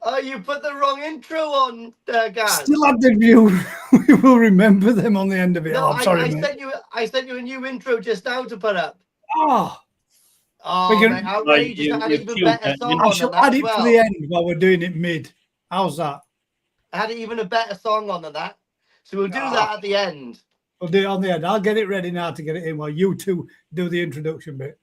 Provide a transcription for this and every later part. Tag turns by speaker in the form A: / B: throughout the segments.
A: Oh, you put the wrong intro on, Gaz.
B: Still had the view. We will remember them on the end of it.
A: No,
B: I'm sorry,
A: I sent you a new intro just now to put up.
B: Oh,
A: mate, outrageous! I had an even better song
B: I
A: on
B: shall
A: than that
B: add
A: as
B: it
A: well.
B: to the end while we're doing it mid. How's that?
A: I had even a better song on than that. So we'll do that at the end.
B: We'll do it on the end. I'll get it ready now to get it in while you two do the introduction bit.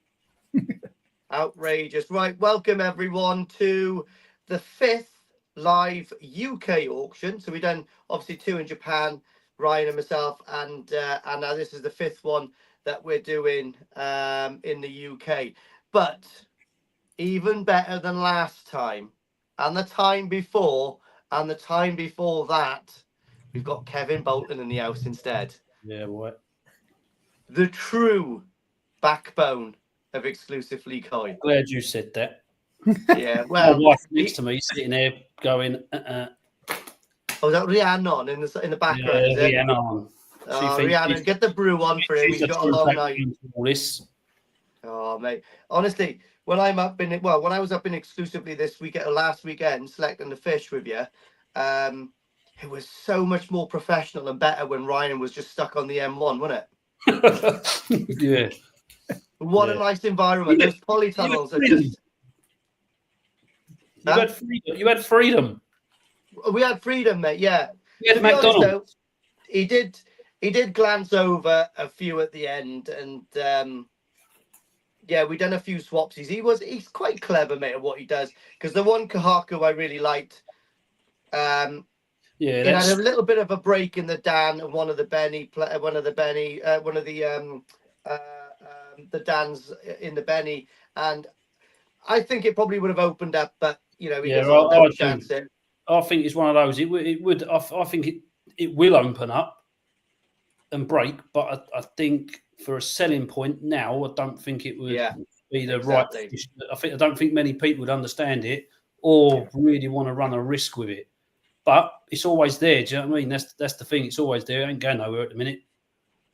A: Outrageous. Right, welcome everyone to the 5th live UK auction. So we've done obviously 2 in Japan, Ryan and myself, and now this is the 5th one that we're doing in the UK. But even better than last time, and the time before, and the time before that, we've got Kevin Bolton in the house instead.
C: Yeah, what?
A: The true backbone of Exclusive League High.
C: Glad you said that.
A: Yeah, well,
C: my wife next to me sitting there going,
A: Oh, is that Rhiannon in the background?
C: Yeah,
A: is it?
C: Rhiannon.
A: Rhiannon, get the brew on for him. He's got a long night. Oh, mate. Honestly, when I was up in Exclusively this week, last weekend, selecting the fish with you, it was so much more professional and better when Ryan was just stuck on the M1, wasn't
C: it? Yeah.
A: What a nice environment. Those polytunnels are just...
C: You had freedom.
A: We had freedom, mate, yeah.
C: We had McDonald's.
A: He did glance over a few at the end, and yeah, we done a few swapsies. He's quite clever, mate, at what he does. Because the one Kohaku I really liked, it had a little bit of a break in the Dan and one of the Dans in the Beni, and I think it probably would have opened up, but you know, chance it.
C: I think it's one of those. It would. I think it will open up and break, but I think for a selling point now, I don't think it would be the right. I don't think many people would understand it or really want to run a risk with it. But it's always there. Do you know what I mean? That's the thing. It's always there. It ain't going nowhere at the minute.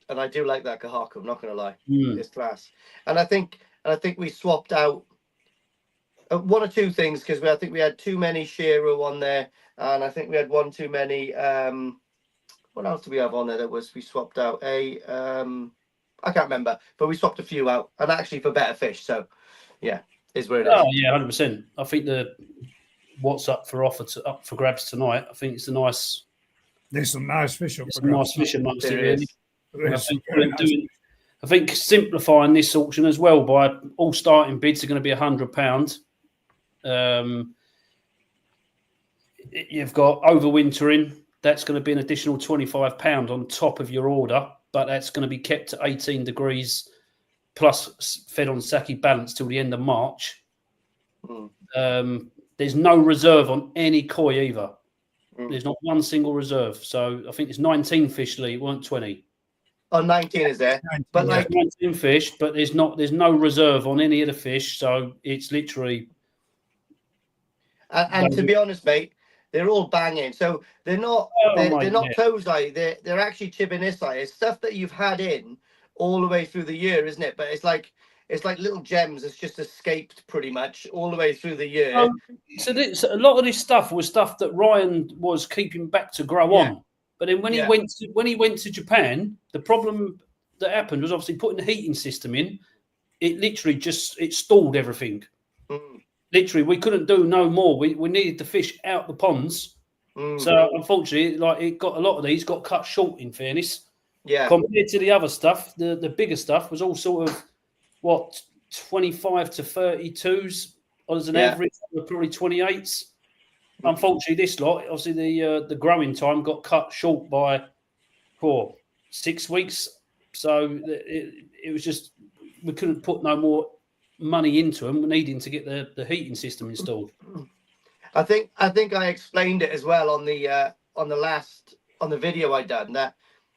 A: And I do like that Kohaku. I'm not going to lie. It's class. And I think we swapped out one or two things because I think we had too many Shiro on there, and I think we had one too many. What else do we have on there we swapped out? I can't remember, but we swapped a few out, and actually for better fish. So, yeah, is where it is.
C: Oh yeah, 100%. I think what's up for grabs tonight. I think it's a nice.
B: There's some nice fish up.
C: Some nice fish amongst it, really. I think simplifying this auction as well by all starting bids are going to be £100. You've got overwintering. That's going to be an additional £25 on top of your order, but that's going to be kept at 18 degrees plus fed on sake balance till the end of March. There's no reserve on any koi either. There's not one single reserve. So I think it's 19 fish, Lee. It weren't 20.
A: Oh, 19 is there?
B: 19,
A: But
B: yeah.
A: like
C: 19 fish, but there's no reserve on any of the fish, so it's literally.
A: and to be honest, mate, they're all banging. So they're not they're not Tozai. They're actually Chibinisai. It's stuff that you've had in all the way through the year, isn't it? But it's like little gems. It's just escaped pretty much all the way through the year.
C: So a lot of this stuff was stuff that Ryan was keeping back to grow on. But then when he went to Japan, the problem that happened was obviously putting the heating system in. It literally it stalled everything.
A: Mm.
C: Literally, we couldn't do no more. We needed the fish out the ponds.
A: Mm.
C: So unfortunately, like a lot of these got cut short. In fairness,
A: yeah,
C: compared to the other stuff, the bigger stuff was all sort of 25 to 32s as an average, probably 28s. Unfortunately, this lot, obviously, the growing time got cut short by 6 weeks. So it was just we couldn't put no more money into them, needing to get the heating system installed.
A: I think I explained it as well on the video I done, that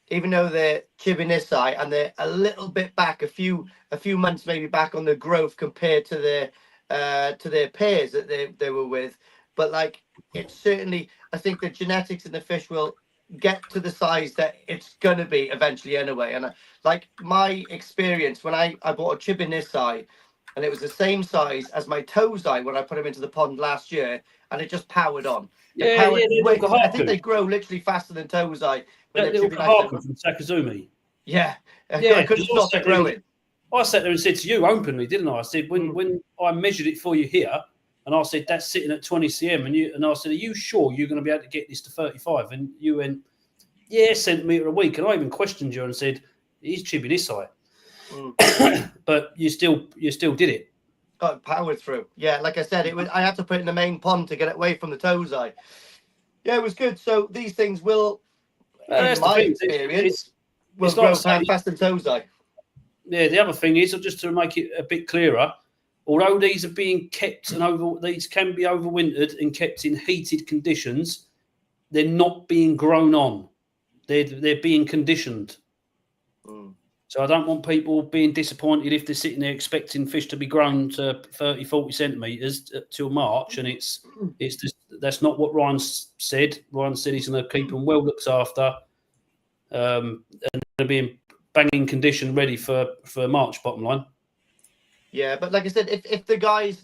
A: even though they're Chibinisai and they're a little bit back, a few months maybe back on the growth compared to their peers that they were with, but like it's certainly, I think the genetics in the fish will get to the size that it's gonna be eventually anyway. And like my experience when I bought a Chibinisai, and it was the same size as my Tozai when I put them into the pond last year, and it just powered on. I think they grow literally faster than Tozai.
C: That little Kohaku from Sakazumi.
A: Yeah, I couldn't stop it growing.
C: I sat there and said to you openly, didn't I? I said when I measured it for you here, and I said that's sitting at 20 cm, and I said, are you sure you're going to be able to get this to 35? And you went, yeah, centimetre a week. And I even questioned you and said, he's Chibinisai. But you still did it.
A: Got powered through. Yeah, like I said, I had to put it in the main pond to get it away from the Tozai. Yeah, it was good. So these things will, in my experience, will grow faster than Tozai.
C: Yeah, the other thing is, just to make it a bit clearer, although these are being kept these can be overwintered and kept in heated conditions, they're not being grown on. They're being conditioned. So I don't want people being disappointed if they're sitting there expecting fish to be grown to 30, 40 centimetres till March, and it's just, that's not what Ryan said. Ryan said he's going to keep them well looked after, and they're being banging condition ready for March. Bottom line. Yeah,
A: but like I said, if the guys,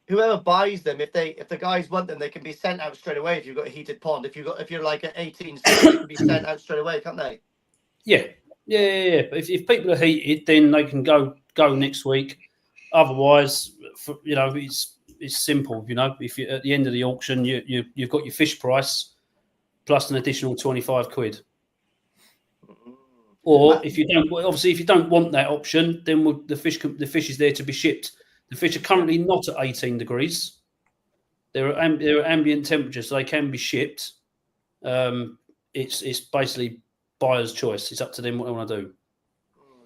A: whoever buys them, if the guys want them, they can be sent out straight away. If you've got a heated pond, if you're like at 18, they can be sent out straight away, can't they?
C: Yeah. But if people are heated, then they can go next week. Otherwise, it's simple. If you at the end of the auction, you've got your fish price plus an additional 25 quid. Or if you don't want that option, then the fish is there to be shipped. The fish are currently not at 18 degrees. They're ambient temperature, so they can be shipped. It's basically buyer's choice. It's up to them what they want to do.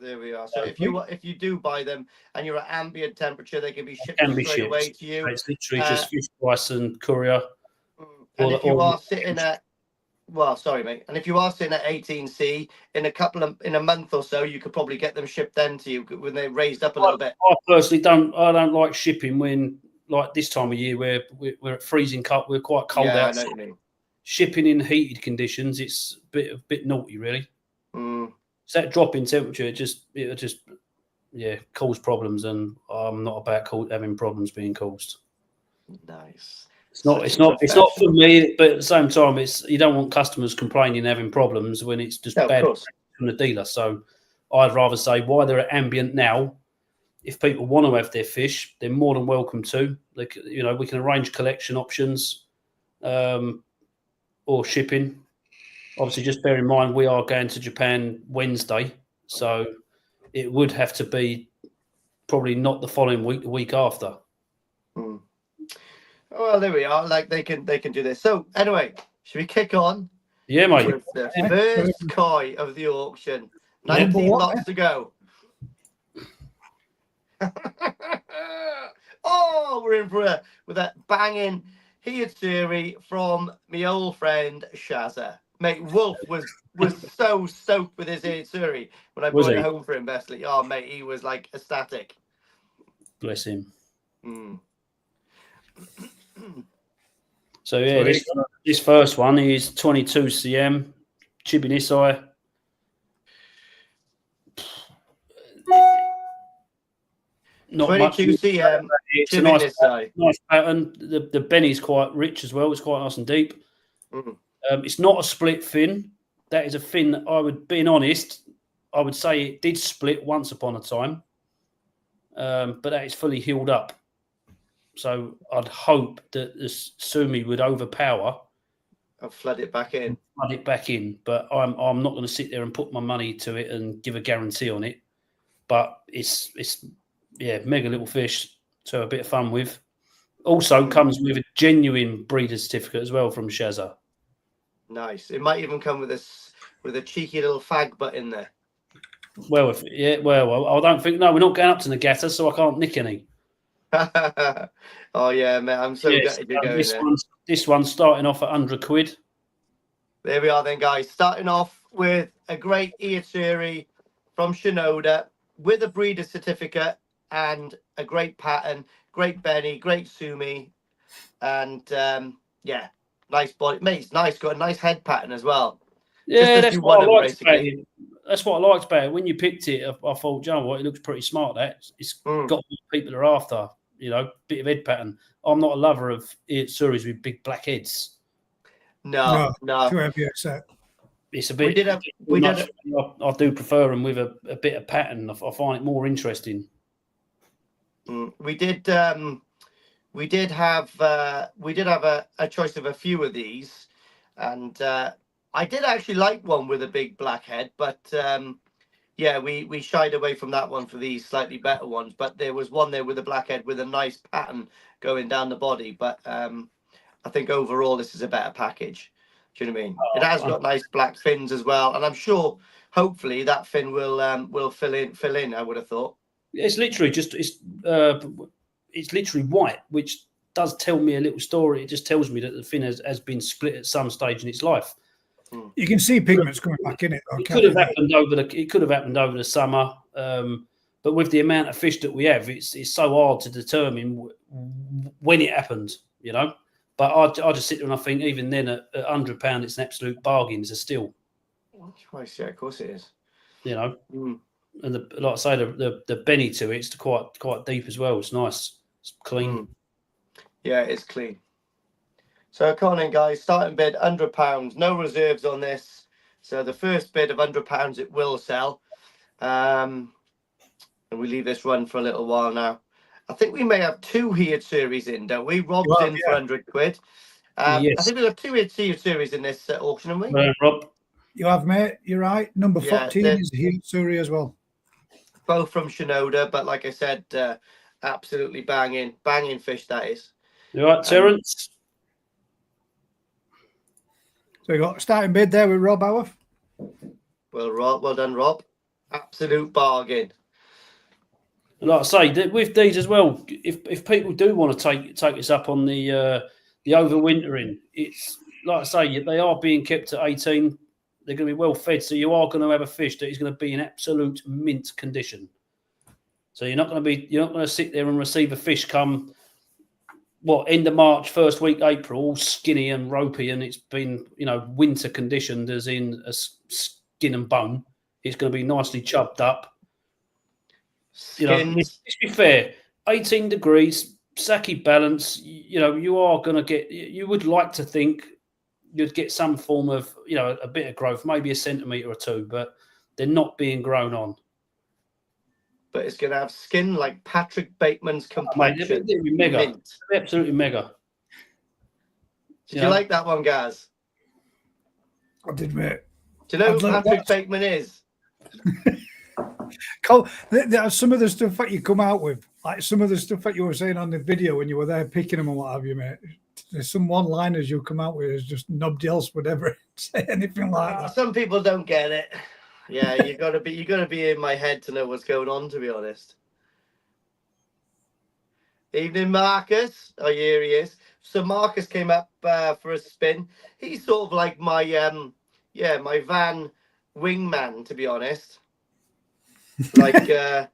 A: There we are. So if you do buy them and you're at ambient temperature, they can be shipped straight away to you.
C: It's literally just fish price and courier.
A: And if you are sitting at, well, sorry, mate. And if you are sitting at 18C in a month or so, you could probably get them shipped then to you when they're raised up a little bit.
C: I personally don't like shipping when, like this time of year, where we're at freezing cold, we're quite cold out.
A: I know what you mean.
C: Shipping in heated conditions, it's a bit naughty, really. It's that drop in temperature. It just cause problems, and I'm not about having problems being caused.
A: Nice.
C: It's not for me, but at the same time, you don't want customers complaining and having problems when it's just bad from the dealer. So I'd rather say why they're at ambient now. If people want to have their fish, they're more than welcome to. Like, we can arrange collection options. Or shipping. Obviously, just bear in mind we are going to Japan Wednesday, so it would have to be probably not the following week, the week after.
A: Well, there we are. Like they can do this. So anyway, should we kick on?
C: Yeah, mate.
A: With the first koi of the auction. 19 lots to go. We're in for with that banging Utsuri from my old friend Shazza. Mate, Wolf was was so stoked with his Utsuri when I
C: Was
A: brought
C: he?
A: it home for him, Besley. Oh, mate, he was like ecstatic.
C: Bless him.
A: Mm.
C: So yeah, this first one is 22 cm Chibi Nisai. Not
A: 22
C: much.
A: cm.
C: It's a
A: Chibi
C: nice
A: Nisai.
C: pattern. The Beni's quite rich as well. It's quite nice and deep.
A: Mm.
C: It's not a split fin. That is a fin that I would, being honest, I would say it did split once upon a time, but that is fully healed up. So I'd hope that the Sumi would overpower
A: and flood it back in.
C: Flood it back in, but I'm not going to sit there and put my money to it and give a guarantee on it. But it's mega little fish to have a bit of fun with. Also comes with a genuine breeder certificate as well from Shazza.
A: Nice. It might even come with a cheeky little fag butt in there.
C: Well, I don't think. No, we're not going up to Nagata, so I can't nick any.
A: Oh yeah, man! I'm so gutted you're going there.
C: This one's starting off at £100.
A: There we are, then, guys. Starting off with a great Utsuri from Shinoda with a breeder certificate and a great pattern, great Beni, great Sumi, and nice body. Mate, it's nice. Got a nice head pattern as well.
C: Yeah, that's what I liked about it. That's what I liked about it. When you picked it, I thought, you know what, it looks pretty smart. It's got what people are after. You know, bit of head pattern. I'm not a lover of Utsuris with big black heads.
A: No.
B: Too heavy a set.
C: It's a bit. I do prefer them with a bit of pattern. I find it more interesting.
A: We did have a choice of a few of these, and I did actually like one with a big black head, but we shied away from that one for these slightly better ones. But there was one there with a black head with a nice pattern going down the body. But I think overall this is a better package. Do you know what I mean? It has got nice black fins as well, and I'm sure hopefully that fin will fill in. I would have thought.
C: It's literally it's literally white, which does tell me a little story. It just tells me that the fin has been split at some stage in its life.
B: You can see pigments coming back in it.
C: It could have happened over the summer, but with the amount of fish that we have, it's so hard to determine when it happened. You know, but I just sit there and I think even then at £100, it's an absolute bargain. It's a steal.
A: Yeah, of course it is.
C: You know, and like I say, the Beni to it's quite deep as well. It's nice, it's clean.
A: Yeah, it's clean. So come on in, guys. Starting bid £100. No reserves on this. So the first bid of £100 it will sell. And we leave this run for a little while now. I think we may have two here series in, don't we? Rob's in for £100. Yes. I think we have two here series in this auction, haven't we?
C: Rob,
B: you have, mate. You're right. Number 14 is here Utsuri as well.
A: Both from Shinoda, but like I said, absolutely banging fish. That is.
C: You right, Terence?
B: So you got starting bid there with Rob Howarth.
A: Well done, Rob. Absolute bargain.
C: Like I say, with these as well, if people do want to take this up on the overwintering, it's like I say, they are being kept at 18. They're going to be well fed, so you are going to have a fish that is going to be in absolute mint condition. So you're not going to sit there and receive a fish come end of March, first week April, all skinny and ropey, and it's been winter conditioned, as in a skin and bone. It's going to be nicely chubbed up. Let's be fair. 18 degrees, sake balance. You are going to get. You would like to think you'd get some form of a bit of growth, maybe a centimetre or two, but they're not being grown on.
A: But it's going to have skin like Patrick Bateman's complexion.
C: They'd be mega.
A: Mint.
C: They're absolutely mega.
A: Did you like that one, Gaz?
B: I did, mate.
A: Do you know who Patrick Bateman is?
B: Some of the stuff that you come out with, like some of the stuff that you were saying on the video when you were there picking them and what have you, mate. There's some one-liners you come out with is just nobody else would ever say anything like that.
A: Some people don't get it. Yeah, you gotta be in my head to know what's going on, to be honest. Evening, Marcus. Oh, here he is. So Marcus came up for a spin. He's sort of like my my van wingman, to be honest. Like, I've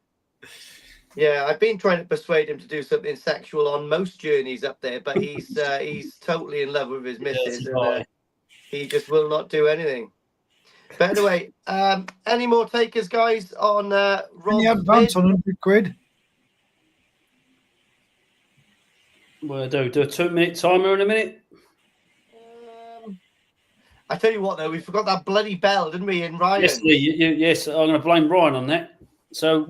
A: been trying to persuade him to do something sexual on most journeys up there, but he's totally in love with his missus, and he just will not do anything. But anyway, any more takers, guys, on Rob's
B: Any advance
A: bid?
B: on £100?
C: We'll do a 2-minute timer in a minute.
A: I tell you what, though, we forgot that bloody bell, didn't we, in Ryan?
C: Yes, yes, I'm going to blame Ryan on that. So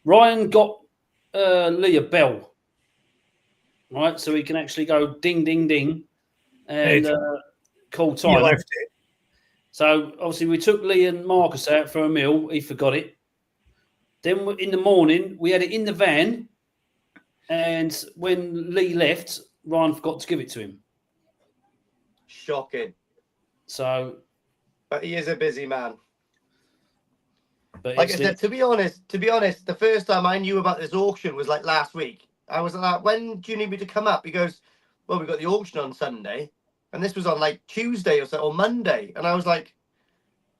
C: Ryan got Lee a bell, right? So he can actually go ding, ding, ding, and call time.
B: You left it.
C: So obviously we took Lee and Marcus out for a meal. He forgot it. Then in the morning we had it in the van, and when Lee left, Ryan forgot to give it to him.
A: Shocking.
C: So,
A: but he is a busy man.
C: But
A: like I said, to be honest, the first time I knew about this auction was like last week. I was like, when do you need me to come up? He goes, well, we got the auction on Sunday. And this was on like Tuesday or so, or Monday. And I was like,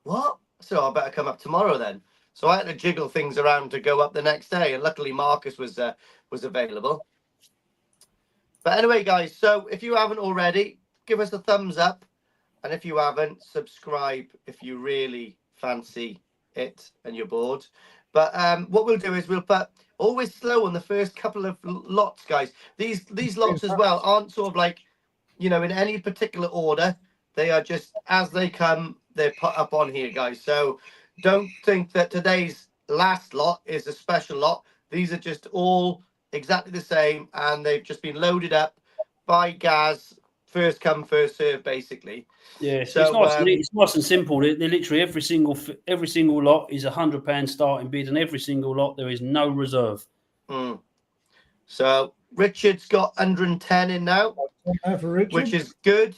A: what? So I better come up tomorrow then. So I had to jiggle things around to go up the next day. And luckily Marcus was available. But anyway, guys, so if you haven't already, give us a thumbs up. And if you haven't, subscribe if you really fancy it and you're bored. But what we'll do is we'll put always slow on the first couple of lots, guys. These lots as well aren't sort of like, in any particular order. They are just as they come, they're put up on here, guys. So don't think that today's last lot is a special lot. These are just all exactly the same, and they've just been loaded up by Gaz. First come, first serve, basically.
C: Yeah, so it's nice and simple. They're literally every single lot is £100 starting bid, and every single lot there is no reserve.
A: So Richard's got 110 in now, which is good,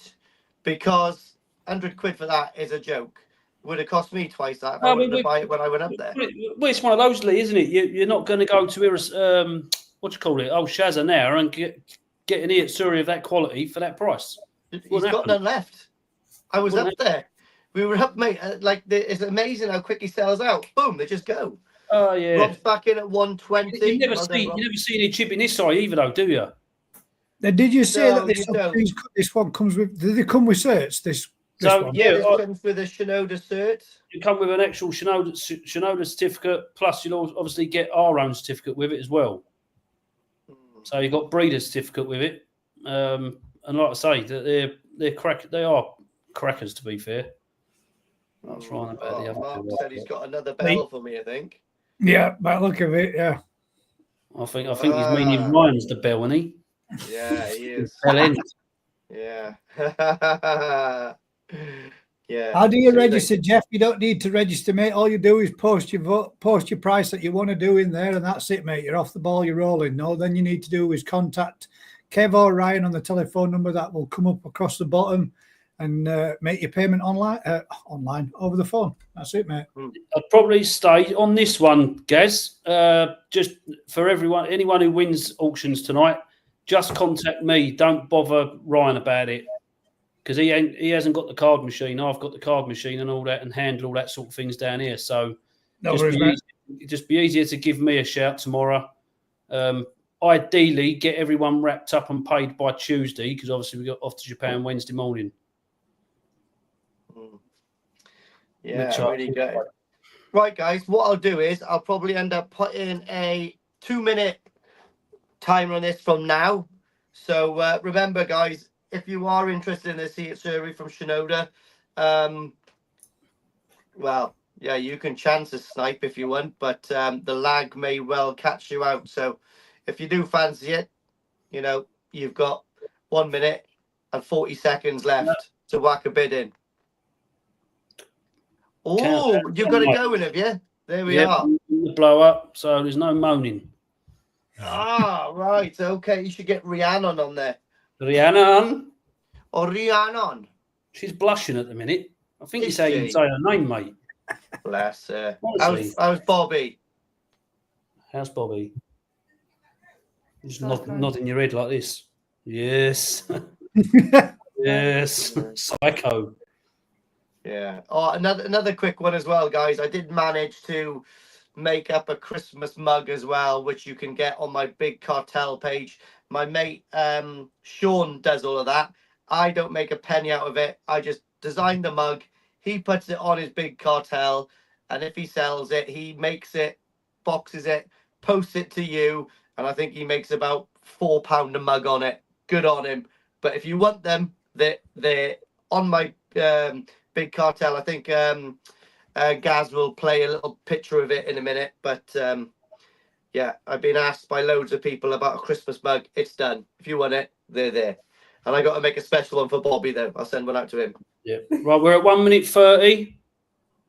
A: because £100 for that is a joke. Would have cost me twice that if I wanted to buy it when I went up there.
C: Well, it's one of those, Lee, isn't it? You're not going to go to what you call it, Shazza now, and get an Utsuri of that quality for that price.
A: He's got none left. I was up there. We were up, mate. It's amazing how quick he sells out. Boom, they just go.
C: Oh yeah.
A: Rob's back in at 120.
C: You never see any chip in this side either, though, do you?
B: Now, did you say that this one comes with? Did they come with certs? This one?
A: Yeah, this comes with a Shinoda cert.
C: You come with an actual Shinoda certificate, plus you'll obviously get our own certificate with it as well. So you've got breeder certificate with it, and like I say, they are crackers, to be fair. That's right about the other.
A: Mark said he's got another bell for me, I think.
B: Yeah, by the look of it, yeah.
C: I think he's meaning Ryan's the bell, isn't he?
A: Yeah, he is. Yeah. Yeah.
B: How do you register, Jeff? You don't need to register, mate. All you do is post your price that you want to do in there, and that's it, mate. You're off the ball, you're rolling. No, then you need to do is contact Kev or Ryan on the telephone number that will come up across the bottom, and make your payment online over the phone. That's it, mate.
C: I'd probably stay on this one, Gaz. Just for anyone who wins auctions tonight, just contact me. Don't bother Ryan about it, because he hasn't got the card machine. I've got the card machine and all that, and handle all that sort of things down here. So just be easier to give me a shout tomorrow. Ideally, get everyone wrapped up and paid by Tuesday, because obviously we got off to Japan Wednesday morning.
A: Yeah, really good. Right, guys, what I'll do is I'll probably end up putting a 2-minute timer on this from now. So remember, guys, if you are interested in this Utsuri from Shinoda, well, yeah, you can chance a snipe if you want, but the lag may well catch you out. So if you do fancy it, you've got 1 minute and 40 seconds left to whack a bid in. Oh, you've got to go in, have you? There we are.
C: Blow up, so there's no moaning.
A: Right. Okay, you should get Rhiannon on there.
C: Rhiannon?
A: Or Rhiannon.
C: She's blushing at the minute. I think it's how you say her name, mate.
A: Bless her. How's Bobby?
C: How's Bobby? Just nodding your head like this. Yes. Yes. Psycho.
A: Yeah. Oh, another quick one as well, guys. I did manage to make up a Christmas mug as well, which you can get on my Big Cartel page. My mate Sean does all of that. I don't make a penny out of it. I just design the mug. He puts it on his Big Cartel, and if he sells it, he makes it, boxes it, posts it to you, and I think he makes about £4 a mug on it. Good on him. But if you want them, they're on my Big Cartel. I think Gaz will play a little picture of it in a minute. But yeah, I've been asked by loads of people about a Christmas mug. It's done. If you want it, they're there. And I got to make a special one for Bobby, though. I'll send one out to him.
C: Yeah. Right, we're at 1 minute 30.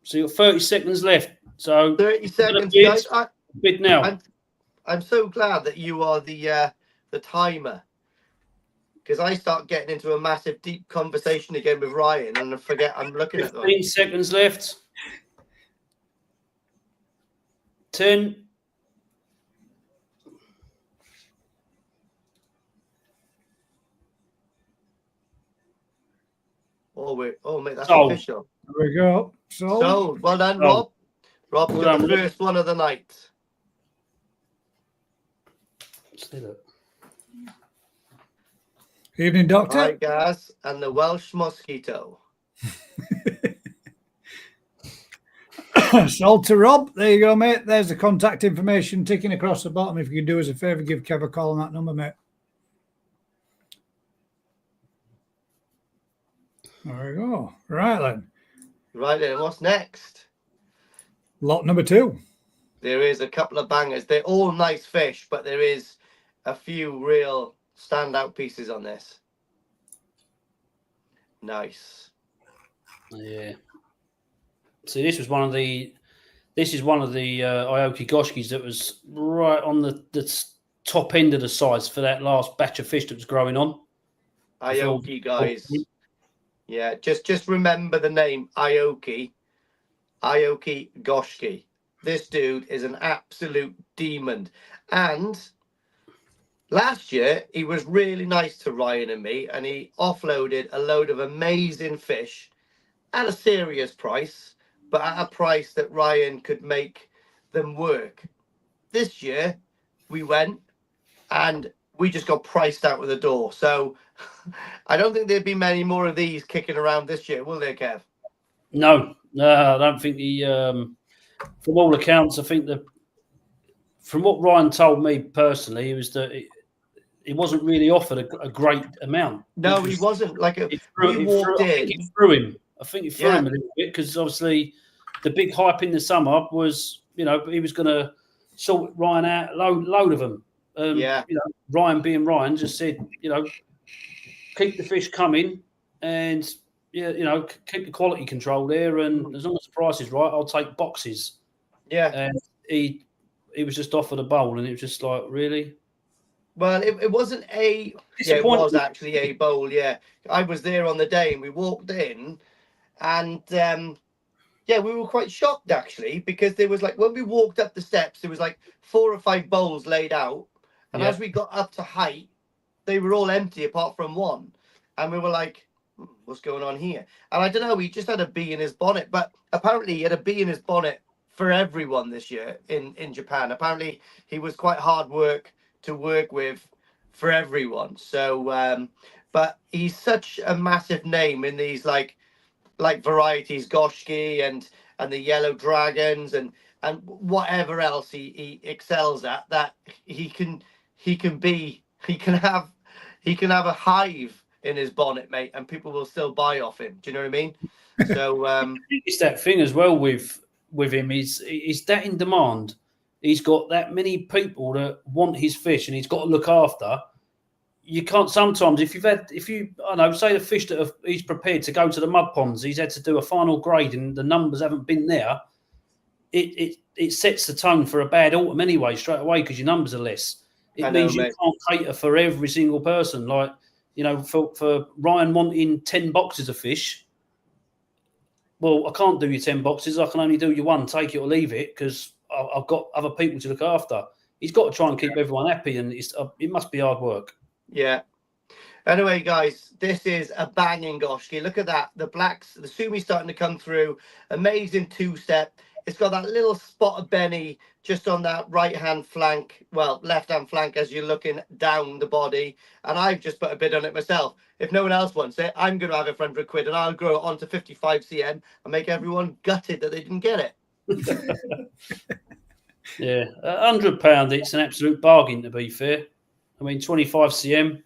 C: So you've got 30 seconds left. So
A: 30 seconds, guys.
C: Bid now.
A: I'm so glad that you are the timer. Because I start getting into a massive, deep conversation again with Ryan, and I forget I'm looking at them.
C: 15 seconds left. 10.
A: Oh, mate, that's
C: Sold.
A: official.
B: There we go.
A: So, well done, Rob. Rob,
C: Well
A: got the
C: done,
A: first one of the night.
C: Still it.
B: Evening, Doctor.
A: Hi, Gaz, and the Welsh mosquito.
B: Sold to Rob. There you go, mate. There's the contact information ticking across the bottom. If you can do us a favour, give Kev a call on that number, mate. There we go. Right then.
A: Right then, what's next?
B: Lot number 2.
A: There is a couple of bangers. They're all nice fish, but there is a few real standout pieces on this. Nice.
C: Yeah. See, this is one of the Aoki Goshikis that was right on the top end of the size for that last batch of fish that was growing on.
A: Aoki, guys. Yeah, just remember the name Aoki. Aoki Goshiki. This dude is an absolute demon. And last year, he was really nice to Ryan and me, and he offloaded a load of amazing fish at a serious price, but at a price that Ryan could make them work. This year, we went and we just got priced out of the door. So I don't think there'd be many more of these kicking around this year, will there, Kev?
C: No, I don't think from all accounts, I think from what Ryan told me personally, it was that it wasn't really offered a great amount.
A: No, he wasn't. Like
C: I think it threw him. I think it threw him a little bit because obviously the big hype in the summer was, he was going to sort Ryan out, load of them. Ryan being Ryan just said, keep the fish coming and keep the quality control there, and as long as the price is right, I'll take boxes.
A: Yeah.
C: And he was just offered a bowl, and it was just like, really?
A: Well, it wasn't it was actually a bowl, yeah. I was there on the day and we walked in and we were quite shocked actually, because there was like, when we walked up the steps, there was like 4 or 5 bowls laid out, and as we got up to height, they were all empty apart from one, and we were like, what's going on here? And I don't know, he just had a bee in his bonnet, but apparently he had a bee in his bonnet for everyone this year in Japan. Apparently he was quite hard work to work with for everyone. So but he's such a massive name in these like varieties, Goshiki and the yellow dragons and whatever else he excels at, that he can have a hive in his bonnet, mate, and people will still buy off him. Do you know what I mean? So
C: it's that thing as well with him, is that in demand. He's got that many people that want his fish, and he's got to look after. You can't sometimes, say the fish that he's prepared to go to the mud ponds, he's had to do a final grade, and the numbers haven't been there. It sets the tone for a bad autumn anyway, straight away, because your numbers are less. It means you can't cater for every single person. Like, for Ryan wanting 10 boxes of fish, well, I can't do your 10 boxes. I can only do your one. Take it or leave it, because I've got other people to look after. He's got to try and keep everyone happy, and it must be hard work.
A: Yeah. Anyway, guys, this is a banging goshki. Look at that. The blacks, the sumi's starting to come through. Amazing two-step. It's got that little spot of Beni just on that right-hand flank, well, left-hand flank as you're looking down the body. And I've just put a bid on it myself. If no one else wants it, I'm going to have it for 100 quid and I'll grow it onto 55 cm and make everyone gutted that they didn't get it.
C: Yeah, £100, it's an absolute bargain, to be fair. I mean, 25 cm,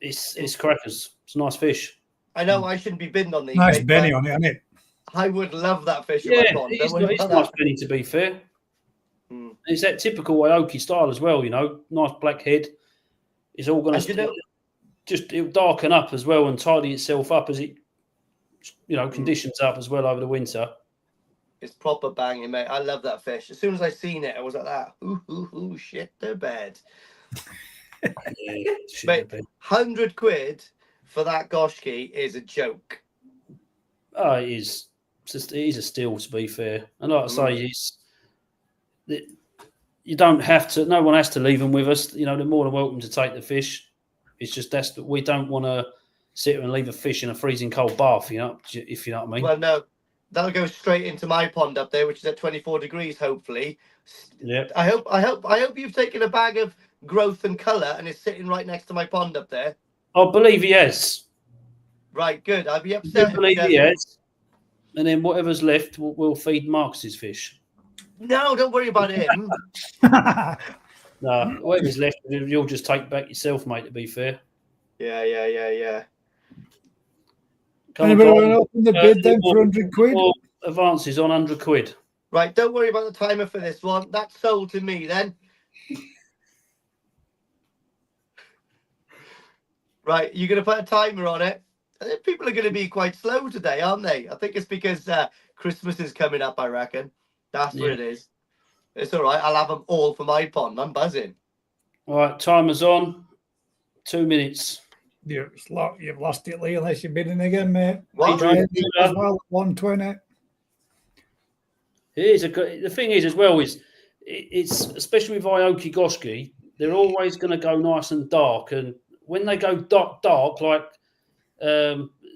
C: it's crackers. It's a nice fish.
A: I know I shouldn't be bidding on these.
B: Nice
A: mate,
B: Benny on it, isn't it?
A: I would love that fish in
C: Yeah,
A: my pond.
C: it's nice Benny, to be fair. It's that typical Aoki style as well, you know, nice black head. It's all going to it'll darken up as well and tidy itself up as it, you know, conditions up as well over the winter. It's
A: proper banging, mate. I love that fish. As soon as I seen it, I was like that. Ooh, shit the bed.
C: Yeah,
A: mate, 100 quid for that goshki is a joke.
C: Oh, it is. It is a steal, to be fair. And like I say, you don't have to. No one has to leave them with us. You know, they're more than welcome to take the fish. It's just we don't want to sit and leave a fish in a freezing cold bath. You know, if you know what I mean.
A: Well, no, that'll go straight into my pond up there, which is at 24 degrees. Hopefully.
C: Yeah.
A: I hope you've taken a bag of growth and colour and it's sitting right next to my pond up there.
C: I believe he has.
A: Right, good. I'd be upset.
C: I believe he has. And then whatever's left, we'll feed Marcus's fish.
A: No, don't worry about him.
C: No, whatever's left, you'll just take back yourself, mate, to be fair.
A: Yeah.
B: Anybody want to open the bid then for 100 quid?
C: Advances on 100 quid.
A: Right, don't worry about the timer for this one. That's sold to me then. Right, you're going to put a timer on it. People are going to be quite slow today, aren't they? I think it's because Christmas is coming up, I reckon. That's what it is. It's all right. I'll have them all for my pond. I'm buzzing.
C: All right, timer's on. 2 minutes.
B: You've lost it, Lee, unless you're bidding again, mate.
A: What?
B: As well, 120.
C: It is the thing is as well is it's especially with Aoki Goshiki, they're always going to go nice and dark, and when they go dark like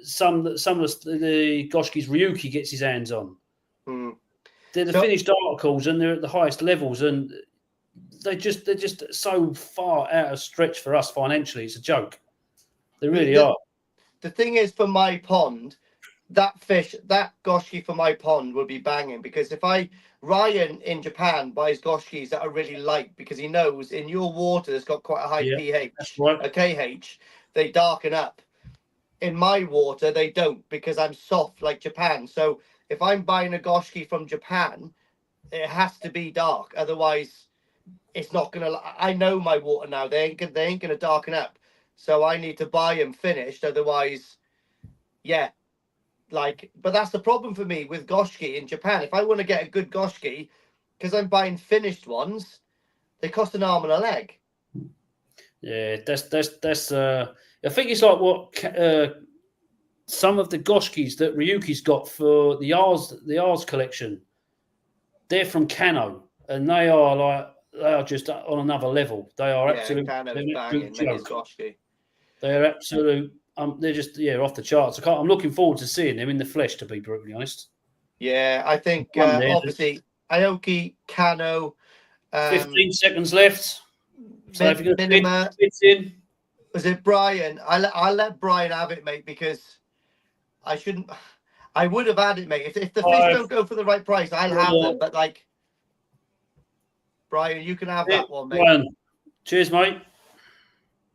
C: some of the Goshikis Ryuki gets his hands on, they're the finished articles and they're at the highest levels, and they're just so far out of stretch for us financially. It's a joke. They really are.
A: The thing is, for my pond, that goshiki for my pond will be banging, because if Ryan in Japan buys goshikis that are really light, because he knows in your water that's got quite a high pH, a KH, they darken up. In my water, they don't, because I'm soft like Japan. So if I'm buying a goshiki from Japan, it has to be dark. Otherwise, it's not gonna. I know my water now. They ain't gonna darken up. So I need to buy them finished. Otherwise, but that's the problem for me with goshiki in Japan. If I want to get a good goshiki, because I'm buying finished ones, they cost an arm and a leg.
C: Yeah, that's. I think it's like what some of the goshikis that Ryuki's got for the R's collection. They're from Kano, and they are just on another level. They are absolute. They're absolute. They're just off the charts. I'm looking forward to seeing them in the flesh, to be brutally honest.
A: Yeah, I think obviously Aoki, Kano.
C: 15 seconds left. So if you're going to fit in.
A: Was it Brian? I'll let Brian have it, mate, because I shouldn't. I would have had it, mate. If the fish don't go for the right price, I'll have them. But Brian, you can have that one, mate.
C: Brian. Cheers, mate.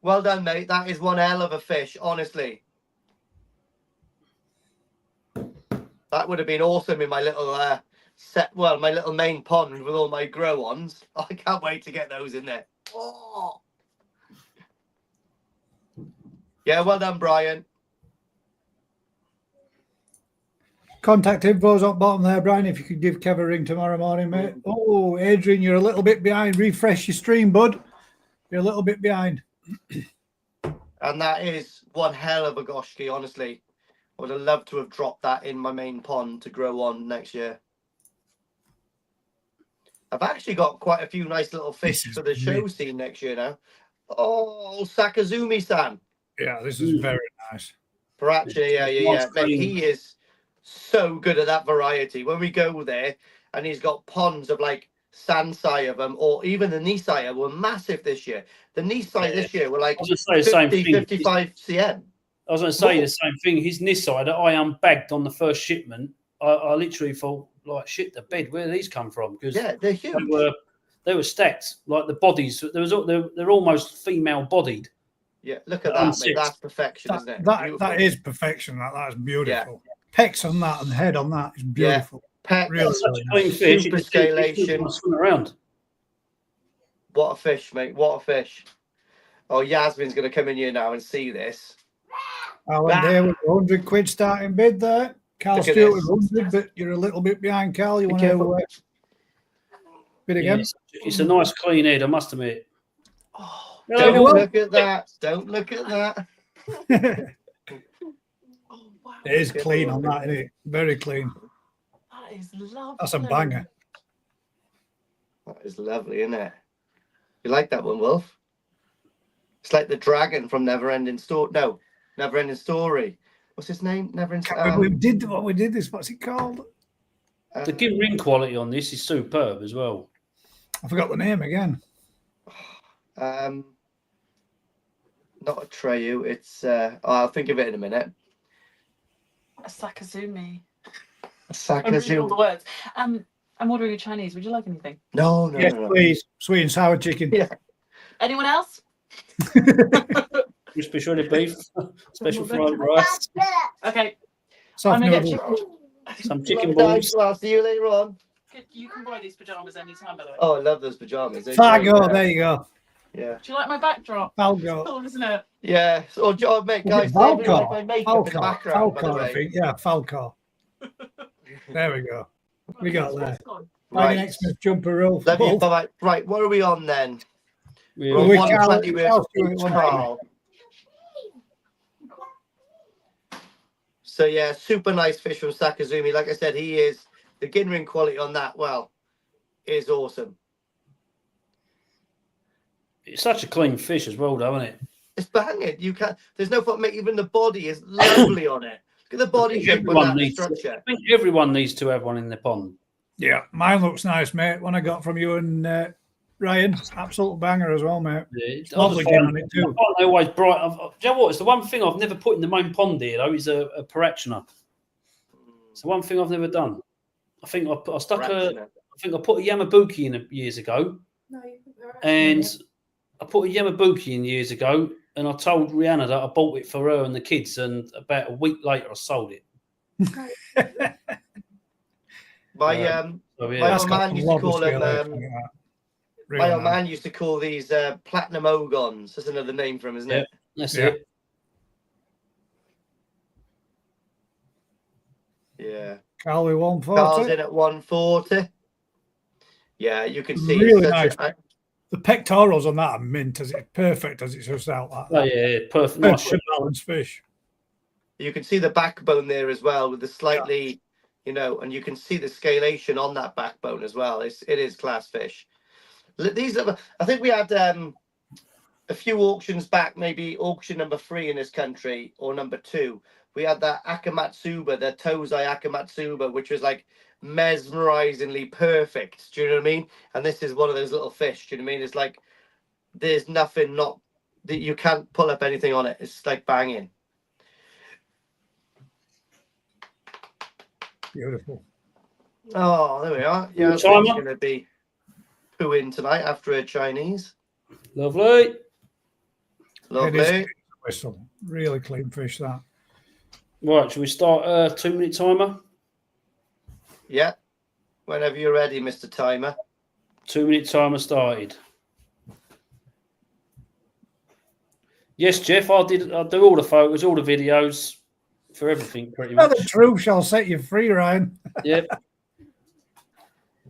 A: Well done, mate. That is one hell of a fish, honestly. That would have been awesome in my little my little main pond with all my grow-ons. I can't wait to get those in there. Oh. Yeah, well done, Brian.
B: Contact info's up bottom there, Brian, if you could give Kev a ring tomorrow morning, mate. Oh, Adrian, you're a little bit behind. Refresh your stream, bud. You're a little bit behind.
A: And that is one hell of a goshiki, honestly. I would have loved to have dropped that in my main pond to grow on next year. I've actually got quite a few nice little fish for the show scene next year now. Oh, Sakazumi-san.
B: Yeah, this is very nice.
A: Purachina, yeah. Mate, he is so good at that variety. When we go there, and he's got ponds of like Sansai of them, or even the Nisai were massive this year. The Nisai this year were like
C: I was going to say the
A: 50,
C: same thing.
A: 55 cm.
C: I was going to say the same thing. His Nisai that I unbagged on the first shipment, I literally thought, like, shit, the bed, where do these come from? Because
A: they're huge.
C: They were stacked, like the bodies. They're almost female bodied.
A: Yeah, look at that, mate. That's perfection, isn't it?
B: That is perfection. That is beautiful. Yeah. Pecs on that and head on that is beautiful.
A: Yeah.
B: Really,
C: such a clean fish.
A: Super scalation.
C: Swim around.
A: What a fish, mate. What a fish. Oh, Yasmin's going to come in here now and see this.
B: I went there with 100 quid starting bid there. Carl Stewart with 100, but you're a little bit behind, Carl. You want to bid again?
C: Yeah, it's a nice clean head, I must admit.
A: Oh, don't look at that. Don't look at that.
B: It is clean on that, isn't it? Very clean.
D: That is lovely.
B: That's a banger.
A: That is lovely, isn't it? You like that one, Wolf? It's like the dragon from Neverending Story. No, Neverending Story. What's his name?
B: We did what we did this. What's it called?
C: The ring quality on this is superb as well.
B: I forgot the name again.
A: Not Atreyu. It's I'll think of it in a minute.
D: A Sakazumi.
A: Sakazumi.
D: I'm reading all the words. I'm ordering a Chinese. Would you like anything?
A: No.
B: Yes, please. Sweet and sour chicken.
A: Yeah.
D: Anyone else?
C: Crispy shredded beef, special fried rice,
D: Okay.
B: Soft
D: I'm gonna
B: noodle.
D: get
C: some chicken balls.
A: I'll see you later on.
D: you can buy these pajamas anytime, by the way.
A: Oh, I love those pajamas.
B: Fargo, there you go.
A: Yeah.
D: Do you like my backdrop?
B: Falco.
D: Cool, isn't it?
A: Yeah. So, mate, guys,
B: Falco.
A: my makeup in the background, by the
B: Falco, I
A: way.
B: think. Yeah, Falco. There we go. We got there.
A: Right.
B: Next Smith jumper roll.
A: Love you. Bye-bye. Right, what are we on then?
C: Yeah.
A: We're
B: we
A: 120
B: Carl
A: with
B: Stewart,
A: Carl. So yeah, super nice fish from Sakazumi. Like I said, he is the Ginrin quality on that. Well, is awesome.
C: It's such a clean fish as well, though, isn't it?
A: It's banging. You can't. There's no fault, mate. Even the body is lovely on it. Look at the body shape on that structure.
C: I think everyone needs to have one in their pond.
B: Yeah, mine looks nice, mate. One I got from you and Ryan, absolute banger as well, mate.
C: Yeah,
B: It's lovely getting on it too.
C: They always bright. Do you know what? It's the one thing I've never put in the main pond here, though, is a Purachina. It's the one thing I've never done. I think I put a Yamabuki in years ago.
D: No,
C: And I put a Yamabuki in years ago, and I told Rihanna that I bought it for her and the kids, and about a week later I sold it.
A: My old man used to call them. My old man used to call these platinum ogons. That's another name for them, isn't it?
C: That's it.
A: Yeah.
B: Carl with 140.
A: Carl's in at 140. Yeah, you can see
B: Really
A: it's
B: nice. The pectorals on that are mint, as it's perfect as it's just out like that.
C: Oh yeah, perfect. Nice.
B: Balanced fish.
A: You can see the backbone there as well with the slightly, and you can see the scalation on that backbone as well. It is class fish. These are, I think we had a few auctions back, maybe auction number 3 in this country or number 2. We had that Akamatsuba, the Tozai Akamatsuba, which was like mesmerizingly perfect. Do you know what I mean? And this is one of those little fish. Do you know what I mean? It's like there's nothing that you can't pull up anything on it. It's like banging.
B: Beautiful.
A: Oh, there we are. Yeah, it's going to be pooing tonight after a Chinese.
C: Lovely.
A: Lovely.
B: Whistle. Really clean fish, that.
C: Right, shall we start a 2-minute timer?
A: Yeah. Whenever you're ready, Mr. Timer.
C: 2-minute timer started. Yes, Jeff, I'll do all the photos, all the videos, for everything, pretty much.
B: The truth shall set you free, Ryan.
C: Yep.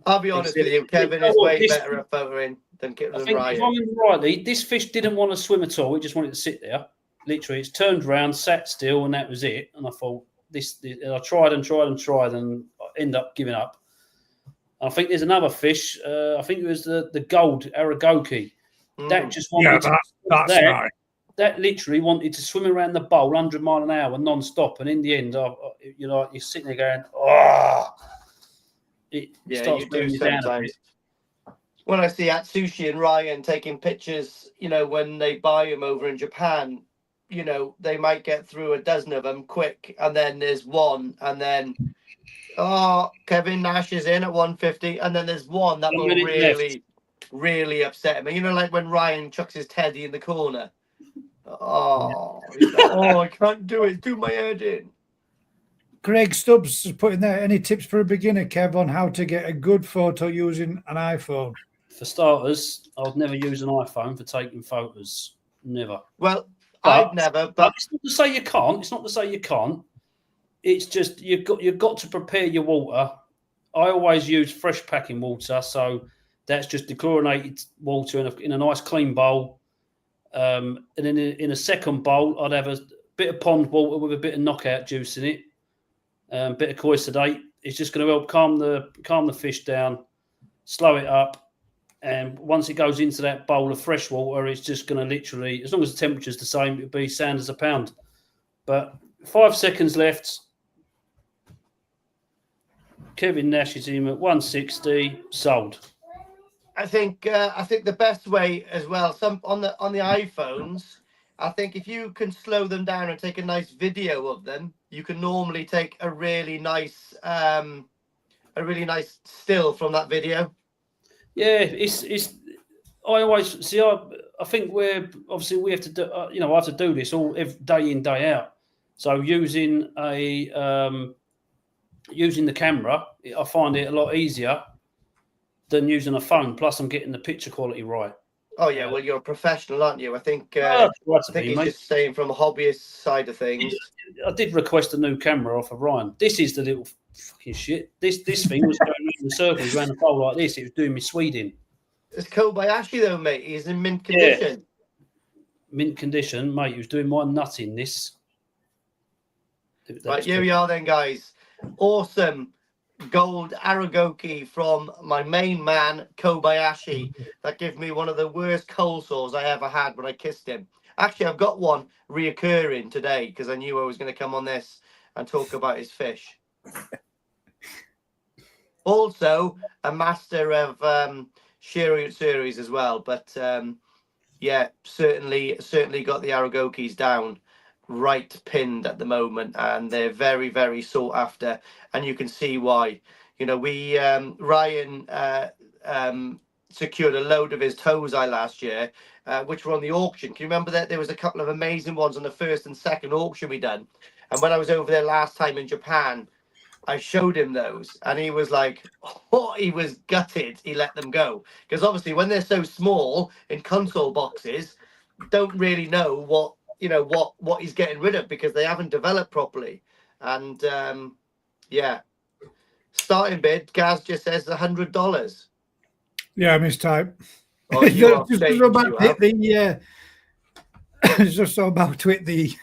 A: I'll be honest with you, Kevin is way better at photoing than
C: I think,
A: Ryan.
C: if I remember rightly, this fish didn't want to swim at all. It just wanted to sit there. Literally, it's turned around, sat still, and that was it. And I thought, I tried and I end up giving up. I think there's another fish. I think it was the gold Aragoke. That just wanted
B: that's right.
C: That literally wanted to swim around the bowl 100 mile an hour non-stop, and in the end, you're sitting there going, "Oh!" It starts
A: you do
C: you down a bit.
A: sometimes. When I see Atsushi and Ryan taking pictures, when they buy them over in Japan, they might get through a dozen of them quick, and then there's one, and then Kevin Nash is in at 150, and then there's one that will really, really upset me. Like when Ryan chucks his teddy in the corner. He's like, I can't do it. Do my head in.
B: Craig Stubbs is putting there. Any tips for a beginner, Kev, on how to get a good photo using an iPhone?
C: For starters, I'd never use an iPhone for taking photos. Never.
A: Well, I've never. But
C: it's not to say you can't. It's not to say you can't. It's just you've got to prepare your water. I always use fresh packing water, so that's just dechlorinated water in a nice clean bowl. And in a second bowl, I'd have a bit of pond water with a bit of knockout juice in it, a bit of koi sedate. It's just going to help calm the fish down, slow it up, and once it goes into that bowl of fresh water, it's just going to literally, as long as the temperature's the same, it'll be sound as a pound. But 5 seconds left. Kevin Nash is in at 160, sold.
A: I think the best way as well, on the iPhones, I think if you can slow them down and take a nice video of them, you can normally take a really nice still from that video.
C: Yeah, it's. I always see. I think we have to do. I have to do this all every day in, day out. So using the camera, I find it a lot easier than using a phone. Plus, I'm getting the picture quality right.
A: Oh yeah, well you're a professional, aren't you? I think he's just saying from a hobbyist side of things.
C: I did request a new camera off of Ryan. This is the little fucking shit. This thing was going around in circles around the bowl like this. It was doing me Sweden.
A: It's Kobayashi though, mate. He's in mint condition.
C: Yeah. Mint condition, mate. He was doing my nut in this.
A: Right, here we are then, guys. Awesome gold Aragoke from my main man Kobayashi. That gave me one of the worst cold sores I ever had when I kissed him. Actually, I've got one reoccurring today because I knew I was going to come on this and talk about his fish. Also, a master of Shiro Utsuris as well, but yeah, certainly got the Aragokes down. Right pinned at the moment, and they're very, very sought after, and you can see why. Ryan secured a load of his Tozai last year, which were on the auction. Can you remember that there was a couple of amazing ones on the first and second auction we done? And when I was over there last time in Japan, I showed him those, and he was like, he was gutted he let them go, because obviously when they're so small in console boxes, don't really know what he's getting rid of because they haven't developed properly. And yeah, starting bid, Gaz just says $100.
B: Yeah, I mistype.
A: Oh, you are
B: just about to hit the just about to hit the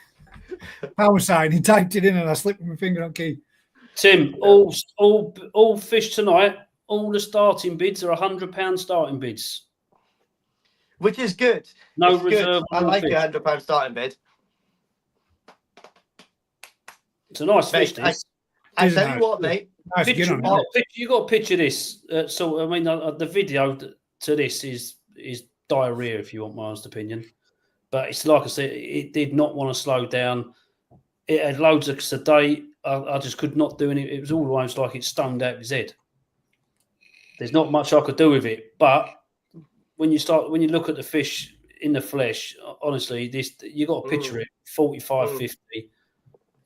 B: power sign. He typed it in and I slipped my finger on key.
C: Tim, all fish tonight, all the starting bids are £100 starting bids.
A: Which is good.
C: No
A: it's
C: reserve.
A: Good. I like a £100 starting bid.
C: It's a nice fish. This.
A: I tell you what, mate.
B: Nice
C: you got to picture this. The video to this is diarrhea, if you want my honest opinion. But it's like I said, it did not want to slow down. It had loads of sedate. I just could not do anything. It was almost like it stoned out his head. There's not much I could do with it, but when you look at the fish in the flesh, honestly, you got to picture it 45, 50.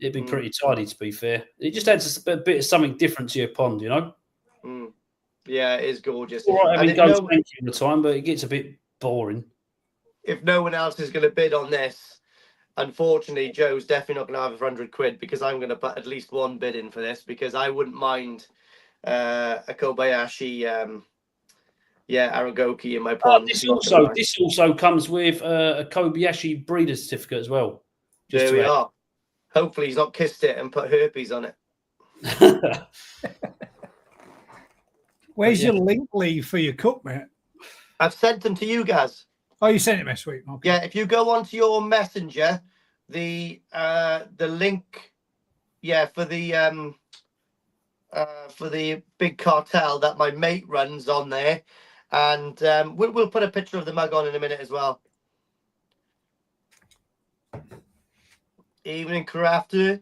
C: It'd be pretty tidy, to be fair. It just adds a bit of something different to your pond,
A: Yeah, it is gorgeous.
C: All right, having goes all the time, but it gets a bit boring.
A: If no one else is going to bid on this, unfortunately, Joe's definitely not going to have £100 because I'm going to put at least one bid in for this, because I wouldn't mind a Kobayashi. Aragoke in my pond.
C: This also comes with a Kobayashi breeder certificate as well.
A: There we are. Hopefully he's not kissed it and put herpes on it.
B: Where's your link leave for your cup, mate?
A: I've sent them to you guys.
B: Oh, you sent it me, sweet. Okay.
A: Yeah, if you go onto your messenger, the link, yeah, for the big cartel that my mate runs on there, and we'll put a picture of the mug on in a minute as well. Evening, Crafter.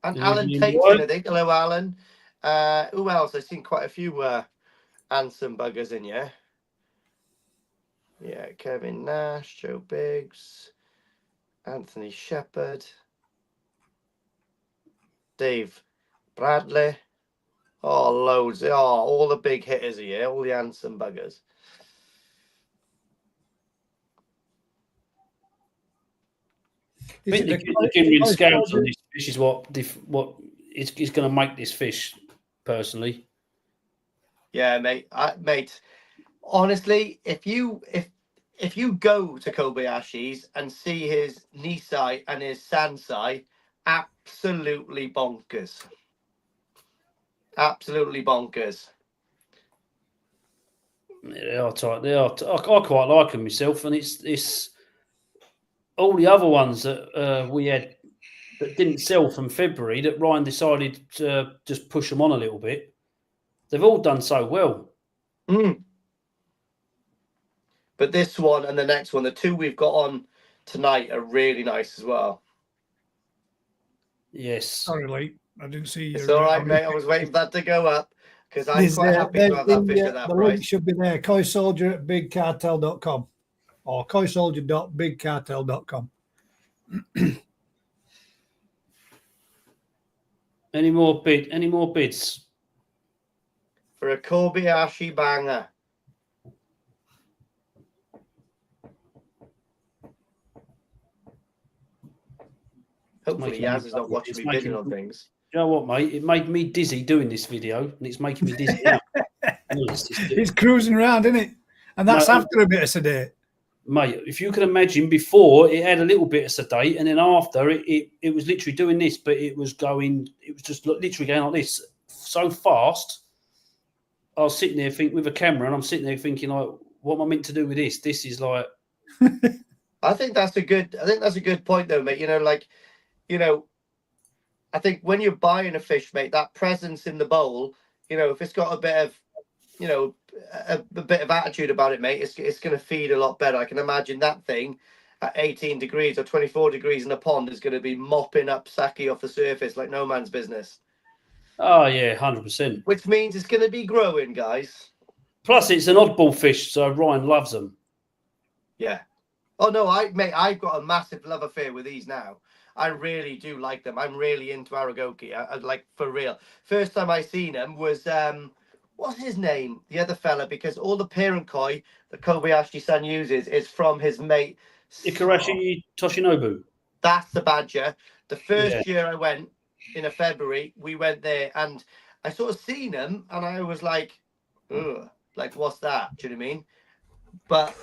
A: And Alan Tate's in, I think. Hello, Alan. Who else? I've seen quite a few handsome buggers in here. Yeah, Kevin Nash, Joe Biggs, Anthony Shepherd, Dave Bradley. Oh, loads. Oh, all the big hitters here, all the handsome buggers.
C: I think the genuine scouts on this fish is what is going to make this fish, personally.
A: Yeah, mate. Mate, honestly, if you go to Kobayashi's and see his Nisai and his Sansai, absolutely bonkers. Absolutely bonkers.
C: They are tight. They are. I quite like them myself, and it's all the other ones that we had that didn't sell from February that Ryan decided to just push them on a little bit. They've all done so well.
A: But this one and the next one, the two we've got on tonight, are really nice as well.
C: Yes.
B: Sorry, Lee. I didn't see you.
A: It's all right, mate. I was waiting for that to go up because I'm quite happy to have that fish at that
B: the
A: price.
B: link should be there. Koisoldier@bigcartel.com or koisoldier.bigcartel.com.
C: Any more bids?
A: For a Kobayashi banger. Hopefully Yaz is not watching me bidding on things.
C: You know what, mate? It made me dizzy doing this video, and it's making me dizzy now.
B: It's cruising around, isn't it? And that's after a bit of sedate.
C: Mate, if you can imagine, before it had a little bit of sedate, and then after it was literally doing this, but it was just literally going like this so fast. I was sitting there with a camera, and I'm sitting there thinking, like, what am I meant to do with this? This is like.
A: I think that's a good point, though, mate. I think when you're buying a fish, mate, that presence in the bowl, if it's got a bit of, a bit of attitude about it, mate, it's going to feed a lot better. I can imagine that thing at 18 degrees or 24 degrees in a pond is going to be mopping up sake off the surface like no man's business.
C: Oh, yeah, 100%.
A: Which means it's going to be growing, guys.
C: Plus, it's an oddball fish, so Ryan loves them.
A: Yeah. Oh, no, I've got a massive love affair with these now. I really do like them. I'm really into Aragoke. I like, for real. First time I seen him was, what's his name? The other fella, because all the parent koi that Kobayashi-san uses is from his mate.
C: Ikarashi Toshinobu.
A: That's the badger. The first year I went, in February, we went there and I sort of seen him and I was like, ugh, like, what's that? Do you know what I mean? But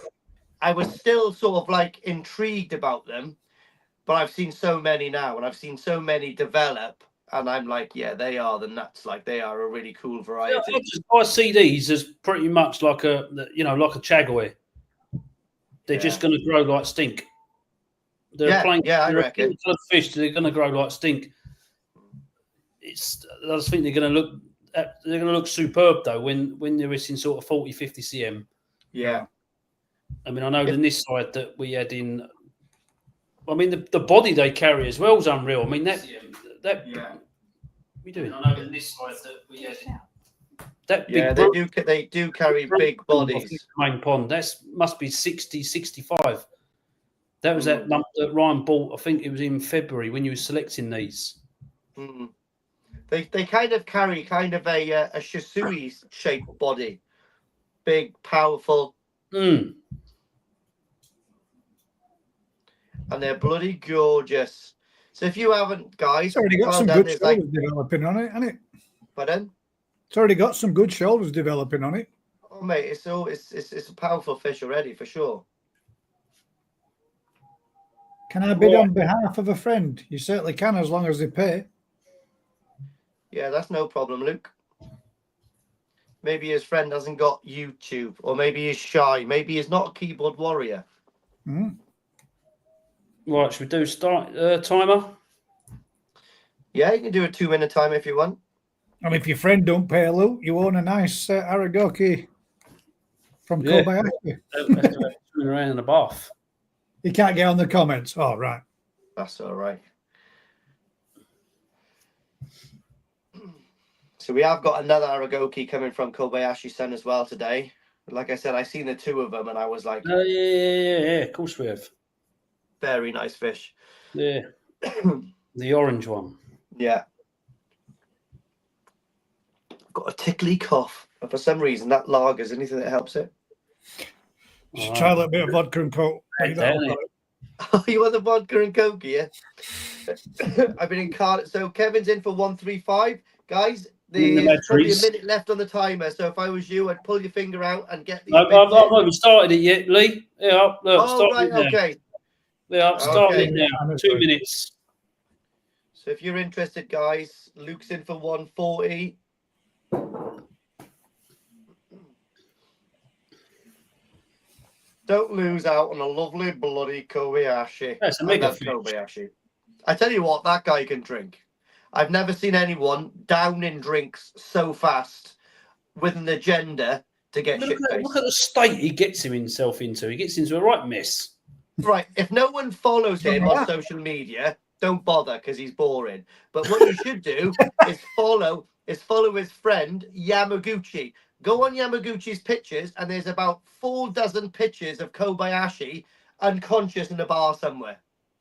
A: I was still sort of like intrigued about them. But I've seen so many now, and I've seen so many develop, and I'm like, yeah, they are the nuts. Like, they are a really cool variety.
C: I see these as pretty much like a Chagaway. They're just going to grow like stink.
A: I reckon.
C: Fish, they're going to grow like stink. I just think they're going to look superb though when they're in sort of 40, 50 cm.
A: Yeah.
C: I mean, I know in this side that we had in. I mean, the body they carry as well is unreal. I mean, that yeah. We do. I know in this side that we had that big.
A: Yeah, they do carry big bodies.
C: Main pond. That must be 60, 65. That was that lump that Ryan bought. I think it was in February when you were selecting these.
A: Mm. They kind of carry a Shisui shaped body, big, powerful. And they're bloody gorgeous. So if you haven't, guys,
B: it's already got some good shoulders developing on it, hasn't it?
A: Pardon?
B: It's already got some good shoulders developing on it.
A: Oh, mate, it's a powerful fish already for sure.
B: Can I bid on behalf of a friend? You certainly can, as long as they pay.
A: Yeah, that's no problem, Luke. Maybe his friend hasn't got YouTube, or maybe he's shy. Maybe he's not a keyboard warrior.
B: Mm.
C: Right, should we do start timer?
A: Yeah, you can do a 2-minute time if you want.
B: And if your friend don't pay a loot, you own a nice Aragoke from
C: Yeah.
B: Kobayashi.
C: Don't have to have swimming around in a bath.
B: You can't get on the comments. Oh, right.
A: That's all right. So we have got another Aragoke coming from Kobayashi-san as well today. Like I said, I seen the two of them and I was like,
C: Yeah. Of course we have.
A: very nice fish.
C: Yeah. The orange one.
A: Yeah. Got a tickly cough. And for some reason, that lager is anything that helps it.
B: Just try a little bit of vodka and coke.
A: Oh, you want the vodka and coke, yeah? I've been in car. So Kevin's in for 135. Guys, there's probably a minute left on the timer. So if I was you, I'd pull your finger out and get these.
C: I've not even started it yet, Lee. Yeah, look,
A: oh, right, okay.
C: Yeah, starting now. 2 minutes.
A: So if you're interested, guys, Luke's in for 140. Don't lose out on a lovely bloody Kobayashi.
C: That's a
A: I
C: mega
A: love
C: fish.
A: Kobayashi. I tell you what, that guy can drink. I've never seen anyone down in drinks so fast with an agenda to get shit faced.
C: Look at the state he gets himself into. He gets into a right mess.
A: Right. If no one follows him on social media, don't bother because he's boring. But what you should do is follow his friend Yamaguchi. Go on Yamaguchi's pictures, and there's about 4 dozen pictures of Kobayashi unconscious in a bar somewhere.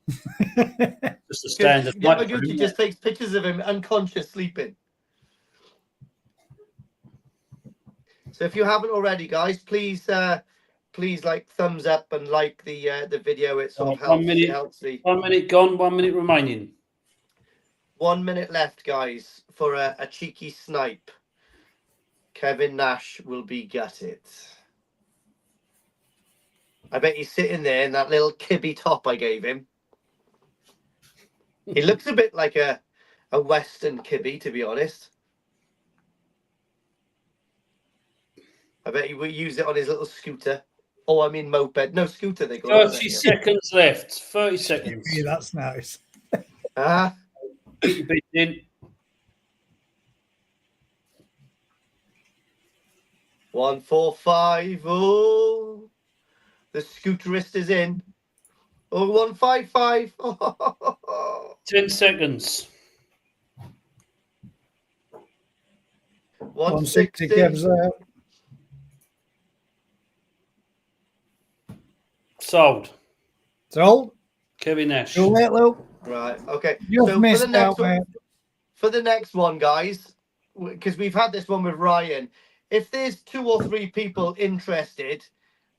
C: Just a standard.
A: Yamaguchi just takes pictures of him unconscious sleeping. So if you haven't already, guys, please like thumbs up and like the video. It sort of helps.
C: 1 minute.
A: It helps the
C: 1 minute gone. 1 minute remaining.
A: 1 minute left, guys, for a cheeky snipe. Kevin Nash will be gutted. I bet he's sitting there in that little kibby top I gave him. He looks a bit like a Western kibby, to be honest. I bet he will use it on his little scooter. Oh, I mean moped. No, scooter they call it.
C: 30 seconds left. 30 seconds.
B: Yeah, that's nice.
A: Ah.
C: Keep your bid in.
A: 145. Oh, the scooterist is in. Oh, 155. Oh.
C: 10 seconds.
A: 160.
B: Kev's there.
C: Sold.
B: Sold.
C: Kevin Nash.
B: Too late, Luke.
A: Right. Okay.
B: You've
A: so
B: missed out, mate.
A: For the next one, guys, because we've had this one with Ryan. If there's 2 or 3 people interested,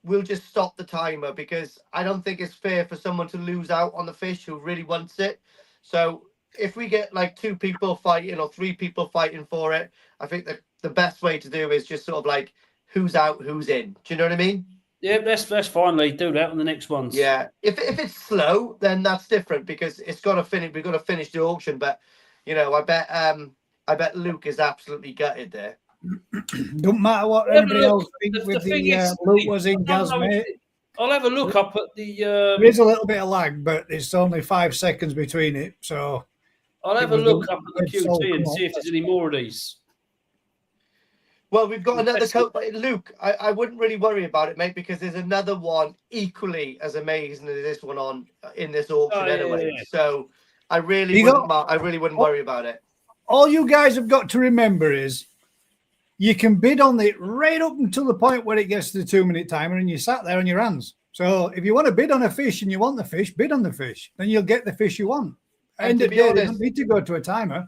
A: we'll just stop the timer because I don't think it's fair for someone to lose out on the fish who really wants it. So if we get like 2 people fighting or 3 people fighting for it, I think that the best way to do is just sort of like who's out, who's in. Do you know what I mean?
C: Yeah, that's fine, Lee. Do that on the next ones.
A: Yeah. If it's slow, then that's different because it's got to finish. We've got to finish the auction. But you know, I bet Luke is absolutely gutted there.
B: Don't matter what anybody else thinks with the Luke was in gas, mate.
C: I'll have a look up at the.
B: There is a little bit of lag, but it's only 5 seconds between it. So
C: I'll have a look up at the QT and see if there's any more of these.
A: Well, we've got another coat. Luke, I wouldn't really worry about it, mate, because there's another one equally as amazing as this one in this auction anyway. Yeah. So I really wouldn't worry about it.
B: All you guys have got to remember is you can bid on it right up until the point where it gets to the 2 minute timer and you sat there on your hands. So if you want to bid on a fish and you want the fish, bid on the fish. Then you'll get the fish you want. And you don't need to go to a timer.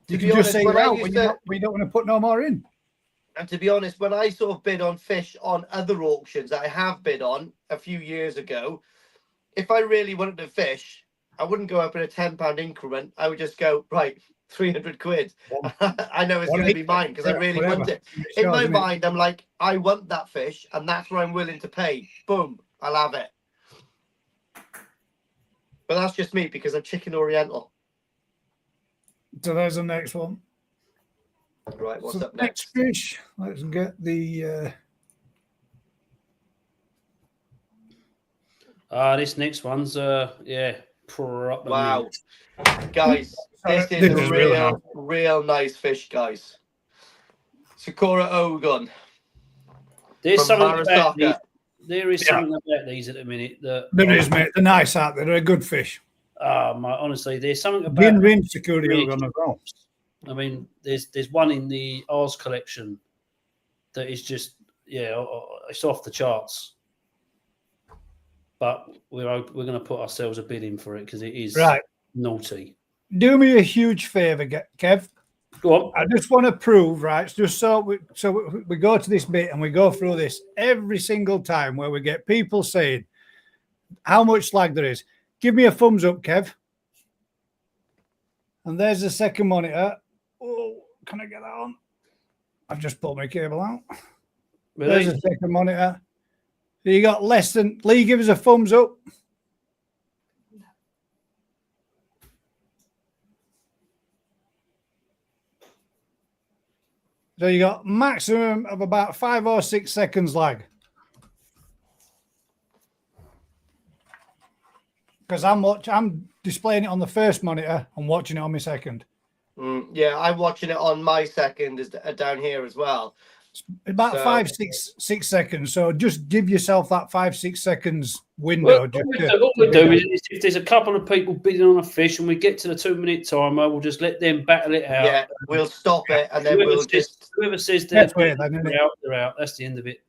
B: You can just say out when you don't want to put no more in.
A: And to be honest, when I sort of bid on fish on other auctions that I have bid on a few years ago, if I really wanted to fish, I wouldn't go up in a £10 increment. I would just go, right, 300 quid. I know it's going to be mine because I really want it. In my mind, I'm like, I want that fish and that's what I'm willing to pay. Boom, I'll have it. But that's just me because I'm chicken oriental.
B: So there's the next one.
A: Right, what's up
B: next fish? Let's get the
C: This next one's proper.
A: Wow, guys, this is
B: This
A: a
B: is really nice.
A: real nice fish, guys. Sakura Ogon.
C: There's
A: from
C: something about these.
A: Marasaka.
C: There is something about these at the minute that
B: There is, mate. They're nice, aren't they? They're a good fish.
C: honestly, there's something about
B: Rin Sakura Ogon as well.
C: I mean, there's one in the Oz collection that is just it's off the charts. But we're going to put ourselves a bid in for it because it is naughty.
B: Do me a huge favour, Kev.
C: Go on.
B: I just want to prove, right? Just so we go to this bit and we go through this every single time where we get people saying how much slag there is. Give me a thumbs up, Kev. And there's the second monitor. Oh, can I get that on? I've just pulled my cable out.
C: Really?
B: There's the second monitor. So you got less than Lee. Give us a thumbs up. So you got maximum of about 5 or 6 seconds lag. Because I'm displaying it on the first monitor and watching it on my second.
A: Yeah, I'm watching it on my second is down here as well.
B: About
A: So-
B: 5, 6 seconds. So just give yourself that 5, 6 seconds window.
C: What we do is if there's a couple of people bidding on a fish and we get to the 2-minute timer, we'll just let them battle it out.
A: Yeah, we'll stop it and then
C: whoever says
B: That's
C: they're
B: weird, then, isn't it?
C: out, they're out. That's the end of it.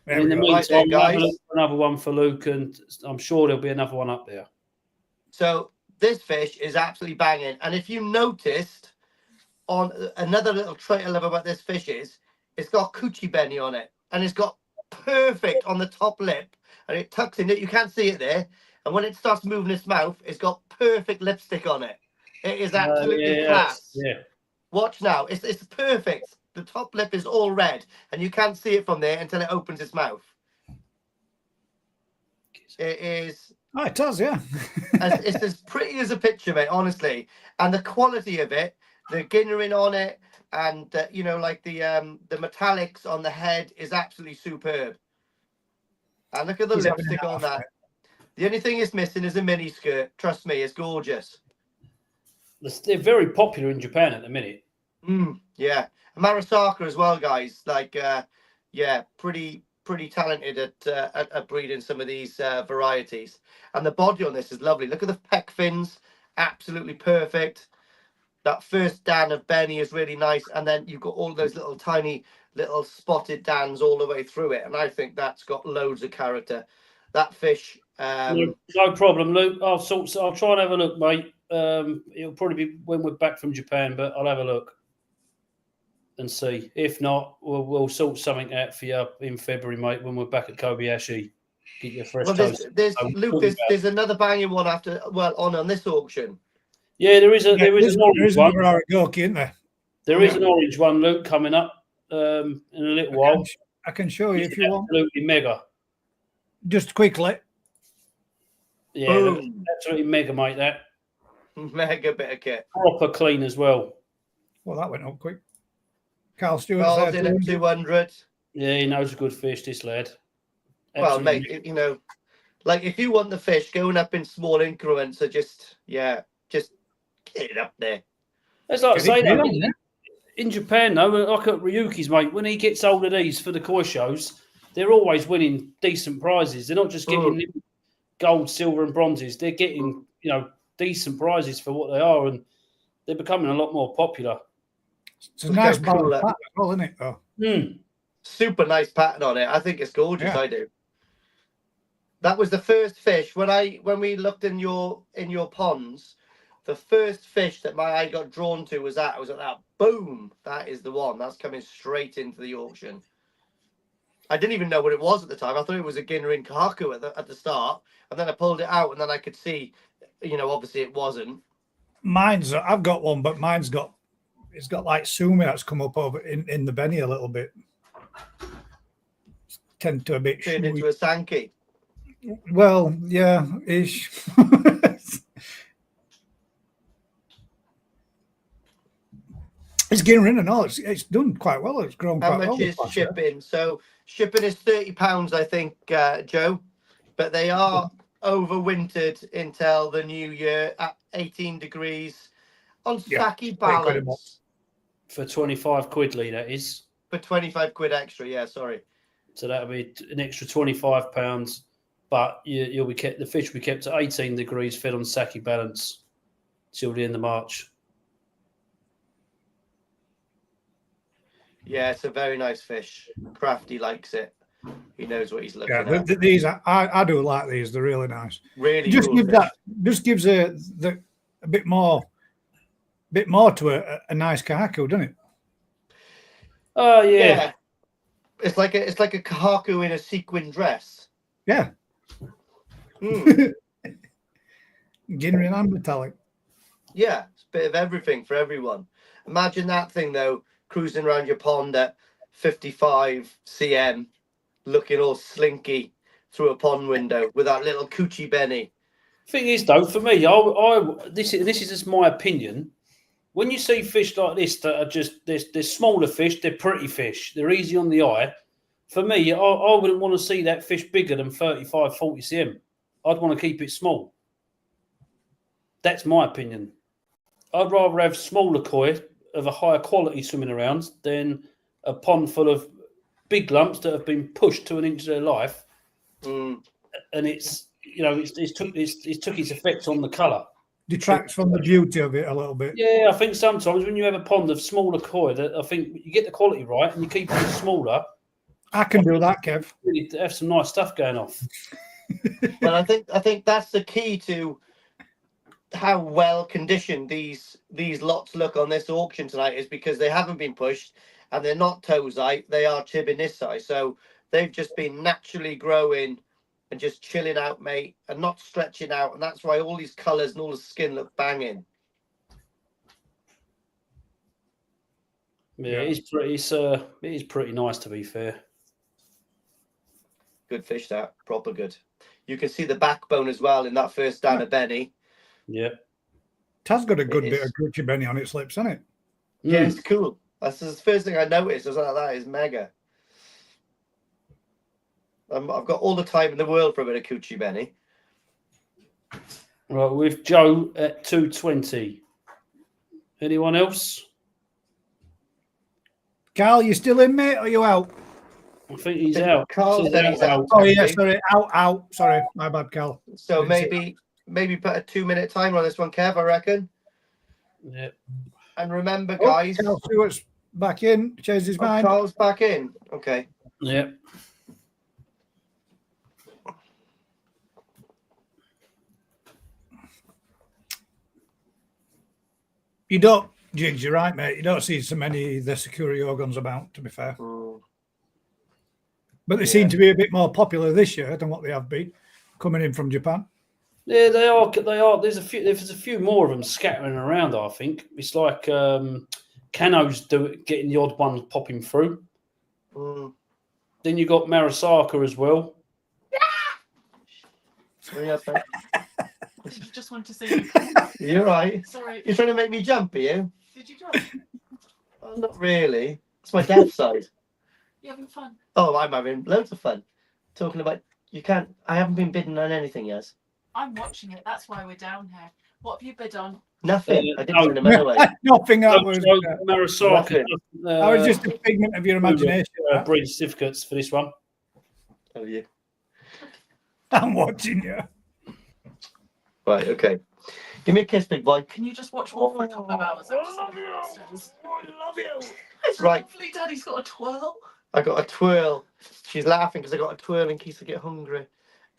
B: There
C: In
B: we
C: the
B: go.
A: Right then,
C: meantime, we'll have a
A: guys.
C: look for another one for Luke, and I'm sure there'll be another one up there.
A: So this fish is absolutely banging. And if you noticed on another little trait I love about this fish is it's got coochie Beni on it. And it's got perfect on the top lip. And it tucks in it. You can't see it there. And when it starts moving its mouth, it's got perfect lipstick on it. It is absolutely class.
C: Yeah.
A: Watch now. It's perfect. The top lip is all red. And you can't see it from there until it opens its mouth. It is...
B: Oh, it does, yeah.
A: it's as pretty as a picture, mate, honestly. And the quality of it, the ginnering on it, and like the metallics on the head is absolutely superb. And look at the
B: He's having
A: lipstick
B: an
A: on
B: outfit.
A: that. The only thing it's missing is a mini skirt. Trust me, it's gorgeous.
C: They're very popular in Japan at the minute.
A: Yeah, Marasaka as well, guys. Like, pretty talented at breeding some of these varieties. And the body on this is lovely. Look at the pec fins, absolutely perfect. That first dan of Beni is really nice, and then you've got all those little tiny little spotted dans all the way through it, and I think that's got loads of character. That fish.
C: No problem, Luke. I'll try and have a look, mate. It'll probably be when we're back from Japan, but I'll have a look and see. If not, we'll sort something out for you in February, mate, when we're back at Kobayashi. Get your fresh toast.
A: There's another banging one on this auction.
C: Yeah, there is an orange one.
B: Aragoke, isn't there?
C: There is an orange one, Luke, coming up in a little while.
B: I can show you if you want.
C: Absolutely mega.
B: Just quickly.
C: Yeah, absolutely mega, mate. That
A: mega bit of kit.
C: Proper clean as well.
B: Well, that went up quick. Carl Stewart.
A: Carl's in at 200.
C: Yeah, he knows a good fish, this lad.
A: Well, mate, like if you want the fish going up in small increments, so just get it up there.
C: That's like saying in Japan, though, like at Ryuki's, mate, when he gets hold of these for the koi shows, they're always winning decent prizes. They're not just getting gold, silver, and bronzes. They're getting, decent prizes for what they are, and they're becoming a lot more popular.
B: It's a nice pattern as well, isn't it? Oh.
A: Super nice pattern on it. I think it's gorgeous. Yeah. I do. That was the first fish when we looked in your ponds. The first fish that my eye got drawn to was that. I was like, that. Boom! That is the one. That's coming straight into the auction. I didn't even know what it was at the time. I thought it was a Rin Kohaku at the start, and then I pulled it out, and then I could see, obviously it wasn't.
B: I've got one, but it's got like sumi that's come up over in the Beni a little bit. Tend to a bit
A: turned into a Sanke.
B: Well, yeah, ish. It's getting in and all. It's done quite well. It's grown quite well.
A: How much is shipping? So shipping is £30, I think, Joe. but they are overwintered until the new year at 18 degrees on Saki balance.
C: For 25 quid, Lee, that is.
A: For 25 quid extra, yeah, sorry.
C: So that'll be an extra £25, but you'll be kept. The fish will be kept at 18 degrees, fed on Saki balance till the end of March.
A: Yeah, it's a very nice fish. Crafty likes it. He knows what he's looking at.
B: These I do like these. They're really nice.
A: Really
B: just
A: cool
B: give
A: fish.
B: that. Just gives a bit more to a nice kahaku, doesn't it?
C: Oh yeah.
A: It's like a kahaku in a sequin dress.
B: Yeah.
A: Mm.
B: Ginrin and metallic.
A: Yeah, it's a bit of everything for everyone. Imagine that thing though, cruising around your pond at 55 cm, looking all slinky through a pond window with that little coochie Beni.
C: Thing is, though, for me, this is just my opinion. When you see fish like this that are just they're smaller fish, they're pretty fish, they're easy on the eye. For me, I wouldn't want to see that fish bigger than 35, 40 cm. I'd want to keep it small. That's my opinion. I'd rather have smaller koi of a higher quality swimming around than a pond full of big lumps that have been pushed to an inch of their life, and it's took its effect on the colour.
B: Detracts from the beauty of it a little bit.
C: Yeah, I think sometimes when you have a pond of smaller koi, that I think you get the quality right and you keep it smaller.
B: I can do that, Kev.
C: Really have some nice stuff going off.
A: Well, I think that's the key to how well conditioned these lots look on this auction tonight, is because they haven't been pushed and they're not tozai, they are chibinisai. So they've just been naturally growing and just chilling out, mate, and not stretching out. And that's why all these colours and all the skin look banging.
C: Yeah, it is pretty nice, to be fair.
A: Good fish, that. Proper good. You can see the backbone as well in that first down of Beni.
C: Yeah.
B: It has got a good bit of coochie Beni on its lips, hasn't it?
A: Yeah, it's cool. That's the first thing I noticed. I was like, that is mega. I've got all the time in the world for a bit of coochie Beni.
C: Right, with Joe at 220. Anyone else?
B: Carl, you still in, mate? Or are you out?
C: I think he's out.
A: Carl said he's out.
B: Oh yeah, sorry, out. Sorry, my bad, Carl.
A: So maybe put a 2-minute timer on this one, Kev, I reckon.
C: Yeah.
A: And remember, guys.
B: Carl Stewart's back in. Changed his mind.
A: Carl's back in. Okay.
C: Yeah.
B: You don't, Jigs, you're right, mate. You don't see so many of the Sakura Ogons about, to be fair. But they seem to be a bit more popular this year than what they have been, coming in from Japan.
C: Yeah, they are. There's a few more of them scattering around, I think. It's like Kano's getting the odd one popping through. Then you got Marasaka as well.
D: I just wanted to see.
A: You're right.
D: Sorry.
A: You're trying to make me jump, are you?
D: Did you jump?
A: Oh, not really. It's my deaf side.
D: You having fun?
A: Oh, I'm having loads of fun. Talking about, I haven't been bidden on anything yet.
D: I'm watching it. That's why we're down here. What have you bid on?
A: Nothing. I didn't bid them anyway.
B: Nothing.
C: Marasaka.
B: I was just a figment of your imagination.
C: Breed certificates for this one.
A: Have you?
B: I'm watching you.
A: Right, okay. Give me a kiss, big boy.
D: Can you just watch one for a couple of hours?
A: I love you. I love you.
D: It's
A: right.
D: Lovely, Daddy's got a twirl.
A: I got a twirl. She's laughing because I got a twirl in case I get hungry.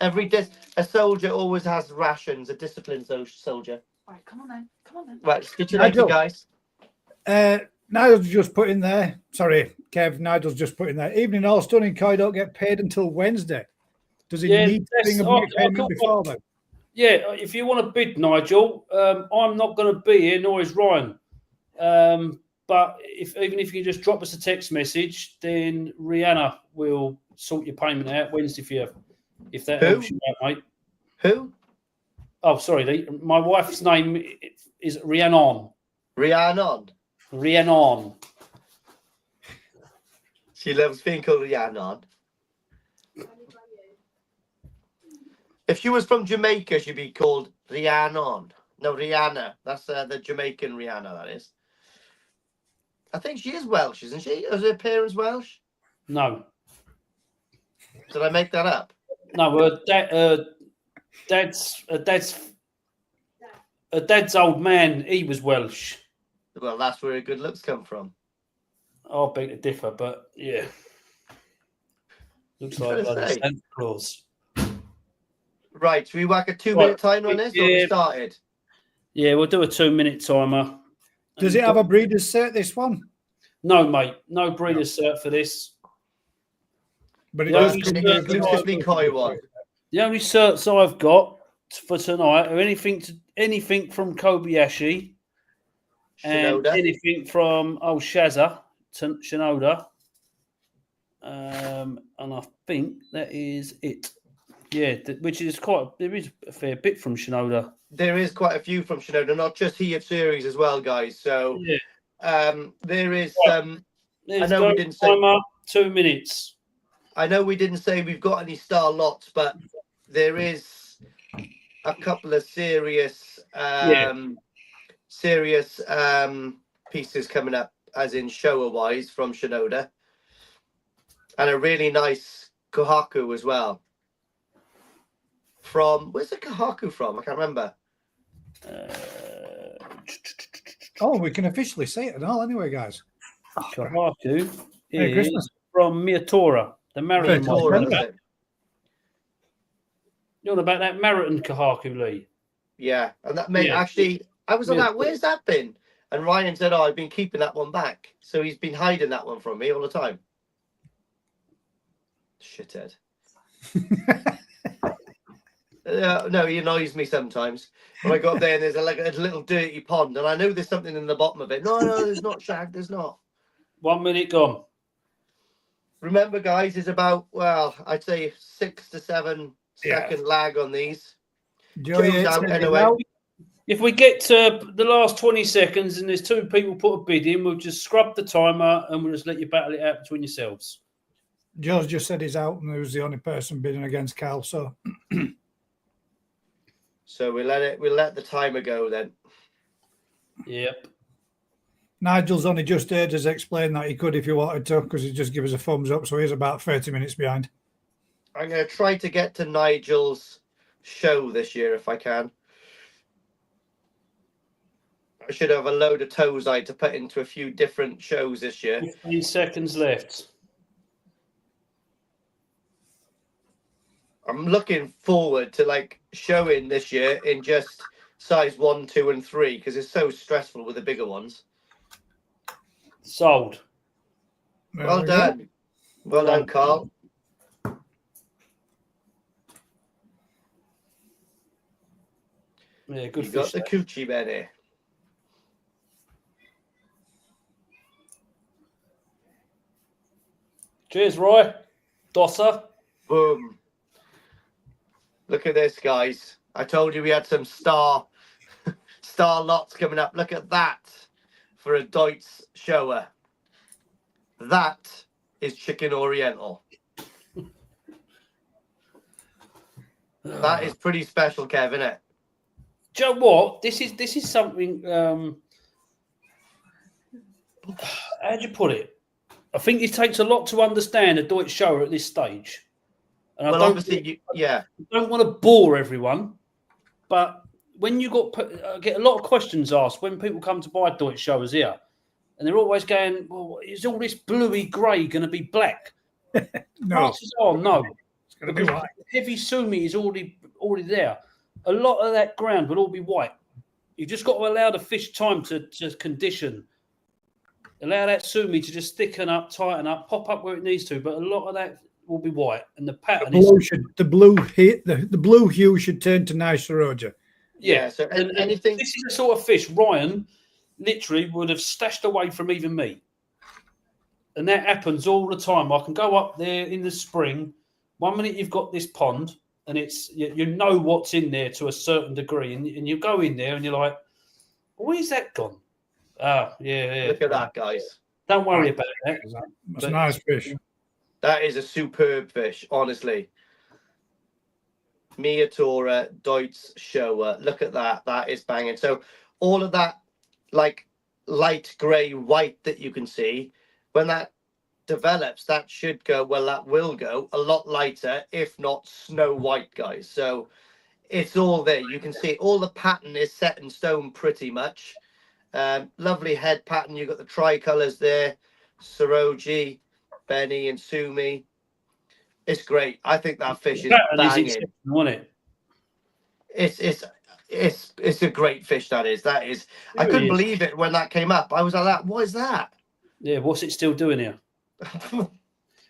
A: A soldier always has rations, a disciplined soldier.
D: All right, come on then.
A: Right, get you later, guys.
B: Nigel's just put in there. Sorry, Kev. Nigel's just put in there. Evening all, stunning koi don't get paid until Wednesday. Does he need to bring a payment before then?
C: Yeah, if you want to bid, Nigel, I'm not going to be here, nor is Ryan. But even if you just drop us a text message, then Rihanna will sort your payment out Wednesday for you, if that helps you out, mate.
A: Who?
C: Oh, sorry. My wife's name is Rhiannon.
A: Rhiannon.
C: Rhiannon.
A: She loves being called Rhiannon. If she was from Jamaica, she'd be called Rhiannon. No, Rihanna. That's the Jamaican Rihanna, that is. I think she is Welsh, isn't she? Is her parents Welsh?
C: No.
A: Did I make that up?
C: No, dad's old man, he was Welsh.
A: Well, that's where her good looks come from.
C: I'll beg to differ, but yeah. Looks like bloody Santa Claus.
A: Right, should we whack a 2-minute timer on this, or we started?
C: Yeah, we'll do a 2-minute timer.
B: Does it have a breeder's cert, this one?
C: No, mate. No breeder's cert for this.
B: But it
A: does
B: exclusively
A: Koi one.
C: The only certs I've got for tonight are anything from Kobayashi and anything from Shinoda. And I think that is it. Yeah, which is there is a fair bit from Shinoda.
A: There is quite a few from Shinoda, not just He of Series as well, guys. So there is. I know we didn't say
C: 2 minutes.
A: I know we didn't say we've got any star lots, but there is a couple of serious pieces coming up, as in Showa wise, from Shinoda, and a really nice Kohaku as well. Where's the Kohaku from? I can't remember.
B: We can officially say it and all anyway, guys.
C: Kohaku
B: is
C: from Miyatora, the Maruten one. You know about that Maruten Kohaku, Lee?
A: Yeah, and that mate actually, I was on that. Where's that been? And Ryan said, "Oh, I've been keeping that one back." So he's been hiding that one from me all the time. Shithead. No, he annoys me sometimes. When I go up there and there's a little dirty pond, and I know there's something in the bottom of it. No, there's not, Shag. There's not.
C: 1 minute gone.
A: Remember, guys, it's about, I'd say 6 to 7 second lag on these. Joe's out anyway.
C: If we get to the last 20 seconds and there's 2 people put a bid in, we'll just scrub the timer and we'll just let you battle it out between yourselves.
B: Joe's just said he's out and he was the only person bidding against Cal, so
A: so we'll let the timer go then.
C: Yep.
B: Nigel's only just heard us explain that he could if he wanted to, because he just give us a thumbs up, so he's about 30 minutes behind.
A: I'm going to try to get to Nigel's show this year if I can. I should have a load of Tozai to put into a few different shows this year.
C: 15 seconds left.
A: I'm looking forward to showing this year in just size 1, 2, and 3 because it's so stressful with the bigger ones.
C: Sold.
A: Well done. Well done, Carl.
C: Yeah, good.
A: You got the coochie, Benny.
C: Cheers, Roy. Dosser.
A: Boom. Look at this, guys. I told you we had some star lots coming up. Look at that for a Doitsu Showa. That is Chicken Oriental. That is pretty special, Kev, isn't it?
C: Do you know what? This is something. How'd you put it? I think it takes a lot to understand a Doitsu Showa at this stage. And I don't want to bore everyone, but when you I get a lot of questions asked when people come to buy Doitsu Showas here, and they're always going, "Well, is all this bluey grey going to be black?"
B: No.
C: No.
B: It's going to be white.
C: Heavy sumi is already there. A lot of that ground will all be white. You just got to allow the fish time to condition. Allow that sumi to just thicken up, tighten up, pop up where it needs to. But a lot of that will be white, and the pattern
B: the blue hue should turn to nice Roja.
A: Yeah. So anything.
C: This is the sort of fish Ryan literally would have stashed away from even me, and that happens all the time. I can go up there in the spring. 1 minute you've got this pond, and it's you know what's in there to a certain degree, and you go in there and you're like, "Where's that gone?" Yeah.
A: Look at that, guys.
C: Don't worry about that.
B: That's a nice fish.
A: That is a superb fish, honestly. Miyatora, Doitsu Showa. Look at that. That is banging. So all of that, like light grey, white that you can see, when that develops, that should go, well, that will go a lot lighter, if not snow white, guys. So it's all there. You can see all the pattern is set in stone pretty much. Lovely head pattern. You've got the tricolours there, Soroji, Beni, and Sumi. It's great. I think that fish is banging.
C: Isn't it?
A: It's a great fish. That is. I couldn't believe it when that came up. I was like, "That what is that?"
C: Yeah, what's it still doing here?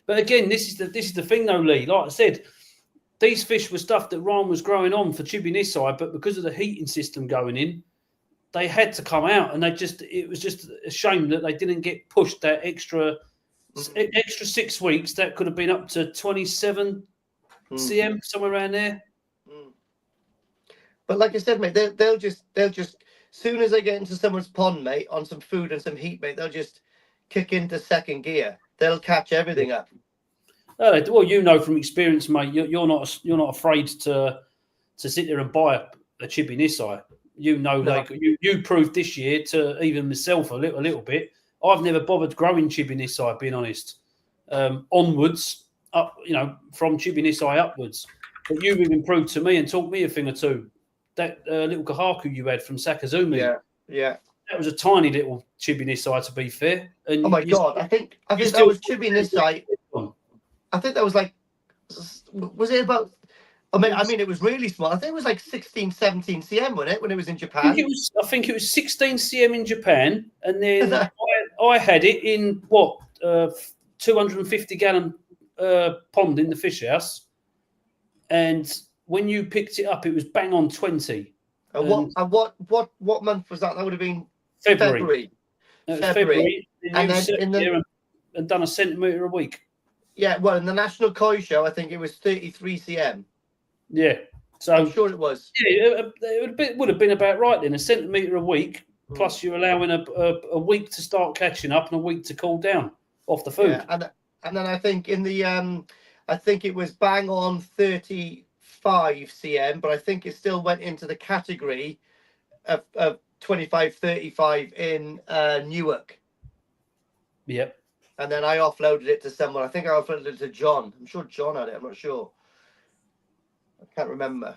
C: But again, this is the thing, though, Lee. Like I said, these fish were stuff that Ryan was growing on for Chibi Nisai, but because of the heating system going in, they had to come out, and it was just a shame that they didn't get pushed that extra 6 weeks. That could have been up to 27 cm, somewhere around there.
A: But like I said, mate, they'll just soon as they get into someone's pond, mate, on some food and some heat, mate, they'll just kick into second gear. They'll catch everything up.
C: Well, you know from experience, mate, you're not afraid to sit there and buy a Chibi Nisai. You know, like you proved this year to even myself a little bit. I've never bothered growing Chibi Nisai, being honest. Onwards, up, from Chibi Nisai upwards. But you've even proved to me and taught me a thing or two. That little Kohaku you had from Sakazumi. Yeah. That was a tiny little Chibi Nisai, to be fair. And
A: oh my God, I think that was Chibi Nisai. I think that was like, was it about? I mean, it was really small. I think it was like 16, 17 cm, wasn't it, when it was in Japan?
C: I think it was 16 cm in Japan, and then I had it in 250 gallon pond in the fish house, and when you picked it up, it was bang on 20.
A: What month was that? That would have been
C: February.
A: February.
C: And then and done a centimetre a week.
A: Yeah, well, in the National Koi Show, I think it was 33 cm.
C: Yeah, so
A: I'm sure it was.
C: Yeah, it would have been about right then. A centimetre a week, plus you're allowing a week to start catching up and a week to cool down off the food.
A: Yeah, and then I think in the I think it was bang on 35 cm, but I think it still went into the category of 25, 35 in Newark.
C: Yep.
A: And then I offloaded it to someone. I think I offloaded it to John. I'm sure John had it. I'm not sure. I can't remember.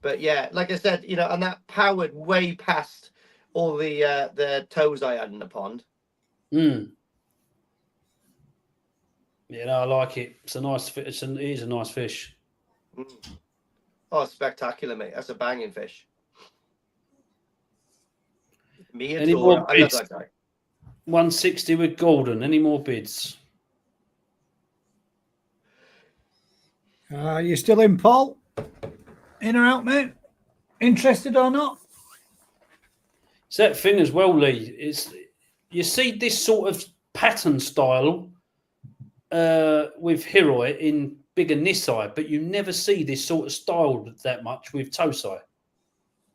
A: But yeah, like I said, and that powered way past all the toes I had in the pond.
C: Yeah, no, I like it. It's a nice fish. It is a nice fish.
A: Oh, spectacular, mate. That's a banging fish.
C: Any more bids? I love that guy. 160 with Gordon. Any more bids?
B: You still in, Paul? In or out, mate? Interested or not?
C: It's that thing as well, Lee. You see this sort of pattern style with Hiroi in bigger Nisai, but you never see this sort of style that much with Tosai.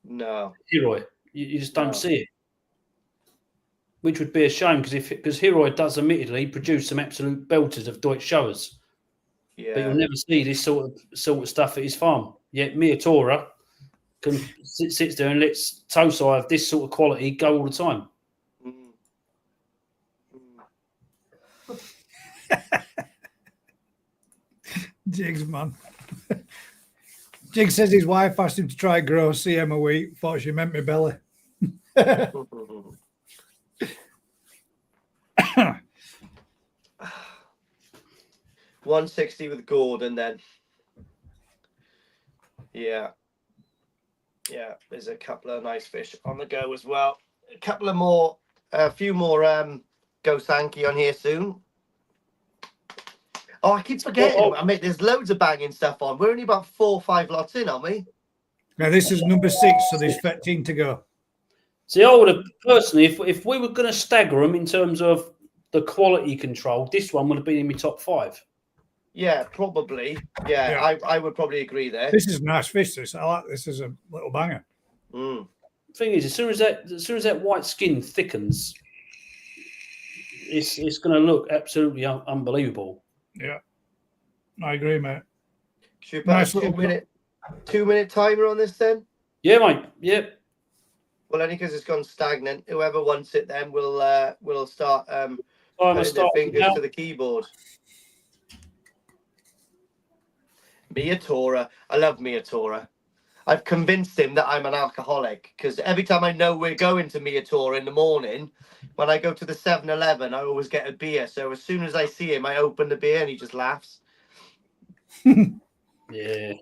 A: No.
C: Hiroi. You just don't see it. Which would be a shame because Hiroi does admittedly produce some absolute belters of Doitsu Showas.
A: Yeah.
C: But you'll never see this sort of stuff at his farm. Yet Miyatora sits there and lets Tosai of this sort of quality go all the time.
B: Jigs, man. Jig says his wife asked him to try grow CM a week. Thought she meant me belly.
A: 160 with Gordon then. Yeah, there's a couple of nice fish on the go as well. A few more Goshiki on here soon. Oh, I keep forgetting. I mean, there's loads of banging stuff on. We're only about 4 or 5 lots in, aren't we?
B: Now, this is number 6, so there's 13 to go.
C: See, I would have personally, if we were going to stagger them in terms of the quality control, this one would have been in my top 5.
A: Yeah, probably. Yeah. I would probably agree there.
B: This is a nice fish. I like this is a little banger.
C: Thing is, as soon as that white skin thickens, it's going to look absolutely unbelievable.
B: Yeah, I agree, mate.
A: Should we put
B: Nice
A: a
B: little
A: 2-minute timer on this then?
C: Yeah, mate. Yeah.
A: Well, only because it's gone stagnant. Whoever wants it, then we'll start putting their fingers to the keyboard. Miyatora. I love Miyatora. I've convinced him that I'm an alcoholic because every time I know we're going to Miyatora in the morning, when I go to the 7-Eleven, I always get a beer. So as soon as I see him, I open the beer and he just laughs.
C: Yeah.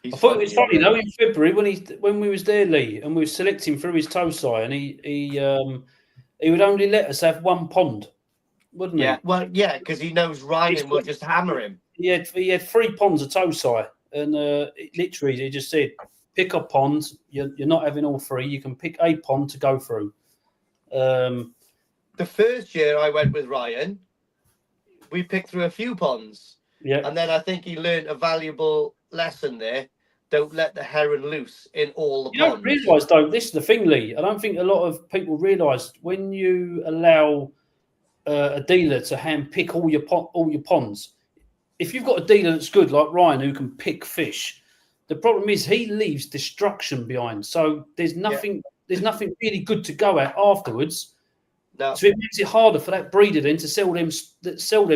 C: I thought it was funny though in February when we was there, Lee, and we were selecting through his Tosai, and he would only let us have one pond, wouldn't he?
A: Yeah, well, yeah, because he knows Ryan will just hammer him.
C: He had 3 ponds of Tosai, and literally he just said, pick a pond. You're not having all 3. You can pick a pond to go through.
A: The first year I went with Ryan, we picked through a few ponds.
C: Yeah.
A: And then I think he learned a valuable lesson there. Don't let the heron loose in all the ponds.
C: You don't realise, though, this is the thing, Lee. I don't think a lot of people realise when you allow a dealer to hand pick all your ponds. If you've got a dealer that's good, like Ryan, who can pick fish, the problem is he leaves destruction behind. So there's nothing really good to go at afterwards.
A: No.
C: So it makes it harder for that breeder then to sell them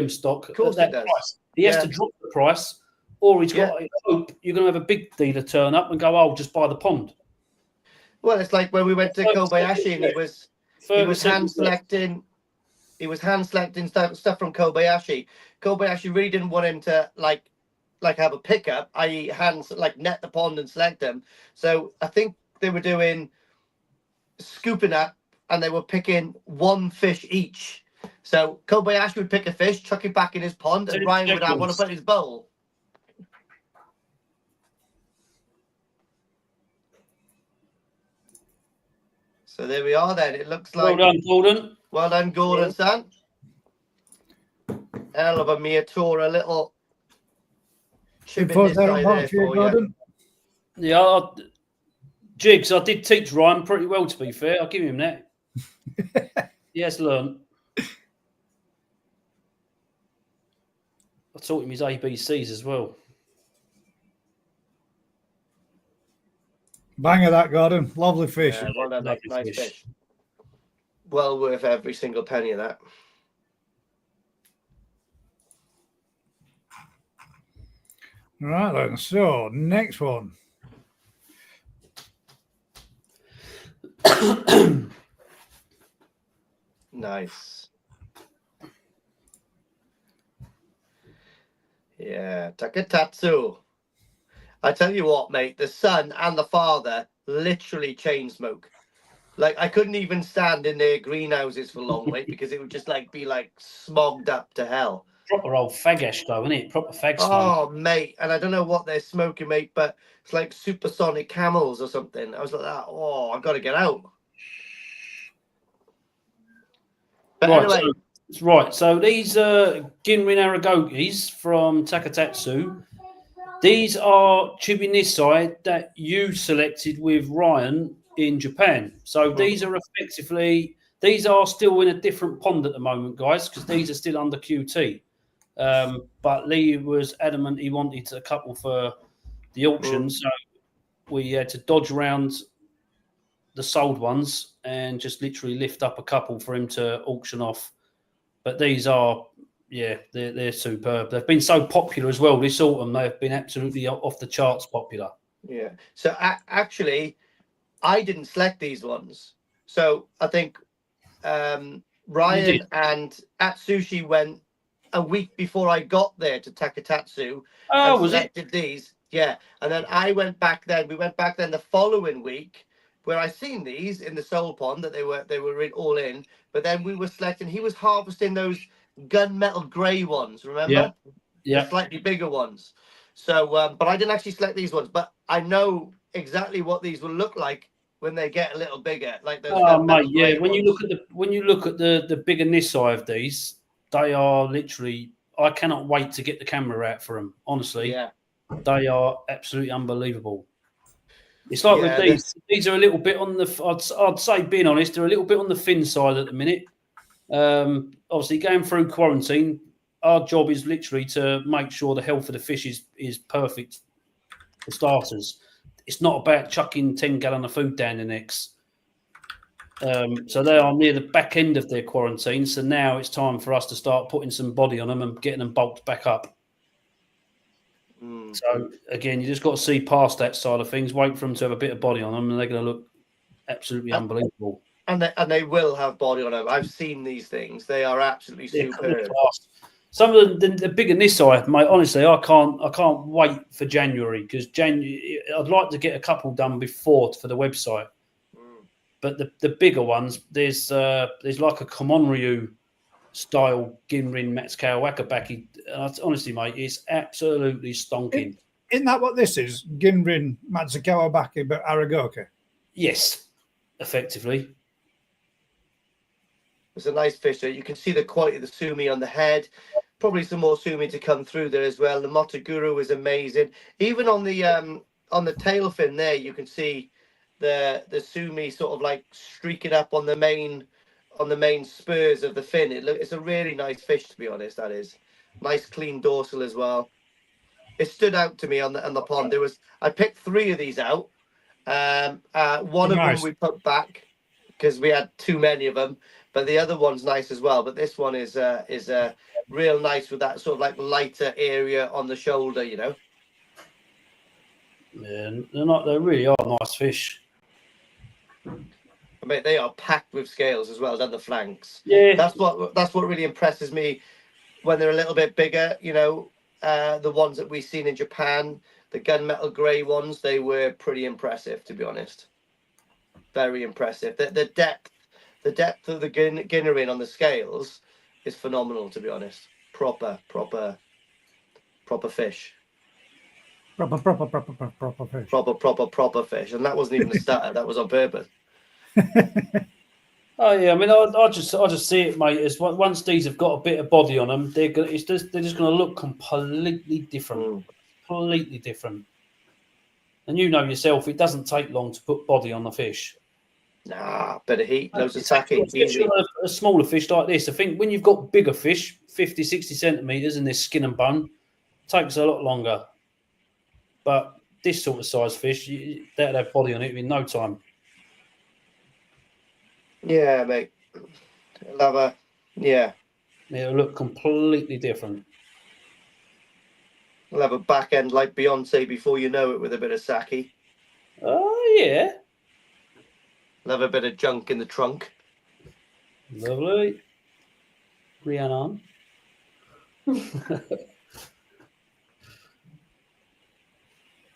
C: stock
A: Of course
C: at that
A: it does.
C: price. He has to drop the price, or he's got to hope you're going to have a big dealer turn up and go, "Oh, just buy the pond."
A: Well, it's like when we went to Kobayashi and he was hand selecting. He was hand selecting stuff from Kobayashi. Kobayashi really didn't want him to like have a pickup, i.e., net the pond and select them. So I think they were doing scooping up, and they were picking 1 fish each. So Kobayashi would pick a fish, chuck it back in his pond, and Ryan would have one to put in his bowl. So there we are then. It looks like...
C: Well done, Gordon.
A: Well done, Gordon, son. Hell of a Miyatora little chip in this guy there for you.
C: Yeah, Jigs, I did teach Ryan pretty well, to be fair. I'll give him that. He has learned. I taught him his ABCs as well.
B: Bang of that, Gordon. Lovely fish.
A: Yeah, well done, nice fish. Well worth every single penny of that.
B: Right then, so next one.
A: Nice. Yeah, Takatatsu. I tell you what, mate, the son and the father literally chain smoke. Like, I couldn't even stand in their greenhouses for long, mate, because it would just be smogged up to hell.
C: Proper old fagash, though, isn't it? Proper fag smoke.
A: Oh, mate, and I don't know what they're smoking, mate, but it's like supersonic camels or something. I was like, I've got to get out. But anyway.
C: So these Rin Aragokes from Takatatsu, these are Chibinisai that you selected with Ryan in Japan. So these are these are still in a different pond at the moment, guys, because these are still under QT. But Lee was adamant he wanted a couple for the auction, so we had to dodge around the sold ones and just literally lift up a couple for him to auction off. But these are, they're superb. They've been so popular as well this autumn. They've been absolutely off the charts popular.
A: Yeah. So actually, I didn't select these ones. So I think Ryan and Atsushi went a week before I got there to Takatatsu and selected these. Yeah. And then I went back then. We went back then the following week where I seen these in the soul pond that they were all in. But then we were selecting. He was harvesting those gunmetal grey ones. Remember?
C: Yeah.
A: The slightly bigger ones. So, but I didn't actually select these ones. But I know exactly what these will look like when they get a little bigger. Like those.
C: Oh mate, yeah. When you look at the bigger Nisai of these, they are literally. I cannot wait to get the camera out for them. Honestly,
A: yeah,
C: they are absolutely unbelievable. It's like with these. These are a little bit on the. I'd say, being honest, they're a little bit on the thin side at the minute. Obviously, going through quarantine, our job is literally to make sure the health of the fish is perfect for starters. It's not about chucking 10 gallon of food down the necks. So they are near the back end of their quarantine. So now it's time for us to start putting some body on them and getting them bulked back up. So again, you just got to see past that side of things. Wait for them to have a bit of body on them, and they're going to look absolutely unbelievable.
A: And they will have body on them. I've seen these things; they are absolutely superb.
C: Some of the bigger this eye, mate. Honestly, I can't wait for January because I'd like to get a couple done before for the website. But the bigger ones, there's like a Komonryu style Rin Matsukawabake. Honestly, mate, it's absolutely stonking.
B: Isn't that what this is? Rin Matsukawabake, but Aragoke?
C: Yes, effectively.
A: It's a nice fish. You can see the quality of the sumi on the head. Probably some more sumi to come through there as well. The Motoguru is amazing. Even on the tail fin there, you can see the sumi sort of like streaking up on the main spurs of the fin. It's a really nice fish, to be honest. That is nice, clean dorsal as well. It stood out to me on the pond. I picked 3 of these out. One of them we put back because we had too many of them, but the other one's nice as well. But this one is real nice with that sort of like lighter area on the shoulder, you know.
C: Yeah, they really are nice fish.
A: I mean, they are packed with scales as well down the flanks.
C: Yeah,
A: that's what really impresses me when they're a little bit bigger. You know, the ones that we've seen in Japan, the gunmetal grey ones, they were pretty impressive, to be honest. Very impressive. The depth of the Ginnerin on the scales is phenomenal, to be honest. Proper fish.
B: Proper fish.
A: Proper fish. And that wasn't even a stutter. That was on purpose.
C: Oh yeah, I mean, I just see it, mate. As once these have got a bit of body on them, they're just going to look completely different, completely different. And you know yourself, it doesn't take long to put body on the fish.
A: Nah, bit of heat, loads of sake. Easy.
C: A smaller fish like this, I think when you've got bigger fish, 50, 60 centimetres, and they're skin and bone, it takes a lot longer. But this sort of size fish, that'd have body on it in no time.
A: Yeah, mate. Yeah.
C: It'll look completely different.
A: We'll have a back end like Beyonce before you know it with a bit of sake.
C: Oh, yeah.
A: We'll have a bit of junk in the trunk.
C: Lovely. Rhiannon.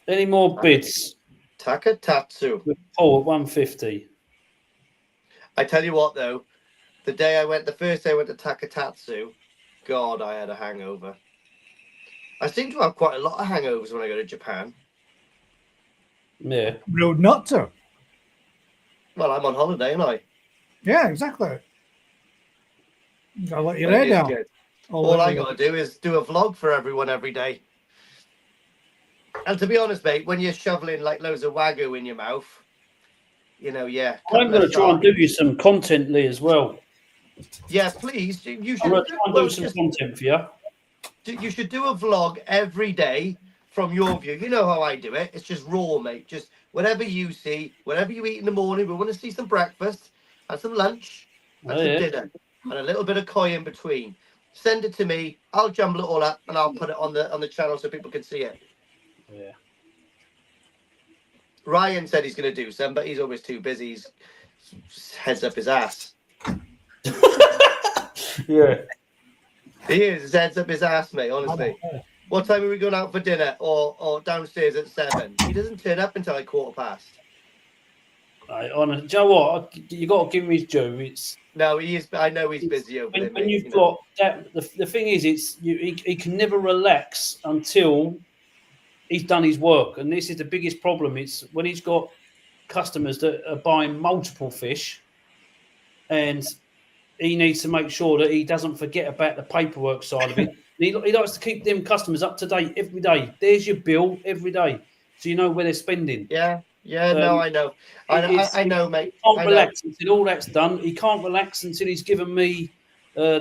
C: Any more bids?
A: Takatatsu.
C: Oh, at 150.
A: I tell you what, though, the first day I went to Takatatsu, God, I had a hangover. I seem to have quite a lot of hangovers when I go to Japan.
C: Yeah.
B: Rude not to.
A: Well, I'm on holiday, aren't I?
B: Yeah, exactly. Gotta let your hair down.
A: All I got to do is do a vlog for everyone every day. And to be honest, mate, when you're shoveling like loads of wagyu in your mouth, you know, yeah.
C: I'm going to try and do you some content, Lee, as well.
A: Yeah, please. You should
C: I'm going to try and do some content for you.
A: You should do a vlog every day from your view. You know how I do it. It's just raw, mate. Just whatever you see, whatever you eat in the morning. We want to see some breakfast and some lunch and some dinner and a little bit of koi in between. Send it to me. I'll jumble it all up and I'll put it on the channel so people can see it.
C: Yeah.
A: Ryan said he's going to do some, but he's always too busy. He's heads up his ass.
C: Yeah.
A: He is. His head's up his ass, mate, honestly. What time are we going out for dinner or downstairs at 7? He doesn't turn up until like 15:15.
C: Do you know what? You got to give him his due.
A: No, he is. I know he's busy over there.
C: When you've got that, the thing is, he can never relax until he's done his work, and this is the biggest problem. It's when he's got customers that are buying multiple fish, and he needs to make sure that he doesn't forget about the paperwork side of it. He likes to keep them customers up to date every day. There's your bill every day, so you know where they're spending.
A: Yeah. No, I know. I know, mate.
C: He can't relax until all that's done. He can't relax until he's given me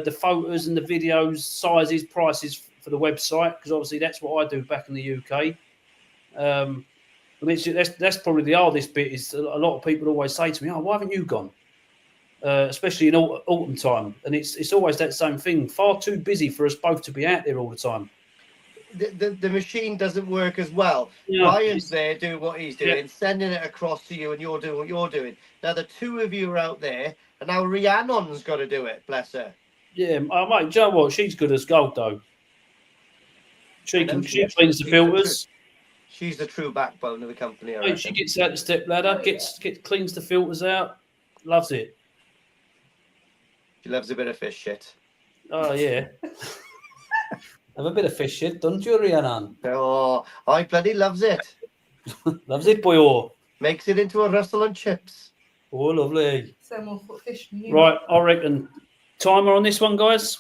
C: the photos and the videos, sizes, prices for the website, because obviously that's what I do back in the UK. I mean, that's probably the hardest bit. Is a lot of people always say to me, "Oh, why haven't you gone?" Especially in autumn time, and it's always that same thing. Far too busy for us both to be out there all the time.
A: The machine doesn't work as well.
C: Yeah,
A: Ryan's there doing what he's doing,
C: yeah.
A: sending it across to you, and you're doing what you're doing. Now the two of you are out there, and now Rhiannon's got to do it. Bless her.
C: Yeah, mate. Do you know what? She's good as gold, though. She cleans the filters.
A: She's the true backbone of the company. I
C: Mate, she gets out the step ladder, cleans the filters out, loves it.
A: She loves a bit of fish shit.
C: Oh yeah. Have a bit of fish shit, don't you, Rhiannon?
A: Oh, I bloody loves it.
C: Loves it, boy.
A: Makes it into a Russell and chips.
C: Oh, lovely.
E: So more for fish than you.
C: Right, I reckon timer on this one, guys.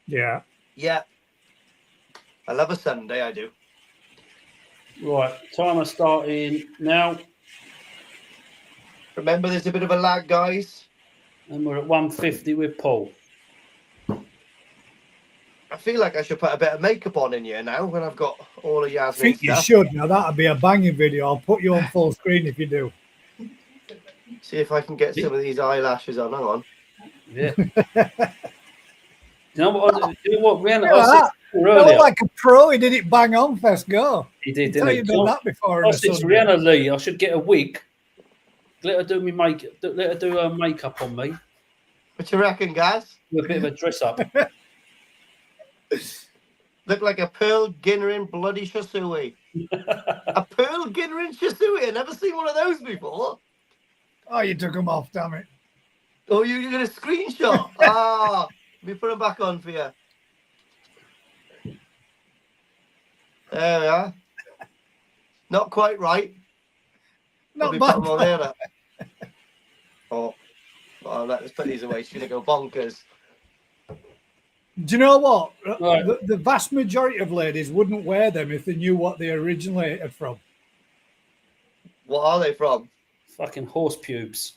B: Yeah.
A: Yeah. I love a Sunday, I do.
C: Right, timer starting now.
A: Remember, there's a bit of a lag, guys.
C: And we're at 150 with Paul.
A: I feel like I should put a bit of makeup on in here now when I've got all of
B: I
A: Yasmin's
B: think you
A: stuff.
B: should. Now, that'd be a banging video. I'll put you on full screen if you do.
A: See if I can get some of these eyelashes on. Hang on.
C: Yeah. You know what, Rhiannon?
B: Look at
C: I said
B: that.
C: earlier.
B: Like a pro, he did it bang on first go.
C: He did,
B: Tell
C: didn't
B: you
C: he?
B: done that before.
C: I
B: on a
C: said to
B: Sunday.
C: Rhiannon Lee, I should get a wig. Let her do me makeup. Let her do her makeup on me.
A: What you reckon, guys?
C: With a bit of a dress up.
A: Look like a pearl Ginnerin bloody Shisui. A pearl Ginnerin Shisui. I've never seen one of those before.
B: Oh, you took them off, damn it.
A: Oh, you're going to screenshot? Ah, let me put them back on for you. There we are. Not quite right.
B: Not
A: Let me
B: bad.
A: put them on there. Look. Oh, well, let's put these away. She's going to go bonkers.
B: Do you know what?
C: Right.
B: The vast majority of ladies wouldn't wear them if they knew what they originated from.
A: What are they from?
C: Fucking horse pubes.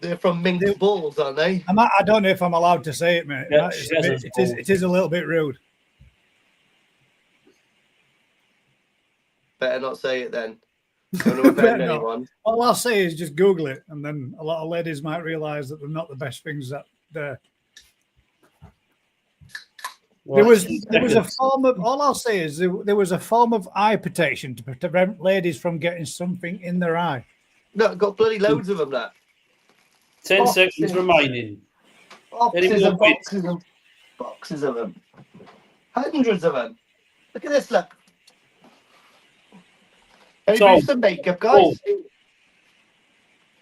A: They're from minx balls, aren't they?
B: I don't know if I'm allowed to say it, mate.
C: Yeah,
B: It is a little bit rude.
A: Better not say it then. Don't offend
B: Better not.
A: anyone.
B: All I'll say is just Google it, and then a lot of ladies might realise that they're not the best things that they're.
C: Right.
B: There was a form of. All I'll say is there was a form of eye protection to prevent ladies from getting something in their eye.
A: No, got bloody loads of them there.
C: 10
A: Boxes.
C: seconds remaining.
A: Boxes
C: Any more
A: and boxes and boxes of them. Hundreds of them. Look at this, look. Any
C: Sold.
A: some makeup, guys?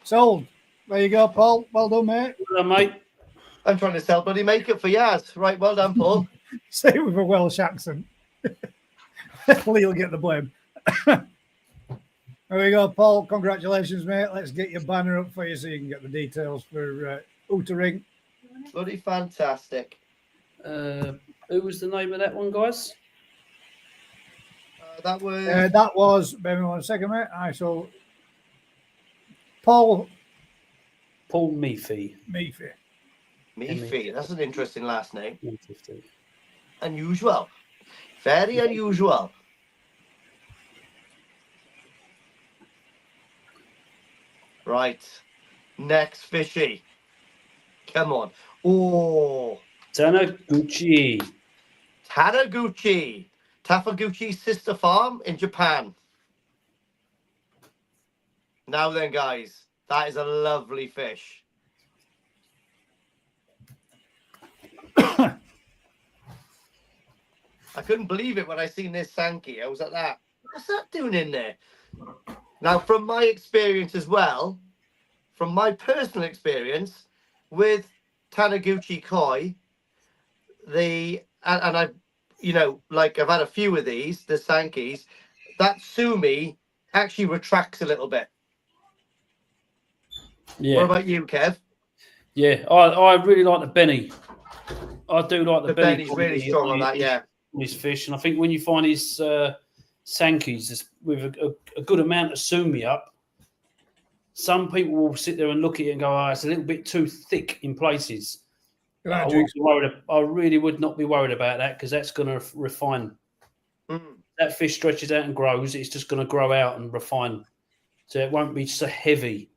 B: Sold. There you go, Paul. Well done, mate.
C: Well done, mate.
A: I'm trying to sell bloody makeup for Yaz. Right, well done, Paul.
B: Say it with a Welsh accent. Well, you'll get the blame. There we go, Paul. Congratulations, mate. Let's get your banner up for you so you can get the details for Utsuri.
A: Bloody fantastic.
C: Who was the name of that one, guys?
A: That was
B: That was, bear me 1 second, mate. I shall. Paul
C: Paul Meafy.
B: Meafy.
A: Meafy. That's an interesting last name.
C: 150.
A: Unusual. Very unusual. Right. Next fishy. Come on. Oh,
C: Tanaguchi.
A: Tanaguchi. Tafaguchi's sister farm in Japan. Now then, guys, that is a lovely fish. I couldn't believe it when I seen this Sanke. I was like, that. What's that doing in there? Now, from my experience as well, from my personal experience with Tanaguchi koi, and I've, like I've had a few of these, the Sankes, that sumi actually retracts a little bit.
C: Yeah.
A: What about you, Kev?
C: Yeah, I really like the Beni. I do like the Beni.
A: Benny's really strong on that, yeah.
C: His fish, and I think when you find his Sankes with a good amount of sumi up, some people will sit there and look at it and go, "Oh, it's a little bit too thick in places."
B: Right,
C: I, wouldn't be I really would not be worried about that because that's going to refine. That fish stretches out and grows. It's just going to grow out and refine. So it won't be so heavy,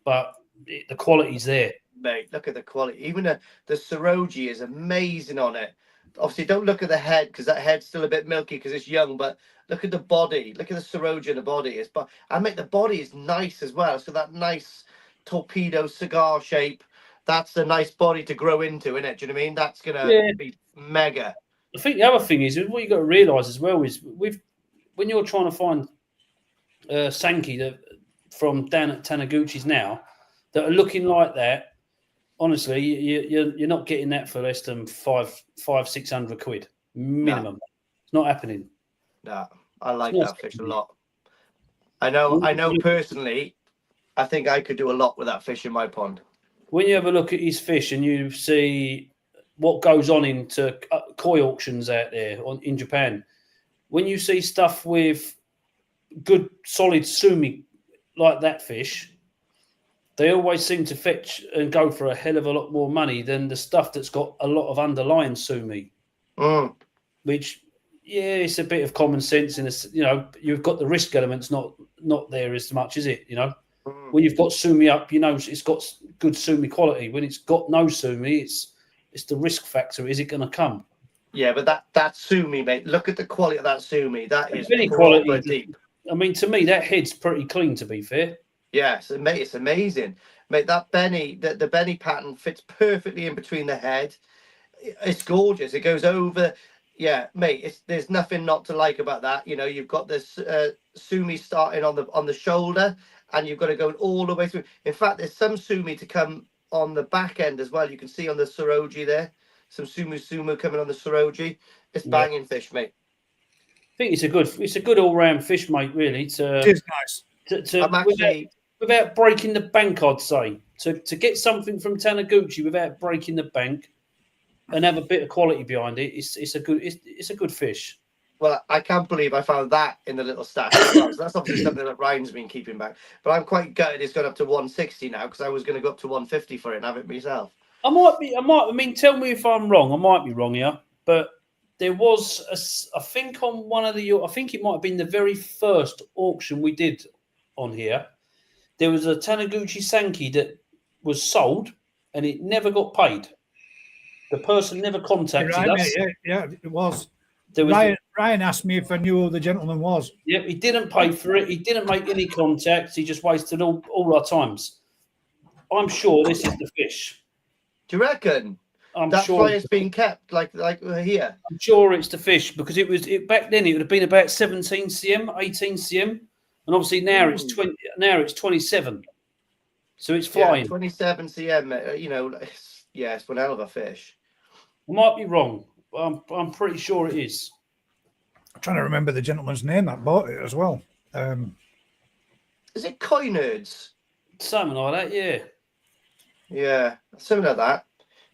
C: but the quality's there.
A: Mate, look at the quality. Even the Saroji is amazing on it. Obviously, don't look at the head because that head's still a bit milky because it's young. But look at the body. Look at the Saroji in the body. I make the body is nice as well. So that nice torpedo cigar shape. That's a nice body to grow into, isn't it? Do you know what I mean? That's gonna be mega.
C: I think the other thing is what you got to realise as well is when you're trying to find Sanke that from down at Taniguchi's now that are looking like that. Honestly, you're not getting that for less than 500-600 quid minimum. No. It's not happening.
A: No, I like that fish a lot. I know personally, I think I could do a lot with that fish in my pond.
C: When you have a look at his fish and you see what goes on into koi auctions out there in Japan, when you see stuff with good solid sumi like that fish, they always seem to fetch and go for a hell of a lot more money than the stuff that's got a lot of underlying sumi. Which, it's a bit of common sense in this. You've got the risk elements not there as much, is it? When you've got sumi up, it's got good sumi quality. When it's got no sumi, it's the risk factor. Is it going to come?
A: Yeah, but that sumi, mate. Look at the quality of that sumi. That is
C: quality
A: deep.
C: I mean, to me, that head's pretty clean. To be fair.
A: Yes, mate, it's amazing, mate. That Beni, the Beni pattern fits perfectly in between the head. It's gorgeous. It goes over. Yeah, mate. There's nothing not to like about that. You've got this sumi starting on the shoulder, and you've got to go all the way through. In fact, there's some sumi to come on the back end as well. You can see on the Saroji there, some sumu coming on the Saroji. It's banging fish, mate.
C: I think it's a good all round fish, mate. Really, it
B: is nice.
C: Without breaking the bank, I'd say to get something from Taniguchi without breaking the bank and have a bit of quality behind it. It's a good fish.
A: Well, I can't believe I found that in the little stash as well. So that's obviously something that Ryan's been keeping back. But I'm quite gutted it's gone up to 160 now because I was going to go up to 150 for it and have it myself.
C: I mean, tell me if I'm wrong. I might be wrong here, but there was I think on one of I think it might have been the very first auction we did on here. There was a Taniguchi Sanke that was sold and it never got paid. The person never contacted us.
B: Yeah, it was. Ryan asked me if I knew who the gentleman was.
C: Yeah, he didn't pay for it. He didn't make any contacts. He just wasted all our times. I'm sure this is the fish.
A: Do you reckon? That's sure why it's been kept like here.
C: I'm sure it's the fish because back then it would have been about 17 cm, 18 cm, and obviously now it's 20. Now it's 27, so it's flying.
A: 27 cm. It's one hell of a fish.
C: I might be wrong, but I'm pretty sure it is.
B: I'm trying to remember the gentleman's name that bought it as well.
A: Is it Koi Nerds?
C: Something like that, yeah.
A: Yeah, something like that.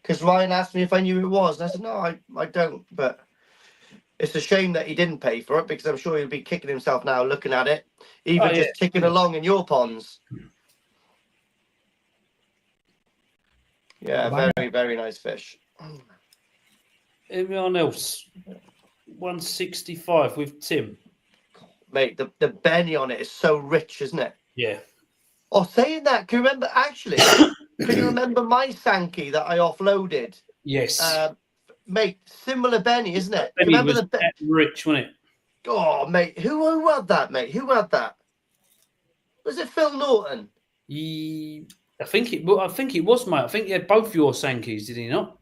A: Because Ryan asked me if I knew who it was, and I said, no, I don't. But it's a shame that he didn't pay for it because I'm sure he'll be kicking himself now looking at it, even just ticking along in your ponds. Yeah, very, very nice fish.
C: Everyone else, 165 with Tim.
A: Mate, the Beni on it is so rich, isn't it?
C: Yeah.
A: Oh, saying that, can you remember, actually, can you remember my Sanke that I offloaded?
C: Yes.
A: Mate, similar Beni, isn't it?
C: Beni was rich, wasn't it?
A: Oh, mate, who had that, mate? Who had that? Was it Phil Norton?
C: I think it was, mate. I think he had both your Sankes, did he not?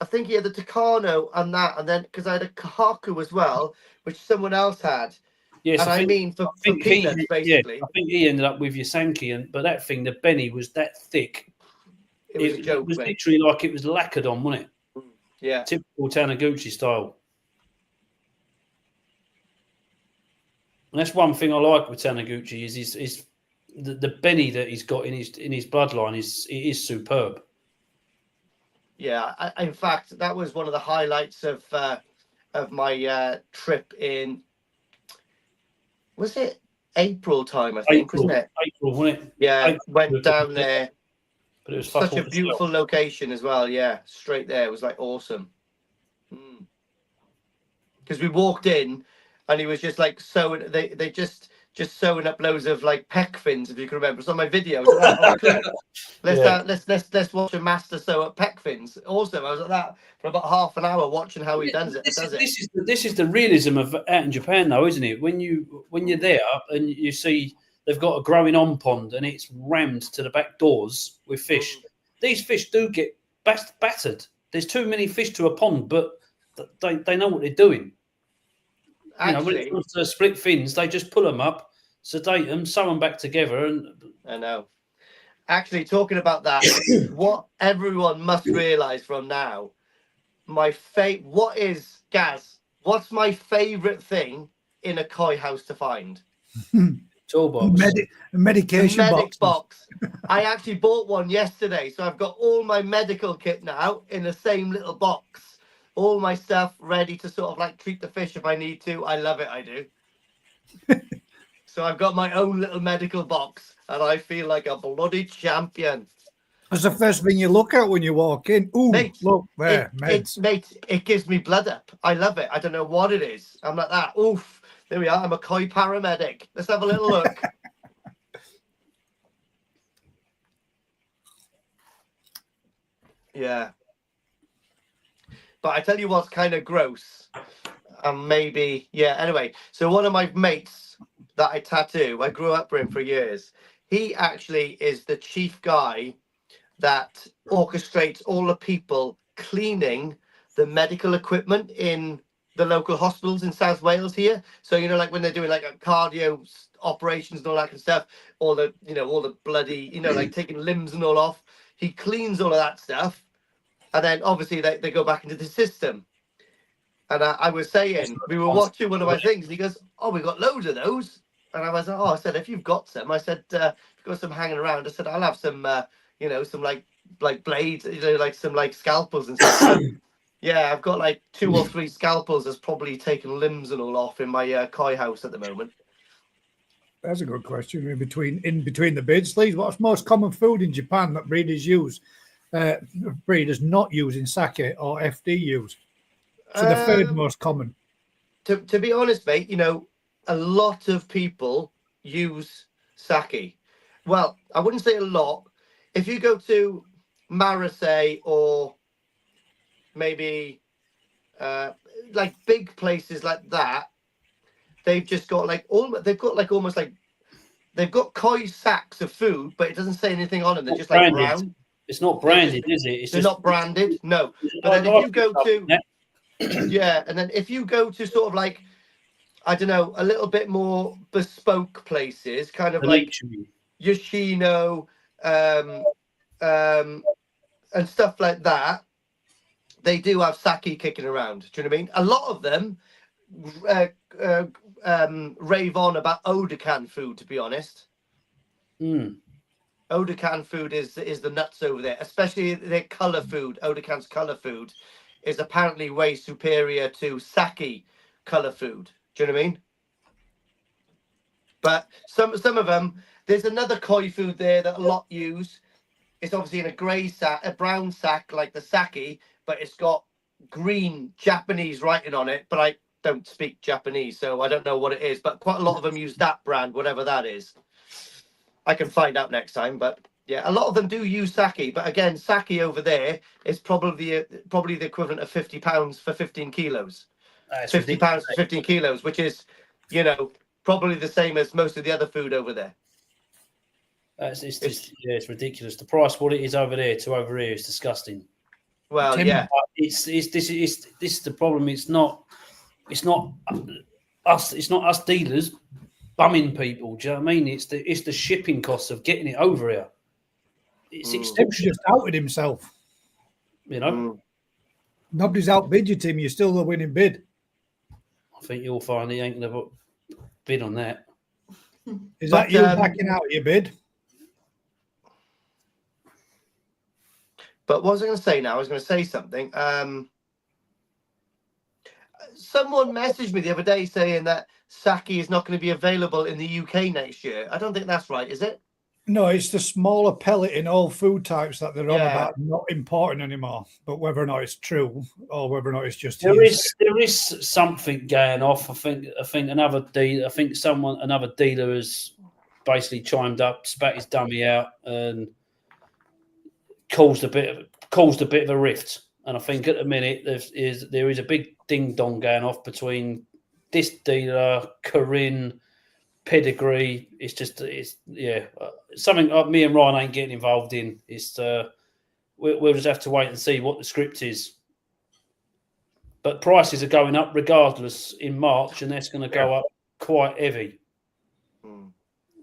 A: I think he had the Takano and that, and then because I had a Kohaku as well, which someone else had.
C: Yes,
A: and I mean for peanuts, basically.
C: Yeah, I think he ended up with your Sanke, but that thing, the Beni, was that thick.
A: It was a joke.
C: It was literally like it was lacquered on, wasn't it?
A: Yeah.
C: Typical Taniguchi style. And that's one thing I like with Taniguchi is the Beni that he's got in his bloodline is superb.
A: Yeah, in fact, that was one of the highlights of my trip in. Was it April time, I think, wasn't it?
C: April, wasn't it?
A: Yeah,
C: April,
A: went down there.
C: but it was
A: Such a beautiful location as well. Yeah, straight there. It was like awesome. Because we walked in, and he was just like sewing. They just sewing up loads of like peck fins, if you can remember. It's on my videos. Let's watch a master sew up peck fins. Awesome. I was at that for about half an hour watching how he does it.
C: This is the realism of out in Japan, though, isn't it? When you're there and you see they've got a growing on pond and it's rammed to the back doors with fish. These fish do get battered. There's too many fish to a pond, but they know what they're doing. Actually, when it comes to split fins, they just pull them up, sedate them, sew them back together, and
A: I know. Actually, talking about that, what everyone must realise from now, what's my favourite thing in a koi house to find?
C: Toolbox.
B: Medication
A: box. I actually bought one yesterday, so I've got all my medical kit now in the same little box. All my stuff ready to sort of like treat the fish if I need to. I love it, I do. So I've got my own little medical box, and I feel like a bloody champion.
B: That's the first thing you look at when you walk in. Ooh, mate, look there,
A: it gives me blood up. I love it. I don't know what it is. I'm like that. Oof. There we are. I'm a koi paramedic. Let's have a little look. Yeah. But I tell you what's kind of gross. Maybe, yeah. Anyway, so one of my mates that I tattoo, I grew up with him for years. He actually is the chief guy that orchestrates all the people cleaning the medical equipment in the local hospitals in South Wales here. So, you know, like when they're doing like a cardio operations and all that kind of stuff, all the bloody, like taking limbs and all off. He cleans all of that stuff. And then obviously they go back into the system. And I was saying, we were watching one of my things, and he goes, "Oh, we got loads of those." And I was like, "Oh," I said, "if you've got some," I said, "if you've got some hanging around," I said, "I'll have some, some like blades, like some like scalpels and stuff." Yeah, I've got like 2 or 3 scalpels that's probably taken limbs and all off in my koi house at the moment.
B: That's a good question. In between the bid sleeves, what's most common food in Japan that breeders use? Breeders not using sake or FD use. So the third most common.
A: To be honest, mate, a lot of people use sake. Well, I wouldn't say a lot. If you go to Marseille or maybe like big places like that, they've just got they've got koi sacks of food, but it doesn't say anything on them. They're just like brown.
C: It's not branded, is it?
A: They're not branded. No. But then if you go to yeah, and then if you go to sort of like, I don't know, a little bit more bespoke places, kind of like Yoshino, and stuff like that, they do have sake kicking around. Do you know what I mean? A lot of them rave on about Odokan food, to be honest. Odokan food is the nuts over there, especially their colour food. Odokan's colour food is apparently way superior to sake colour food. Do you know what I mean? But some of them, there's another koi food there that a lot use. It's obviously in a brown sack like the sake, but it's got green Japanese writing on it. But I don't speak Japanese, so I don't know what it is. But quite a lot of them use that brand, whatever that is. I can find out next time, but yeah, a lot of them do use sake. But again, sake over there is probably the equivalent of £50 for 15 kilos. £50 for 15 kilos, which is, probably the same as most of the other food over there.
C: It's ridiculous. The price, what it is over there to over here, is disgusting.
A: Well, yeah,
C: this is the problem. It's not us dealers bumming people. Do you know what I mean? It's the shipping costs of getting it over here. It's extortion.
B: Just outed himself. Nobody's outbid you, Tim. You're still the winning bid.
C: I think you'll find he ain't gonna bid on that.
B: Is that you backing out your bid?
A: But what was I going to say now? I was going to say something. someone messaged me the other day saying that sake is not going to be available in the UK next year. I don't think that's right, is it?
B: No, it's the smaller pellet in all food types that they're on
A: Yeah.
B: about not importing anymore. But whether or not it's true or whether or not it's just
C: there is something going off. I think another dealer. I think another dealer has basically chimed up, spat his dummy out, and caused a bit of a rift. And I think at the minute there is a big ding dong going off between this dealer, Corinne, Pedigree. It's something me and Ryan ain't getting involved in. It's we'll just have to wait and see what the script is. But prices are going up regardless in March, and that's going to go up quite heavy.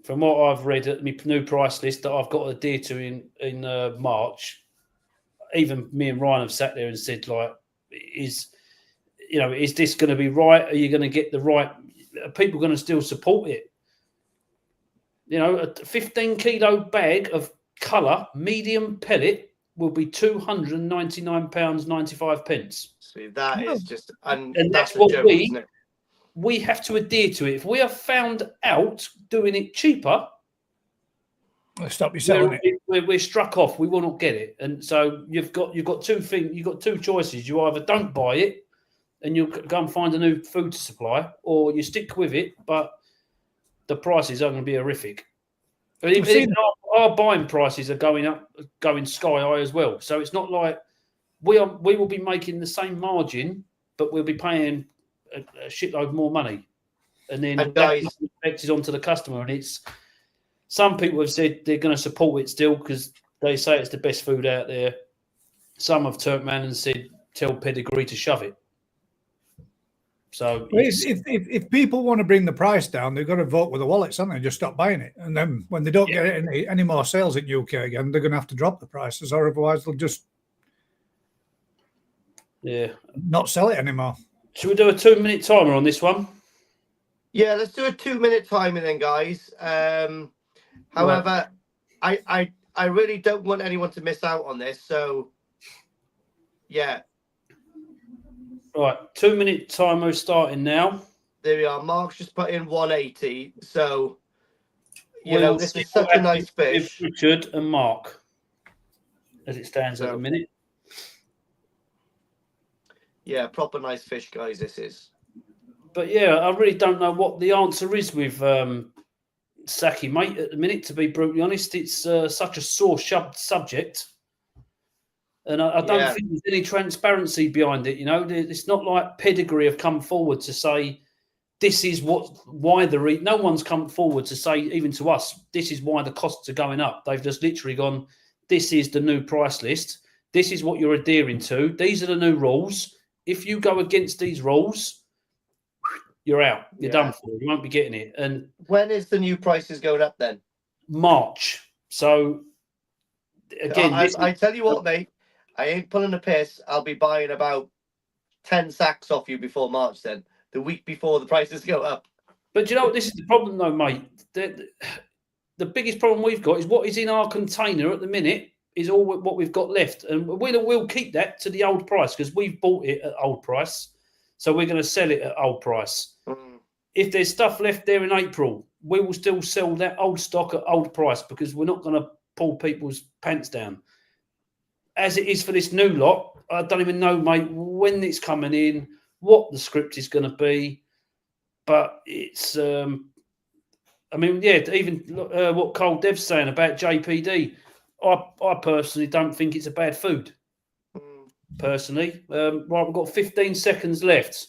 C: From what I've read at my new price list that I've got to adhere to in March, even me and Ryan have sat there and said, like, is this going to be right? Are you going to get the right? Are people going to still support it? You know, a 15-kilo bag of colour medium pellet will be £299.95.
A: See, that is just, and
C: that's
A: what joke, isn't it?
C: We have to adhere to it. If we are found out doing it cheaper,
B: stop you selling it.
C: We're struck off. We will not get it. And so you've got two things. You've got two choices. You either don't buy it and you go and find a new food to supply, or you stick with it, but the prices are going to be horrific. But even our buying prices are going sky high as well. So it's not like we will be making the same margin, but we'll be paying a shitload more money. And then that is onto the customer. And it's some people have said they're going to support it still because they say it's the best food out there. Some have turned around and said, tell Pedigree to shove it. So
B: if people want to bring the price down, they've got to vote with the wallets, haven't they? Just stop buying it. And then when they don't get any more sales in UK again, they're going to have to drop the prices, or otherwise they'll just not sell it anymore.
C: Should we do a 2-minute timer on this one?
A: Yeah, let's do a 2-minute timer then, guys. However, I really don't want anyone to miss out on this. So, yeah.
C: Right, 2-minute timer starting now.
A: There we are. Mark's just put in 180. So, this is such a nice fish.
C: Richard and Mark, as it stands at the minute.
A: Yeah, proper nice fish, guys, this is.
C: But yeah, I really don't know what the answer is with sake, mate, at the minute, to be brutally honest. It's such a sore subject. And I don't think there's any transparency behind it. You know, it's not like Pedigree have come forward to say, this is why no one's come forward to say, even to us, this is why the costs are going up. They've just literally gone, this is the new price list. This is what you're adhering to. These are the new rules. If you go against these rules, you're out. You're done for. You won't be getting it. And
A: when is the new prices going up then?
C: March. So again,
A: I tell you what, mate, I ain't pulling a piss. I'll be buying about 10 sacks off you before March then, the week before the prices go up.
C: But you know what? This is the problem though, mate. The biggest problem we've got is what is in our container at the minute is all what we've got left. And we'll keep that to the old price because we've bought it at old price. So we're going to sell it at old price. If there's stuff left there in April, we will still sell that old stock at old price because we're not going to pull people's pants down. As it is for this new lot, I don't even know, mate, when it's coming in, what the script is going to be. But it's, even what Cole Dev's saying about JPD, I personally don't think it's a bad food. Personally. Right, we've got 15 seconds left.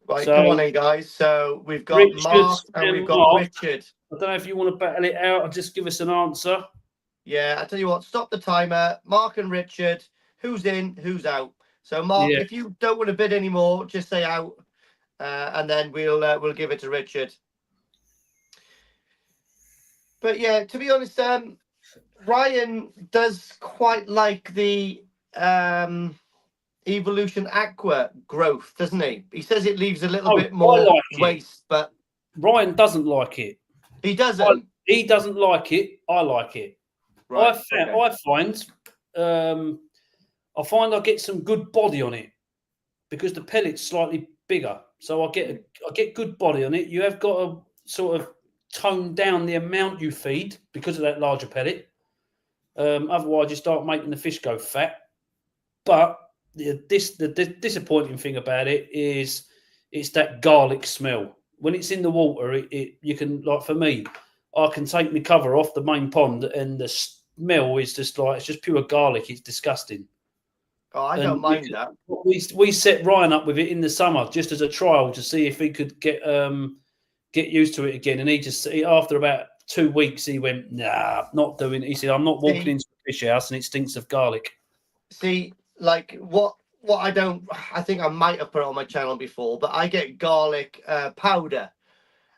A: Right, come on in, guys. So we've got Mark and we've got Richard.
C: I don't know if you want to battle it out or just give us an answer.
A: Yeah, I tell you what, stop the timer. Mark and Richard, who's in, who's out? So, Mark, if you don't want to bid anymore, just say out, and then we'll give it to Richard. But yeah, to be honest, Ryan does quite like the Evolution Aqua growth, doesn't he? He says it leaves a little bit more waste, but
C: Ryan doesn't like it.
A: He doesn't.
C: He doesn't like it. I like it. Right, I find I get some good body on it because the pellet's slightly bigger, so I get good body on it. You have got to sort of tone down the amount you feed because of that larger pellet. Otherwise, you start making the fish go fat. But the disappointing thing about it is it's that garlic smell. When it's in the water, you can, like for me, I can take my cover off the main pond and the smell is just like, it's just pure garlic. It's disgusting.
A: Oh, I don't mind that.
C: We set Ryan up with it in the summer just as a trial to see if he could get used to it again. And after about 2 weeks, he went, nah, not doing it. He said, I'm not walking into a fish house and it stinks of garlic.
A: See, like what I think I might have put it on my channel before, but I get garlic powder.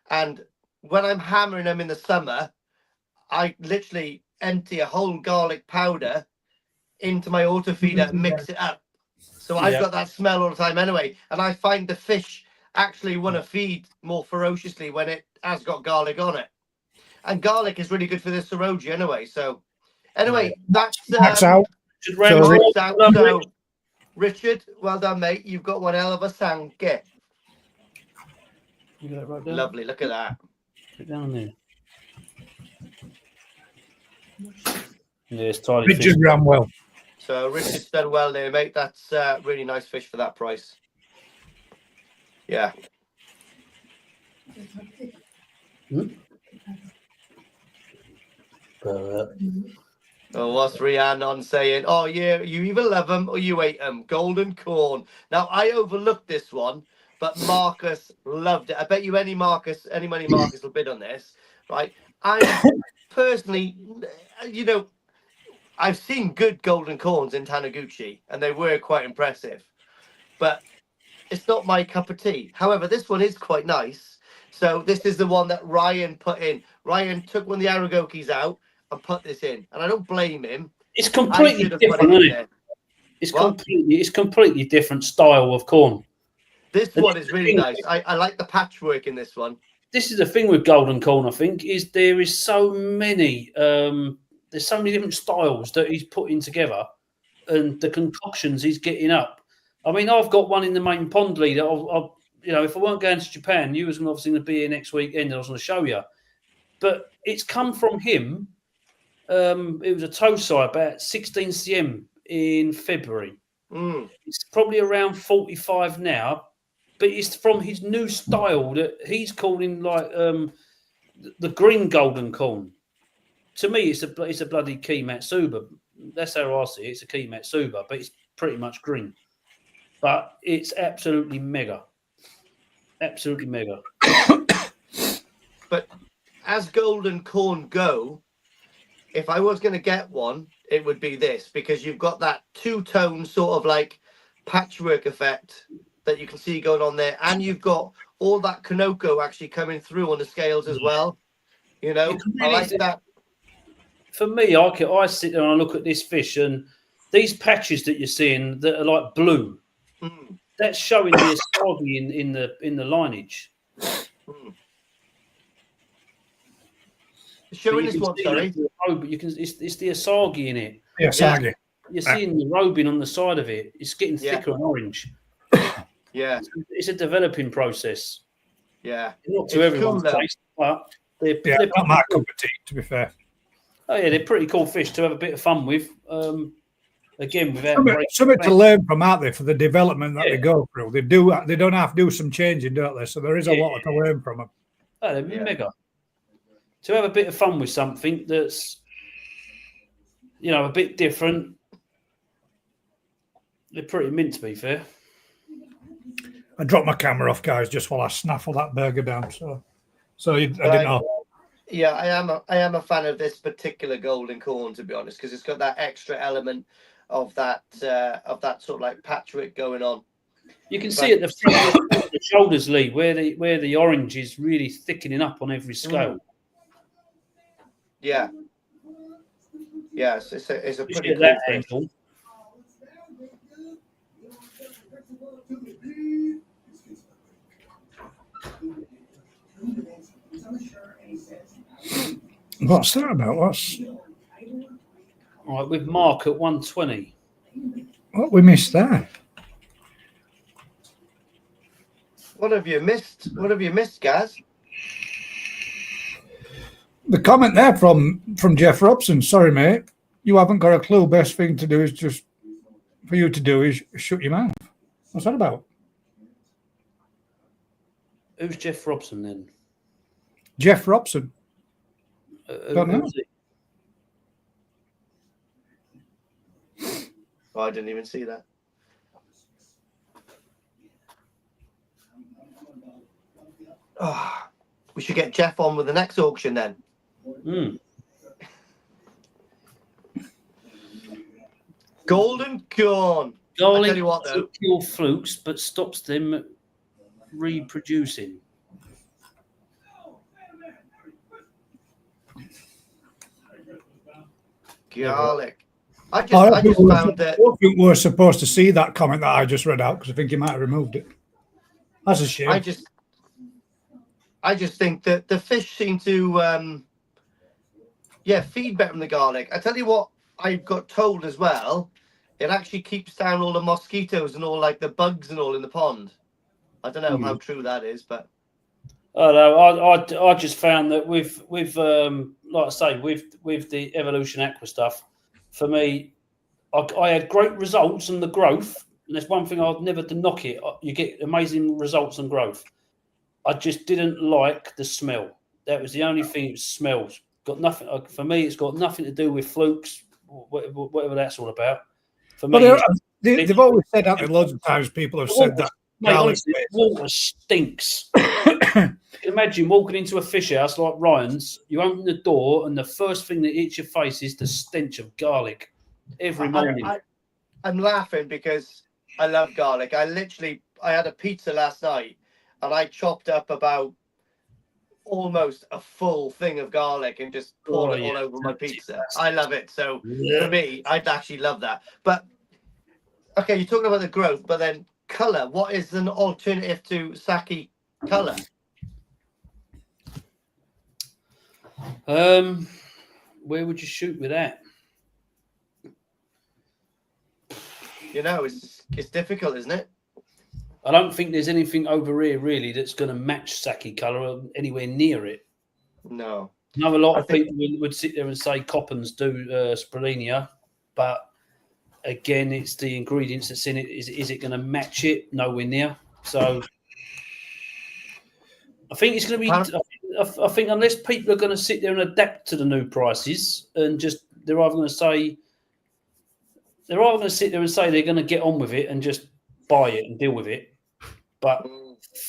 A: And when I'm hammering them in the summer, I literally empty a whole garlic powder into my auto feeder and mix it up. So I've got that smell all the time anyway. And I find the fish actually want to feed more ferociously when it has got garlic on it. And garlic is really good for the Saroji anyway. So anyway, that's
B: out.
A: So, Richard, well done, mate. You've got one hell of a Sanke.
C: You got it right down?
A: Lovely, look at that.
C: Put it down there. Yeah, it's tiny.
B: Richard ran well.
A: So Richard's done well there, mate. That's really nice fish for that price. Yeah. Oh, what's Rhiannon saying? Oh, yeah, you either love them or you hate them. Golden corn. Now, I overlooked this one, but Marcus loved it. I bet you any money Marcus will bid on this, right? I personally, I've seen good golden corns in Taniguchi, and they were quite impressive. But it's not my cup of tea. However, this one is quite nice. So this is the one that Ryan put in. Ryan took one of the Aragokes out and put this in, and I don't blame him.
C: It's completely different, isn't it? It's completely different style of corn.
A: This one is really nice. I like the patchwork in this one.
C: This is the thing with golden corn, I think, is there is so many there's so many different styles that he's putting together and the concoctions he's getting up. I mean, I've got one in the main pond leader. If I weren't going to Japan, you was obviously going to be here next weekend and I was going to show you. But it's come from him. It was a Tosai about 16 cm in February. It's probably around 45 now, but it's from his new style that he's calling like the green golden corn. To me, it's a bloody Key Matsuba. That's how I see it. It's a Key Matsuba, but it's pretty much green. But it's absolutely mega. Absolutely mega.
A: But as golden corn go, if I was going to get one, it would be this, because you've got that two-tone sort of like patchwork effect that you can see going on there, and you've got all that Kanoko actually coming through on the scales as well. I like that.
C: For me, I sit there and I look at this fish, and these patches that you're seeing that are like blue, that's showing the asagi in the lineage.
A: Showing this one, sorry.
C: It's the asagi in it.
B: Yeah, asagi.
C: You're seeing the robing on the side of it. It's getting thicker and orange.
A: Yeah.
C: It's a developing process.
A: Yeah.
C: Not to everyone's taste, but they're
B: not my cup of tea, to be fair.
C: Oh yeah, they're pretty cool fish to have a bit of fun with. Again, without
B: something to learn from, aren't they, for the development that they go through? They don't have to do some changing, don't they? So there is a lot to learn from them.
C: Oh, they're mega. To have a bit of fun with something that's, a bit different. They're pretty mint, to be fair.
B: I dropped my camera off, guys, just while I snaffle that burger down. So I didn't know.
A: Yeah, I am a fan of this particular golden corn, to be honest, because it's got that extra element of that sort of like patchwork going on.
C: You can see at the front of the shoulders, Lee, where the orange is really thickening up on every scale.
A: Yeah. Yes, it's a pretty cool
C: that
A: fish.
C: angle.
B: What's that about?
C: All right, with Mark at 120.
B: What we missed there?
A: What have you missed? What have you missed, Gaz?
B: The comment there from Jeff Robson. Sorry, mate. You haven't got a clue. Best thing to do is just for you to do is shut your mouth. What's that about?
C: Who's Jeff Robson then?
B: Jeff Robson. Don't know.
A: Oh, I didn't even see that. Oh, we should get Jeff on with the next auction then. Golden Corn.
C: Garlic
A: I tell you what, though.
C: pure flukes, but stops them reproducing.
A: Garlic. I just found that.
B: I don't think we're supposed to see that comment that I just read out because I think he might have removed it. That's a shame.
A: I just think that the fish seem to, feed better than the garlic. I tell you what, I got told as well. It actually keeps down all the mosquitoes and all like the bugs and all in the pond. I don't know how true that is, but.
C: Oh no, I just found that with like I say, with the Evolution Aqua stuff, for me, I had great results on the growth, and there's one thing I'd never to knock it. You get amazing results on growth. I just didn't like the smell. That was the only thing. It smells. Got nothing for me. It's got nothing to do with flukes, whatever that's all about. For me,
B: they've always said that. Loads of times people have said that.
C: Mate, honestly, water stinks. You can imagine walking into a fish house like Ryan's. You open the door, and the first thing that hits your face is the stench of garlic every morning.
A: I'm laughing because I love garlic. I had a pizza last night, and I chopped up about almost a full thing of garlic and just poured it all over my pizza. I love it. So for me, I'd actually love that. But okay, you're talking about the growth, but then color. What is an alternative to sake color?
C: Where would you shoot with that?
A: You know, it's difficult, isn't it?
C: I don't think there's anything over here really that's going to match sake colour or anywhere near it.
A: No.
C: I know a lot of people would sit there and say Coppens do Spirulina, but again, it's the ingredients that's in it. Is it going to match it? Nowhere near. So I think it's going to be. I think unless people are going to sit there and adapt to the new prices, and just they're either going to sit there and say they're going to get on with it and just buy it and deal with it. But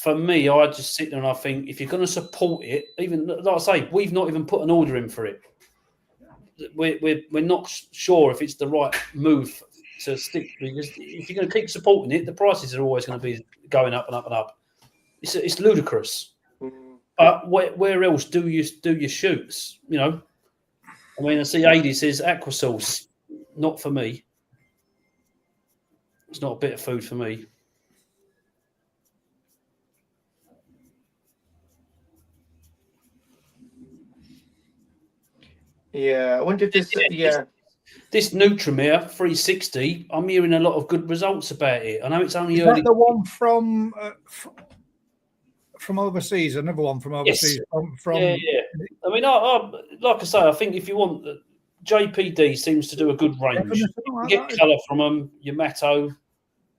C: for me, I just sit there and I think if you're going to support it, even like I say, we've not even put an order in for it. We're not sure if it's the right move to stick, because if you're going to keep supporting it, the prices are always going to be going up and up and up. It's ludicrous. But where else do you shoots? You know, I mean, I see Adi says aqua sauce. Not for me. It's not a bit of food for me.
A: Yeah, I wonder if this.
C: This Nutrimere 360, I'm hearing a lot of good results about it. I know it's only
B: Is
C: early.
B: that the one from overseas? Another one from overseas.
C: Yes. Yeah. I mean, I like I say, I think if you want, JPD seems to do a good range. You get colour from them, Yamato.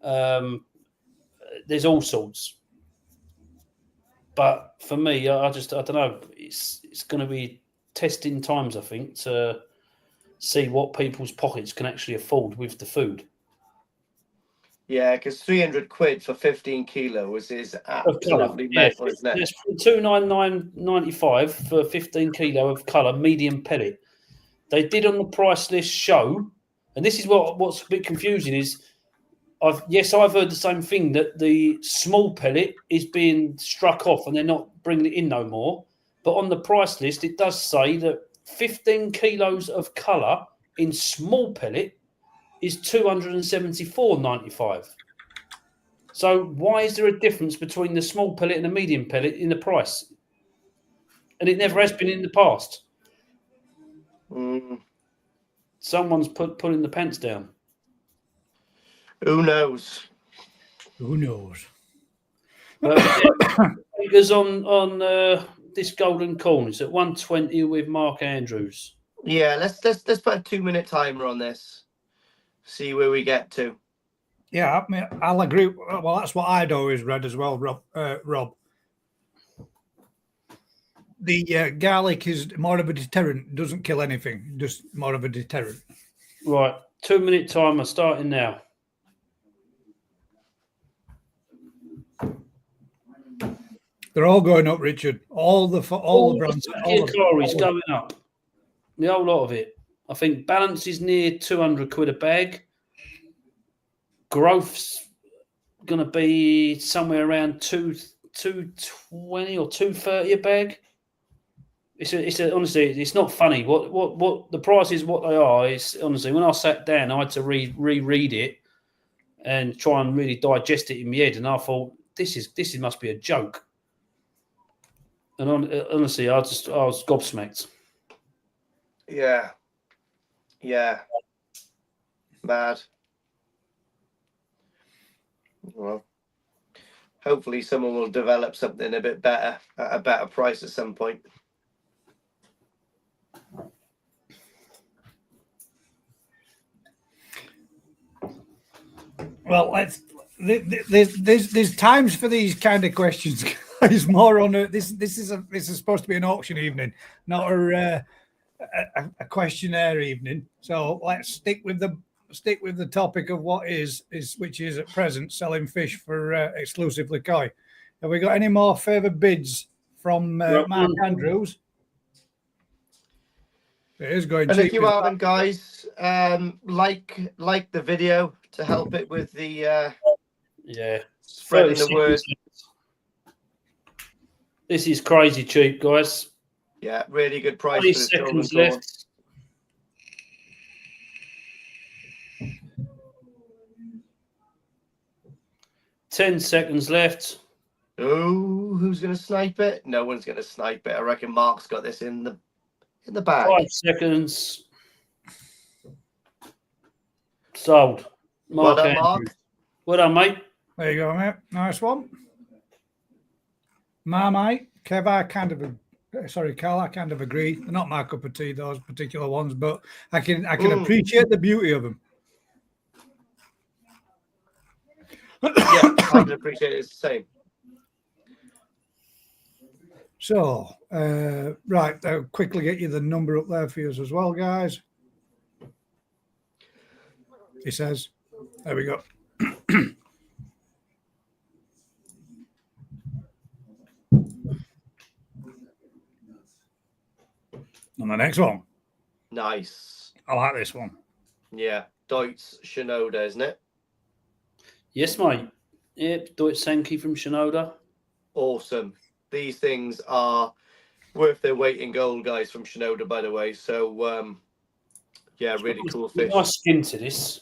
C: There's all sorts. But for me, I don't know. It's going to be testing times, I think, to see what people's pockets can actually afford with the food.
A: Yeah, because 300 quid for 15 kilos is absolutely mental, isn't it?
C: It's $299.95 for 15 kilo of colour, medium pellet. They did on the price list show, and this is what's a bit confusing is, I've heard the same thing, that the small pellet is being struck off and they're not bringing it in no more. But on the price list, it does say that 15 kilos of colour in small pellet is $274.95. So why is there a difference between the small pellet and the medium pellet in the price? And it never has been in the past. Someone's pulling the pants down.
A: Who knows?
B: Who knows?
C: Figures on this golden corn is at 120 with Mark Andrews.
A: Yeah, let's put a 2-minute timer on this. See where we get to.
B: Yeah, I mean, I'll agree. Well, that's what I'd always read as well, Rob. The garlic is more of a deterrent. Doesn't kill anything. Just more of a deterrent.
C: Right, 2-minute timer starting now.
B: They're all going up, Richard. All the brands.
C: All is going up. The whole lot of it. I think balance is near £200 a bag. Growth's going to be somewhere around 220 or 230 a bag. It's honestly, it's not funny. What the prices, what they are. It's honestly, when I sat down, I had to reread it and try and really digest it in my head, and I thought this must be a joke. And honestly, I was gobsmacked.
A: Yeah. Mad. Well, hopefully someone will develop something a bit better at a better price at some point.
B: Well, there's times for these kind of questions. It's more on this is supposed to be an auction evening, not a questionnaire evening. So let's stick with the topic of what which is at present selling fish for exclusively koi. Have we got any more further bids from Mark Andrews? It is going.
A: And if you haven't, guys, like the video to help it with the spreading the word.
C: This is crazy cheap, guys.
A: Yeah, really good price.
C: 20 seconds left. Ten seconds left.
A: Oh, who's going to snipe it? No one's going to snipe it. I reckon Mark's got this in the bag.
C: 5 seconds. Sold.
A: Well done, Mark.
C: Well done, mate.
B: There you go, mate. Nice one. Mate, Carl, I kind of agree. They're not my cup of tea, those particular ones, but I can appreciate the beauty of them.
A: Yeah, I can appreciate it. It's the same.
B: So, right, I'll quickly get you the number up there for you as well, guys. He says, there we go. On the next one.
A: Nice.
B: I like this one.
A: Yeah, Doitsu Showa, isn't it?
C: Yes, mate. Yep, Doitsu Sanke from Shinoda.
A: Awesome. These things are worth their weight in gold, guys, from Shinoda, by the way. So, yeah, really cool fish.
C: Nice skin to this.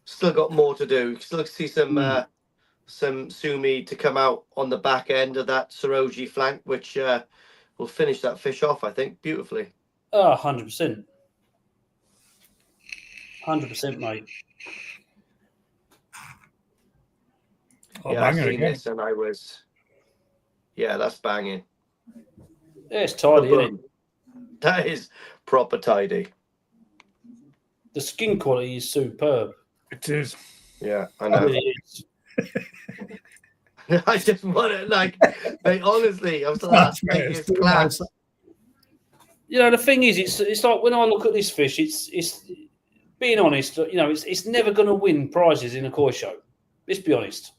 A: Still got more to do. Still see some sumi to come out on the back end of that Saroji flank, which will finish that fish off, I think, beautifully.
C: 100%. 100%, mate.
A: Yeah, I've seen this and I was... Yeah, that's banging.
C: Yeah, it's tidy, isn't it?
A: That is proper tidy.
C: The skin quality is superb.
B: It is.
A: Yeah, I know.
C: It is.
A: I just want it, like, they honestly, I was like, it's class.
C: You know, the thing is, it's like when I look at this fish, it's being honest, you know, it's never going to win prizes in a koi show. Let's be honest.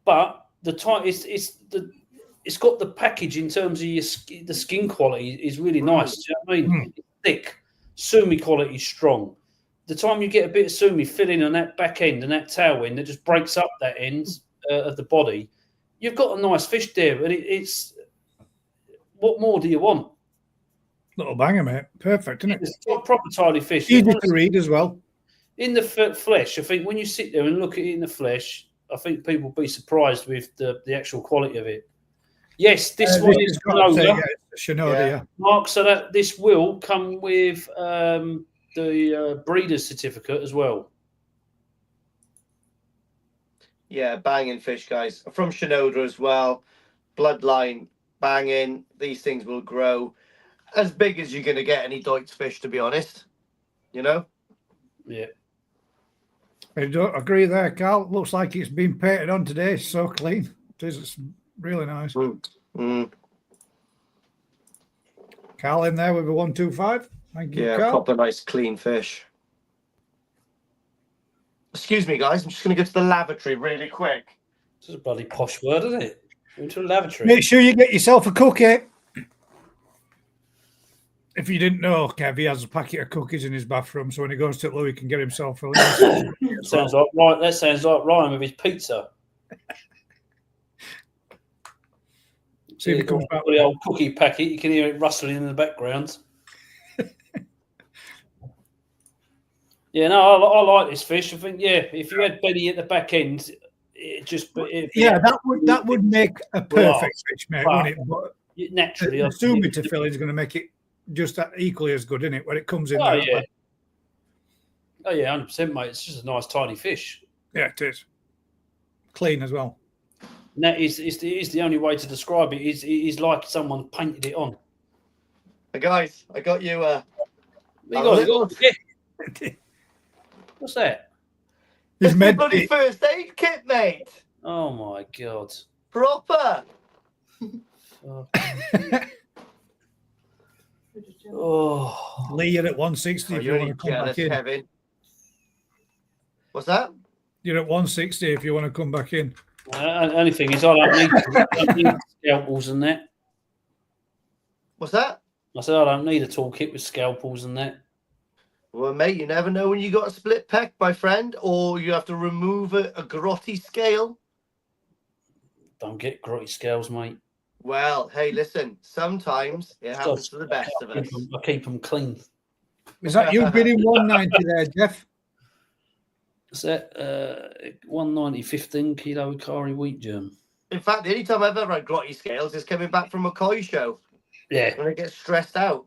C: But the time, it's got the package in terms of the skin quality is really nice. Do you know what I mean? It's thick, sumi quality is strong. The time you get a bit of sumi filling on that back end and that tail end that just breaks up that end of the body, you've got a nice fish there. And it's what more do you want?
B: Little banger, mate. Perfect, isn't it?
C: It's a proper tidy fish.
B: Easy to read as well.
C: In the flesh, I think when you sit there and look at it in the flesh, I think people will be surprised with the actual quality of it. Yes, this one is
B: Shinoda, yeah.
C: Mark, so that this will come with the breeder's certificate as well.
A: Yeah, banging fish, guys. From Shinoda as well. Bloodline, banging. These things will grow as big as you're going to get any Deutz fish, to be honest. You know?
C: Yeah.
B: I don't agree there, Carl. Looks like it's been painted on today. It's so clean. It is. It's really nice. Carl in there with a 125. Thank you,
A: Yeah,
B: Carl.
A: proper nice clean fish. Excuse me, guys. I'm just going to go to the lavatory really quick.
C: This is a bloody posh word, isn't it? Into a lavatory.
B: Make sure you get yourself a cookie. If you didn't know, Kev, he has a packet of cookies in his bathroom, so when he goes to Lou, he can get himself a little.
C: Sounds like right. That sounds like Ryan with his pizza.
B: See if he comes back
C: with the old cookie packet. You can hear it rustling in the background. Yeah, no, I like this fish. I think, yeah, if you had Beni at the back end,
B: that would make a perfect fish, mate, wouldn't it? But
C: naturally,
B: the sumita filling is going to make it just equally as good, isn't it? When it comes in. Oh
C: yeah, 100%, mate. It's just a nice tiny fish.
B: Yeah, it is. Clean as well.
C: And that is the only way to describe it. Is like someone painted it on.
A: Hey guys, I got you.
C: What's that?
A: It's my bloody first aid kit, mate.
C: Oh my god.
A: Proper.
C: Oh,
B: Lee, you're at 160 if you want to come back in.
A: Kevin. What's that?
B: You're at 160 if you want to come back in.
C: Only thing is, I don't need scalpels and that.
A: What's that?
C: I said I don't need a toolkit with scalpels and that.
A: Well, mate, you never know when you got a split pec, my friend, or you have to remove a grotty scale.
C: Don't get grotty scales, mate.
A: Well, hey, listen, sometimes it happens to the best of us.
C: I keep them clean.
B: Is that you bidding 190 there, Jeff?
C: Is that 190, 15 kilo Ikari wheat germ?
A: In fact, the only time I've ever had grotty scales is coming back from a koi show.
C: Yeah.
A: When I get stressed out.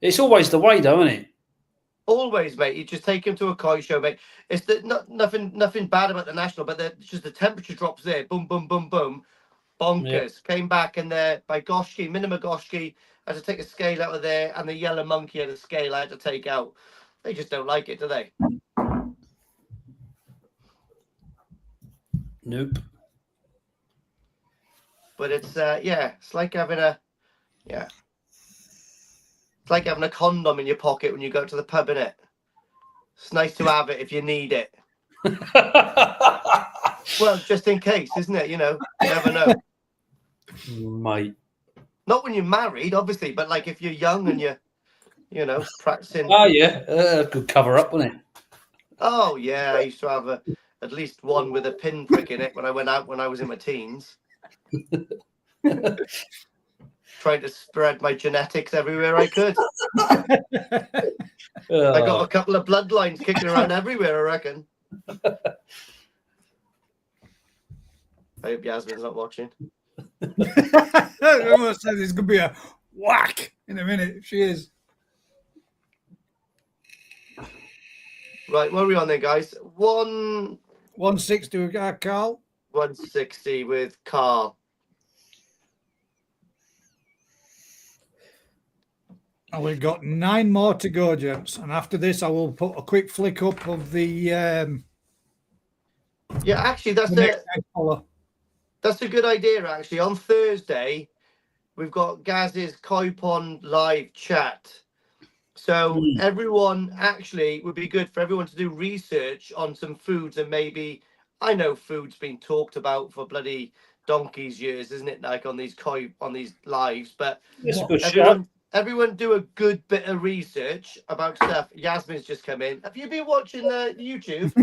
C: It's always the way, though, isn't it?
A: Always, mate. You just take him to a koi show, mate. It's nothing bad about the national, but it's just the temperature drops there. Boom, boom, boom, boom. Bonkers. Yeah. Came back and there by Goshiki, Minima Goshiki, I had to take a scale out of there, and the yellow monkey had a scale I had to take out. They just don't like it, do they?
C: Nope.
A: But it's it's like having a it's like having a condom in your pocket when you go to the pub, innit? It's nice to have it if you need it. Well, just in case, isn't it? You know, you never know.
C: Mate.
A: Not when you're married, obviously, but like if you're young and you're, practicing.
C: Oh, yeah. Good cover up, wasn't it?
A: Oh, yeah. I used to have at least one with a pinprick in it when I went out when I was in my teens. Trying to spread my genetics everywhere I could. I got a couple of bloodlines kicking around everywhere, I reckon. I hope Yasmin's not watching.
B: I almost said there's going to be a whack in a minute. She is.
A: Right, what are we on then, guys?
B: 160 we got Carl.
A: 160 with Carl.
B: And we've got 9 more to go, gents. And after this, I will put a quick flick up of the.
A: Yeah, actually, that's a good idea. Actually, on Thursday, we've got Gaz's Koi Pond live chat. So everyone actually would be good for everyone to do research on some foods, and maybe I know food's been talked about for bloody donkey's years, isn't it? Like on these lives, but everyone do a good bit of research about stuff. Yasmin's just come in. Have you been watching the YouTube?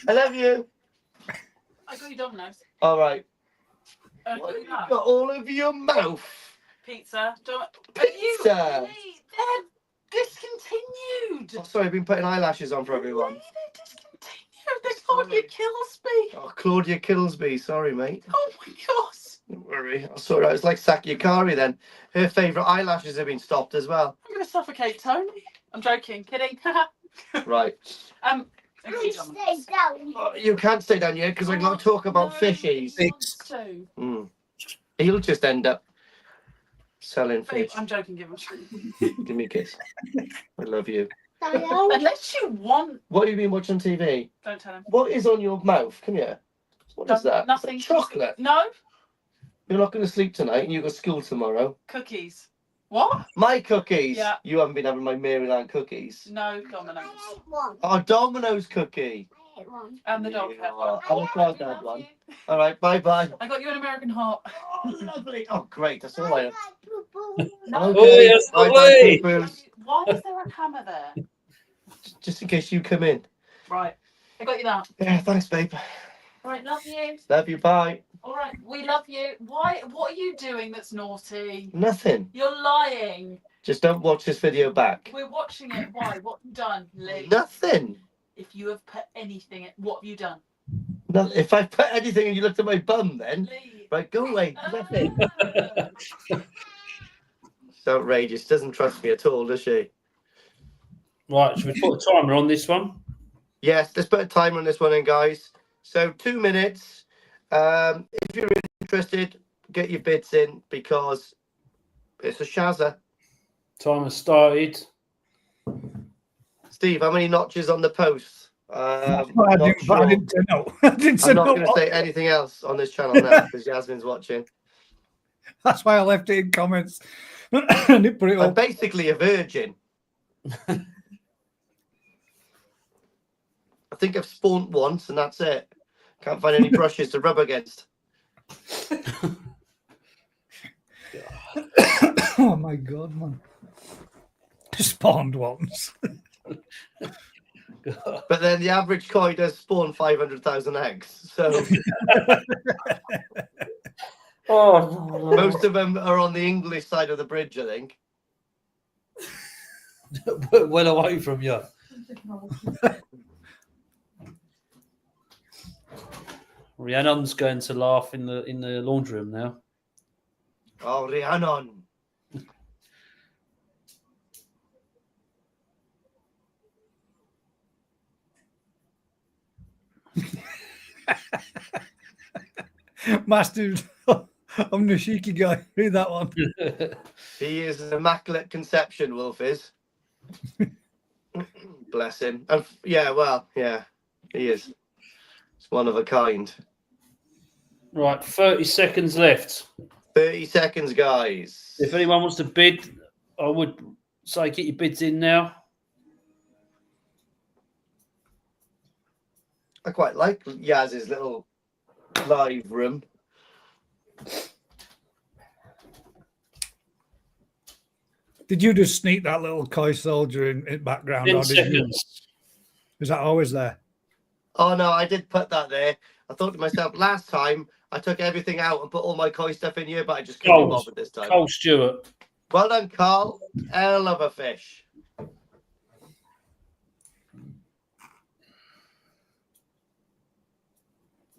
A: I love you.
D: I got your dog nose.
A: All right. What have you got all over your mouth?
D: Pizza.
A: Pizza.
D: They're discontinued.
A: Oh, sorry, I've been putting eyelashes on for everyone.
D: They're discontinued. They're Claudia Killsby.
A: Oh, Claudia Killsby. Sorry, mate.
D: Oh my gosh.
A: Don't worry. I saw it. It's like Saki Akari then. Her favourite eyelashes have been stopped as well.
D: I'm going to suffocate Tony. I'm joking. Kidding.
A: Right.
D: Okay, Dominic.
A: Oh, you can't stay down here because I got to talk about fishies.
D: He wants to.
A: He'll just end up selling
D: Babe,
A: fish.
D: I'm joking. Give him
A: Give me a kiss. I love you.
D: Unless you want.
A: What have you been watching on TV?
D: Don't tell him.
A: What is on your mouth? Come here. What is that?
D: Nothing.
A: Is that chocolate.
D: No.
A: You're not going to sleep tonight and you've got school tomorrow.
D: Cookies. What?
A: My cookies?
D: Yeah.
A: You haven't been having my Maryland cookies?
D: No, Domino's.
A: Oh, Domino's cookie.
D: And the dog had
A: Oh,
D: one.
A: I'm glad I had one. All right, bye-bye.
D: I got you an American heart.
A: Oh, lovely. Oh, great. That's all I have.
D: No.
A: Okay.
C: yes,
A: Bye-bye,
C: lovely.
A: poo-poos.
D: Why is there a hammer there?
A: Just in case you come in.
D: Right. I got you that.
A: Yeah, thanks, babe.
D: Right, love you.
A: Love you, bye.
D: All right, we love you. Why? What are you doing that's naughty?
A: Nothing.
D: You're lying.
A: Just don't watch this video back.
D: We're watching it. Why? What have you done, Lee?
A: Nothing.
D: If you have put anything, what have you done?
A: No, if I put anything and you looked at my bum then,
D: Lee.
A: right, go away. Nothing.
D: Ah.
A: It's outrageous. Doesn't trust me at all, does she?
C: Right, should we put a timer on this one?
A: Yes, let's put a timer on this one in, guys. So 2 minutes. If you're interested, get your bids in because it's a shazza.
C: Timer started.
A: Steve, how many notches on the post?
B: I
A: Not
B: didn't, I didn't know. I didn't
A: I'm not
B: know
A: going to
B: what-
A: say anything else on this channel now because Yasmin's watching.
B: That's why I left it in comments. I didn't put it
A: I'm
B: up.
A: basically a virgin. I think I've spawned once and that's it. Can't find any brushes to rub against.
B: Oh my god, man. Spawned once.
A: But then the average koi does spawn 500,000 eggs. So
C: Oh,
A: most of them are on the English side of the bridge, I think.
C: well away from you. Rhiannon's going to laugh in the laundry room now.
A: Oh, Rhiannon.
B: Master, I'm the cheeky guy. Read that one.
A: He is an immaculate conception, Wolf is. Bless him. And yeah, well, yeah, he is. It's one of a kind.
C: Right, 30 seconds left.
A: 30 seconds, guys.
C: If anyone wants to bid, I would say get your bids in now.
A: I quite like Yaz's little live room.
B: Did you just sneak that little koi soldier in background?
C: 10
B: Or did you,
C: seconds.
B: is that always there?
A: Oh no, I did put that there. I thought to myself last time I took everything out and put all my koi stuff in here, but I just couldn't be bothered this time.
C: Cole Stewart.
A: Well done, Carl. Hell of a fish.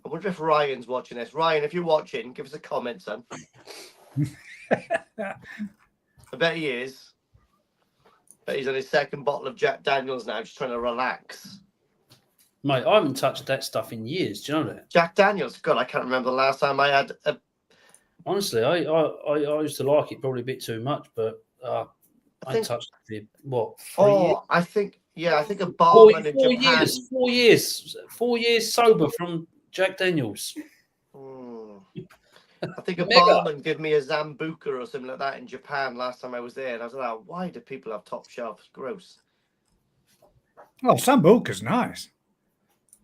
A: I wonder if Ryan's watching this. Ryan, if you're watching, give us a comment, son. I bet he is. Bet he's on his second bottle of Jack Daniels now, just trying to relax.
C: Mate, I haven't touched that stuff in years. Do you know that?
A: Jack Daniels. God, I can't remember the last time I had a.
C: Honestly, I used to like it probably a bit too much, but I
A: think-
C: touched it. What? 3 years?
A: I think a
C: Four,
A: barman in
C: 4
A: Japan.
C: years. 4 years. 4 years sober from Jack Daniels.
A: I think a
C: Mega.
A: barman gave me a Zambuca or something like that in Japan last time I was there, and I was like, why do people have top shelves? Gross.
B: Oh, Sambuca's nice.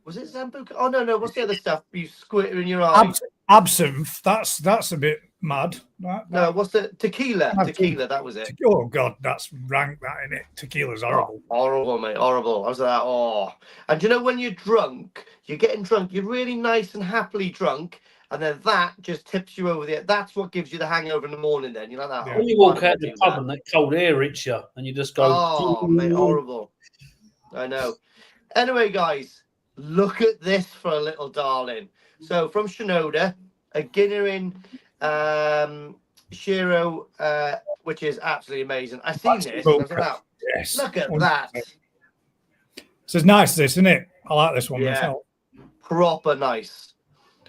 A: Was it Zambuca? Oh no, what's the other stuff? You squirt in your eye.
B: Absinthe. That's a bit mad.
A: No, what's the tequila?
B: Absinthe.
A: Tequila, that was it.
B: Oh god, that's rank. That in it. Tequila's horrible.
A: Oh, horrible, mate, horrible. I was like, oh. And you know when you're drunk, you're getting drunk, you're really nice and happily drunk, and then that just tips you over the. That's what gives you the hangover in the morning. Then you're like that.
B: Yeah.
C: When you walk out the pub and that cold air hits you, and you just go,
A: Oh, mate, horrible. I know. Anyway, guys, look at this for a little darling. So from Shinoda, a Rin Shiro, which is absolutely amazing. I seen this. And I was like,
B: Yes.
A: look at that.
B: This is nice, this, isn't it? I like this one
A: Yeah.
B: myself.
A: Proper nice.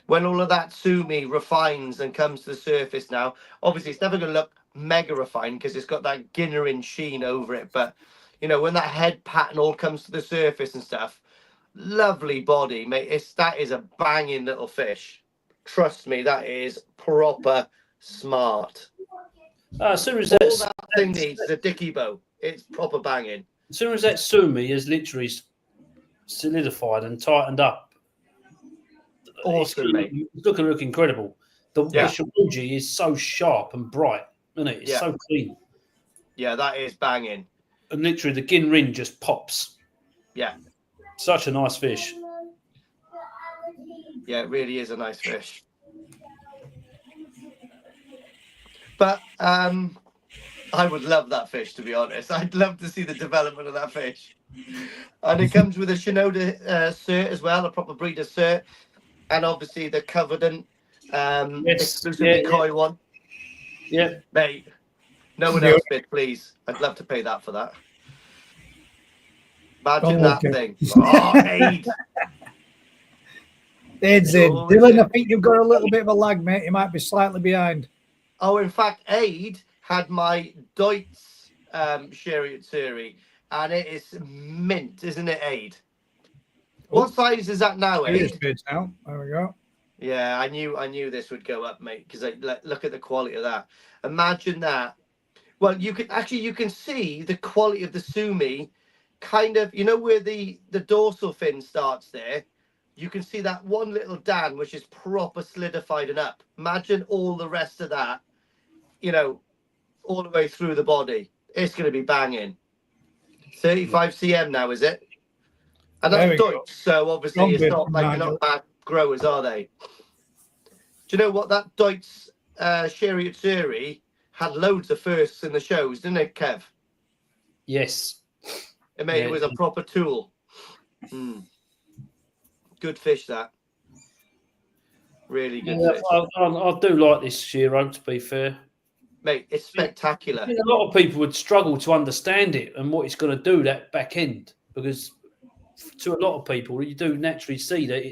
A: When all of that sumi refines and comes to the surface now, obviously it's never going to look mega refined because it's got that glittering sheen over it. But, you know, when that head pattern all comes to the surface and stuff, lovely body, mate. That is a banging little fish. Trust me, that is proper smart.
C: As soon as
A: All that thing needs is a dicky bow. It's proper banging.
C: As soon as that sumi is literally solidified and tightened up,
A: Awesome, mate.
C: It's going to look incredible. The Shiroji is so sharp and bright, isn't it? It's so clean.
A: Yeah, that is banging.
C: And literally, the Gin Rin just pops.
A: Yeah.
C: Such a nice fish.
A: Yeah, it really is a nice fish. But I would love that fish, to be honest. I'd love to see the development of that fish. And it comes with a Shinoda cert as well, a proper breeder cert. And obviously the Covenant exclusive koi one.
C: Yeah.
A: Mate, no one else bid, please. I'd love to pay that for that. Imagine that thing. Oh, Aid.
B: Aid's in. Dylan, I think you've got a little bit of a lag, mate. You might be slightly behind.
A: Oh, in fact, Aid had my Doitsu Shiro Utsuri, and it is mint, isn't it, Aid? What size is that now, Aid?
B: Now. There we go.
A: Yeah, I knew this would go up, mate, because look at the quality of that. Imagine that. Well, you can see the quality of the sumi, kind of, you know where the dorsal fin starts there. You can see that one little dan, which is proper solidified and up. Imagine all the rest of that, you know, all the way through the body. It's going to be banging. 35 cm now, is it? And that's Deutsch, so obviously it's not like they're not bad growers, are they? Do you know what? That Doitsu Shiro Utsuri had loads of firsts in the shows, didn't it, Kev?
C: Yes.
A: It was a proper tool. Good fish, that. Really good fish.
C: I do like this Shiro, to be fair.
A: Mate, it's spectacular.
C: I think a lot of people would struggle to understand it and what it's going to do, that back end, because to a lot of people, you do naturally see that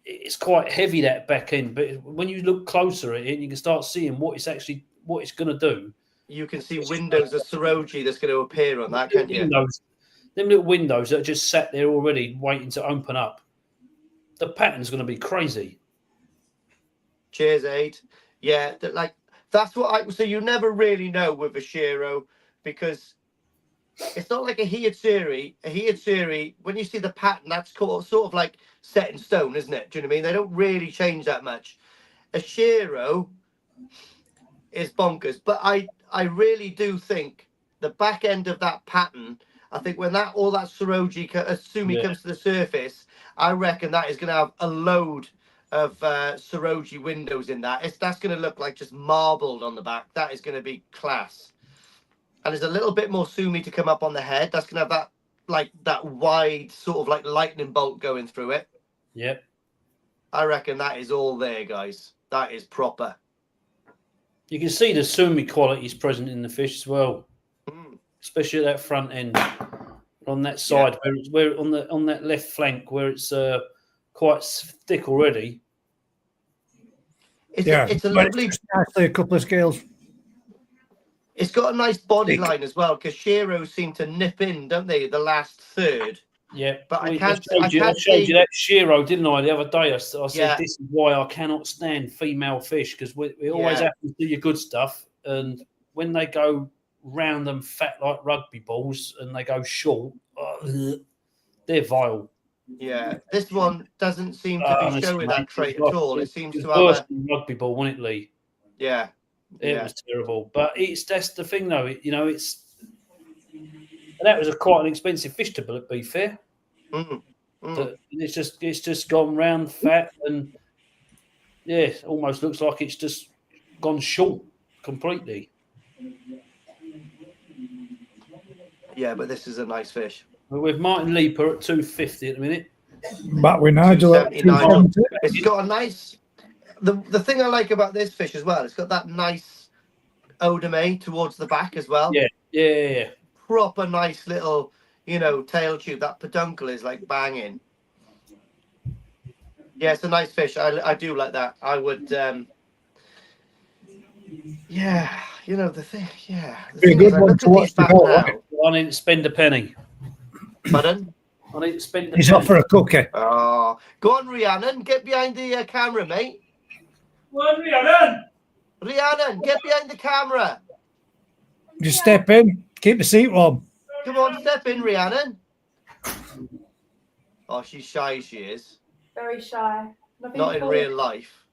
C: it's quite heavy, that back end. But when you look closer at it, you can start seeing what it's going to do.
A: You can see windows of Soroji that's going to appear on that, can't you?
C: Them little windows that are just sat there already waiting to open up. The pattern's going to be crazy.
A: Cheers, Aid. Yeah, that's what so you never really know with a Shiro, because it's not like a Hiyatsuri. A Hiyatsuri, when you see the pattern, that's sort of like set in stone, isn't it? Do you know what I mean? They don't really change that much. A Shiro is bonkers, but I really do think the back end of that pattern, I think when all that sumi comes to the surface, I reckon that is going to have a load of Soroji windows in that. That's going to look like just marbled on the back. That is going to be class. And there's a little bit more sumi to come up on the head. That's going to have that wide sort of like lightning bolt going through it.
C: Yep.
A: I reckon that is all there, guys. That is proper.
C: You can see the sumi qualities present in the fish as well, especially at that front end, on that side where on that left flank where it's quite thick already.
A: It's a lovely.
B: Actually, a couple of scales.
A: It's got a nice body line as well, because Shiros seem to nip in, don't they? The last third.
C: Yeah,
A: but I can't.
C: I showed you that Shiro, didn't I? The other day, I said this is why I cannot stand female fish, because we always have to do your good stuff, and when they go round and fat like rugby balls and they go short, they're vile.
A: Yeah, this one doesn't seem to be showing that trait at all. It seems to have
C: a rugby ball, wasn't it, Lee?
A: Yeah,
C: it was terrible. But that's the thing, though. That was quite an expensive fish to be fair. It's just gone round fat and it almost looks like it's just gone short completely.
A: Yeah, but this is a nice fish.
C: With Martin Leaper at 250 at the minute.
B: But with Nigel at 270.
A: It's got a nice. The thing I like about this fish as well, it's got that nice odame towards the back as well.
C: Yeah.
A: Proper nice little, tail tube. That peduncle is like banging. Yeah, it's a nice fish. I do like that. I would. Yeah, the thing. Yeah, the
B: Be a
A: thing
B: good
A: is, I
B: one
A: look
B: to
A: at
B: watch
A: these back
B: develop.
A: now.
C: I didn't spend a penny.
A: Pardon?
C: I didn't spend a
B: He's
C: penny.
B: off for a cookie.
A: Oh, go on, Rhiannon. Get behind the camera, mate.
C: What are you done?
A: Rhiannon, get behind the camera.
B: Just step in. Keep the seat warm.
A: Come on, step in, Rhiannon. Oh, she's shy, she is.
E: Very shy.
A: Not in real life.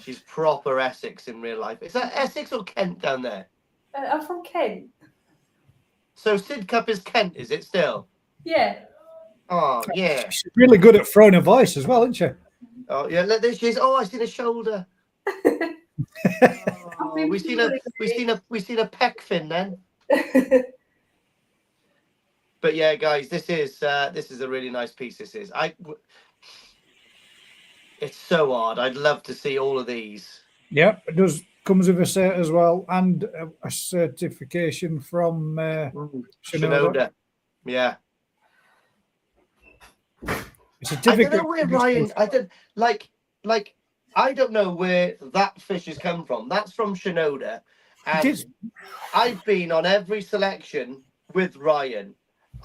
A: She's proper Essex in real life. Is that Essex or Kent down there?
E: I'm from Kent.
A: So Sidcup is Kent, is it still?
E: Yeah.
A: Oh, yeah.
B: She's really good at throwing a voice as well, isn't she?
A: Oh, yeah. Look, there she is. Oh, I seen a shoulder. Oh, we seen a peck fin then. But yeah, guys, this is a really nice piece. This is. It's so hard. I'd love to see all of these.
B: Yeah, it does. Comes with a cert as well, and a certification from
A: Shinoda. Yeah.
B: I
A: don't know where Ryan. I don't know where that fish has come from. That's from Shinoda, and I've been on every selection with Ryan.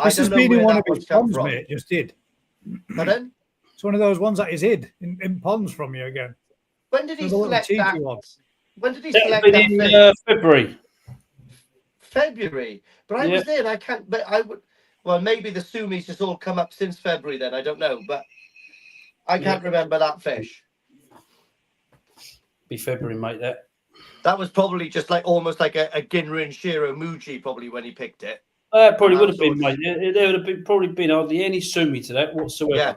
B: This has been in one of his ponds, mate. Just did.
A: Pardon?
B: It's one of those ones that is hid in ponds from you again.
A: When did he select that? When did he select that?
C: In February.
A: February, but I was there. And I can't. But I would. Well, maybe the sumi's just all come up since February. Then I don't know, but I can't remember that fish.
C: Be February, mate.
A: That was probably just almost like a Rin Shiro Muji, probably when he picked it.
C: Probably would have been, mate. There would have probably been hardly any sumi to that whatsoever.
A: Yeah,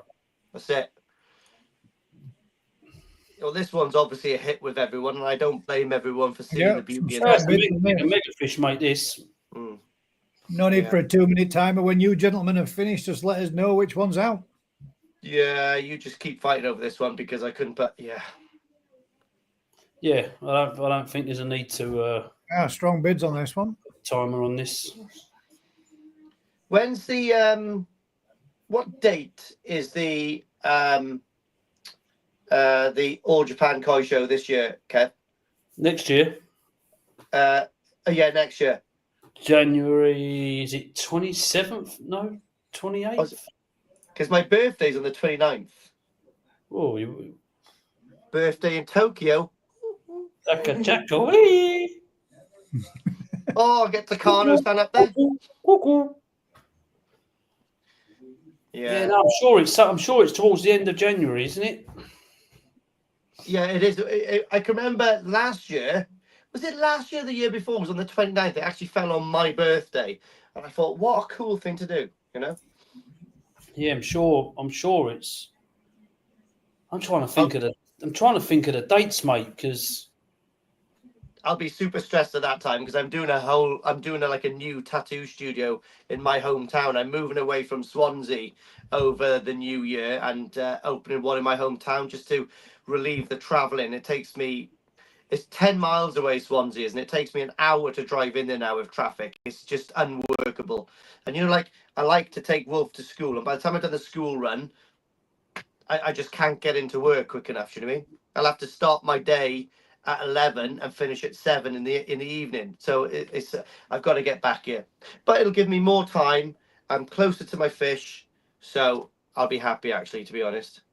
A: that's it. Well, this one's obviously a hit with everyone, and I don't blame everyone for seeing the beauty in
C: That's
A: that.
C: a mega fish, mate. This.
B: No need for a 2-minute timer. When you gentlemen have finished, just let us know which one's out.
A: Yeah, you just keep fighting over this one because I couldn't. But yeah.
C: Yeah, I don't think there's a need to.
B: Strong bids on this one.
C: Timer on this.
A: When's the what date is the All Japan Koi show this year, Kev?
C: Next year.
A: Yeah, next year.
C: January, is it 27th? No, 28th?
A: Because my birthday's on the 29th.
C: Oh,
A: birthday in Tokyo.
C: Chaka.
A: Oh, I'll get Takano stand up there.
C: Yeah, no, I'm sure it's towards the end of January, isn't it?
A: Yeah, it is. I can remember last year. Was it last year or the year before? It was on the 29th. It actually fell on my birthday. And I thought, what a cool thing to do, Yeah,
C: I'm sure it's. I'm trying to think of the dates, mate, because
A: I'll be super stressed at that time because I'm doing a new tattoo studio in my hometown. I'm moving away from Swansea over the new year and opening one in my hometown just to relieve the travelling. It's 10 miles away, Swansea, isn't it? It takes me an hour to drive in there now with traffic. It's just unworkable. And I like to take Wolf to school, and by the time I've done the school run, I just can't get into work quick enough. You know what I mean? I'll have to start my day at 11 and finish at 7 in the evening. So I've got to get back here, but it'll give me more time. I'm closer to my fish, so I'll be happy. Actually, to be honest,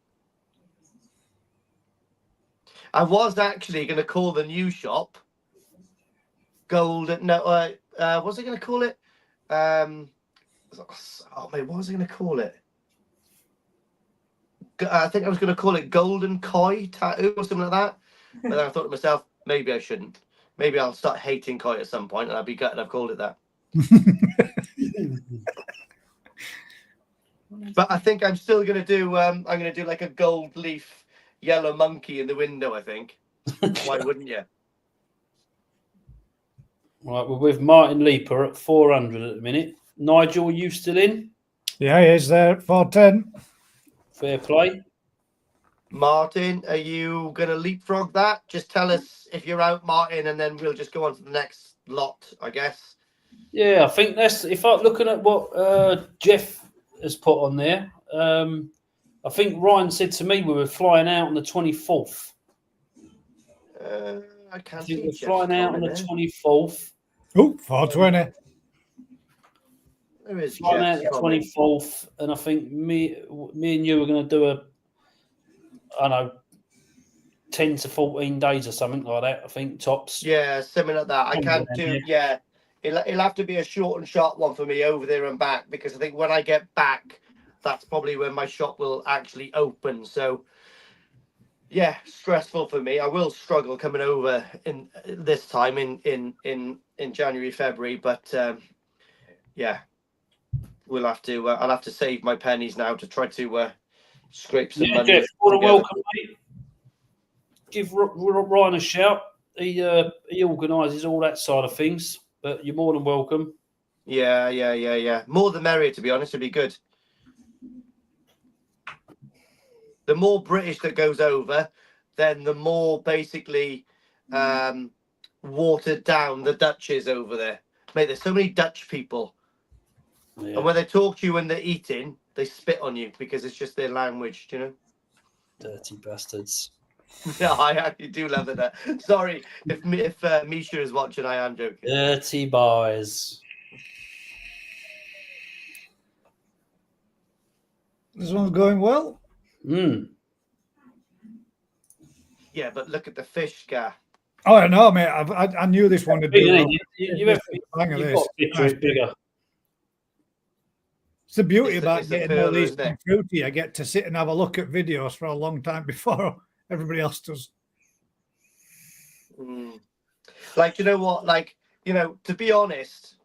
A: I was actually going to call the new shop Golden. No, what was I going to call it? What was I going to call it? I think I was going to call it Golden Koi Tattoo or something like that. But then I thought to myself, maybe I shouldn't. Maybe I'll start hating koi at some point, and I'll be gutted I've called it that. But I think I'm still going to do. I'm going to do like a gold leaf yellow monkey in the window. I think. Why wouldn't you?
C: Right, we're with Martin Leaper at 400 at the minute. Nigel, you still in?
B: Yeah, he is there at 410.
C: Fair play.
A: Martin, are you going to leapfrog that? Just tell us if you're out, Martin, and then we'll just go on to the next lot, I guess.
C: Yeah, I think that's if I'm looking at what Jeff has put on there. I think Ryan said to me we were flying out on the 24th.
A: I can't
C: I think
A: see
C: we're
A: Jeff's
C: flying out on the
A: comment
C: 24th.
B: Oh, 420.
A: there is
C: Flying out
A: Jeff's
C: the
A: comment.
C: 24th, and I think me and you are going to do I don't know, 10 to 14 days or something like that. I think tops.
A: Yeah, something like that. I can't do. Yeah, it'll have to be a short and sharp one for me over there and back, because I think when I get back, that's probably when my shop will actually open. So yeah, stressful for me. I will struggle coming over in this time in January, February, but yeah, we'll have to. I'll have to save my pennies now to try to scrape some
C: Yeah,
A: money
C: Jeff, more than
A: together.
C: welcome, mate. Give Ryan a shout. He organises all that side of things, but you're more than welcome.
A: Yeah. More the merrier, to be honest. It'd be good. The more British that goes over, then the more basically watered down the Dutch is over there. Mate, there's so many Dutch people.
C: Yeah.
A: And when they talk to you when they're eating, they spit on you because it's just their language, do you know?
C: Dirty bastards.
A: No, I actually do love that. Sorry, if Misha is watching, I am joking.
C: Dirty boys.
B: This one's going well.
A: Yeah, but look at the fish, Gar.
B: Oh, I know, mate. I knew this one would do well.
C: You've got a picture is bigger.
B: It's the beauty
A: It's
B: about
A: a
B: getting
A: pearl,
B: all these
A: isn't it?
B: fruity. I get to sit and have a look at videos for a long time before everybody else does.
A: Like, you know what? Like, to be honest,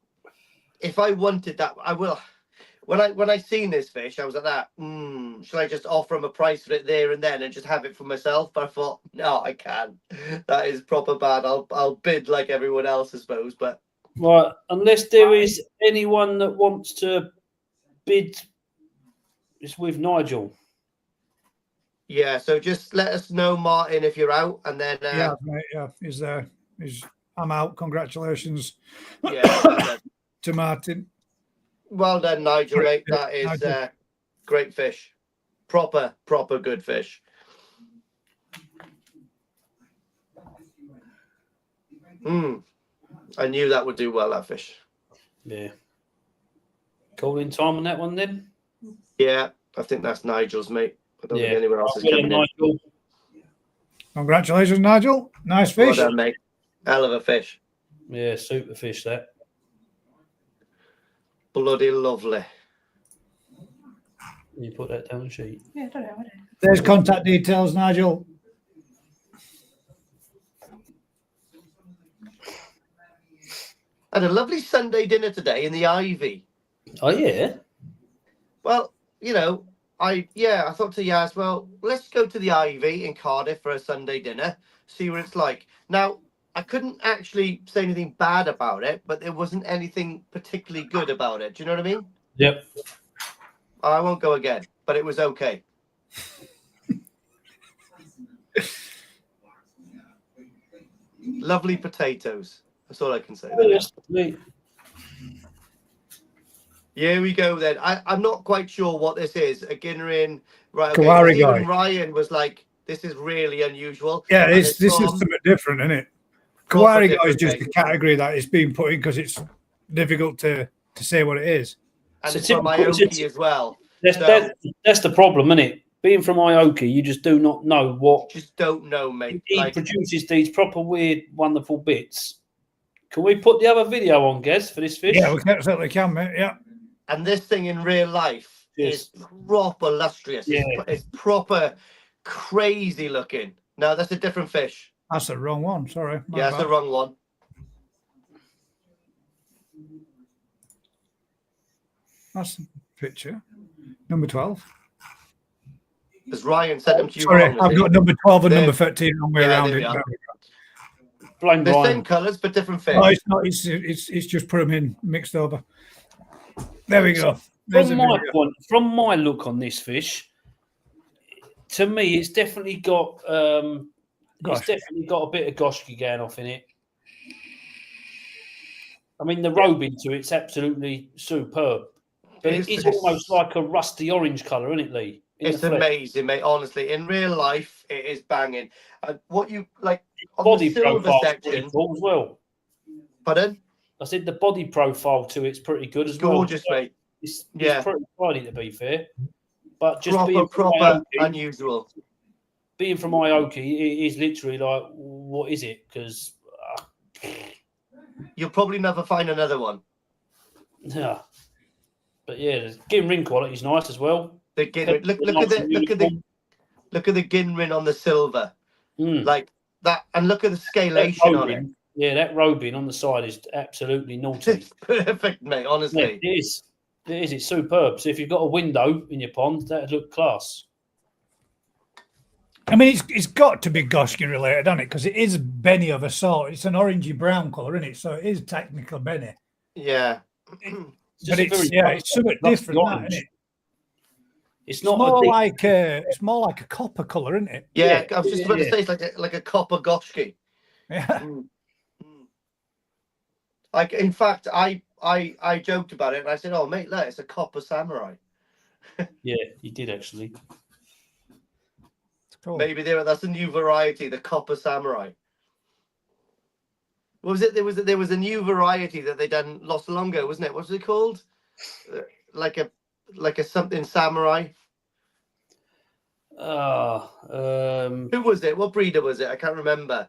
A: if I wanted that, I will. When I seen this fish, I was like that. Should I just offer him a price for it there and then and just have it for myself? But I thought, no, I can't. That is proper bad. I'll bid like everyone else, I suppose. But
C: right, unless there is anyone that wants to bid, it's with Nigel.
A: Yeah, so just let us know, Martin, if you're out, and then
B: yeah, mate, yeah, I'm out. Congratulations,
A: yeah, well done.
B: to Martin.
A: Well done, Nigel, mate. That is
B: Nigel.
A: great fish. Proper good fish. I knew that would do well, that fish.
C: Yeah. Calling time on that one then?
A: Yeah, I think that's Nigel's, mate. I don't think anyone else is
C: Well
A: coming
C: done,
A: in.
C: Nigel.
B: Congratulations, Nigel. Nice
A: Well
B: fish.
A: done, mate. Hell of a fish.
C: Yeah, super fish that.
A: Bloody lovely.
C: You put that down the sheet.
E: Yeah, I don't know.
B: There's contact details, Nigel.
A: I had a lovely Sunday dinner today in the Ivy.
C: Oh yeah.
A: Well, I thought to Yaz, well, let's go to the Ivy in Cardiff for a Sunday dinner, see what it's like. Now, I couldn't actually say anything bad about it, but there wasn't anything particularly good about it. Do you know what I mean?
C: Yep.
A: I won't go again, but it was okay. Lovely potatoes. That's all I can say. Here we go then. I'm not quite sure what this is. A Ginnerin, right? Okay.
B: Kawari
A: Even
B: guy.
A: Ryan was like, "This is really unusual."
B: Yeah,
A: And
B: this is
A: from-
B: something different, isn't it?
A: Proper
B: Kawari guy is
A: different,
B: just
A: mate.
B: a category that it's been put in because it's difficult to say what it is.
A: and
C: So
A: it's from
C: typical-
A: Ioki as well.
C: That's the problem, isn't it? Being from Ioki, you just do not know what
A: Just don't know, mate.
C: he
A: Like,
C: produces. These proper weird, wonderful bits. Can we put the other video on, Gez, for this fish?
B: Yeah, we certainly can, mate. Yeah.
A: and this thing in real life
C: Yes.
A: is proper lustrous.
C: Yeah.
A: It's proper crazy looking. No, that's a different fish.
B: That's the wrong one. Sorry. My
A: Yeah, that's
B: bad.
A: the wrong one.
B: That's the picture. Number 12.
A: Because Ryan sent them to you
B: Sorry,
A: wrong.
B: I've got number 12 and
A: There-
B: number 13 wrong way
A: Yeah,
B: around
A: there we
B: it.
A: are.
C: Blame
A: The
C: Brian.
A: same colours but different fish.
B: No, it's not. It's just put them in mixed over. There we go. There's
C: From
B: the
C: my
B: video.
C: point, from my look on this fish, to me, it's definitely got
B: Gosh.
C: a bit of Goshiki going off in it. I mean, the robing to it's absolutely superb. But it is almost like a rusty orange colour, isn't it, Lee?
A: It's amazing, mate. Honestly, in real life, it is banging. And what you like on
C: body
A: the silver
C: profile
A: section?
C: cool as well.
A: Pardon?
C: I said the body profile to it's pretty good as well.
A: Gorgeous, mate.
C: It's pretty tidy, to be fair. But just
A: proper unusual.
C: Being from Ioki, it is literally like, what is it? Because
A: you'll probably never find another one.
C: Yeah, but yeah, the Ginrin quality is nice as well.
A: The Ginrin, look at the Ginrin on the silver, like that, and look at the scalation on it.
C: Yeah, that robing on the side is absolutely naughty.
A: It's perfect, mate. Honestly,
C: yeah, it is. It is. It's superb. So if you've got a window in your pond, that'd look class.
B: I mean, it's got to be Goshiki related, hasn't it? Because it is Beni of a sort. It's an orangey brown colour, isn't it? So it is technical Beni.
A: Yeah.
B: But it's something different, isn't it?
C: It's not
B: more like it's more like a copper colour, isn't it?
A: Yeah, I was just about to say it's like a copper Goshiki.
B: Yeah.
A: Like, in fact, I joked about it and I said, "Oh, mate, look, it's a copper samurai."
C: Yeah, you did actually.
B: Cool.
A: Maybe that's a new variety, the copper samurai. What was it? There was a new variety that they done not so long ago, wasn't it? What was it called? Like a something samurai. Who was it? What breeder was it? I can't remember.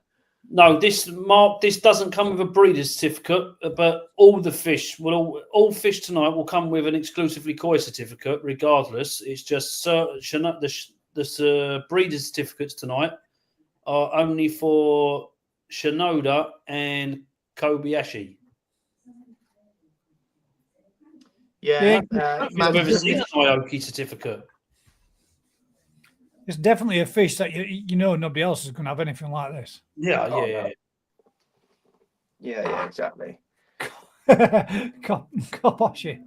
C: No, this doesn't come with a breeder's certificate, but all the fish all fish tonight will come with an exclusively koi certificate, regardless. It's just the breeder's certificates tonight are only for Shinoda and Kobayashi.
A: Yeah,
C: Whoever's seen an Ioki certificate.
B: It's definitely a fish that you know nobody else is going to have anything like this.
C: Yeah,
A: exactly.
B: Kobayashi.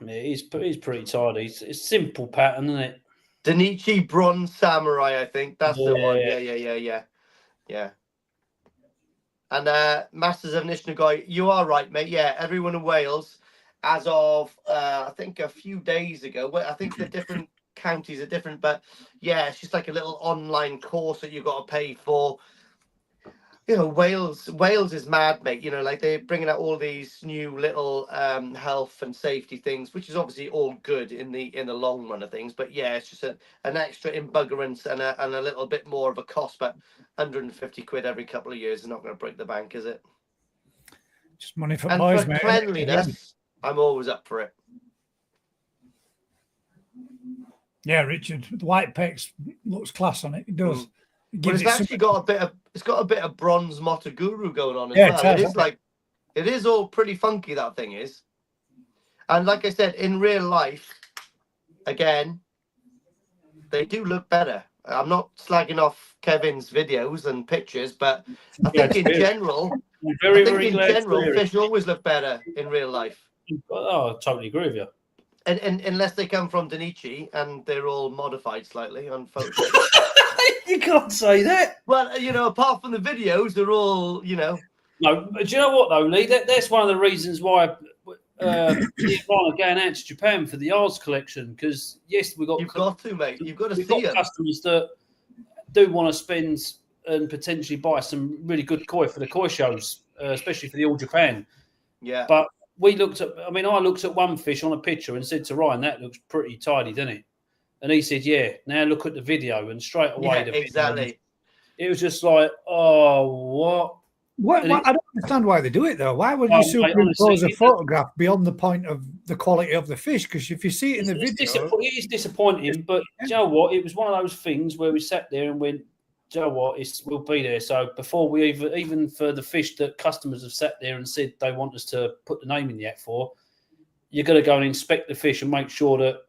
C: He's pretty tidy. It's simple pattern, isn't it?
A: Danichi Bronze Samurai, I think that's the one. Yeah. And Masters of Nishnagoi, you are right, mate. Yeah, everyone in Wales, as of I think a few days ago. Well, I think the different counties are different, but yeah, it's just like a little online course that you've got to pay for. You know, Wales is mad, mate. You know, like they're bringing out all these new little health and safety things, which is obviously all good in the long run of things. But yeah, it's just an extra embuggerance and a little bit more of a cost. But 150 quid every couple of years is not going to break the bank, is it?
B: Just money for
A: and
B: boys,
A: for
B: mate.
A: cleanliness, I'm always up for it.
B: Yeah, Richard, the white pecs looks class on it. It does.
A: But it's actually got a bit of bronze Motoguru going on as well. It is all pretty funky, that thing is. And like I said, in real life, again, they do look better. I'm not slagging off Kevin's videos and pictures, but I think in general, fish always look better in real life.
C: Oh, I totally agree with you.
A: And unless they come from Danichi and they're all modified slightly on photos.
C: You can't say that.
A: Well, you know, apart from the videos, they're all, you know.
C: No, do you know what though, Lee? That's one of the reasons why me and Ron are going out to Japan for the Arts collection. Because yes, you've got to,
A: mate. You've got to see it.
C: Customers that do want to spend and potentially buy some really good koi for the koi shows, especially for the All Japan.
A: Yeah.
C: But I looked at one fish on a picture and said to Ryan, "That looks pretty tidy, doesn't it?" And he said, "Yeah." Now look at the video, and straight away,
A: exactly.
C: It was just like, oh, what?
B: I don't understand why they do it though. Why would you superimpose a photograph beyond the point of the quality of the fish? Because if you see it in the video,
C: it is disappointing. But you know what? It was one of those things where we sat there and went, "Do you know what? We'll be there." So before we even for the fish that customers have sat there and said they want us to put the name in the app for, you're going to go and inspect the fish and make sure that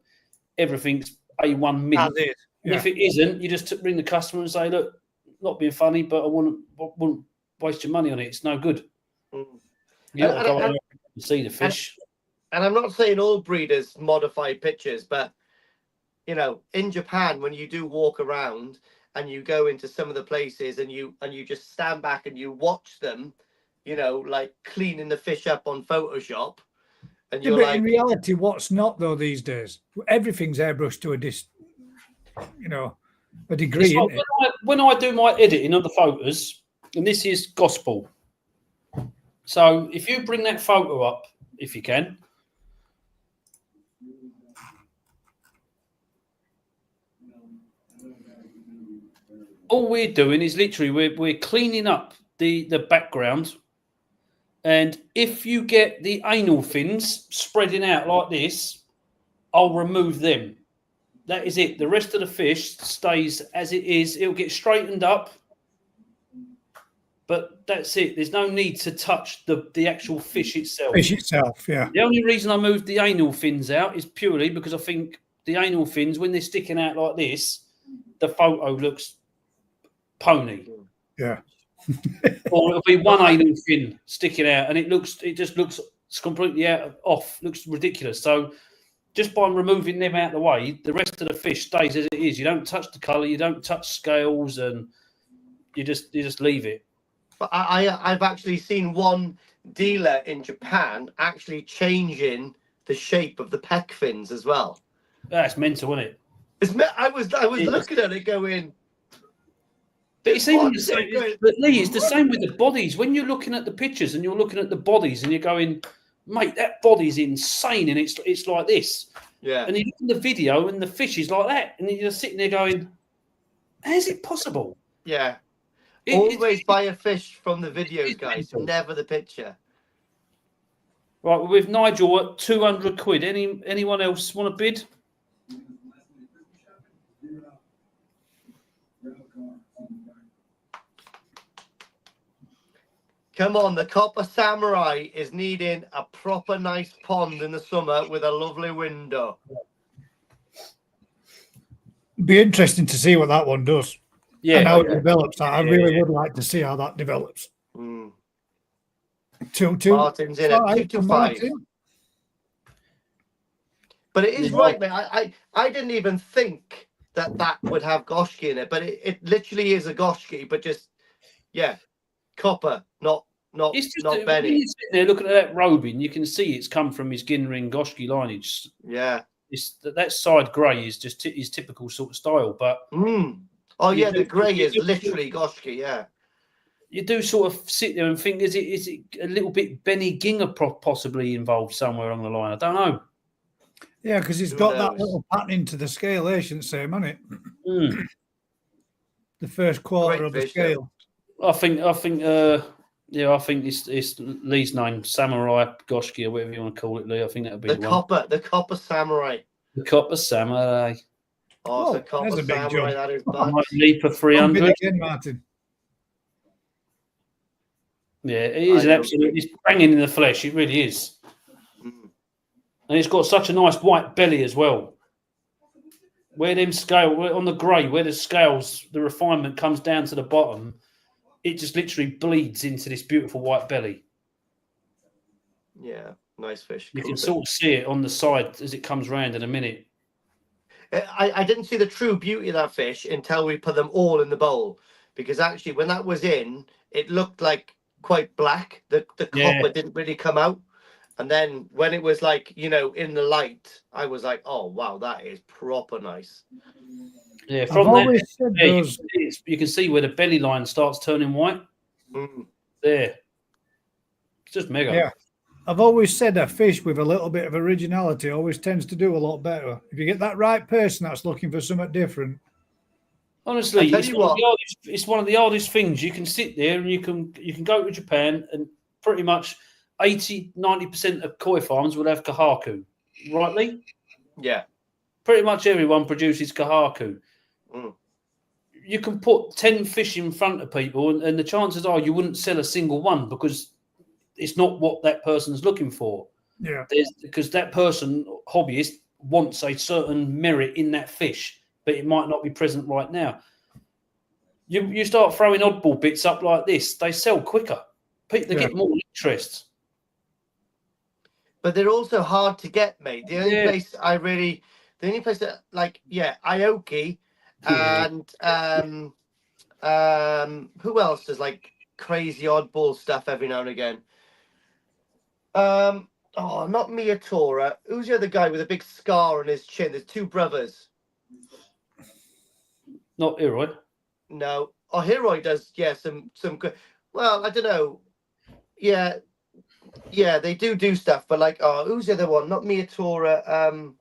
C: everything's A1 mint. And if it isn't, you just ring the customer and say, "Look, not being funny, but I wouldn't waste your money on it. It's no good." You got to go and see the fish.
A: And I'm not saying all breeders modify pictures, but you know, in Japan, when you do walk around and you go into some of the places and you just stand back and you watch them, you know, like cleaning the fish up on Photoshop. And
B: Yeah,
A: you're
B: but
A: like,
B: in reality, what's not though these days? Everything's airbrushed to a degree,
C: It's like
B: isn't it?
C: when I do my editing of the photos, and this is gospel. So if you bring that photo up, if you can. All we're doing is literally we're cleaning up the background. And if you get the anal fins spreading out like this, I'll remove them. That is it. The rest of the fish stays as it is. It'll get straightened up. But that's it. There's no need to touch the actual fish itself.
B: Fish itself, yeah.
C: The only reason I moved the anal fins out is purely because I think the anal fins, when they're sticking out like this, the photo looks pony.
B: Yeah.
C: Or it'll be one anal fin sticking out, and it just looks completely off. Looks ridiculous. So just by removing them out of the way, the rest of the fish stays as it is. You don't touch the colour, you don't touch scales, and you just leave it.
A: But I've actually seen one dealer in Japan actually changing the shape of the pec fins as well.
C: That's mental, isn't it?
A: I was looking at it going.
C: But it's even the same. But Lee, it's the same with the bodies. When you're looking at the pictures and you're looking at the bodies and you're going, mate, that body's insane, and it's like this.
A: Yeah.
C: And you look at the video and the fish is like that, and you're just sitting there going, how is it possible?
A: Yeah. Always buy a fish from the videos, guys. Never the picture.
C: Right, with Nigel at 200 quid. Anyone else want to bid?
A: Come on, the Copper Samurai is needing a proper nice pond in the summer with a lovely window.
B: Be interesting to see what that one does.
C: Yeah,
B: and how it develops. I really would like to see how that develops.
A: Mm.
B: 2-2.
A: Martin's in it. 2-5. But it is right, mate. I didn't even think that would have Goshiki in it, but it literally is a Goshiki, but just copper, not
C: it's just
A: not
C: when
A: Beni.
C: you're sitting there looking at that robing, you can see it's come from his Ginrin Goshiki lineage.
A: Yeah.
C: That side grey is just his typical sort of style, but.
A: Oh yeah, the grey is literally Goshiki. Yeah,
C: you do sort of sit there and think, is it a little bit Benny Ginger possibly involved somewhere along the line? I don't know.
B: Yeah, because it's got that little pattern to the scale, shouldn't say, hasn't it? The first quarter of the scale.
C: I think it's Lee's name, Samurai Goshiki, or whatever you want to call it, Lee. I think that'll be
A: the copper samurai.
C: The Copper Samurai.
A: Oh, it's a Copper Samurai. That is bad.
C: Leap for 300
B: again, Martin.
C: Yeah, it is it's banging in the flesh. It really is. And it's got such a nice white belly as well. Where them on the grey, where the scales, the refinement comes down to the bottom, it just literally bleeds into this beautiful white belly.
A: Yeah, nice fish.
C: You can sort of see it on the side as it comes round in a minute.
A: I didn't see the true beauty of that fish until we put them all in the bowl, because actually when that was in, it looked like quite black. The copper didn't really come out. And then when it was like, in the light, I was like, oh, wow, that is proper nice.
C: Yeah, from that, you can see where the belly line starts turning white. There. It's just mega.
B: Yeah. I've always said a fish with a little bit of originality always tends to do a lot better. If you get that right person that's looking for something different.
C: Honestly, it's one of the hardest things. You can sit there and you can go to Japan and pretty much 80-90% of koi farms will have Kohaku, rightly?
A: Yeah.
C: Pretty much everyone produces Kohaku. You can put 10 fish in front of people and the chances are you wouldn't sell a single one because it's not what that person's looking for.
B: Yeah.
C: Because that person, hobbyist, wants a certain merit in that fish, but it might not be present right now. You start throwing oddball bits up like this, they sell quicker. They get more interest.
A: But they're also hard to get, mate. The only place that Aoki and who else does crazy oddball stuff every now and again. Oh, not Miyatora. Who's the other guy with a big scar on his chin? There's two brothers.
C: Not Hiroi.
A: No. Oh, Hiroi does, yeah, some good. Well, I don't know. Yeah, they do stuff, but like, who's the other one? Not Miyatora.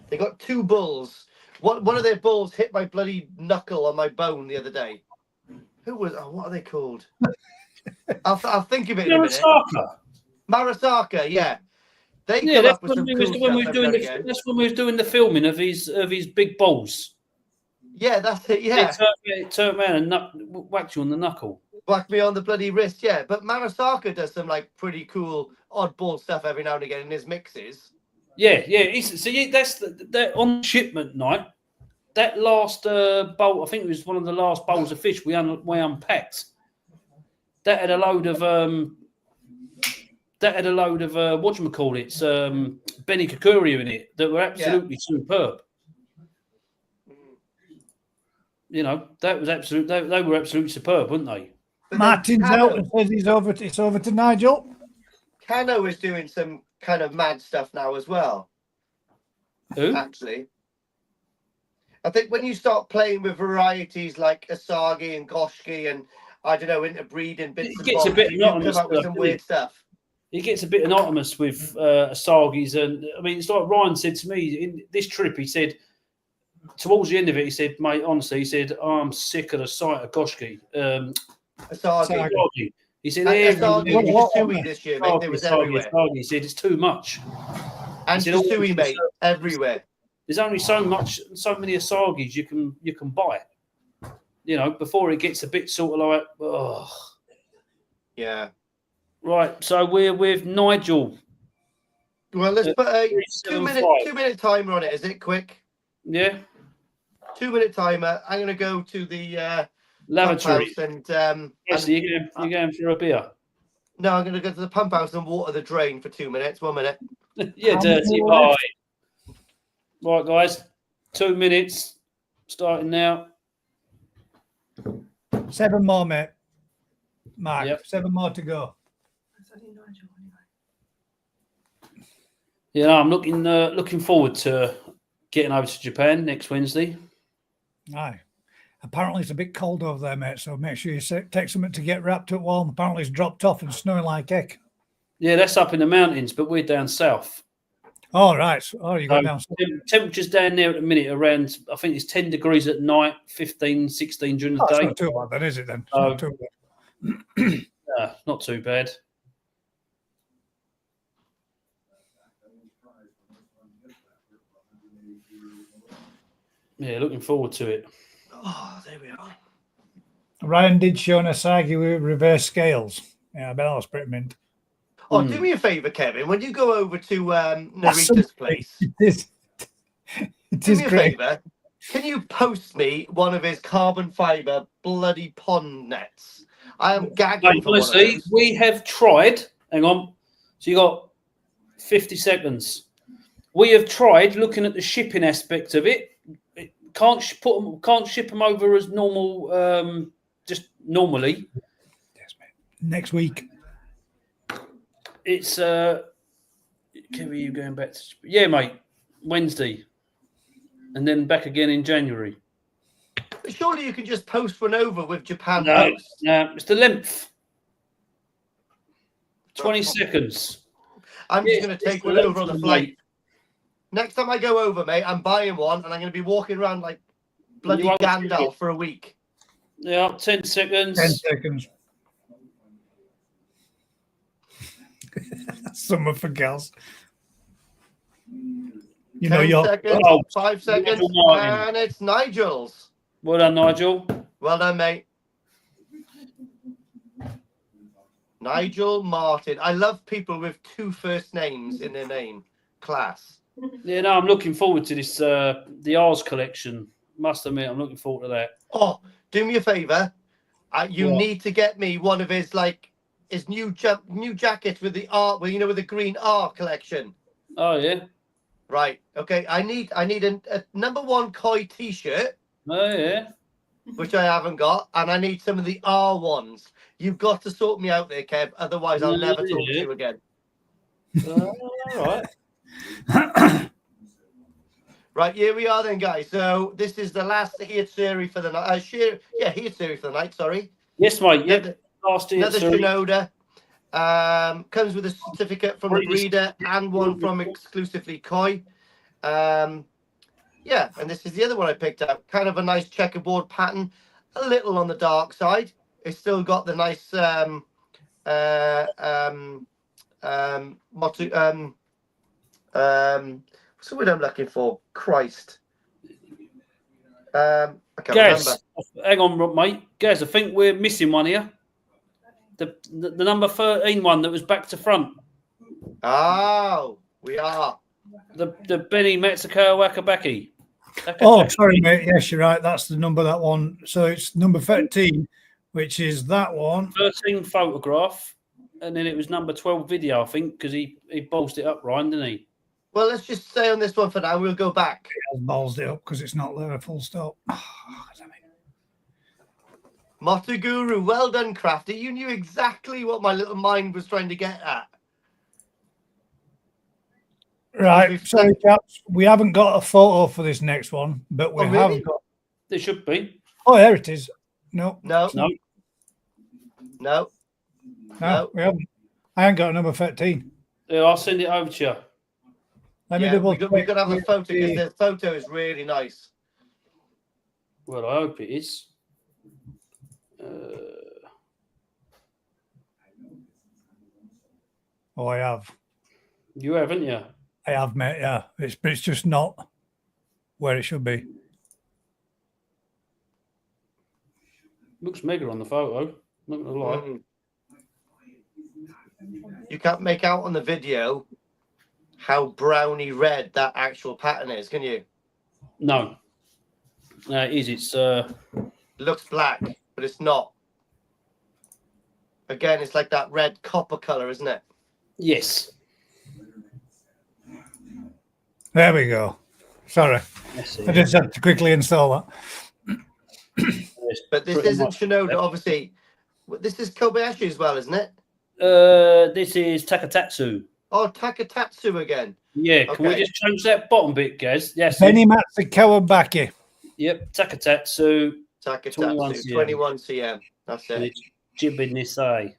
A: They got two bulls. One of their bulls hit my bloody knuckle on my bone the other day. Who was? Oh, what are they called? I'll think of it in a minute. Marasaka, yeah. They come up with some cool stuff every now and again.
C: That's when we was doing the filming of his big balls.
A: Yeah, that's it. Yeah,
C: it turned around and whacked you on the knuckle.
A: Whacked me on the bloody wrist. Yeah, but Marasaka does some like pretty cool oddball stuff every now and again in his mixes.
C: Yeah. That's that on shipment night. That last bowl, I think it was one of the last bowls of fish we unpacked. That had a load of whatchamacallits, Beni Matsukawabake in it that were absolutely superb. You know, that was absolute. They were absolutely superb, weren't they?
A: But
B: Martin's out and says it's over to Nigel.
A: Kano is doing some kind of mad stuff now as well.
C: Who?
A: Actually, I think when you start playing with varieties like Asagi and Goshiki and I don't know, interbreeding bits,
C: it gets a bit anonymous.
A: Come up with some weird stuff.
C: It gets a bit anonymous with Asagis, and I mean, it's like Ryan said to me in this trip. He said towards the end of it, he said, "Mate, honestly, he said I'm sick of the sight of Goshiki." Asagi. He said,
A: Asagi was Sui this year, mate. It was everywhere.
C: He said it's too much.
A: And Sui, mate, everywhere.
C: There's only so many Asagis you can buy. You know, before it gets a bit sort of like, oh.
A: Yeah.
C: Right, so we're with Nigel.
A: Well, let's put a 2-minute timer on it. Is it quick?
C: Yeah.
A: 2-minute timer. I'm going to go to the
C: lavatory
A: and
C: you're going for a beer.
A: No, I'm going to go to the pump house and water the drain for 2 minutes. 1 minute.
C: Yeah, dirty boy. Right, guys, 2 minutes starting now.
B: 7 more, mate. Mark,
C: Yep.
B: 7 more to go.
C: Yeah, I'm looking forward to getting over to Japan next Wednesday.
B: Aye. Apparently it's a bit cold over there, mate, so make sure you take something to get wrapped up warm. Apparently it's dropped off and snowing like heck.
C: Yeah, that's up in the mountains, but we're down south.
B: Oh, right. Oh, you go down south.
C: Temperatures down there at the minute around, I think it's 10 degrees at night, 15, 16 during the day.
B: It's not too bad then, is it then? It's not too bad.
C: Not too bad. Yeah, looking forward to it.
A: Oh, there we are.
B: Ryan did show an Asagi with reverse scales. Yeah, I bet that was pretty mint.
A: Oh, do me a favour, Kevin. When you go over to Narita's place, do me a favour. Can you post me one of his carbon fibre bloody pond nets? I am gagging for one of those.
C: We have tried. Hang on. So you got 50 seconds. We have tried looking at the shipping aspect of it. Can't ship them over as normal, just normally.
B: Yes, mate. Next week.
C: It's Kevin, you going back to? Yeah, mate. Wednesday, and then back again in January.
A: But surely you can just post one over with Japan
C: No,
A: Post.
C: no, it's the length. 20 seconds.
A: I'm just going to take one over on the flight. Next time I go over, mate, I'm buying one, and I'm going to be walking around like bloody Gandalf for a week.
C: Yeah, 10 seconds.
B: 10 seconds. Summer for girls. You know,
A: 10 seconds,
C: Oh,
A: 5 seconds, and it's Nigel's.
C: Well done, Nigel.
A: Well done, mate. Nigel Martin. I love people with 2 first names in their name. Class.
C: Yeah, no, I'm looking forward to this, the R's collection. Must admit, I'm looking forward to that.
A: Oh, do me a favour. You need to get me one of his his new jacket with the R, with the green R collection.
C: Oh yeah.
A: Right. Okay. I need a number 1 Koi T-shirt.
C: Oh yeah.
A: which I haven't got, and I need some of the R ones. You've got to sort me out there, Kev. Otherwise, I'll never talk to you again.
C: All
A: right. Right, here we are then, guys. So this is the last Utsuri for the night. Utsuri for the night. Sorry.
C: Yes, mate. Yep. Last
A: another
C: Shinoda.
A: Shinoda. Comes with a certificate from the breeder and one from exclusively Koi. Yeah, and this is the other one I picked out. Kind of a nice checkerboard pattern, a little on the dark side. It's still got the nice what's the word I'm looking for? Christ. I can't remember.
C: Hang on, mate. Gaz, I think we're missing one here. The number 13 one that was back to front.
A: Oh, we are.
C: The Beni Matsukawabake.
B: Oh, sorry, mate. Yes, you're right. That's the number, that one. So it's number 13, which is that one.
C: 13 photograph, and then it was number 12 video, I think, because he ballsed it up, Ryan, didn't he?
A: Well, let's just stay on this one for now. We'll go back.
B: He has ballsed it up because it's not there, full stop.
A: Motoguru, well done, Crafty. You knew exactly what my little mind was trying to get at.
B: Right, sorry, chaps. We haven't got a photo for this next one, but we have got.
C: There should be.
B: Oh, there it is. No.
A: No.
C: No.
A: No.
B: No, we haven't. I haven't got a number 13.
C: Yeah, I'll send it over to you.
B: Let me double.
A: We've got to have a photo because the photo is really nice.
C: Well, I hope it is.
B: Oh, I have.
C: You haven't you?
B: I have, mate. Yeah, it's just not where it should be.
C: Looks mega on the photo. Not gonna lie.
A: You can't make out on the video how browny red that actual pattern is, can you?
C: No. No, it is. It's
A: looks black, but it's not. Again, it's like that red copper color, isn't it?
C: Yes.
B: There we go. Sorry, I just had to quickly install that.
A: But this isn't Shinoda, obviously. This is Kobayashi as well, isn't it?
C: This is Takatatsu.
A: Oh, Takatatsu again.
C: Yeah, can we just change that bottom bit, guys? Yes.
B: Beni Matsukawabake.
C: Yep, Takatatsu.
A: Takatatsu, 21 cm. That's it.
C: Jibinisai.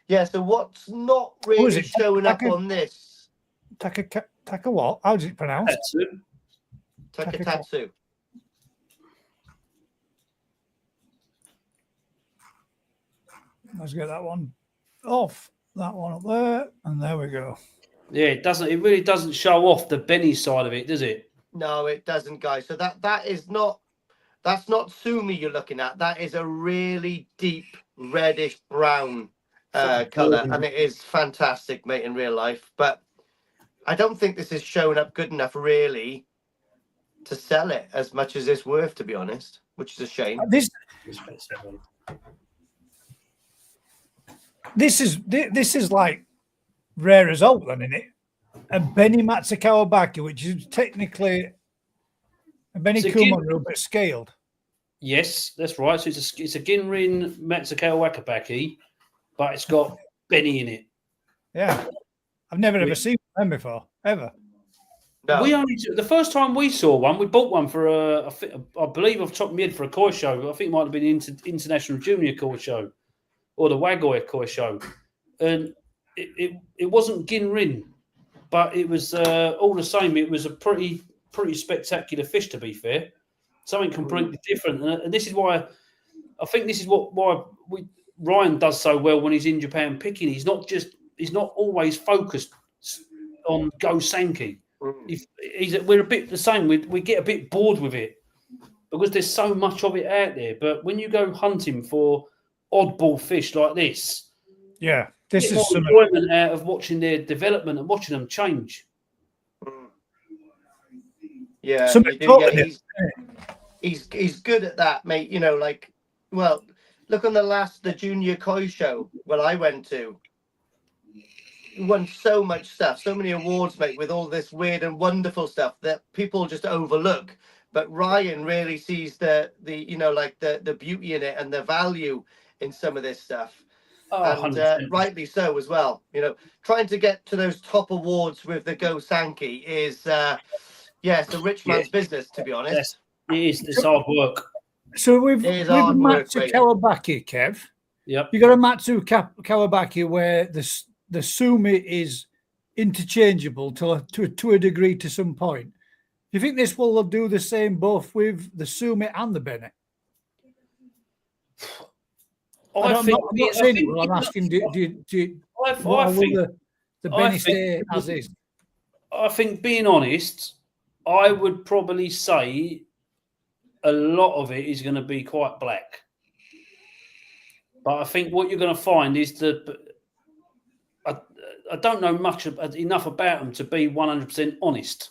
A: Yeah, so what's not really showing up on this?
B: Taka what? How does it pronounce?
A: Takatatsu.
B: Let's get that one off. That one up there, and there we go.
C: Yeah, it doesn't. It really doesn't show off the Beni side of it, does it?
A: No, it doesn't, guys. So that is not. That's not Sumi you're looking at. That is a really deep reddish brown color, and it is fantastic, mate, in real life. But I don't think this is showing up good enough, really, to sell it as much as it's worth, to be honest. Which is a shame.
B: This is like rare as oak, then, isn't it? A Beni Matsukawabake, which is technically a Beni Kumaru, but scaled.
C: Yes, that's right. So it's a Rin Matsukawabake, but it's got Beni in it.
B: Yeah, I've never ever seen them before, ever.
A: No.
C: We only the first time we saw one, we bought one for I believe off the top of my head for a koi show. I think it might have been International Junior Koi Show or the Wagoy Koi Show, and it wasn't Rin, but it was all the same. It was a pretty spectacular fish, to be fair. Something completely different, and this is why I think this is why Ryan does so well when he's in Japan picking. He's not always focused on Go Sanke. We're a bit the same. We get a bit bored with it because there's so much of it out there. But when you go hunting for oddball fish like this,
B: yeah, this is some
C: enjoyment out of watching their development and watching them change.
A: Yeah, he's good at that, mate. You know, like, well, look on the junior koi show I went to. He won so much stuff, so many awards, mate, with all this weird and wonderful stuff that people just overlook but Ryan really sees the like the beauty in it and the value in some of this stuff.
C: Oh,
A: And
C: 100%.
A: rightly so as well. Trying to get to those top awards with the Go Sanke is it's a rich man's business, to be honest.
C: It is. It's hard work.
B: So with
A: hard work,
B: Matsu Kawabake, Kev,
C: Yep.
B: you got a Matsu Kawabake where the sumi is interchangeable to a degree to some point. Do you think this will do the same both with the sumi and the Beni? I'm not saying it will. I'm asking, will the Beni stay as is?
C: I think, being honest, I would probably say a lot of it is going to be quite black. But I think what you're going to find is that I don't know enough about them to be 100% honest.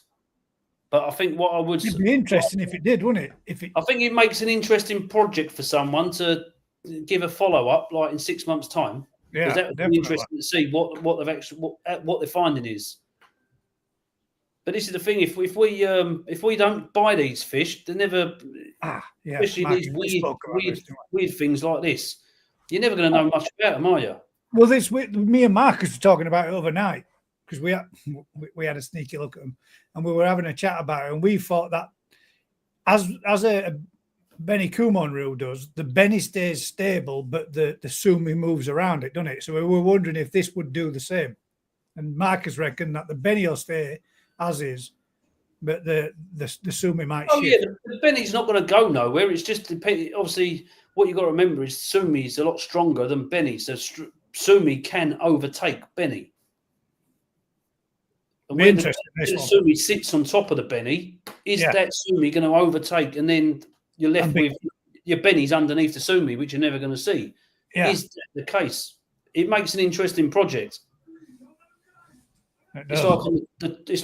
C: But I think what I would...
B: It'd be interesting if it did, wouldn't it?
C: I think it makes an interesting project for someone to give a follow-up, like in 6 months' time.
B: Yeah,
C: that would be interesting to see what their finding is. But this is the thing: if we don't buy these fish, they never, especially these weird things like this, you're never going to know much about them, are you?
B: Well, me and Marcus were talking about it overnight because we had a sneaky look at them and we were having a chat about it, and we thought that as a Beni Kumon reel does, the Beni stays stable, but the sumi moves around it, doesn't it? So we were wondering if this would do the same. And Marcus reckoned that the Beni will stay as is, but the sumi might shift.
C: Yeah, the Beni's not going to go nowhere. It's just obviously what you've got to remember is sumi is a lot stronger than Beni, so sumi can overtake Beni. And when the sumi sits on top of the Beni, is that sumi going to overtake, and then you're left with your Beni's underneath the sumi, which you're never going to see?
B: Yeah.
C: Is that the case? It makes an interesting project. It's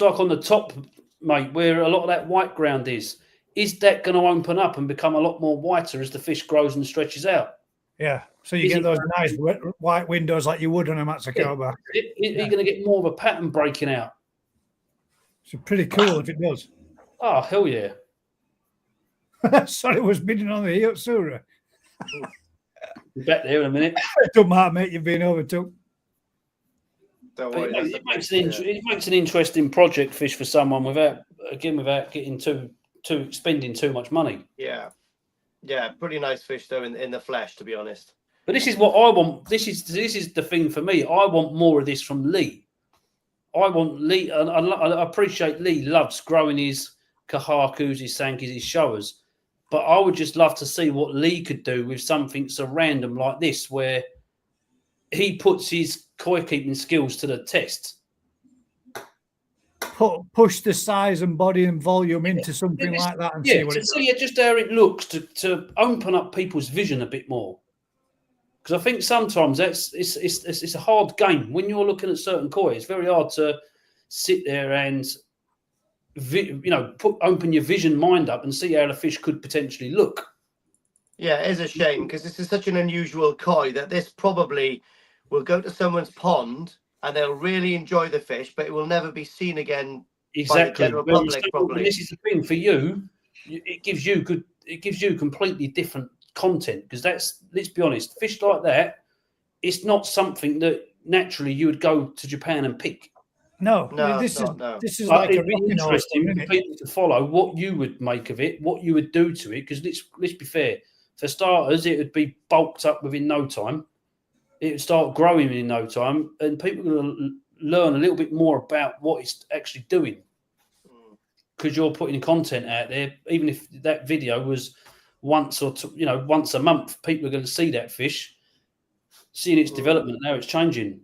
C: like on the top, mate, where a lot of that white ground is. Is that going to open up and become a lot more whiter as the fish grows and stretches out?
B: Yeah. So you get those nice white windows like you would on a Matsukawabake.
C: You're going to get more of a pattern breaking out.
B: It's pretty cool if it does.
C: Oh, hell yeah.
B: Sorry, I was bidding on the Utsuri.
C: Be back there in a minute.
B: It don't matter, mate. You've been overtook.
C: It makes an interesting project fish for someone without getting spending too much money.
A: Yeah, pretty nice fish though in the flesh, to be honest.
C: But this is what I want. This is the thing for me. I want more of this from Lee. I want Lee, and I appreciate Lee loves growing his Kohakus, his Sankes, his Showas. But I would just love to see what Lee could do with something so random like this, where he puts his koi keeping skills to the test.
B: Push the size and body and volume into something like that, and see what
C: just how it looks to open up people's vision a bit more. Because I think sometimes it's a hard game when you're looking at certain koi. It's very hard to sit there and open your vision mind up and see how the fish could potentially look.
A: Yeah, it is a shame because this is such an unusual koi that this probably will go to someone's pond and they'll really enjoy the fish, but it will never be seen again by the general public. Probably.
C: This is the thing for you. It gives you completely different content, because let's be honest, fish like that, it's not something that naturally you would go to Japan and pick.
B: No, this is like a
C: interesting for people to follow what you would make of it, what you would do to it. Because let's be fair, for starters, it would be bulked up within no time. It would start growing in no time, and people are going to learn a little bit more about what it's actually doing. Because you're putting content out there, even if that video was once a month, people are going to see that fish, seeing its development. Now it's changing.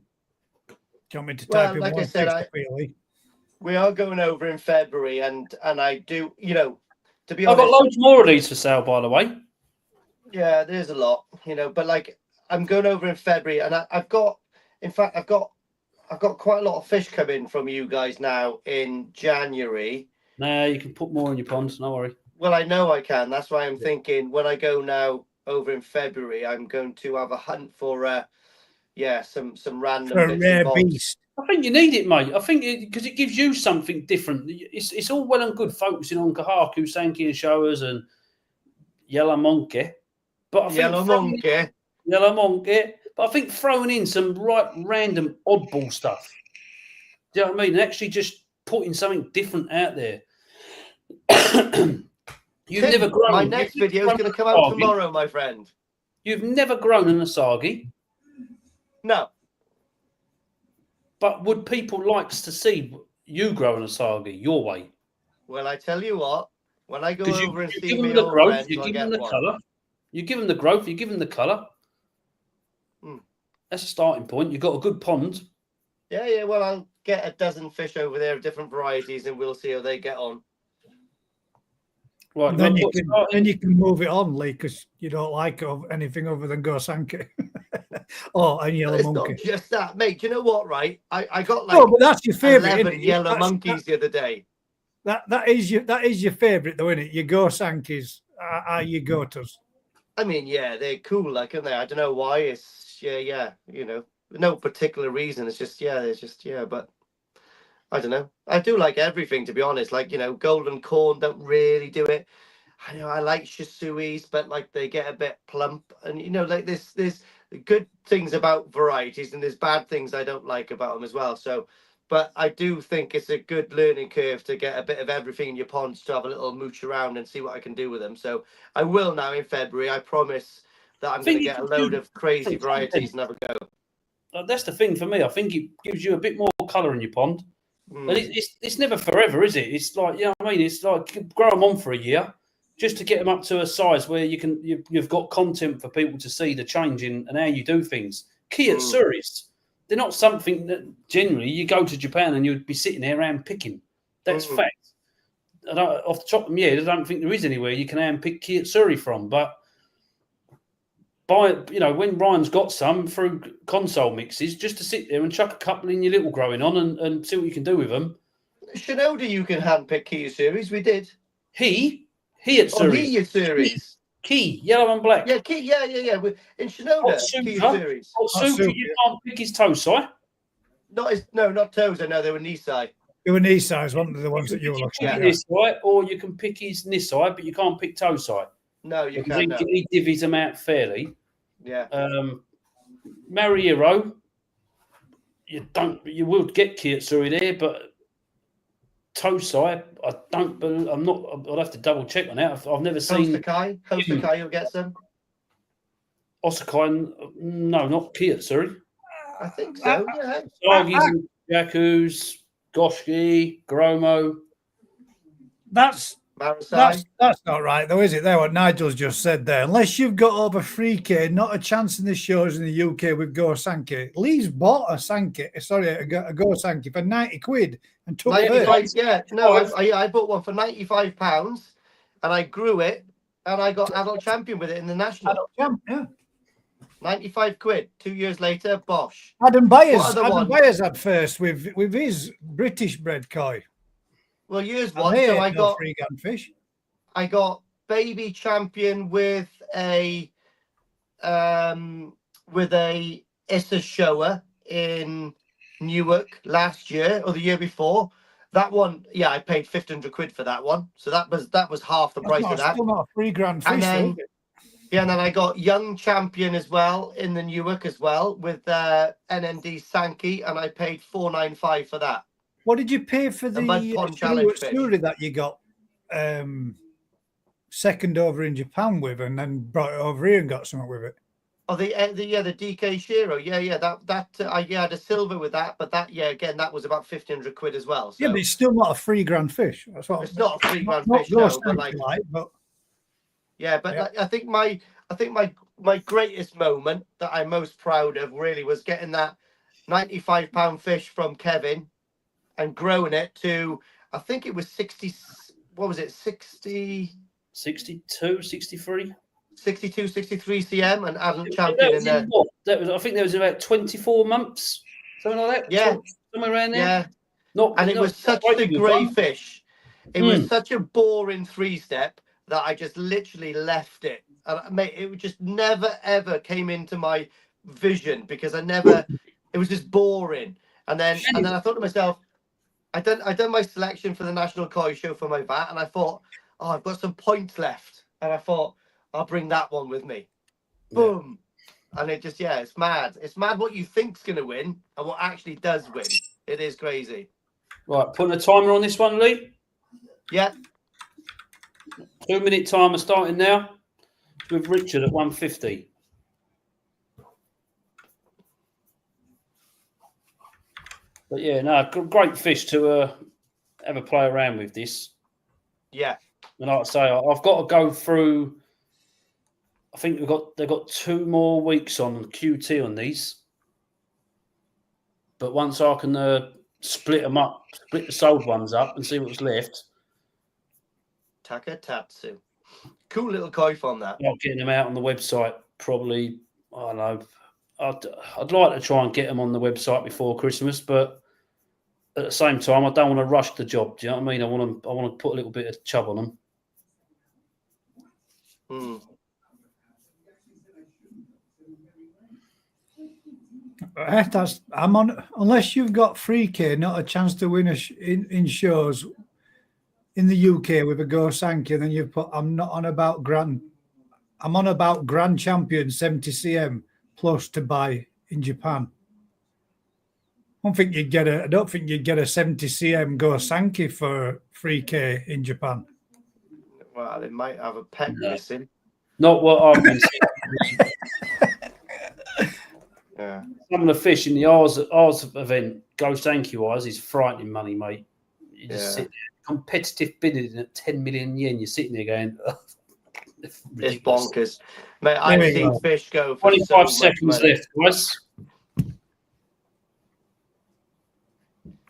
B: Do you want me to type in
A: like
B: one
A: I said, we are going over in February, and I do, to be honest,
C: I've got loads more of these for sale, by the way.
A: Yeah, there's a lot, but like I'm going over in February, and I've got quite a lot of fish coming from you guys now in January.
C: Nah, you can put more in your ponds, no worry.
A: Well, I know I can. That's why I'm thinking when I go now over in February, I'm going to have a hunt for some random bits
B: rare
A: and bobs.
B: beast.
C: I think you need it, mate. I think because it gives you something different. It's all well and good focusing on Kohaku, Sanke, and Showas and Yellow Monkey, but I think
A: Yellow Monkey.
C: Yellow Monkey. But I think throwing in some random oddball stuff. Do you know what I mean? And actually just putting something different out there. You've
A: Tim,
C: never grown.
A: My next video is going to come out tomorrow, my friend.
C: You've never grown an Asagi.
A: No.
C: But would people like to see you grow an Asagi your way?
A: Well, I tell you what, when I go over and see
C: give
A: me
C: them the
A: old
C: growth,
A: friends,
C: you
A: I'll
C: give
A: get
C: them the
A: one.
C: colour. You give them the growth, you give them the colour. That's a starting point. You've got a good pond.
A: Yeah. Well, I'll get a dozen fish over there of different varieties, and we'll see how they get on.
C: Right.
B: Then you can move it on, Lee, because you don't like anything other than Goshiki. And Yellow
A: It's
B: Monkey.
A: not just that, mate. Do you know what? Right, I got
B: No, but that's your favourite.
A: 11 yellow monkeys the other day.
B: That is your favourite, though, isn't it? Your Gosankis are your go-tos.
A: I mean, yeah, they're cool, like, aren't they? I don't know why. It's yeah. You know, no particular reason. It's just but I don't know. I do like everything, to be honest. Like, golden corn don't really do it. I know I like shisuis, but like they get a bit plump, and like there's good things about varieties, and there's bad things I don't like about them as well. So, but I do think it's a good learning curve to get a bit of everything in your ponds to have a little mooch around and see what I can do with them. So I will now in February. I promise that I'm going to get a load of crazy varieties and have a go.
C: That's the thing for me. I think it gives you a bit more colour in your pond. But it's never forever, is it? It's like, you know what I mean? It's like grow them on for a year just to get them up to a size where you've got content for people to see the change in and how you do things. Kiyotsuris, they're not something that generally you go to Japan and you'd be sitting there hand picking. That's fact. Off the top of my head, I don't think there is anywhere you can hand pick Kiyotsuri from. But when Ryan's got some through console mixes, just to sit there and chuck a couple in your little growing on and see what you can do with them.
A: Shinoda, you can hand pick Kiyotsuris. We did.
C: Kiyotsuris. Key, yellow and black.
A: Yeah, key, yeah. In Shinoda, Kiyotsuris.
C: Otsuka, you can't pick his Tosai.
A: Not Toes. No, they were Nisai.
B: They were Nisai's, weren't they, the ones that you were looking at?
C: Nisai, or you can pick his Nisai, but you can't pick Tosai.
A: No, you can't.
C: He divvies them out fairly.
A: Yeah.
C: Mariero, you will get Kiyotsuri there, but Tosai, I'll have to double check on that. I've never seen
A: Hosakai, you'll get some.
C: Osakai, no, not Kiyotsuri.
A: I think so, yeah.
C: Sagis and Yakus, Goshiki, Gromo.
B: That's not right, though, is it? There, what Nigel's just said there. Unless you've got over 3K, not a chance in the shows in the UK with Go Sanke. Lee's bought a Go Sanke for 90 quid and took it.
A: Yeah, no, I bought one for £95 and I grew it and I got adult champion with it in the national.
B: Adult champ, yeah.
A: 95 quid. 2 years later, bosh.
B: Adam Byers had first with his British bred koi.
A: Well, here's one. So I got
B: free-gun fish.
A: I got baby champion with a Issa Showa in Newark last year or the year before. That one, I paid 1,500 quid for that one. So that was half the price of that.
B: Still not a $3,000 fish.
A: And then I got young champion as well in the Newark as well with NND Sankey, and I paid 495 for that.
B: What did you pay for the Utsuri that you got second over in Japan with, and then brought it over here and got something with it?
A: Oh, the DK Shiro, I had a silver with that, but again that was about 1,500 quid as well. So.
B: Yeah, but it's still not a $3,000 fish. That's what
A: it's not a $3,000 fish, no, but I think my greatest moment that I'm most proud of really was getting that £95 fish from Kevin and growing it to, I think it was 60, what was it, 60?
C: 62, 63?
A: 62, 63 cm and adult champion in there.
C: I think there was about 24 months, something like that.
A: Yeah.
C: Somewhere around there. Yeah.
A: It was such a grey fish. It was such a boring 3-step that I just literally left it. And mate, it just never, ever came into my vision because it was just boring. And then I thought to myself, I done my selection for the National Koi Show for my VAT, and I thought, oh, I've got some points left, and I thought I'll bring that one with me. Boom, and it just it's mad. It's mad what you think's gonna win and what actually does win. It is crazy.
C: Right, putting a timer on this one, Lee.
A: Yeah.
C: 2-minute timer starting now with Richard at 150. But yeah, no, great fish to have a play around with this.
A: Yeah.
C: And like I say, I've got to go through. I think they've got 2 more weeks on QT on these. But once I can split them up, split the sold ones up, and see what's left.
A: Takatatsu. Cool little koi on that.
C: Not getting them out on the website, probably. I don't know. I'd like to try and get them on the website before Christmas, but at the same time, I don't want to rush the job. Do you know what I mean? I want to put a little bit of chub on them.
B: I'm on. Unless you've got 3K, not a chance to win in shows in the UK with a Goshiki, then you've put. I'm on about Grand Champion 70cm plus to buy in Japan. I don't think you'd get a 70cm Goshiki for 3K in Japan.
A: Well, they might have a pet missing.
C: Not what I've been seeing.
A: Yeah.
C: Some of the fish in the Oz event, Goshiki wise, is frightening money, mate. You just sit there, competitive bidding at 10 million yen. You're sitting there going,
A: it's bonkers, mate. I've seen fish go for
C: 25 seconds left, guys.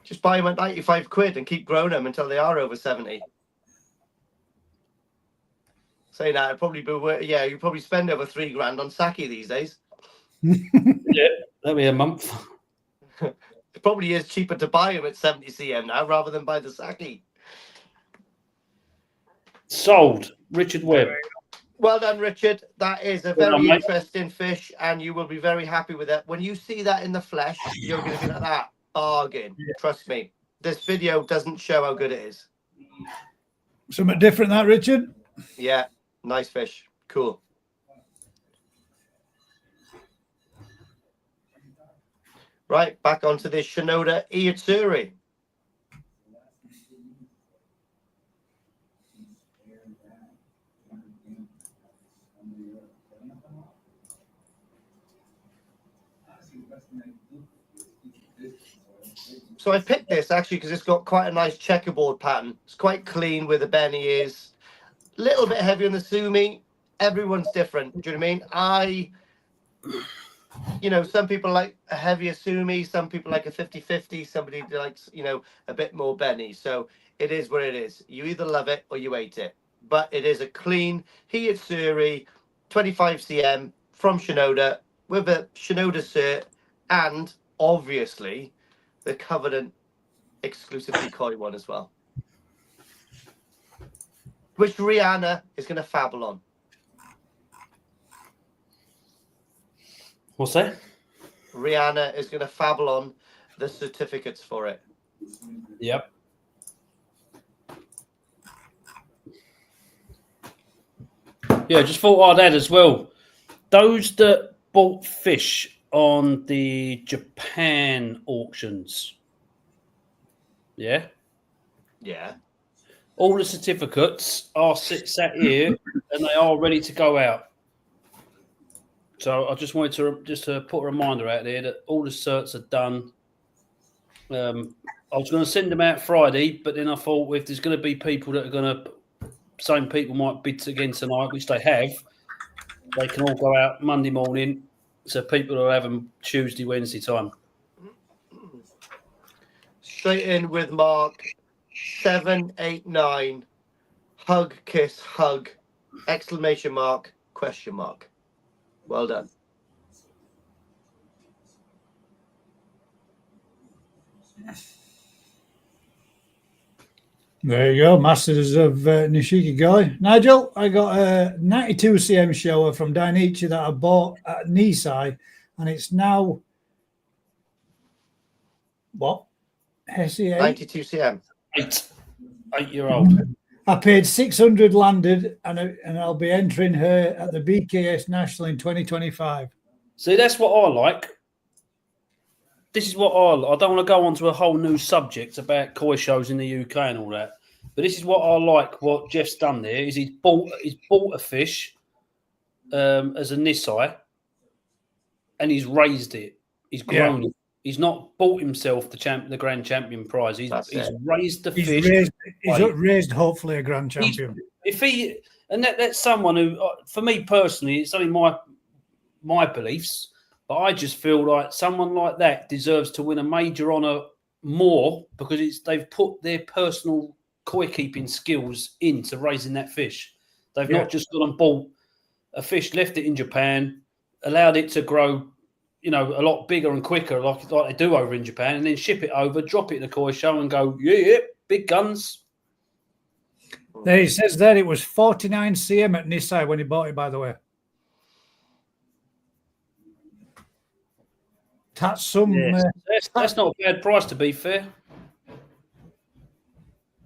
A: Just buy them at 95 quid and keep growing them until they are over 70. Say that, it'd probably be you probably spend over $3,000 on sake these days.
C: Yeah, that'll be a month.
A: It probably is cheaper to buy them at 70cm now rather than buy the sake.
C: Sold. Richard Webb.
A: Well done, Richard. That is a very interesting fish, and you will be very happy with it. When you see that in the flesh, you're going to be like that. Bargain. Yeah. Trust me. This video doesn't show how good it is.
B: Something different, that, Richard?
A: Yeah. Nice fish. Cool. Right, back onto this Shinoda Utsuri. So I picked this actually because it's got quite a nice checkerboard pattern. It's quite clean where the Beni is. A little bit heavy on the sumi. Everyone's different. Do you know what I mean? Some people like a heavier sumi. Some people like a 50-50. Somebody likes, a bit more Beni. So it is what it is. You either love it or you hate it. But it is a clean Utsuri 25cm from Shinoda with a Shinoda cert and obviously the Covenant exclusively koi one as well, which Rihanna is going to fabble on.
C: What's that?
A: Rihanna is going to fabble on the certificates for it.
C: Yep. Yeah, just thought I'd add as well. Those that bought fish on the Japan auctions. Yeah?
A: Yeah.
C: All the certificates are sat here and they are ready to go out. So I just wanted to put a reminder out there that all the certs are done. I was going to send them out Friday, but then I thought if there's going to be people that are going to, same people might bid again tonight, which they have, they can all go out Monday morning. So people will have them Tuesday, Wednesday time.
A: Straight in with Mark 789. Hug, kiss, hug. Exclamation mark, question mark. Well done.
B: There you go, Masters of Nishiki Guy. Nigel, I got a 92cm shower from Dainichi that I bought at Nisei, and it's now What? Heisei
A: 92 cm.
C: 8-year-old.
B: I paid 600 landed, and I'll be entering her at the BKS National in 2025.
C: See, that's what I like. This is what I don't want to go on to a whole new subject about koi shows in the UK and all that. But this is what I like. What Jeff's done there is he's bought a fish as a Nisai, and he's raised it. He's grown it. He's not bought himself the grand champion prize. He's raised the fish.
B: He's raised hopefully a grand champion.
C: That's someone who, for me personally, it's only my beliefs, but I just feel like someone like that deserves to win a major honour more because they've put their personal koi keeping skills into raising that fish. They've not just gone and bought a fish, left it in Japan, allowed it to grow, a lot bigger and quicker, like they do over in Japan, and then ship it over, drop it in the koi show, and go, big guns.
B: There it says there it was 49 cm at Nisai when he bought it. By the way, that's some.
C: That's not a bad price, to be fair.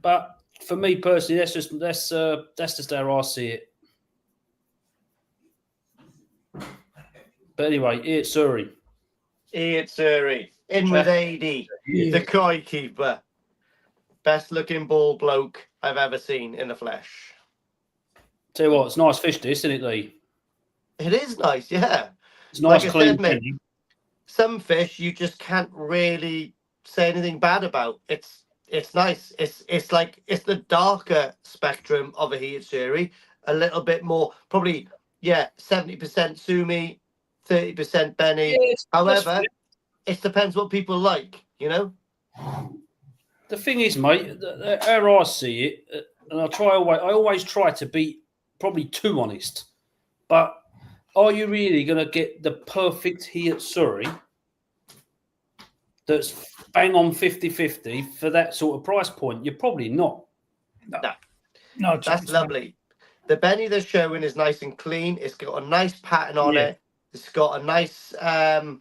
C: But for me personally, that's just how I see it. But anyway, Utsuri.
A: Utsuri. In with AD, the koi keeper. Best looking ball bloke I've ever seen in the flesh.
C: Tell you what, it's nice fish, this, isn't it, Lee?
A: It is nice, yeah.
C: It's nice,
A: like
C: clean.
A: I said, mate, some fish you just can't really say anything bad about. It's nice. It's the darker spectrum of a Utsuri, a little bit more, probably 70% Sumi, 30% Beni. However, it depends what people like,
C: The thing is, mate, how I see it, and I always try to be probably too honest, but are you really going to get the perfect Utsuri that's bang on 50-50 for that sort of price point? You're probably not.
A: No, that's lovely. The Beni they're showing is nice and clean. It's got a nice pattern on it. It's got a nice head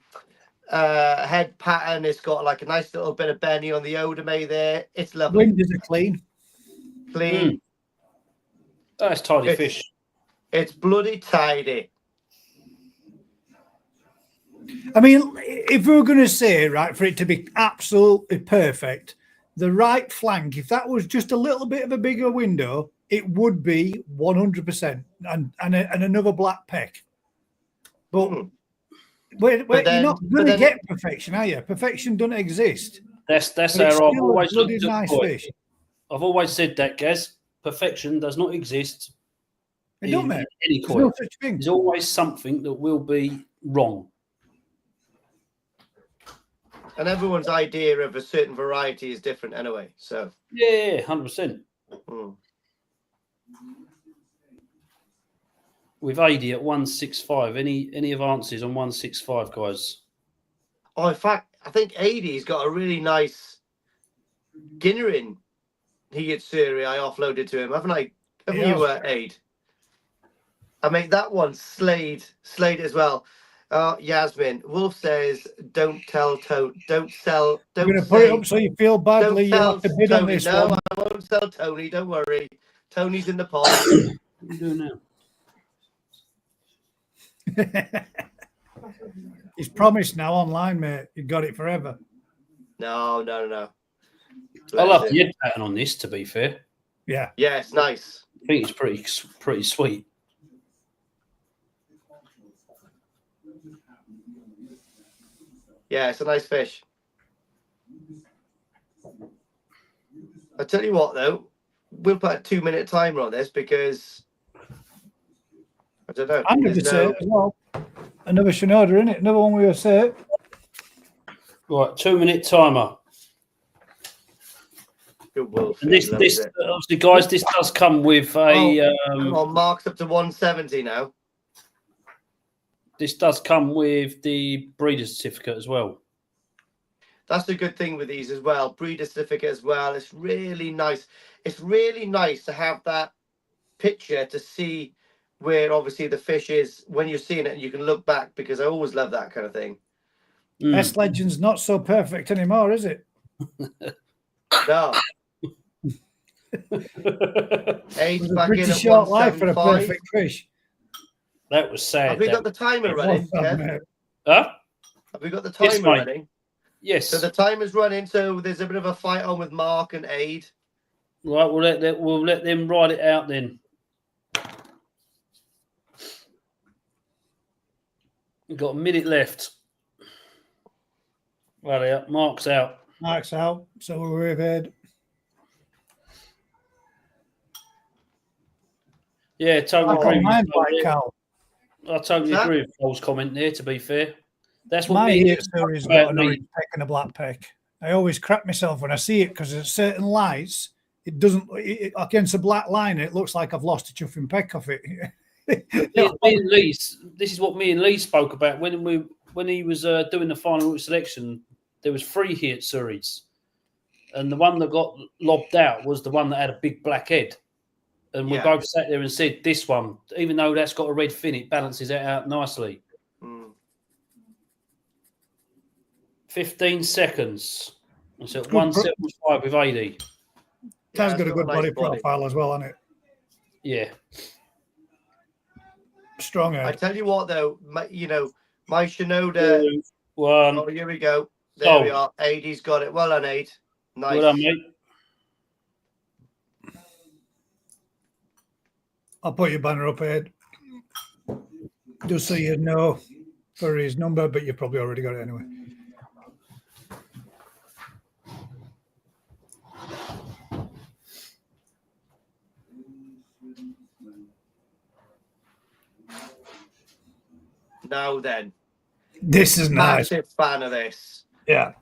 A: pattern. It's got like a nice little bit of Beni on the Odame there. It's lovely.
B: Windows are clean.
A: Clean.
C: That's tidy fish.
A: It's bloody tidy.
B: I mean, if we were going to say, right, for it to be absolutely perfect, the right flank, if that was just a little bit of a bigger window, it would be 100%, and another black peck. But, you're not going to get perfection, are you? Perfection doesn't exist.
C: That's how I've always looked at
B: nice
C: koi.
B: fish.
C: I've always said that, Gaz. Perfection does not exist
B: in
C: any koi.
B: There's no such thing.
C: There's always something that will be wrong.
A: And everyone's idea of a certain variety is different anyway. So
C: 100%. With AD at 165, any advances on 165, guys?
A: Oh, in fact, I think AD's got a really nice Ginnerin Utsuri I offloaded to him, haven't I? Haven't you, Aid? I make that one slayed as well. Yasmin Wolf says, "Don't tell Tony. Don't sell. Don't."
B: You're going to put it up so you feel badly. You have to bid
A: Tony.
B: on this
A: No,
B: one.
A: I won't sell Tony. Don't worry. Tony's in the pot.
C: What are you doing now?
B: He's promised now online, mate. You got it forever.
A: No.
C: I love the head pattern on this, to be fair.
B: Yeah,
A: it's nice.
C: I think it's pretty sweet.
A: Yeah, it's a nice fish. I tell you what, though, we'll put a 2-minute timer on this because I don't know.
B: I'm going to say it as well. Another Shinoda, isn't it? Another one we will say it.
C: Right, 2-minute timer.
A: Good wolf.
C: And this obviously, guys, this does come with a.
A: Come on, Mark's up to 170 now.
C: This does come with the breeder certificate as well.
A: That's a good thing with these as well. Breeder certificate as well. It's really nice. It's really nice to have that picture to see where obviously the fish is when you're seeing it, and you can look back, because I always love that kind of thing.
B: S Legend's not so perfect anymore, is it?
A: No.
B: It
A: Age
B: was a
A: back in
B: pretty
A: at
B: short life for a
A: 175.
B: perfect fish.
C: That was sad.
A: Have we got the timer
B: It
A: running,
B: was sad,
A: Kev?
B: mate.
C: Huh?
A: Have we got the
C: Yes,
A: timer
C: mate.
A: running?
C: Yes.
A: So the timer's running, so there's a bit of a fight on with Mark and Aid.
C: Right, we'll let them ride it out then. We've got a minute left. Right out. Mark's out.
B: Mark's out, so we've had.
C: Yeah, totally
B: I
C: agree.
B: got mine
C: with
B: by
C: you.
B: Cal.
C: I totally
A: What's
C: agree with Paul's comment there, to be fair. That's what
B: My
C: me
B: heat series
C: about
B: got an
C: me.
B: orange peck and a black peck. I always crap myself when I see it because at certain lights, it doesn't, against a black line, it looks like I've lost a chuffing peck off it.
C: Me and Lee, this is what me and Lee spoke about when he was doing the final selection. There was 3 hit series, and the one that got lobbed out was the one that had a big black head. And we both sat there and said, "This one, even though that's got a red fin, it balances it out nicely." 15 seconds. It's at 175 with 80.
B: Taz got a good body profile as well, hasn't it?
C: Yeah.
B: Strong head.
A: I tell you what, though, my Shinoda.
C: 2, 1.
A: Oh, here we go. There we are. Aid's got it. Well done, Aid. Nice.
C: Well done, mate.
B: I'll put your banner up, Ed. Just so you know for his number, but you've probably already got it anyway.
A: Now then.
B: This is nice.
A: Massive fan of this.
B: Yeah.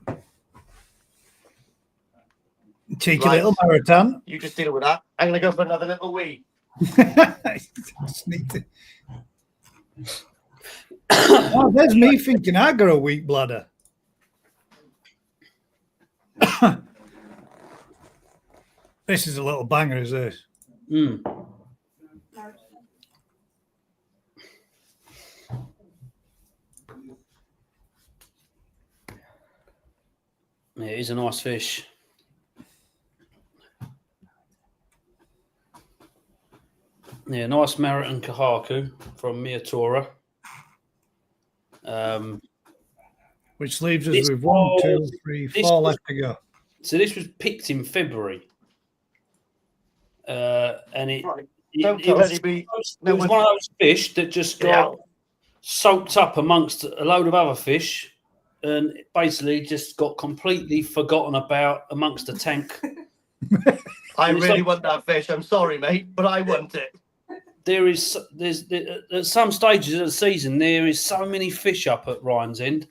B: Cheeky little Maruten.
A: You just deal with that. I'm going to go for another little wee.
B: Sneaked it. Oh, there's me thinking I got a weak bladder. This is a little banger, is this?
C: Mm. Yeah, it is a nice fish. Yeah, nice Maruten Kohaku from Miyatora.
B: Which leaves us with 1, 2, 3, 4 left to go.
C: So this was picked in February. And it was one of those fish that just got soaked up amongst a load of other fish and basically just got completely forgotten about amongst the tank.
A: I really want that fish. I'm sorry, mate, but I want it.
C: There's at some stages of the season, there is so many fish up at Ryan's End.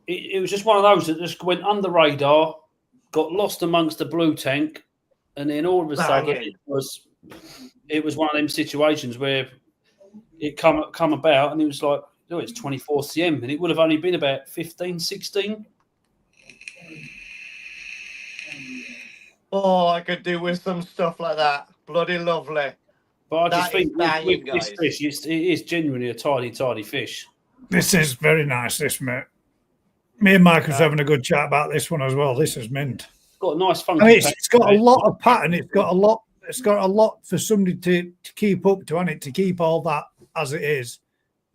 C: It was just one of those that just went under radar, got lost amongst the blue tank, and then all of a sudden it was one of them situations where it come about and it was like, oh, it's 24 cm, and it would have only been about 15, 16.
A: Oh, I could do with some stuff like that. Bloody lovely.
C: But I just think
A: banging,
C: with this fish, it is genuinely a tidy fish.
B: This is very nice, this, mate. Me and Mike was having a good chat about this one as well. This is mint.
C: It's got a nice funky.
B: I mean, it's got a lot of pattern. It's got a lot for somebody to keep up to, and it to keep all that as it is.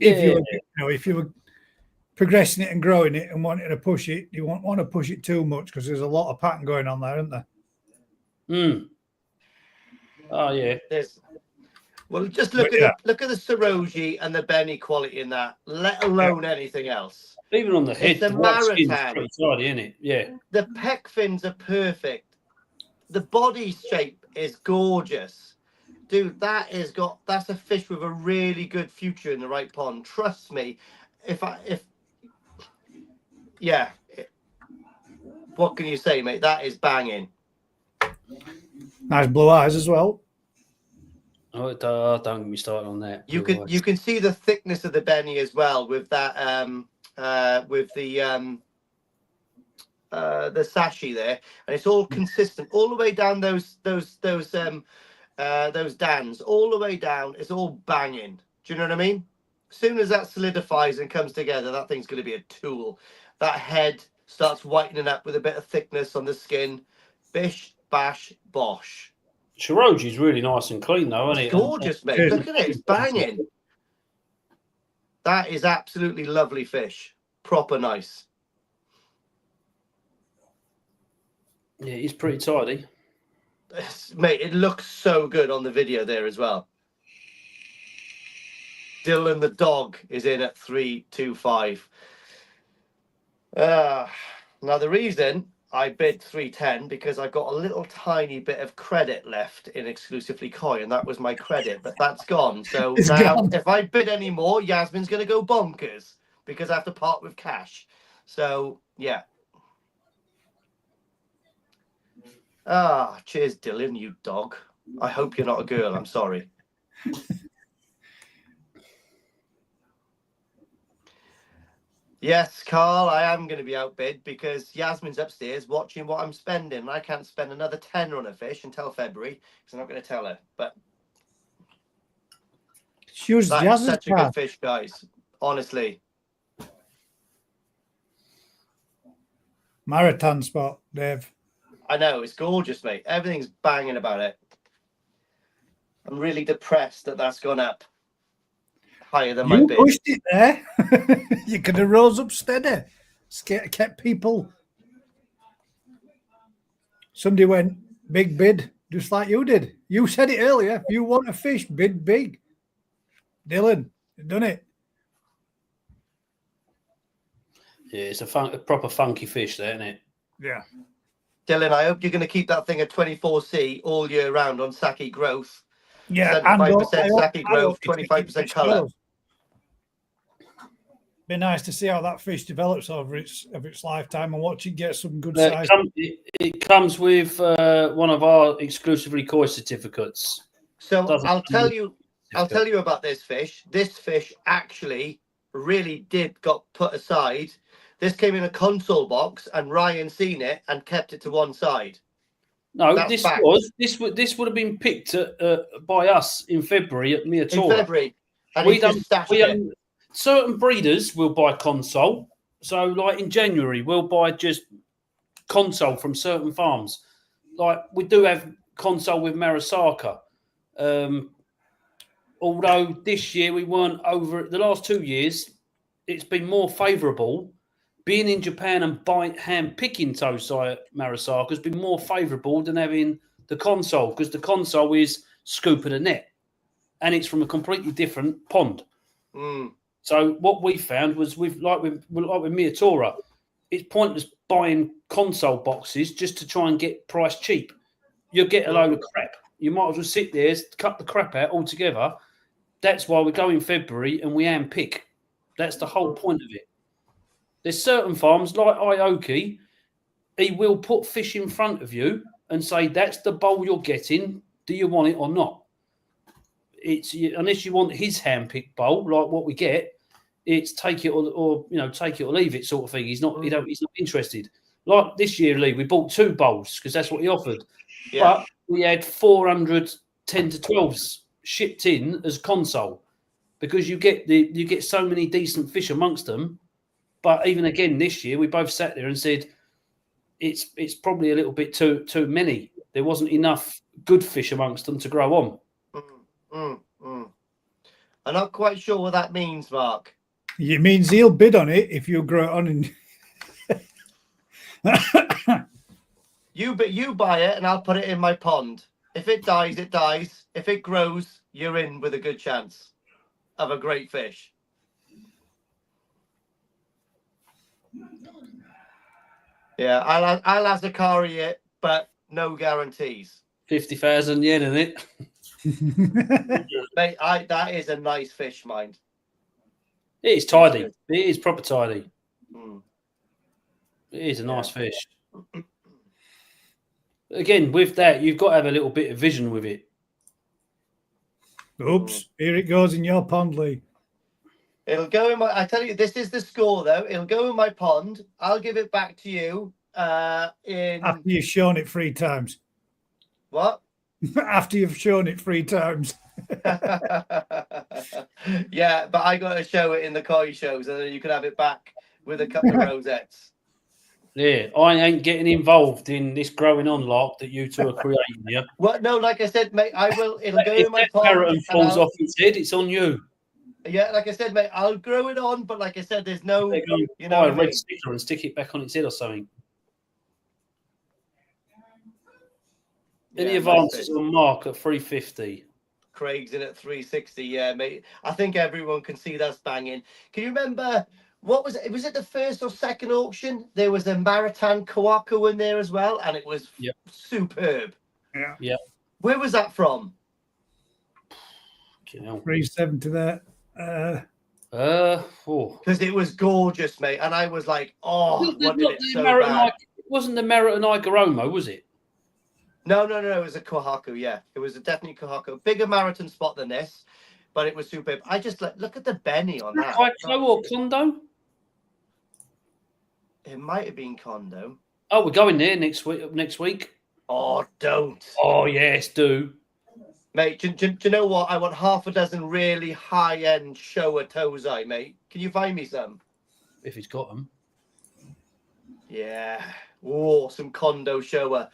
B: If you were progressing it and growing it and wanting to push it, you won't want to push it too much because there's a lot of pattern going on there, isn't there?
C: Mm. Oh yeah.
A: Well, just look at the Saroji and the Beni quality in that, let alone anything else.
C: Even on the head,
A: the
C: Maruten,
A: tidy,
C: isn't it? Yeah.
A: The pec fins are perfect. The body shape is gorgeous. Dude, that's a fish with a really good future in the right pond. Trust me. What can you say, mate? That is banging.
B: Nice blue eyes as well.
C: Oh, don't get me started on that.
A: You can see the thickness of the Beni as well with that with the sashi there, and it's all consistent all the way down those dans, all the way down. It's all banging. Do you know what I mean? soon as that solidifies and comes together, that thing's going to be a tool. That head starts whitening up with a bit of thickness on the skin. Bish, bash, bosh.
C: Shiroji's really nice and clean, though, isn't
A: It's
C: it?
A: gorgeous, mate. Look at it. It's banging. That is absolutely lovely fish. Proper nice.
C: Yeah, he's pretty tidy.
A: Mate, it looks so good on the video there as well. Dylan the dog is in at 325. Now the reason I bid 310 because I got a little tiny bit of credit left in exclusively koi, and that was my credit, but that's gone. So
B: It's
A: now
B: gone.
A: if I bid any more, Yasmin's gonna go bonkers because I have to part with cash. So yeah. Cheers, Dylan, you dog. I hope you're not a girl. I'm sorry. Yes, Carl, I am going to be outbid because Yasmin's upstairs watching what I'm spending. And I can't spend another tenner on a fish until February because I'm not going to tell her. But that's such a good fish, guys. Honestly.
B: Maruten spot, Dave.
A: I know, it's gorgeous, mate. Everything's banging about it. I'm really depressed that that's gone up higher than my bid.
B: You pushed it there. You could have rose up steady. Kept people. Somebody went big bid, just like you did. You said it earlier. If you want a fish, bid big. Dylan, you done it.
C: Yeah, it's a proper funky fish there, isn't it?
B: Yeah.
A: Dylan, I hope you're going to keep that thing at 24C all year round on Saki growth.
B: Yeah,
A: 75% Saki growth, 25% colour.
B: Be nice to see how that fish develops over its lifetime and watch it get some good
C: It
B: size.
C: It comes with one of our exclusively koi certificates.
A: So I'll tell you about this fish. This fish actually really got put aside. This came in a console box, and Ryan seen it and kept it to one side.
C: No,
A: That's
C: this would have been picked by us in February at Miyatora.
A: In February, and
C: certain breeders will buy console. So, like in January, we'll buy just console from certain farms. Like we do have console with Marasaka. Although this year we weren't over the last 2 years, it's been more favourable. Being in Japan and hand picking Tosai Marasaka has been more favourable than having the console because the console is scooping a net and it's from a completely different pond.
A: Mm.
C: So what we found was with Miyatora, it's pointless buying console boxes just to try and get price cheap. You'll get a load of crap. You might as well sit there, cut the crap out altogether. That's why we go in February and we hand pick. That's the whole point of it. There's certain farms like Ioki, he will put fish in front of you and say, that's the bowl you're getting. Do you want it or not? It's unless you want his hand-picked bowl, like what we get, it's take it or take it or leave it sort of thing. He's not, he's not interested. Like this year, Lee, we bought 2 bowls because that's what he offered. Yeah. But we had 400 10 to 12s shipped in as console because you get so many decent fish amongst them. But even again this year, we both sat there and said it's probably a little bit too many. There wasn't enough good fish amongst them to grow on.
A: I'm not quite sure what that means, Mark.
B: It means he'll bid on it if you grow it on.
A: You buy it and I'll put it in my pond. If it dies, it dies. If it grows, you're in with a good chance of a great fish. Yeah, I'll Azakari it, but no guarantees.
C: 50,000 yen in it.
A: Mate, that is a nice fish, mind.
C: It is tidy. It is proper tidy.
A: Mm.
C: It is a nice fish. Again, with that, you've got to have a little bit of vision with it.
B: Oops, here it goes in your pond, Lee.
A: It'll go in my. I tell you, this is the score though. It'll go in my pond. I'll give it back to you. After
B: you've shown it 3 times.
A: What?
B: After you've shown it 3 times.
A: Yeah, but I got to show it in the koi shows, and then you can have it back with a couple of rosettes.
C: Yeah, I ain't getting involved in this growing on lark that you two are creating here.
A: Well, no, like I said, mate, I will. It'll go
C: If
A: in my
C: that
A: pond.
C: Maruten falls off its head, it's on you.
A: Yeah, like I said, mate, I'll grow it on, but like I said, there's no,
C: They're going to
A: you know
C: buy
A: what
C: a
A: I
C: red
A: mean?
C: sticker and stick it back on its head or something. Any
A: Yeah,
C: advances
A: nice.
C: on Mark at 350?
A: Craig's in at 360. Yeah, mate. I think everyone can see that's banging. Can you remember what was it? Was it the first or second auction? There was a Maruten Kohaku in there as well, and it was superb.
B: Yeah.
C: Yeah.
A: Where was that from?
B: 370 there.
A: Because it was gorgeous, mate. And I was like, oh, wanted it so bad.
C: It wasn't the Maruten Igoromo, was it?
A: No. It was a Kohaku, yeah. It was a definitely Kohaku. Bigger Maruten spot than this, but it was superb. I just look at the Beni on that.
C: Kaiko or Kondo?
A: It might have been Kondo.
C: Oh, we're going there next week.
A: Oh, don't.
C: Oh, yes, do.
A: Mate, do you know what? I want half a dozen really high-end Showa Tozai, mate. Can you find me some?
C: If he's got them.
A: Yeah. Oh, some Kondo Showa.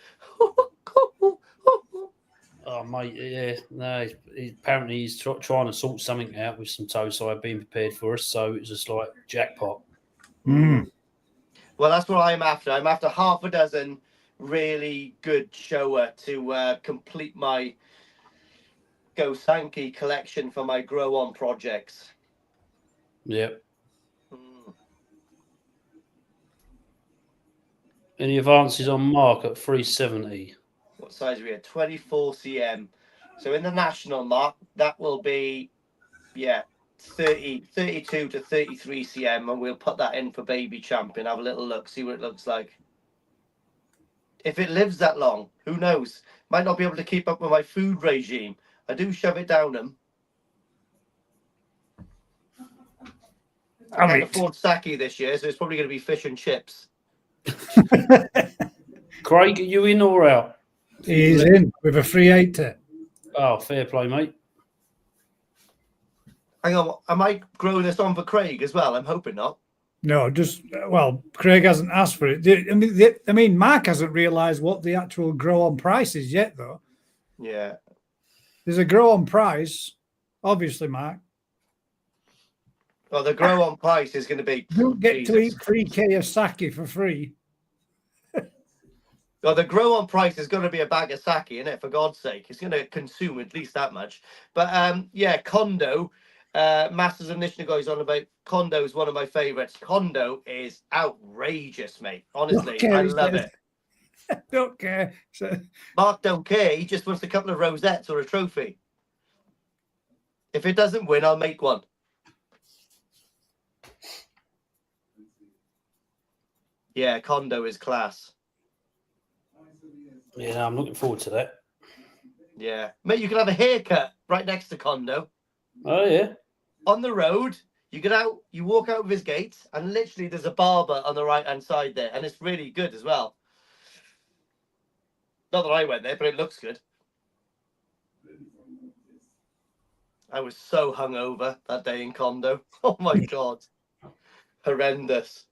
C: Oh, mate, yeah. No, apparently he's trying to sort something out with some Tozai being prepared for us, so it's just like jackpot.
B: Mm.
A: Well, that's what I'm after. I'm after half a dozen really good Showa to complete my Goshiki collection for my grow-on projects.
C: Yep. Any advances on Mark at 370?
A: What size are we at? 24 cm. So in the national mark, that will be, 32 to 33 cm, and we'll put that in for baby champion. Have a little look, see what it looks like. If it lives that long, who knows? Might not be able to keep up with my food regime. I do shove it down them. I can't afford sake this year, so it's probably going to be fish and chips.
C: Craig, are you in or out?
B: He's in with a 380.
C: Oh, fair play, mate.
A: Hang on, am I growing this on for Craig as well? I'm hoping not.
B: No, Craig hasn't asked for it. I mean, Mark hasn't realised what the actual grow-on price is yet, though.
A: Yeah.
B: There's a grow-on price, obviously, Mark.
A: Well, the grow-on price is going to be...
B: You don't get to eat 3K of sake for free.
A: Well, the grow-on price is going to be a bag of sake, isn't it? For God's sake. It's going to consume at least that much. But, Kondo... Masters of Nishinaga is on about. Kondo is one of my favorites. Kondo is outrageous, mate. Honestly, I love it.
B: Don't care.
A: Mark don't care. He just wants a couple of rosettes or a trophy. If it doesn't win, I'll make one. Yeah, Kondo is class.
C: Yeah, I'm looking forward to that.
A: Yeah. Mate, you can have a haircut right next to Kondo.
C: Oh, yeah.
A: On the road, you get out, you walk out of his gate, and literally there's a barber on the right-hand side there, and it's really good as well. Not that I went there, but it looks good. I was so hungover that day in Kondo. Oh my God. Horrendous.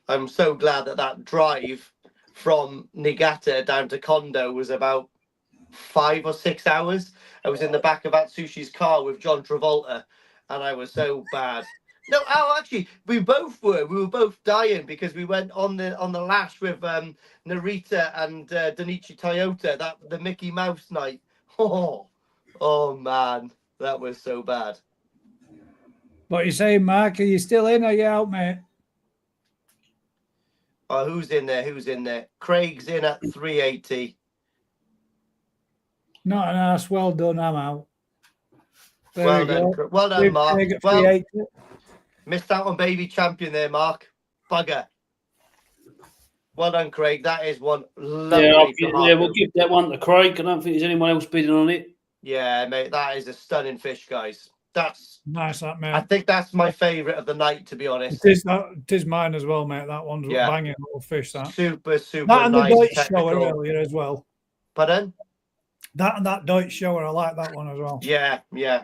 A: I'm so glad that drive from Niigata down to Kondo was about 5 or 6 hours. I was in the back of Atsushi's car with John Travolta, and I was so bad. No, actually, we both were. We were both dying because we went on the lash with Narita and Danichi Toyota, the Mickey Mouse night. Oh man, that was so bad.
B: What are you saying, Mark? Are you still in or are you out, mate?
A: Oh, who's in there? Who's in there? Craig's in at 380.
B: Not an ass. Well done. I'm out.
A: Well done, Mark. Well, missed out on baby champion there, Mark. Bugger. Well done, Craig. That is one lovely.
C: Yeah, we'll give that one to Craig. I don't think there's anyone else bidding on it.
A: Yeah, mate, that is a stunning fish, guys. That's
B: nice, that man.
A: I think that's my favourite of the night, to be honest.
B: It is mine as well, mate. That one's banging little fish. That
A: super
B: that and
A: nice.
B: The Doitsu Showa earlier as well.
A: Pardon?
B: That and that Doitsu Showa, I like that one as well.
A: Yeah, yeah.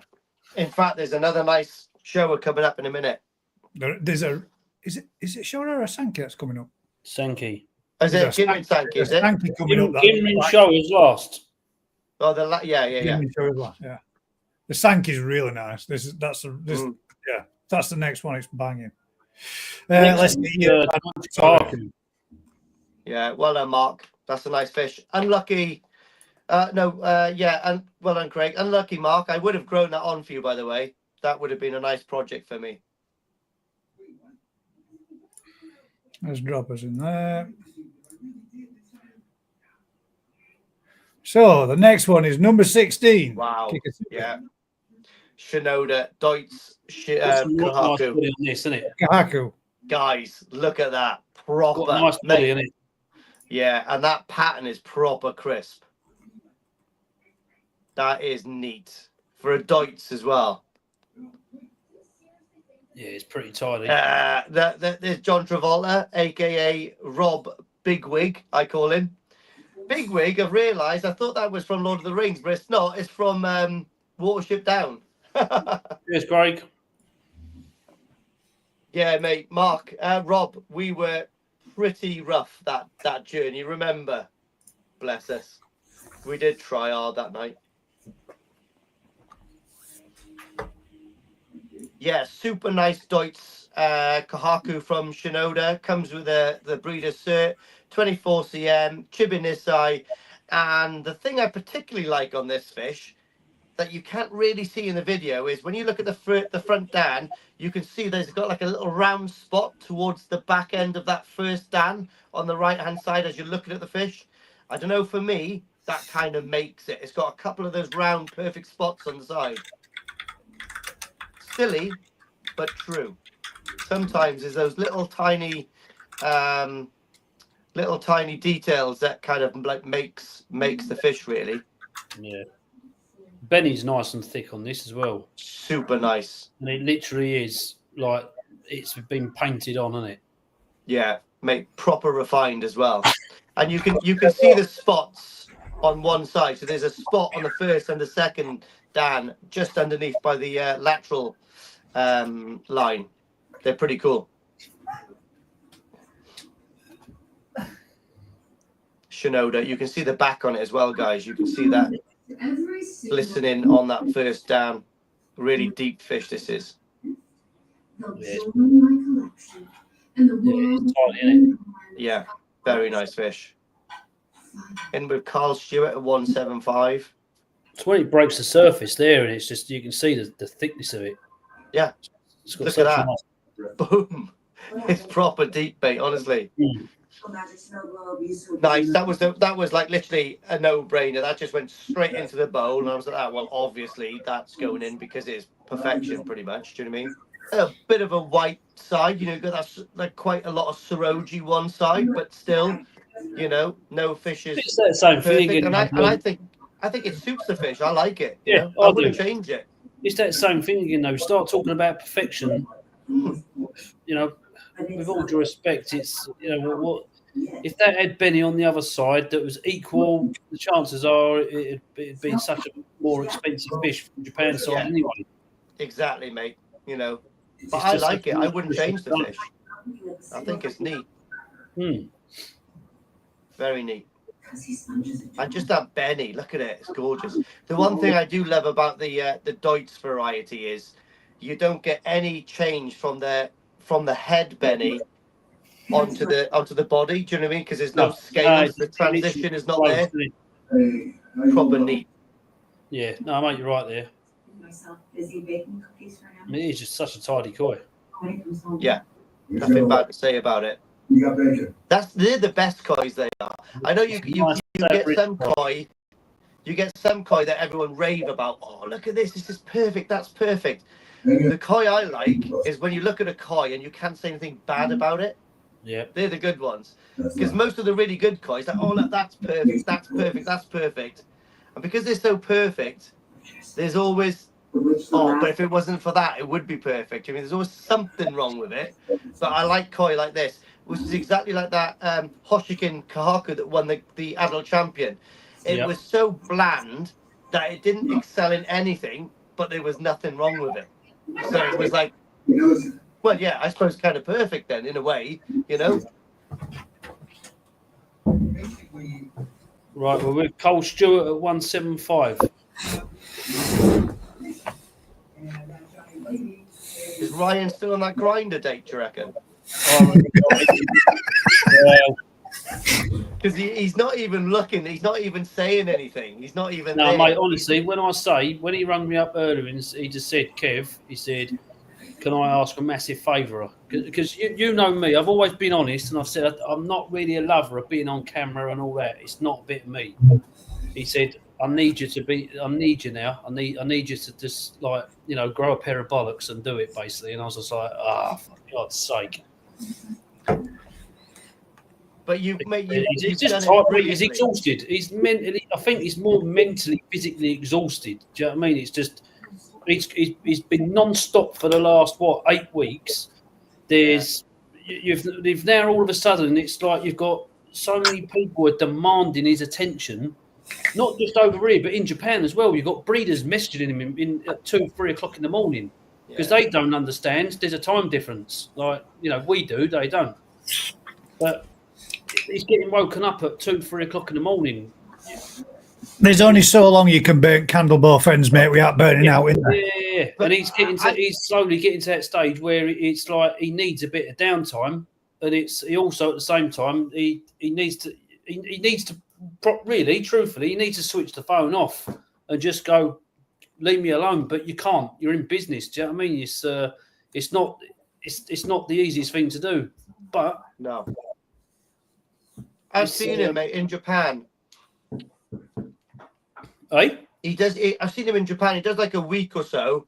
A: In fact, there's another nice Showa coming up in a minute.
B: There's a is it Showa or a Sanke that's coming up?
C: Sanke.
A: Is it Rin Sanke, is it?
B: Sanke coming up.
C: Rin Showa's last.
A: Oh, yeah.
B: Rin Showa, yeah. The Sanke is really nice. That's the next one. It's banging. Let's see.
A: Yeah, well done, Mark. That's a nice fish. Unlucky. Well done, Craig. Unlucky, Mark. I would have grown that on for you, by the way. That would have been a nice project for me.
B: Let's drop us in there. So the next one is number 16.
A: Wow. Yeah. Shinoda, Doitsu Kohaku.
B: Kohaku.
A: Guys, look at that. Proper.
C: Got a nice body, isn't it?
A: Yeah, and that pattern is proper crisp. That is neat. For a Doitsu as well.
C: Yeah, it's pretty tidy.
A: There's John Travolta, a.k.a. Rob Bigwig, I call him. Bigwig, I've realised, I thought that was from Lord of the Rings, but it's not. It's from Watership Down.
C: Cheers, Craig.
A: Yeah, mate. Mark, Rob, we were pretty rough that journey, remember? Bless us. We did try hard that night. Yeah, super nice Doitsu Kohaku from Shinoda. Comes with the breeder's cert, 24 cm, Chibinisai. And the thing I particularly like on this fish that you can't really see in the video is when you look at the front dan, you can see there's got like a little round spot towards the back end of that first dan on the right-hand side as you're looking at the fish. I don't know, for me, that kind of makes it. It's got a couple of those round, perfect spots on the side. Silly, but true. Sometimes there's those little tiny details that kind of like makes the fish really.
C: Yeah. Beni's nice and thick on this as well.
A: Super nice.
C: And it literally is like it's been painted on, isn't it?
A: Yeah, mate, proper refined as well. And you can see the spots on one side. So there's a spot on the first and the second dan just underneath by the lateral line. They're pretty cool. Shinoda, you can see the back on it as well, guys. You can see that glistening on that first dan. Really deep fish this is. Yeah, very nice fish. In with Carl Stewart at 175.
C: It's when it breaks the surface there, and it's just you can see the thickness of it.
A: Yeah,
C: it's got
A: look at that. Boom! It's proper deep, mate. Honestly. Nice. That was like literally a no-brainer. That just went straight into the bowl, and I was like, well, obviously that's going in because it's perfection, pretty much. Do you know what I mean? A bit of a white side, that's like quite a lot of Soroji one side, but still, no fishes.
C: It's that same thing,
A: and I think it suits the fish. I like it.
C: Yeah,
A: I wouldn't change it.
C: It's that same thing again, though. Start talking about perfection. With all due respect, it's what if that had Beni on the other side that was equal, the chances are it'd be such a more expensive fish from Japan side anyway. Exactly,
A: mate. But I like it. I wouldn't change the fish. I think it's neat. Very neat. And just that Beni, look at it, it's gorgeous. The one thing I do love about the Doitsu variety is you don't get any change from the head Beni onto the body. Do you know what I mean? Because there's no scales. The transition is not there. Proper neat.
C: Yeah, no, mate, you're right there. I mean, it's just such a tidy koi.
A: Yeah, nothing bad to say about it. They're the best kois they are. I know you get some koi. You get some koi that everyone rave about. Oh, look at this! This is perfect. That's perfect. The koi I like is when you look at a koi and you can't say anything bad about it.
C: Yeah,
A: they're the good ones. Because most of the really good koi, like, oh look, that's perfect. That's perfect. That's perfect. And because they're so perfect, there's always but if it wasn't for that, it would be perfect. I mean, there's always something wrong with it. But I like koi like this, which is exactly like that Goshiki Kohaku that won the adult champion. It was so bland that it didn't excel in anything, but there was nothing wrong with it. So it was like, well, yeah, I suppose kind of perfect then, in a way, you know.
C: Right, well, we're Cole Stewart at 175.
A: Is Ryan still on that grinder date, do you reckon? Because he's not even looking, he's not even saying anything, he's not even
C: No,
A: there.
C: mate, honestly, when he rang me up earlier and he just said, Kev, he said, can I ask a massive favour? Because you know me, I've always been honest, and I've said I'm not really a lover of being on camera and all that. It's not a bit of me. He said, I need you now. I need you to just, like, you know, grow a pair of bollocks and do it, basically. And I was just like, for God's sake.
A: But he's
C: just tight. He's exhausted. He's mentally. I think he's more mentally, physically exhausted. Do you know what I mean? It's just he's been non-stop for the last 8 weeks. You've now all of a sudden it's like you've got so many people are demanding his attention, not just over here but in Japan as well. You've got breeders messaging him in at 2-3 o'clock in the morning because they don't understand. There's a time difference, like, you know, we do, they don't. But he's getting woken up at 2-3 o'clock in the morning.
B: There's only so long you can burn candle both ends, mate, without burning out, isn't there?
C: Yeah. And he's slowly getting to that stage where it's like he needs a bit of downtime, and he also at the same time he needs to really, truthfully, he needs to switch the phone off and just go, leave me alone. But you can't. You're in business. Do you know what I mean? It's not the easiest thing to do. But
A: no, I've seen him, mate, in Japan.
C: Hey?
A: I've seen him in Japan. He does like a week or so,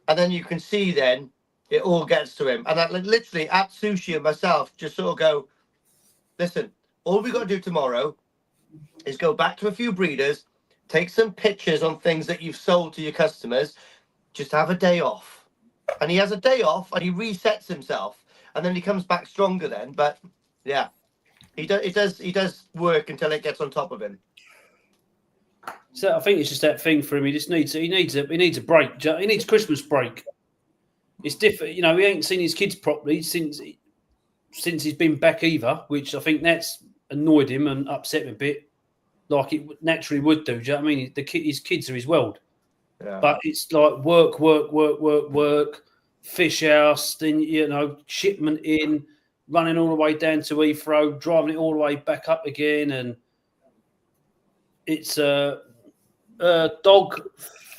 A: and then you can see then it all gets to him. And I literally at sushi and myself just sort of go, listen, all we got to do tomorrow is go back to a few breeders, take some pictures on things that you've sold to your customers, just have a day off. And he has a day off and he resets himself, and then he comes back stronger then. But yeah, he does work until it gets on top of him.
C: So I think it's just that thing for him. He needs a break. He needs Christmas break. It's different, you know. He ain't seen his kids properly since he's been back either, which I think that's annoyed him and upset him a bit, like it naturally would do. Do you know what I mean? His kids are his world, but it's like work, fish house, then, you know, shipment in, running all the way down to Heathrow, driving it all the way back up again, and it's dog.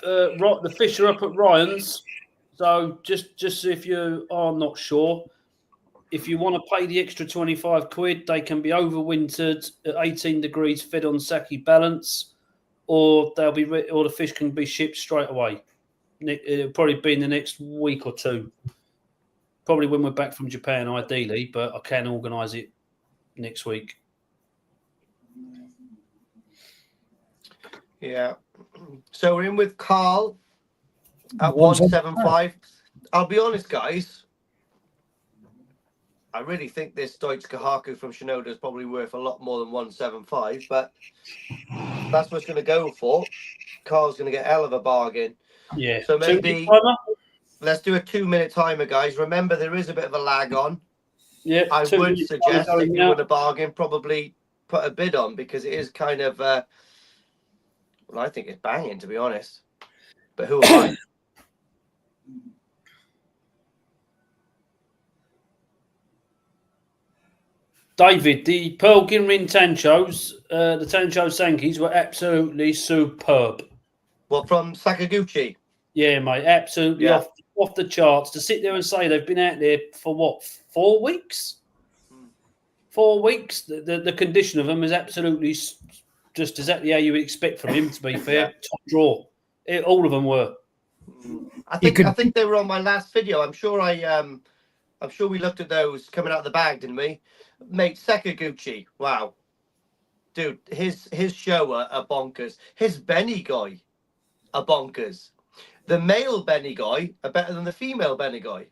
C: The fish are up at Ryan's. So just if you are not sure, if you want to pay the extra 25 quid, they can be overwintered at 18 degrees, fed on sake balance, or the fish can be shipped straight away. It'll probably be in the next week or two. Probably when we're back from Japan, ideally, but I can organise it next week.
A: Yeah. So we're in with Carl at 175. I'll be honest, guys. I really think this Doitsu Kohaku from Shinoda is probably worth a lot more than 175, but that's what it's going to go for. Carl's going to get a hell of a bargain.
C: Yeah.
A: So maybe let's do a 2-minute timer, guys. Remember, there is a bit of a lag on.
C: Yeah.
A: I would suggest if you want a bargain, probably put a bid on, because it is kind of, well, I think it's banging, to be honest. But who am I?
C: David, the Pearl Ginrin Tanchos, the Tancho Sankis were absolutely superb.
A: Well, from Sakaguchi?
C: Yeah, mate, absolutely off the charts. To sit there and say they've been out there for what, 4 weeks? 4 weeks. The condition of them is absolutely just exactly how you would expect from him, to be fair. Top draw. All of them were.
A: I think they were on my last video. I'm sure we looked at those coming out of the bag, didn't we? Mate, Sakaguchi, wow. Dude, his Showa are bonkers. His Beni guy are bonkers. The male Beni guy are better than the female Beni guy.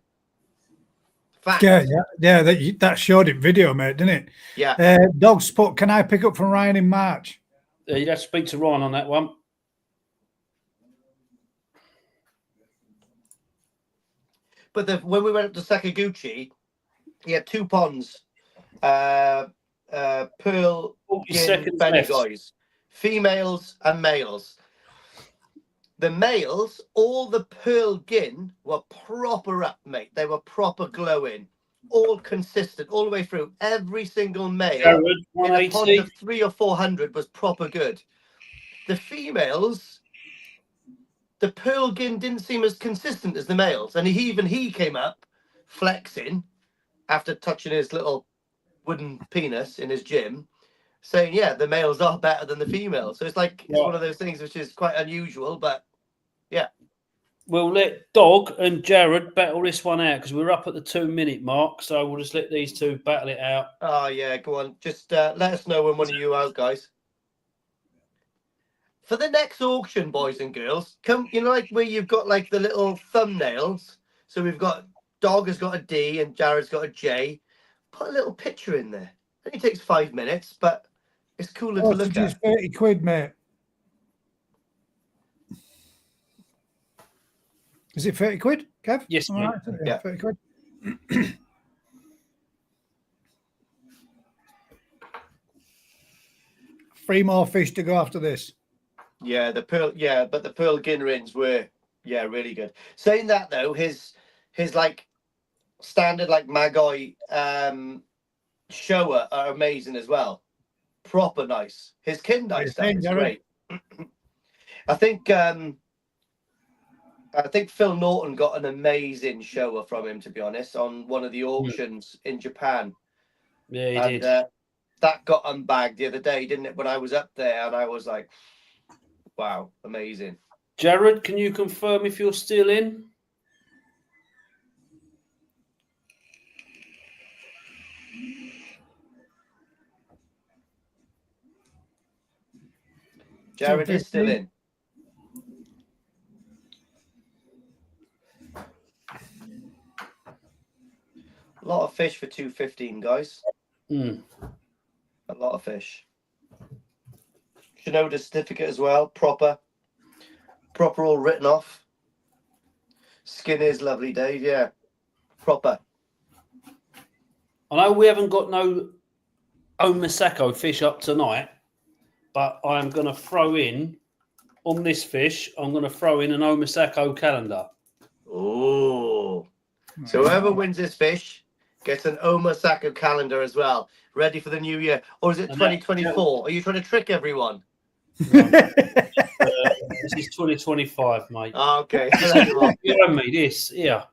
A: Fact.
B: Yeah. That showed it video, mate, didn't it?
A: Yeah.
B: Dog Spot, can I pick up from Ryan in March?
C: You'd have to speak to Ryan on that one.
A: But when we went up to Sakaguchi, he had 2 ponds, pearl,
C: 40
A: gin,
C: seconds
A: Beni
C: left.
A: guys, females and males. The males, all the pearl gin were proper up, mate. They were proper glowing, all consistent, all the way through. Every single male
C: Jared,
A: in a pond
C: 180.
A: of 300 or 400 was proper good. The females, the pearl gin didn't seem as consistent as the males, and he came up flexing after touching his little wooden penis in his gym, saying, "Yeah, the males are better than the females." So it's like it's one of those things which is quite unusual, but yeah.
C: We'll let Dog and Jared battle this one out because we're up at the 2-minute mark. So we'll just let these two battle it out.
A: Oh yeah, go on. Just let us know when one of you are out, guys. For the next auction, boys and girls, come, you know, like where you've got like the little thumbnails. So we've got Dog has got a D and Jared's got a J. Put a little picture in there. It only takes 5 minutes, but it's cooler to look at.
B: 30 quid, mate. Is it 30 quid, Kev?
C: Yes,
B: All
C: mate.
B: right.
A: Yeah.
B: 30 quid. 3 more fish to go after this.
A: Yeah, but the pearl gin rins were really good. Saying that though, his like standard like Magoi Showa are amazing as well. Proper nice. His Kindai stuff is great. I think Phil Norton got an amazing Showa from him, to be honest, on one of the auctions in Japan.
C: Yeah, he did.
A: That got unbagged the other day, didn't it? When I was up there, and I was like, "Wow, amazing!"
C: Jared, can you confirm if you're still in?
A: Jared is still in. A lot of fish for 215, guys.
C: Mm.
A: A lot of fish. Shinoda certificate as well, proper all written off. Skin is lovely, Dave. Yeah, proper.
C: I know we haven't got no Omasako fish up tonight, but I'm going to throw in on this fish. I'm going to throw in an Omasako calendar.
A: Oh, so whoever wins this fish gets an Omasako calendar as well, ready for the new year. Or is it 2024? Are you trying to trick everyone?
C: This is 2025, mate.
A: Oh, okay.
C: You know me, this, yeah.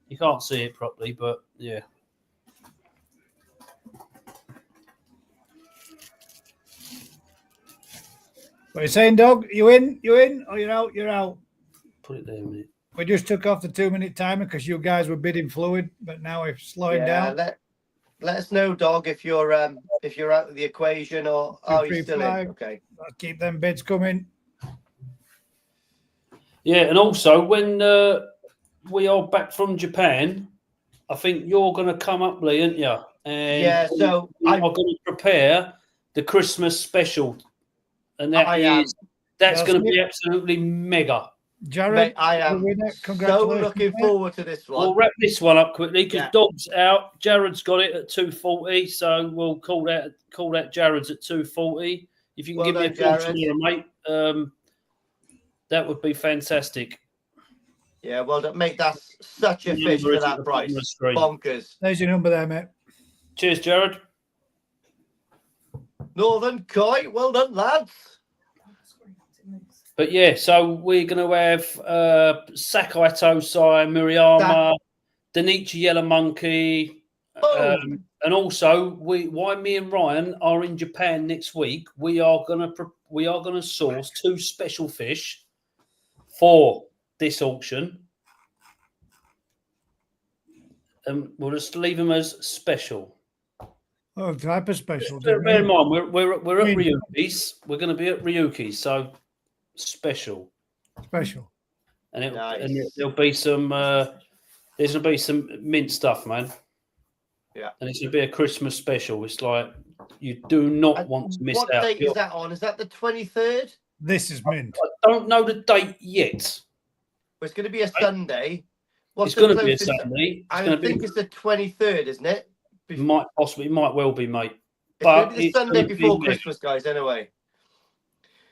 C: You can't see it properly, but yeah.
B: What are you saying, Dog? You in? You in? Or you're out? You're out.
C: Put it there a minute.
B: We just took off the 2-minute timer because you guys were bidding fluid, but now we're slowing down.
A: Let us know, Dog, if you're out of the equation or you're still in. Okay.
B: I'll keep them bids coming.
C: Yeah, and also when we are back from Japan, I think you're going to come up, Lee, aren't you? And
A: yeah, so
C: I'm going to prepare the Christmas special, and that's going to be absolutely mega.
B: Jared,
A: mate, I am so looking forward to this one.
C: We'll wrap this one up quickly because Dog's out. Jared's got it at 2:40, so we'll call that Jared's at 2:40. If you can give me a call tomorrow, mate, that would be fantastic.
A: Yeah, well done, mate. That's such a fish for that price. Bonkers.
B: There's your number there, mate.
C: Cheers, Jared.
A: Northern Koi, well done, lads.
C: But yeah, so we're going to have Sakai Tosai, Murayama, Danichi Yellow Monkey, and also why me and Ryan are in Japan next week. We are going to source 2 special fish for this auction, and we'll just leave them as special.
B: Oh, type of special.
C: Bear in mind, we're at Ryuki's. We're going to be at Ryuki's, so special, and there'll be some. There's going to be some mint stuff, man.
A: Yeah,
C: and it's going to be a Christmas special. It's like You do not want to miss
A: what
C: out.
A: date is that on? Is that the 23rd?
B: This is mint.
C: I don't know the date yet.
A: Well, it's going to be a Sunday.
C: It's going to be a Sunday.
A: I think it's the 23rd, isn't it?
C: It might well be, mate.
A: It's going to be the Sunday before Christmas, guys, anyway.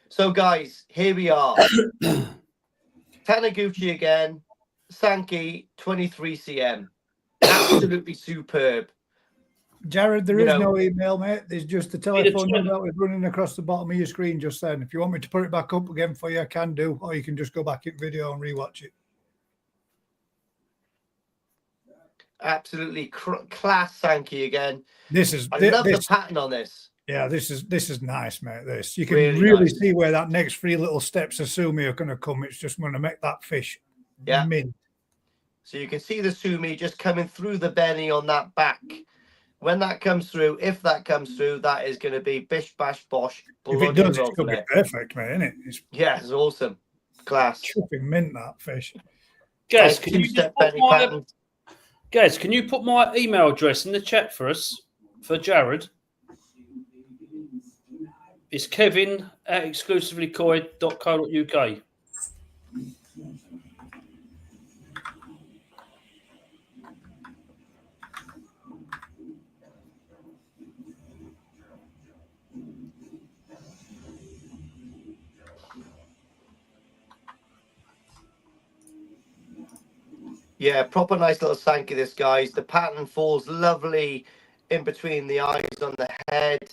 A: So, guys, here we are. Taniguchi again. Sanke, 23 cm. Absolutely superb.
B: Jared, there is no email, mate. There's just a telephone number that was running across the bottom of your screen just then. If you want me to put it back up again for you, I can do, or you can just go back in video and rewatch it.
A: Absolutely class Sanke again.
B: I love
A: the pattern on this.
B: Yeah, this is nice, mate. This you can really see where that next 3 little steps of sumi are going to come. It's just going to make that fish mint.
A: So you can see the sumi just coming through the Beni on that back. When that comes through, if that comes through, that is going to be bish bash bosh.
B: If it does, it's going to be perfect, mate, isn't it?
A: It's awesome. Class.
B: Chuffing mint, that fish.
C: Guys, can you put my email address in the chat for us, for Jared? It's kevin@exclusivelycoy.co.uk.
A: Yeah, proper nice little Sanke, this, guys. The pattern falls lovely in between the eyes on the head.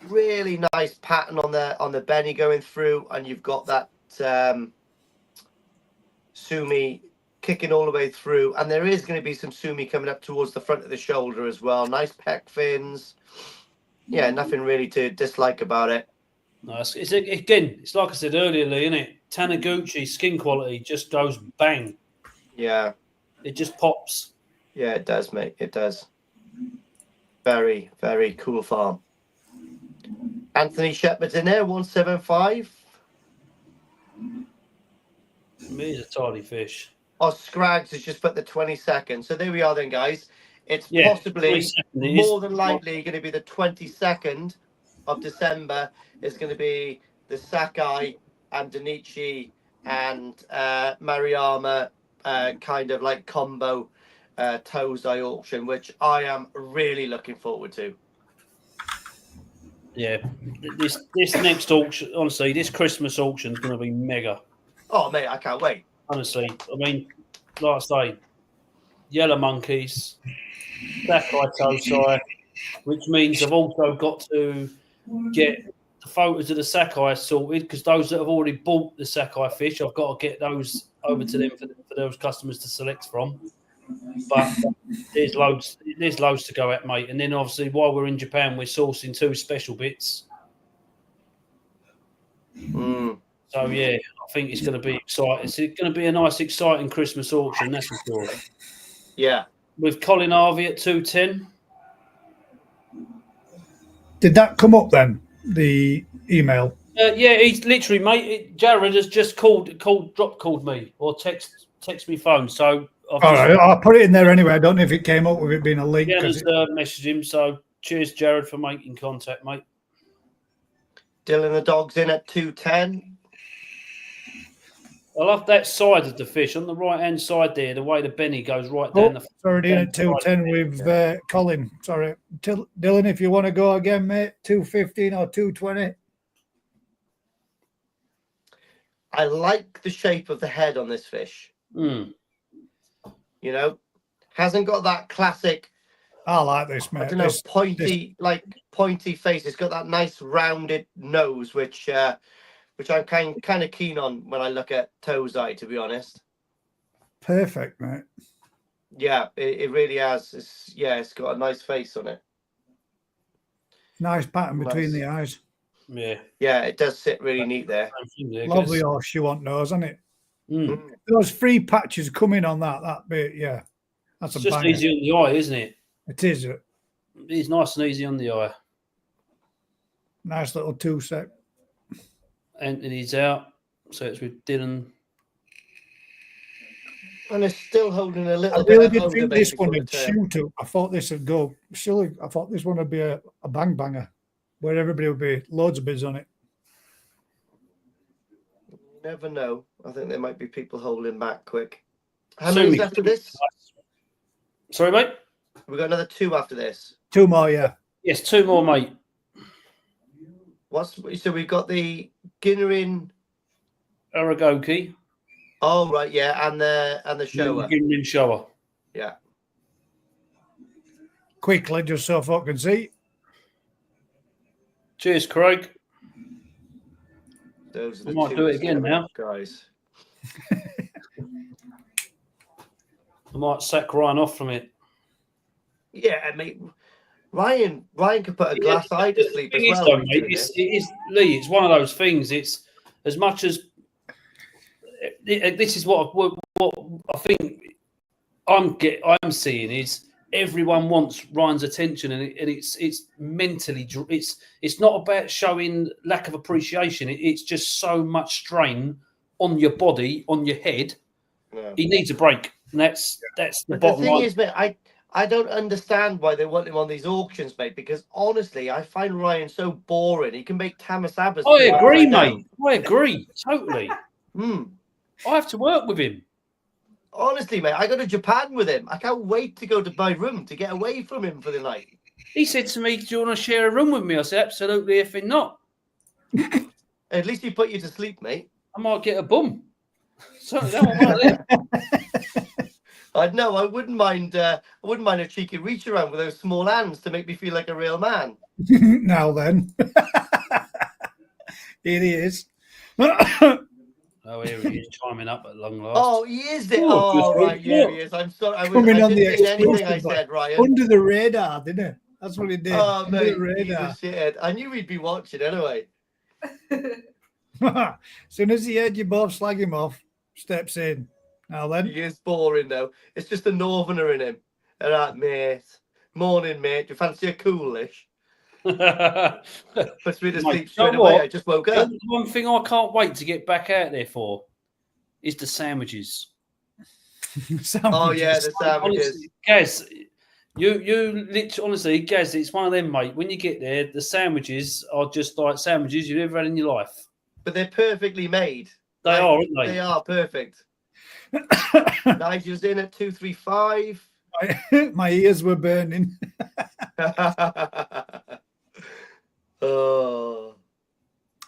A: Really nice pattern on the Beni going through, and you've got that sumi kicking all the way through, and there is going to be some sumi coming up towards the front of the shoulder as well. Nice pec fins. Yeah, nothing really to dislike about it.
C: No, it's like I said earlier, Lee, isn't it? Taniguchi skin quality just goes bang.
A: Yeah.
C: It just pops.
A: Yeah, it does, mate. It does. Very, very cool farm. Anthony Shepard's in there, 175.
C: He's a tiny fish.
A: Oh, Scrags has just put the 22nd. So there we are then, guys. It's possibly more than likely going to be the 22nd of December. It's going to be the Sakai and Danichi and Maruyama kind of like combo Tozai auction, which I am really looking forward to.
C: Yeah, this next auction, honestly, this Christmas auction is going to be mega.
A: Oh, mate, I can't wait.
C: Honestly, I mean, like I say, Yellow Monkeys, Sakai Tozai, which means I've also got to get the photos of the Sakai sorted, because those that have already bought the Sakai fish, I've got to get those over to them for those customers to select from. But there's loads to go at, mate. And then obviously while we're in Japan, we're sourcing 2 special bits. So yeah, I think it's going to be exciting. It's going to be a nice, exciting Christmas auction, that's for sure.
A: Yeah.
C: With Colin Harvey at 210.
B: Did that come up then? The email?
C: Yeah, he's literally, mate. Jared has just called me or text me phone. So
B: all right, I'll put it in there anyway. I don't know if it came up with it being a link.
C: Yeah, messaged him. So cheers, Jared, for making contact, mate.
A: Dylan the dog's in at 210.
C: I love that side of the fish on the right hand side there. The way the Beni goes right down the.
B: Already in at 210 with Colin. Sorry, Dylan, if you want to go again, mate, 215 or 220.
A: I like the shape of the head on this fish. You know, hasn't got that classic.
B: I like this, mate.
A: I don't know, pointy face. It's got that nice rounded nose, which I'm kind of keen on when I look at Tozai, to be honest.
B: Perfect, mate.
A: Yeah, it really has. It's got a nice face on it.
B: Nice pattern between the eyes.
C: Yeah.
A: Yeah, it does sit really neat there.
B: Lovely horseshoe nose, isn't it? Those 3 patches coming on that bit, yeah. That's
C: it's just easy on the eye, isn't it?
B: It is.
C: It's nice and easy on the eye.
B: Nice little 2-sec.
C: And he's out. So it's with Dylan.
A: And they're still holding a
B: I
A: little
B: really
A: bit
B: did
A: of
B: think
A: motor
B: this
A: before
B: one
A: the
B: would
A: turn.
B: shoot up. I thought this would go silly. I thought this one would be a bang banger where everybody would be loads of bids on it.
A: You never know. I think there might be people holding back quick. How
C: Sue
A: many's
C: me.
A: after this?
C: Sorry, mate?
A: We've got another 2 after this.
B: 2 more, yeah.
C: Yes, 2 more, mate.
A: So we've got the Rin
C: Aragoke.
A: Oh right, yeah, and the Showa.
C: Rin Showa.
A: Yeah.
B: Quickly, just so folk can see.
C: Cheers, Craig.
A: Those are the
C: I might
A: two
C: do it
A: that's
C: again
A: coming
C: now.
A: up, guys.
C: I might sack Ryan off from it.
A: Yeah, I mean, Ryan could put a glass eye to sleep as
C: Thing is,
A: well.
C: though,
A: when
C: mate,
A: he's
C: it
A: doing
C: is Lee. It's one of those things. It's as much as this is what I think I'm seeing is everyone wants Ryan's attention, and it's mentally it's not about showing lack of appreciation. It's just so much strain on your body, on your head.
A: Yeah.
C: He needs a break, and that's the
A: But
C: bottom
A: the thing
C: line.
A: is, mate, I don't understand why they want him on these auctions, mate. Because honestly, I find Ryan so boring. He can make Tamasabas.
C: I agree,
A: upside down.
C: mate. I agree totally.
A: Hmm.
C: I have to work with him.
A: Honestly, mate, I go to Japan with him. I can't wait to go to my room to get away from him for the night.
C: He said to me, "Do you want to share a room with me?" I said, "Absolutely, if not,
A: At least he put you to sleep, mate.
C: I might get a bum." So that one right there.
A: I know. I wouldn't mind. I wouldn't mind a cheeky reach around with those small hands to make me feel like a real man.
B: Now then. Here he is.
C: Oh, here he is, chiming up at long last.
A: Oh, he is there.
C: Oh,
A: Oh,
C: just
A: right.
C: right
A: Here
C: there.
A: he is. I'm sorry. I
B: Coming on
A: didn't
B: the
A: say anything I
B: exclusive,
A: said, Ryan.
B: Under the radar, didn't it? That's what he did.
A: Oh,
B: Under
A: mate.
B: the
A: He's a
B: radar.
A: shithead. I knew he'd be watching anyway.
B: As soon as he heard you both slag him off, steps in. Now then.
A: He is boring, though. It's just a northerner in him. All right, mate. Morning, mate. Do you fancy a coolish? Puts me to
C: Mate,
A: sleep
C: you know
A: straight away.
C: what?
A: I just woke up.
C: The one thing I can't wait to get back out there for is the sandwiches.
A: Oh, yeah, the sandwiches.
C: Honestly, Gaz, you literally, honestly, Gaz, it's one of them, mate. When you get there, the sandwiches are just like sandwiches you've ever had in your life.
A: But they're perfectly made.
C: They
A: Like,
C: are, aren't they?
A: They are perfect. Nigel's in at 235.
B: My ears were burning.
A: Oh,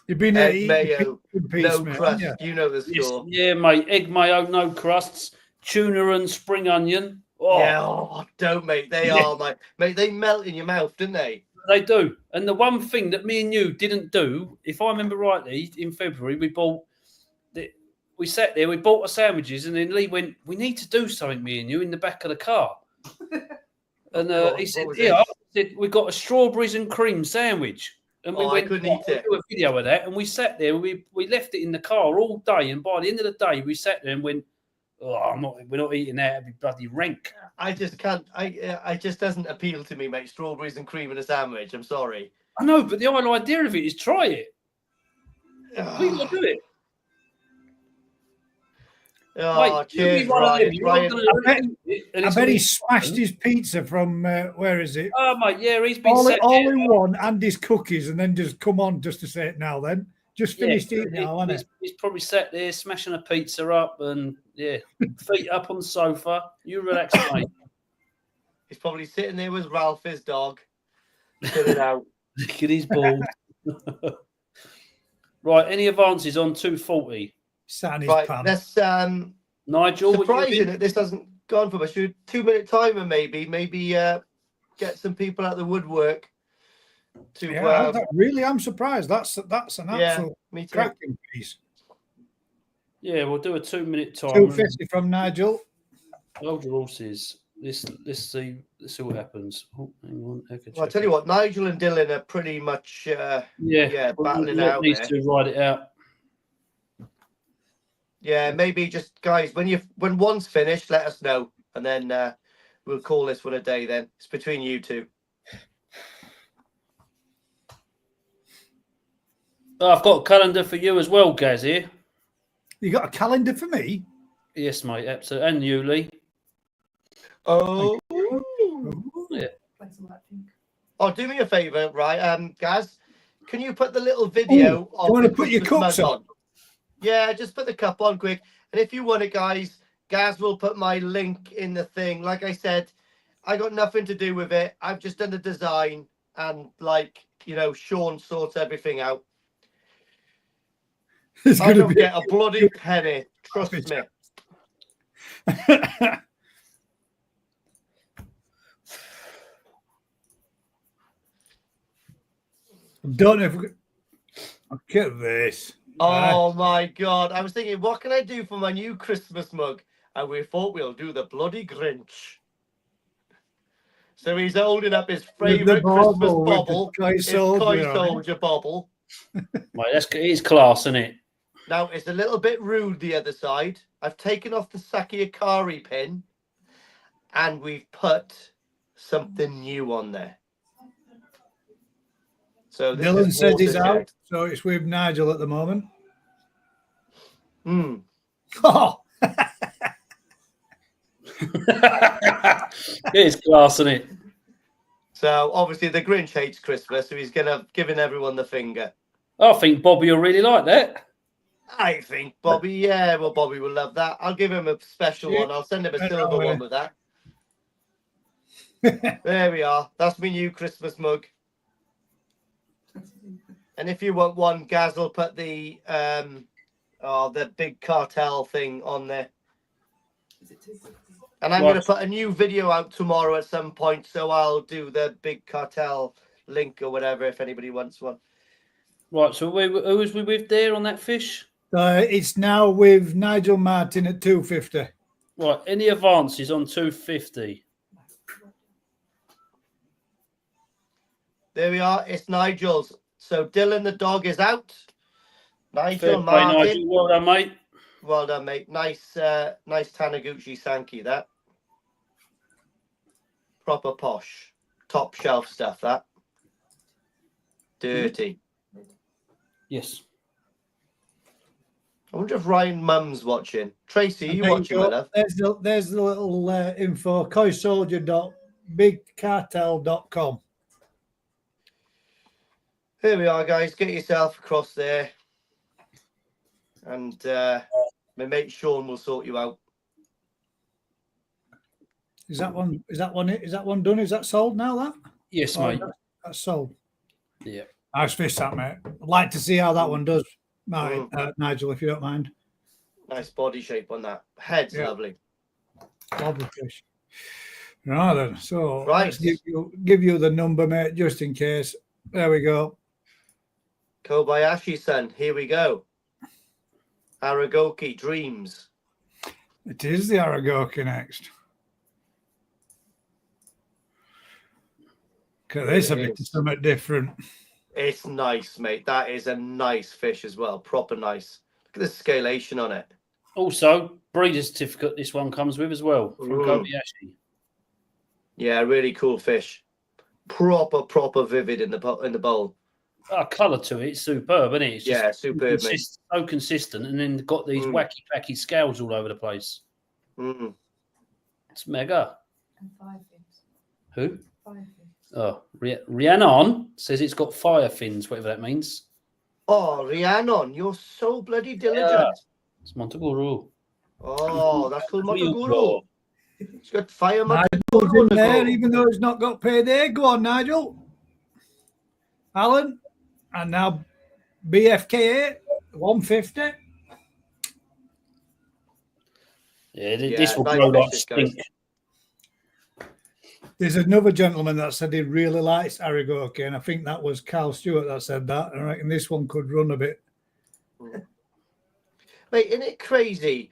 B: You've been there
A: egg
B: eating
A: mayo,
B: piece,
A: no
B: mate,
A: crust.
B: haven't
A: You know the
C: Yes,
A: score.
C: yeah, mate. Egg mayo, no crusts, tuna and spring onion. Oh,
A: Yeah, don't, mate. They are, mate. They melt in your mouth, don't they?
C: they do. And the one thing that me and you didn't do, if I remember rightly, in February, we sat there, we bought our sandwiches, and then Lee went, "We need to do something, me and you, in the back of the car." And
A: God,
C: he
A: what
C: said,
A: was
C: "Yeah,"
A: this?
C: I said, "We got a strawberries and cream sandwich." And we
A: Oh, I
C: went,
A: couldn't
C: "Right,
A: eat
C: we'll
A: it."
C: do a video of that. And we sat there, we left it in the car all day. And by the end of the day, we sat there and went, "Oh, we're not eating that. It'd be bloody rank."
A: I just can't. I just doesn't appeal to me, mate. Strawberries and cream in a sandwich. I'm sorry.
C: I know, but the whole idea of it is try it. We got to do it.
A: Oh,
C: Mate,
A: cheers,
C: one of them,
A: Ryan.
C: you're not
A: Ryan,
C: gonna eat it, and
B: I
C: it's
B: bet
C: gonna
B: he
C: be
B: smashed
C: fun.
B: his pizza from, where is it?
C: Oh, mate, yeah, he's been
B: All
C: sat
B: in
C: there.
B: one, and his cookies, and then just come on just to say it now then. Just finished eating now, hasn't it?
C: He's probably sat there smashing a pizza up and, yeah, feet up on the sofa. You relax, mate.
A: he's probably sitting there with Ralph, his dog, chilling out.
C: Look at his balls. Right, any advances on 240?
B: Sat in his
A: Right,
B: pants.
A: let's
C: Nigel, what you
A: surprising
C: in?
A: that this hasn't gone for us. 2-minute timer, maybe get some people out the woodwork to.
B: Yeah, I really am surprised. That's an absolute
A: me too.
B: cracking piece.
C: Yeah, we'll do a 2-minute time.
B: 250 from Nigel.
C: Hold your horses. Let's see what happens. Oh, hang on.
A: Well, I'll tell you what, Nigel and Dylan are pretty much battling out
C: needs
A: there.
C: to ride it out.
A: Yeah, maybe just guys, when one's finished, let us know, and then we'll call this one a day. Then it's between you two.
C: Oh, I've got a calendar for you as well, Gaz. Here.
B: You got a calendar for me?
C: Yes, mate. Absolutely. And you, Lee.
A: Oh.
C: Yeah.
A: Oh, do me a favour, right? Gaz, can you put the little video
B: you
A: of
B: wanna
A: the
B: put your
A: Christmas
B: cups
A: mug
B: on?
A: on? Yeah, just put the cup on quick. And if you want it, guys, Gaz will put my link in the thing. Like I said, I got nothing to do with it. I've just done the design and, like, you know, Sean sorts everything out.
B: It's
A: I
B: going to
A: don't
B: be.
A: get a bloody penny. Trust me.
B: Don't know if we... Look at this.
A: Oh my God. I was thinking, what can I do for my new Christmas mug? And we thought we'll do the bloody Grinch. So he's holding up his favourite Christmas bauble, his Toy Soldier bauble.
C: Mate, it is class, isn't it?
A: Now, it's a little bit rude the other side. I've taken off the Saki Akari pin and we've put something new on there. So this
B: Dylan
A: is
B: says he's
A: watershed.
B: out, so it's with Nigel at the moment.
A: Hmm.
B: Oh,
C: It is class, isn't it?
A: So obviously the Grinch hates Christmas, so he's giving everyone the finger.
C: I think Bobby will really like that.
A: I think Bobby, yeah, well, Bobby will love that. I'll give him a special one. I'll send him a silver one with that. There we are. That's my new Christmas mug. And if you want one, Gaz will put the big cartel thing on there. And I'm going to put a new video out tomorrow at some point, so I'll do the big cartel link or whatever if anybody wants one.
C: Right, so who was we with there on that fish?
B: it's now with Nigel Martin at 250.
C: Right, any advances on 250?
A: There we are. It's Nigel's. So Dylan the dog is out. Nigel
C: Fair play,
A: Martin.
C: Nigel. Well done, mate.
A: Well done, mate. Nice Taniguchi Sanke, that. Proper posh. Top shelf stuff, that. Dirty.
C: Yes.
A: I wonder if Ryan Mum's watching. Tracy, are you watching, my love?
B: There's the little info, coysoldier.bigcartel.com.
A: Here we are, guys. Get yourself across there. And my mate Sean will sort you out.
B: Is that one done? Is that sold now, that?
C: Yes,
B: Oh,
C: mate.
B: That's sold.
C: Yeah.
B: Nice fish, that, mate. I'd like to see how that one does, Nigel, if you don't mind.
A: Nice body shape on that. Head's lovely.
B: Lovely fish. Right then. So
A: Right.
B: let's give you the number, mate, just in case. There we go.
A: Kobayashi-san, here we go. Aragoke Dreams.
B: It is the Aragoke next. Look at this, a bit something different.
A: It's nice, mate. That is a nice fish as well. Proper nice. Look at the scalation on it.
C: Also, breeder certificate this one comes with as well from Kobayashi.
A: Yeah, really cool fish. Proper vivid in the bowl.
C: Colour to it, it's superb, isn't it? It's just
A: superb, mate.
C: So consistent, and then got these wacky packy scales all over the place. It's mega.
E: And 5 fins.
C: Who?
E: 5 fins.
C: Oh, Rhiannon says it's got fire fins, whatever that means.
A: Oh, Rhiannon, you're so bloody diligent.
C: Yeah. It's Montaguru.
A: Oh, that's called Montaguru. It's got fire Montaguru
B: Nigel's in there, even though it's not got payday. Go on, Nigel. Alan. And now BFK 150.
C: Yeah, this will grow like stink.
B: There's another gentleman that said he really likes Aragoke, and I think that was Carl Stewart that said that. I reckon this one could run a bit.
A: Mate, isn't it crazy?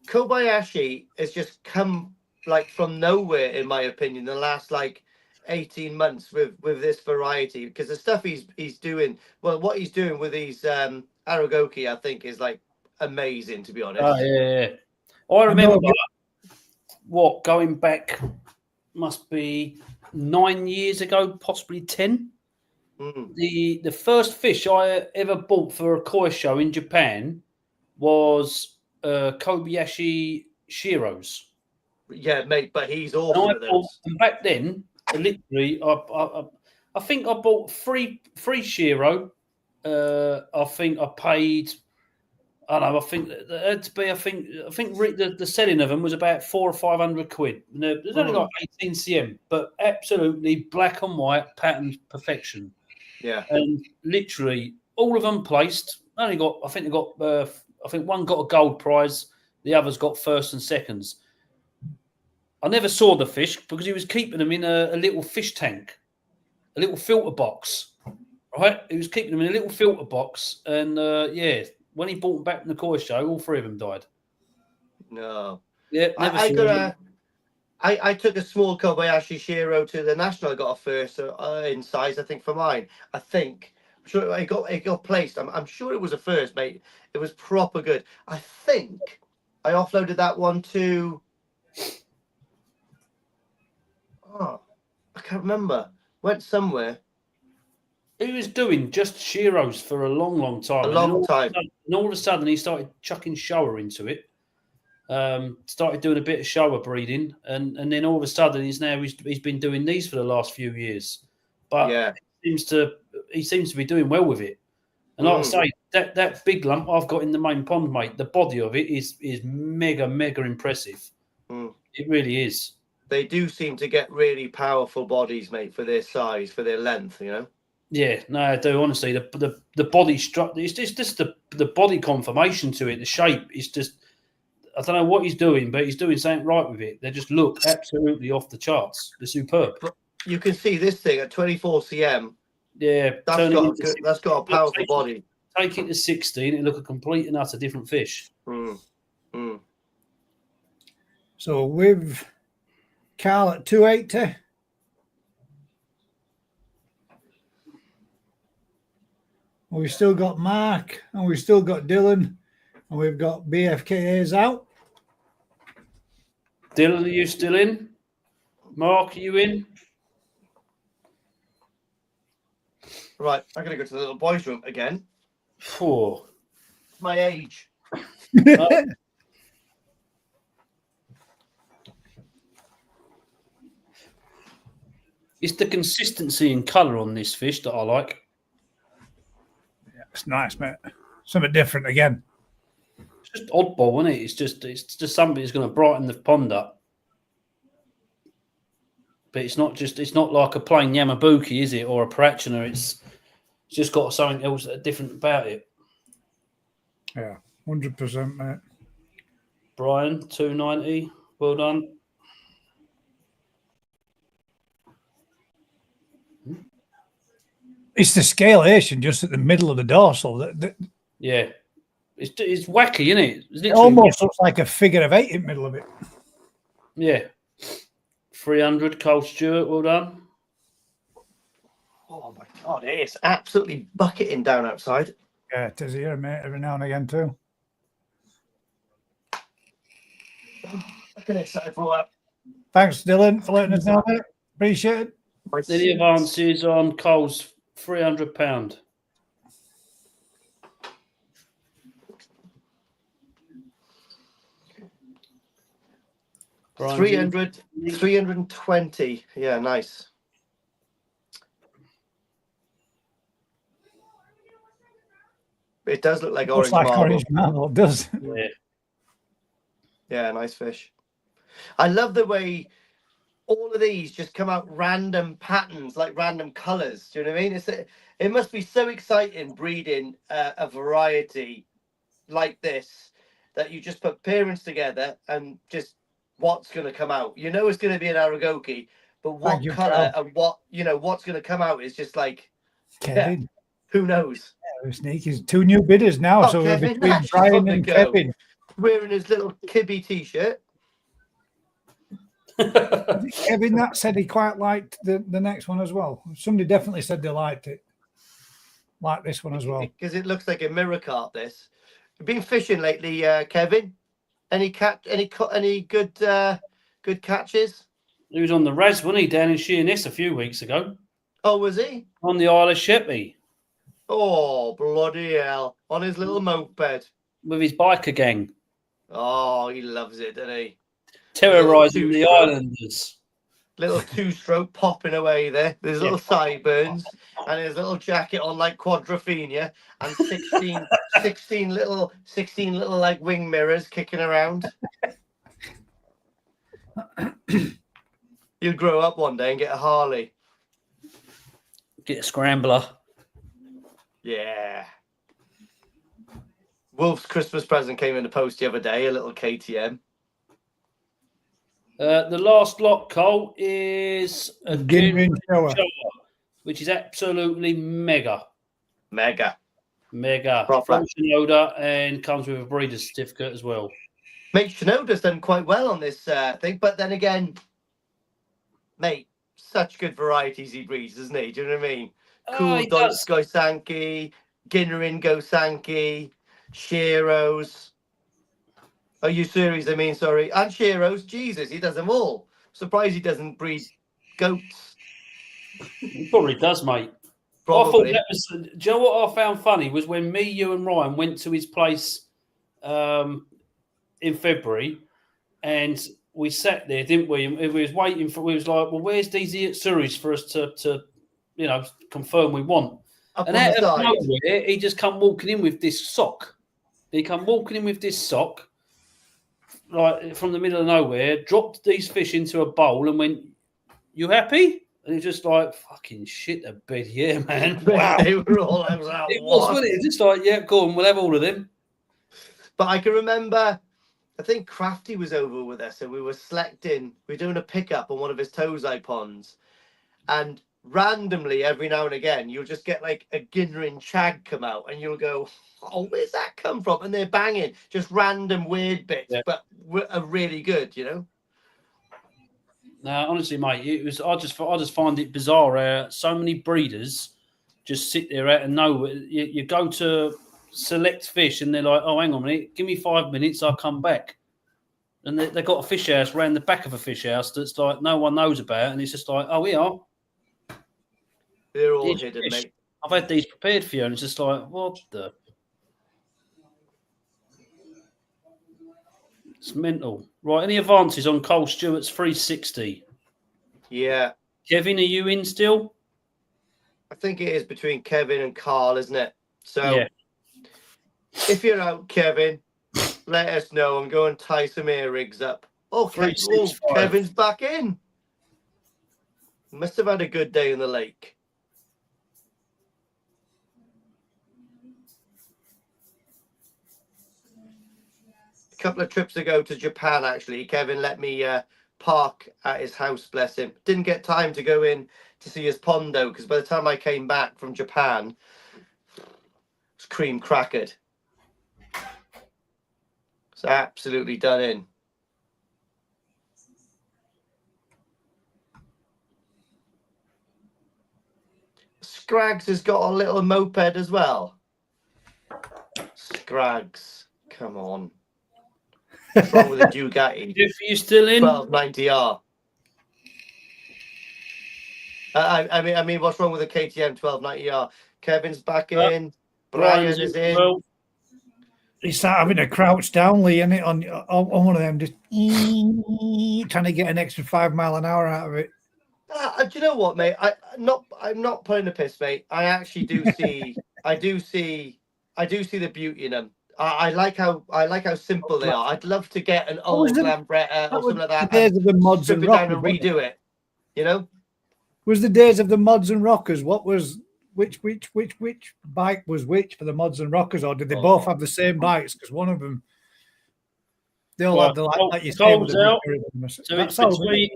A: Kobayashi has just come like from nowhere, in my opinion, the last like 18 months with this variety, because the stuff he's doing, well, what he's doing with these Aragoke, I think, is like amazing, to be honest.
C: Oh, yeah. I remember going back must be 9 years ago, possibly 10. The first fish I ever bought for a koi show in Japan was Kobayashi Shiros.
A: Yeah, mate, but he's
C: And
A: awesome at those.
C: and back then, literally, I think I bought three Shiro. I think I paid. I don't know. I think that had to be. I think the selling of them was about 400 or 500 quid. And there's only like 18 cm, but absolutely black and white pattern perfection.
A: Yeah,
C: and literally all of them placed. Only got. I think they got. I think one got a gold prize. The others got first and seconds. I never saw the fish because he was keeping them in a little fish tank, a little filter box. Right, he was keeping them in a little filter box, and yeah, when he brought them back from the koi show, all three of them died.
A: no.
C: Yeah, never
A: I
C: saw
A: got
C: them.
A: I took a small Kobayashi Shiro to the national. I got a first in size, I think, for mine. I'm sure it got placed. I'm sure it was a first, mate. It was proper good. I think I offloaded that one to. Oh, I can't remember. Went somewhere.
C: He was doing just Shiros for a long, long time.
A: A long time.
C: And all of a sudden, he started chucking shower into it. Started doing a bit of shower breeding, and then all of a sudden, he's been doing these for the last few years. But
A: Yeah,
C: he seems to be doing well with it. And like I say, that big lump I've got in the main pond, mate, the body of it is mega, mega impressive. It really is.
A: They do seem to get really powerful bodies, mate, for their size, for their length, you know?
C: Yeah, no, I do. Honestly, the body structure, it's just the body conformation to it, the shape is just, I don't know what he's doing, but he's doing something right with it. They just look absolutely off the charts. They're superb.
A: You can see this thing at 24 cm.
C: Yeah,
A: that's got a powerful body.
C: Take it to 16, it'll look a complete and utter different fish.
B: So with Carl at 280. We've still got Mark and we've still got Dylan and we've got BFKA's out.
C: Dylan, are you still in? Mark, are you in?
A: Right, I'm going to go to the little boys' room again.
C: Oh.
A: My age.
C: It's the consistency and colour on this fish that I like.
B: Yeah, it's nice, mate. Something different again.
C: It's just oddball, isn't it? It's just something that's going to brighten the pond up. But it's not like a plain Yamabuki, is it? Or a Purachina. It's just got something else different about it.
B: Yeah, 100%, mate.
C: Brian, 290. Well done.
B: It's the scalation just at the middle of the dorsal.
C: Yeah. It's wacky, isn't it?
B: It almost looks like a figure of 8 in the middle of it.
C: Yeah. 300, Cole Stewart, well done.
A: Oh my God, it is absolutely bucketing down outside.
B: Yeah, it is here, mate, every now and again too.
A: Look at this, everyone.
B: Thanks, Dylan, for letting us know, mate. Appreciate it.
C: The advances on Cole's £300.
A: Brian, 320. Yeah, nice. It does look like
B: Looks
A: orange
B: like
A: marble.
B: orange marble, it does.
C: Yeah.
A: Yeah, nice fish. I love the way all of these just come out random patterns, like random colors. Do you know what I mean? It must be so exciting breeding a variety like this that you just put parents together and just what's going to come out. You know it's going to be an Aragoke, but what color and what's going to come out is just like
B: Kevin.
A: Yeah, who knows?
B: Yeah, sneaky's 2 new bidders now, so we're
A: Kevin,
B: between Brian and Kevin.
A: Wearing his little Kibby t-shirt.
B: Kevin, that said he quite liked the next one as well. Somebody definitely said they liked it. Like this one as well.
A: Because it looks like a mirror carp, this. You've been fishing lately, Kevin? Any good catches?
C: He was on the Raz, wasn't he, down in Sheerness a few weeks ago?
A: Oh, was he?
C: On the Isle of Sheppey.
A: Oh, bloody hell. On his little moped.
C: With his biker gang.
A: Oh, he loves it, doesn't he?
C: Terrorising the
A: two-stroke.
C: Islanders.
A: Little two-stroke popping away there. There's little sideburns and his little jacket on like Quadrophenia and 16 little like wing mirrors kicking around. He'll grow up one day and get a Harley.
C: Get a scrambler.
A: Yeah. Wolf's Christmas present came in the post the other day, a little KTM.
C: The last lot, Cole, is a
B: Rin Showa,
C: which is absolutely mega.
A: Mega.
C: From Shinoda, and comes with a breeder's certificate as well.
A: Mate, Shinoda's done quite well on this thing, but then again, mate, such good varieties he breeds, doesn't he? Do you know what I mean? Cool Doitsu Sanke, Ginrin Sanke, Shiros. Oh, Utsuris, I mean, sorry. And Shiros. Jesus, he does them all. Surprised he doesn't breed goats.
C: He probably does, mate.
A: Probably.
C: I thought that was, do you know what I found funny was when me, you, and Ryan went to his place in February, and we sat there, didn't we? And we was waiting for. We was like, "Well, where's these Utsuris for us to confirm we want?" And out of nowhere, he just come walking in with this sock. He come walking in with this sock, like from the middle of nowhere, dropped these fish into a bowl, and went, "You happy?" And he's just like, "Fucking shit the bed, yeah, man." Wow.
A: They were all. I was like,
C: it was, wasn't it? Just like, yeah, go on, we'll have all of them.
A: But I can remember, I think Crafty was over with us, and we were selecting. We were doing a pickup on one of his Tozai ponds, and randomly, every now and again, you'll just get like a Ginrin Chag come out, and you'll go, "Oh, where's that come from?" And they're banging, just random weird bits, but are really good, you know.
C: No, honestly, mate, it was. I just find it bizarre. So many breeders just sit there out of nowhere. You go to select fish, and they're like, "Oh, hang on a minute, give me 5 minutes, I'll come back." And they got a fish house round the back of a fish house that's like no one knows about, and it's just like, "Oh, we are."
A: They're all hidden, mate.
C: I've had these prepared for you, and it's just like, what the? It's mental. Right, any advances on Cole Stewart's 360?
A: Yeah.
C: Kevin, are you in still?
A: I think it is between Kevin and Carl, isn't it? So if you're out, Kevin, let us know. I'm going to tie some ear rigs up. Oh, Kevin's back in. Must have had a good day in the lake. A couple of trips ago to Japan, actually, Kevin let me park at his house, bless him. Didn't get time to go in to see his pond, though, because by the time I came back from Japan, it was cream crackered. It's absolutely done in. Scrags has got a little moped as well. Scrags, come on. What's wrong with the Ducati?
C: If you're still in,
A: 1290R. I mean, what's wrong with the KTM 1290R? Kevin's back in. Brian is in. Well.
B: He's having a crouch down, Lee, isn't it? On one of them, just trying to get an extra 5 mile an hour out of it.
A: Do you know what, mate? I'm not putting the piss, mate. I actually do see. I do see the beauty in them. I like how simple they are. I'd love to get an old Lambretta or something like that.
B: The days of the mods and rockers,
A: down and redo it. You know,
B: was the days of the mods and rockers. What was which bike was which for the mods and rockers, or did they both have the same bikes? Because one of them, they all had the like you say.
C: So it's between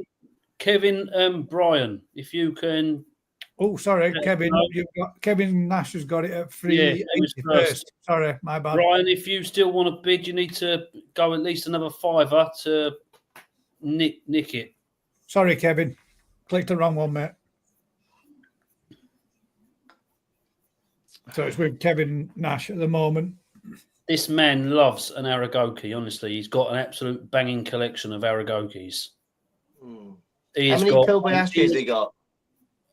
C: Kevin and Brian. If you can.
B: Oh, sorry, Kevin. Kevin Nash has got it at 380 first. Sorry, my bad.
C: Brian, if you still want to bid, you need to go at least another $5 to nick it.
B: Sorry, Kevin. Clicked the wrong one, mate. So it's with Kevin Nash at the moment.
C: This man loves an Aragoke, honestly. He's got an absolute banging collection of Aragokes.
A: How many Kobayashi has he got?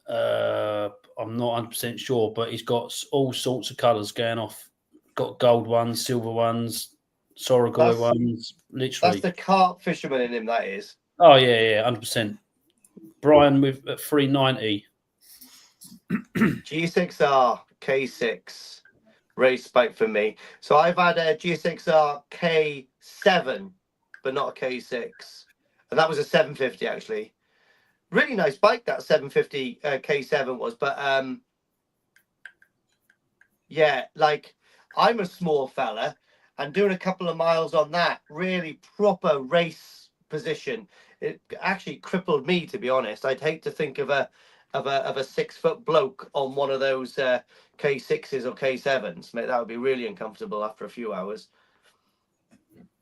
C: I'm not 100% sure, but he's got all sorts of colours going off. Got gold ones, silver ones, Soragoi ones, literally.
A: That's the carp fisherman in him, that is.
C: Oh, yeah, 100%. Brian with at 390.
A: G6R K6 race bike for me. So I've had a G6R K7, but not a K6. And that was a 750 actually. Really nice bike, that 750 K7 was. But yeah, like I'm a small fella and doing a couple of miles on that really proper race position. It actually crippled me, to be honest. I'd hate to think of a 6 foot bloke on one of those K6s or K7s, mate. That would be really uncomfortable after a few hours.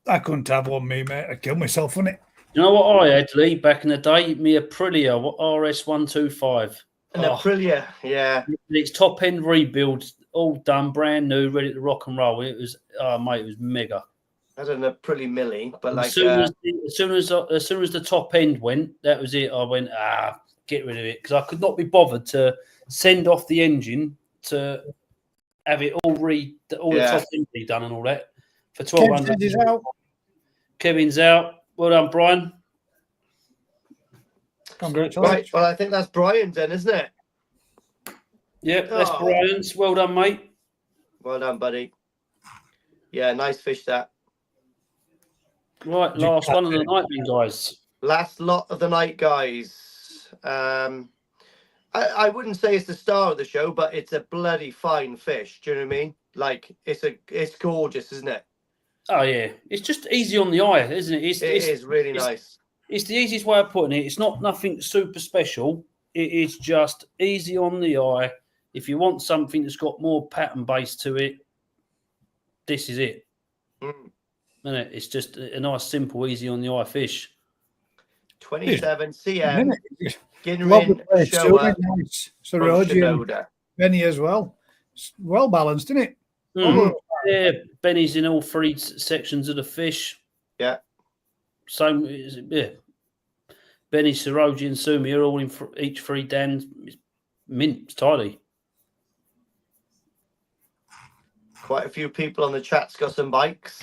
B: I couldn't have one, me, mate. I'd kill myself on it.
C: You know what I had, Lee, back in the day? Me Aprilia RS125.
A: An Aprilia, yeah.
C: It's top end rebuild, all done, brand new, ready to rock and roll. It was, mate, it was mega.
A: I don't know, pretty milli, but like
C: as soon as the top end went, that was it. I went, get rid of it, because I could not be bothered to send off the engine to have it all the top end redone and all that for 1,200. Kevin's out. Well done, Brian.
B: Congratulations.
A: Right, well, I think that's Brian's then, isn't it?
C: Yep, that's Brian's. Well done, mate.
A: Well done, buddy. Yeah, nice fish that.
C: Right, last one of the night, then, guys.
A: Last lot of the night, guys. I wouldn't say it's the star of the show, but it's a bloody fine fish. Do you know what I mean? Like it's gorgeous, isn't it?
C: Oh yeah, it's just easy on the eye, isn't it?
A: It is really nice.
C: It's the easiest way of putting it. It's not nothing super special. It is just easy on the eye. If you want something that's got more pattern base to it, this is it. Isn't it? It's just a nice, simple, easy on the eye fish.
A: 27 cm. Rin
B: Showa.
A: Shinoda.
B: Beni as well. It's well balanced, isn't it?
C: Yeah, Benny's in all three sections of the fish.
A: Yeah.
C: Same, yeah. Beni, Saroji, and Sumi are all in each three dans. It's mint, it's tidy.
A: Quite a few people on the chat's got some bikes.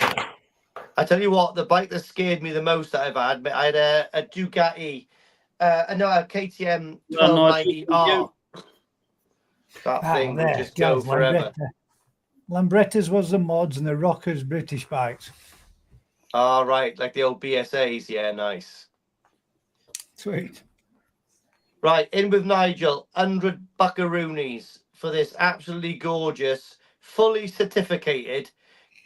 A: I tell you what, the bike that scared me the most that I've had, I had a Ducati, a KTM 1290R. That thing would just go forever.
B: Lambrettas was the mods and the Rockers British bikes.
A: Oh, right, like the old BSAs. Yeah, nice.
B: Sweet.
A: Right, in with Nigel. 100 buckaroonies for this absolutely gorgeous, fully certificated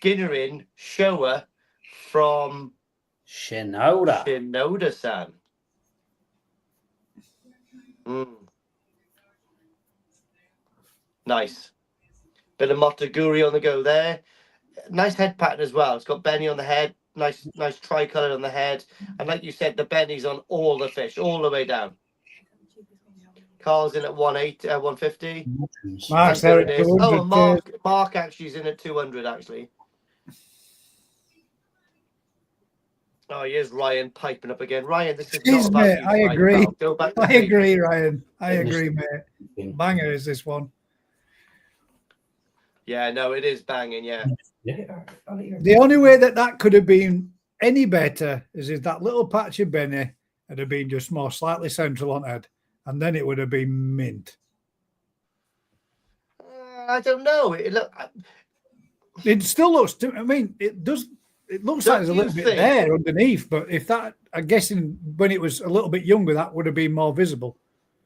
A: Rin Showa from Shinoda-san. Nice. Bit of Motoguri on the go there. Nice head pattern as well. It's got Beni on the head. Nice tricolour on the head. And like you said, the Beni's on all the fish, all the way down. Carl's in at 150.
B: Mark's there at 200.
A: Oh, Mark actually is in at 200 actually. Oh, here's Ryan piping up again. Ryan, this is not about you.
B: I agree.
A: Go back
B: I agree, Ryan. I agree, mate. Banger is this one.
A: Yeah, no, it is banging, yeah.
B: The only way that could have been any better is if that little patch of Beni had have been just more slightly central on head, and then it would have been mint.
A: I don't know.
B: It still looks. I mean, it does. It looks like there's a little bit there underneath, but if that, I'm guessing when it was a little bit younger, that would have been more visible.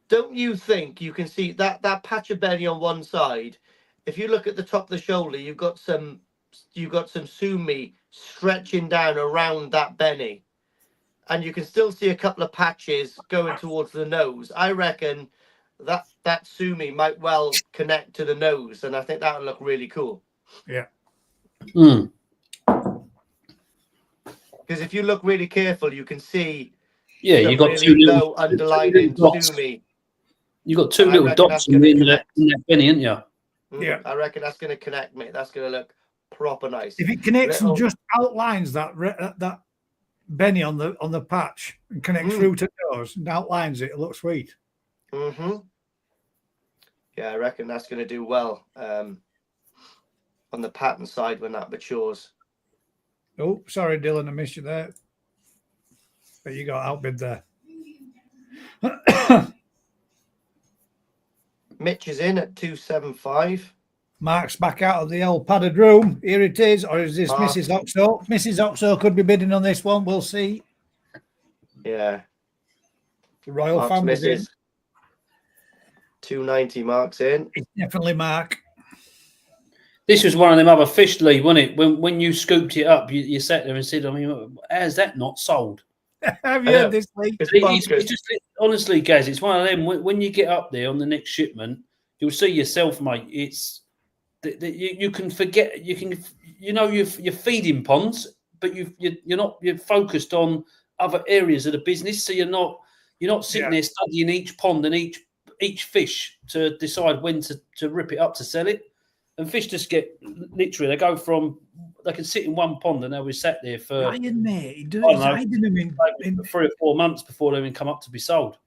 A: Don't you think you can see that patch of Beni on one side? If you look at the top of the shoulder, you've got some Sumi stretching down around that Beni, and you can still see a couple of patches going towards the nose. I reckon that Sumi might well connect to the nose, and I think that would look really cool.
B: Yeah.
A: Because if you look really careful, you can see.
C: Yeah, you got
A: really low underlining Sumi.
C: You got two little dots in that Beni, haven't you?
B: Yeah,
A: I reckon that's going to connect, mate. That's going to look proper nice.
B: If it connects and just outlines that Beni on the patch and connects through to nose and outlines it, it looks sweet.
A: Yeah, I reckon that's going to do well on the pattern side when that matures.
B: Oh, sorry, Dylan, I missed you there. But you got outbid there.
A: Mitch is in at 275.
B: Mark's back out of the old padded room. Here it is. Or is this
A: Mark.
B: Mrs. Oxo? Mrs. Oxo could be bidding on this one. We'll see.
A: Yeah.
B: The royal
A: Mark's
B: family's in.
A: misses. 290 Mark's in.
B: It's definitely Mark.
C: This was one of them other fish, Lee, wasn't it? When you scooped it up, you sat there and said, I mean, how's that not sold?
B: Have you heard this, Lee?
A: It's
C: It's just, honestly, Gaz, it's one of them. When you get up there on the next shipment, you'll see yourself, mate. It's you can forget. You're feeding ponds, but you're focused on other areas of the business. So you're not sitting there studying each pond and each fish to decide when to rip it up to sell it. And fish just get literally, they can sit in one pond and they'll be sat there for
B: Ryan, mate, he's hiding them in
C: 3 or 4 months before they even come up to be sold.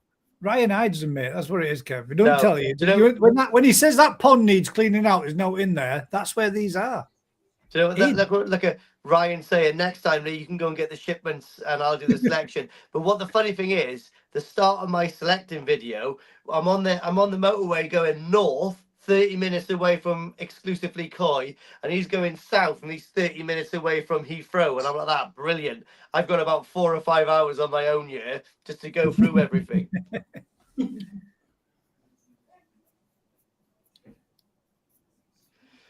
B: Ryan hides them, mate. That's what it is, Kev. We don't tell you.
A: Do you know,
B: when he says that pond needs cleaning out, there's no in there. That's where these are.
A: do you know, look at Ryan saying next time Lee, you can go and get the shipments and I'll do the selection. But what the funny thing is, the start of my selecting video, I'm on the motorway going north, 30 minutes away from exclusively Koi, and he's going south and he's 30 minutes away from Heathrow. And I'm like, that brilliant. I've got about 4 or 5 hours on my own here just to go through everything.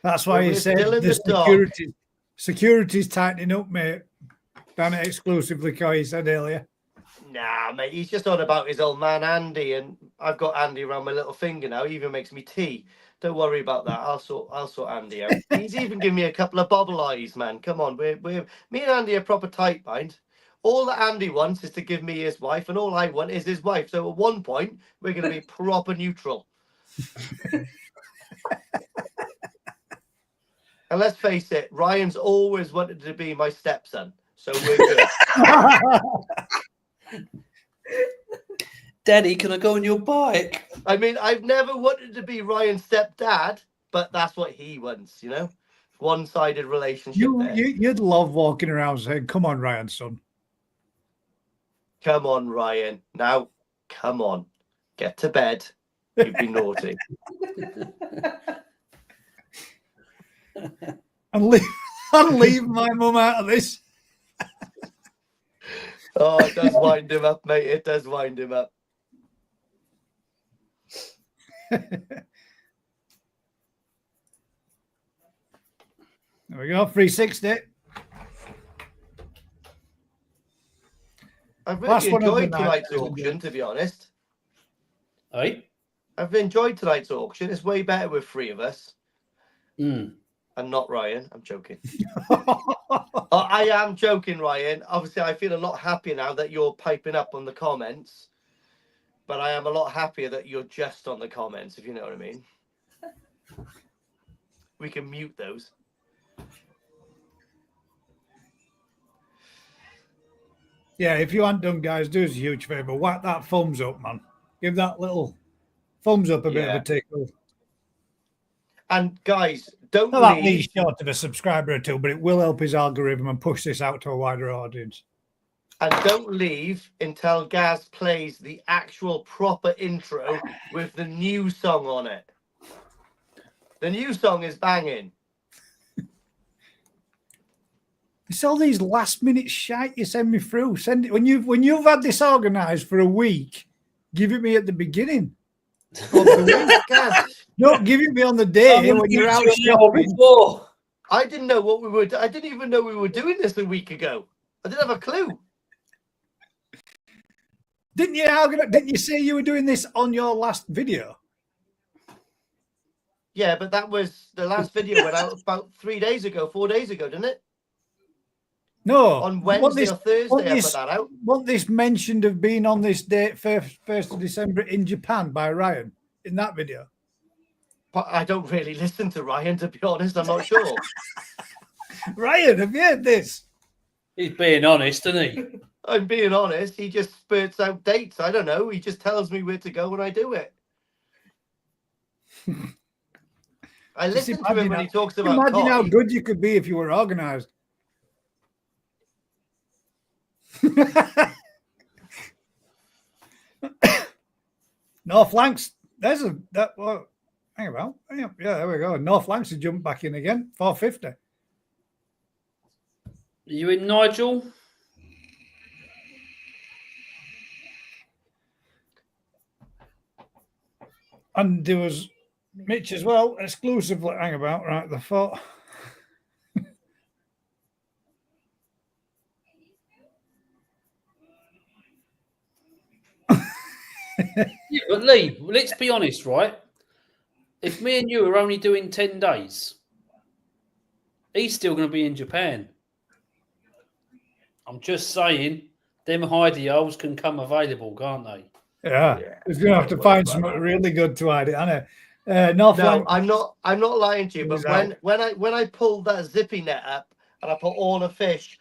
B: That's why he said the security's tightening up, mate. Down at exclusively Koi, he said earlier.
A: Nah, mate, he's just on about his old man Andy, and I've got Andy around my little finger now. He even makes me tea. Don't worry about that. I'll sort Andy out. He's even given me a couple of bobble eyes, man. Come on, me and Andy are proper tight, mind. All that Andy wants is to give me his wife, and all I want is his wife. So at one point, we're going to be proper neutral. And let's face it, Ryan's always wanted to be my stepson, so we're good.
C: Daddy, can I go on your bike?
A: I mean, I've never wanted to be Ryan's stepdad, but that's what he wants, you know? One-sided relationship there.
B: You'd love walking around saying, come on, Ryan, son.
A: Come on, Ryan. Now, come on. Get to bed. You've been naughty.
B: And leave my mum out of this.
A: Oh, it does wind him up, mate. It does wind him up.
B: There we go, 360.
A: I've really enjoyed tonight's auction, to be honest.
C: Hey?
A: I've enjoyed tonight's auction. It's way better with 3 of us.
C: Mm.
A: And not Ryan. I'm joking. I am joking, Ryan. Obviously, I feel a lot happier now that you're piping up on the comments. But I am a lot happier that you're just on the comments, if you know what I mean. We can mute those.
B: Yeah, if you aren't done, guys, do us a huge favour. Whack that thumbs up, man. Give that little thumbs up a bit of a tickle.
A: And guys, don't
B: Not that
A: leave.
B: least short of a subscriber or two, but it will help his algorithm and push this out to a wider audience.
A: And don't leave until Gaz plays the actual proper intro with the new song on it. The new song is banging.
B: It's all these last minute shite you send me through. Send it when you've had this organised for a week. Give it me at the beginning of the week.
A: Gaz,
B: Don't give it me on the day when you're out shopping.
A: I didn't know what we were. I didn't even know we were doing this a week ago. I didn't have a clue.
B: Didn't you say you were doing this on your last video?
A: Yeah, but that was the last video went out about 4 days ago, didn't it?
B: No.
A: On Wednesday or Thursday, I put that out.
B: Wasn't this mentioned of being on this date, 1st of December in Japan by Ryan in that video?
A: But I don't really listen to Ryan, to be honest. I'm not sure.
B: Ryan, have you heard this?
C: He's being honest, isn't he?
A: I'm being honest. He just spurts out dates. I don't know. He just tells me where to go when I do it. I listen to him when he talks about
B: Imagine how
A: Koi.
B: good you could be if you were organised. North Lancs. There's a that. Well, hang about. Yeah, there we go. North Lancs has jumped back in again. 450.
C: Are you in, Nigel?
B: And there was Mitch as well, exclusively. Hang about, right? The foot.
C: Yeah, but Lee, let's be honest, right? If me and you are only doing 10 days, he's still going to be in Japan. I'm just saying, them hidey holes can come available, can't they?
B: Yeah, he's going to have to find something really good to hide it, Anna. North
A: No,
B: Lancs.
A: I'm not lying to you. But when I pulled that zippy net up and I put all the fish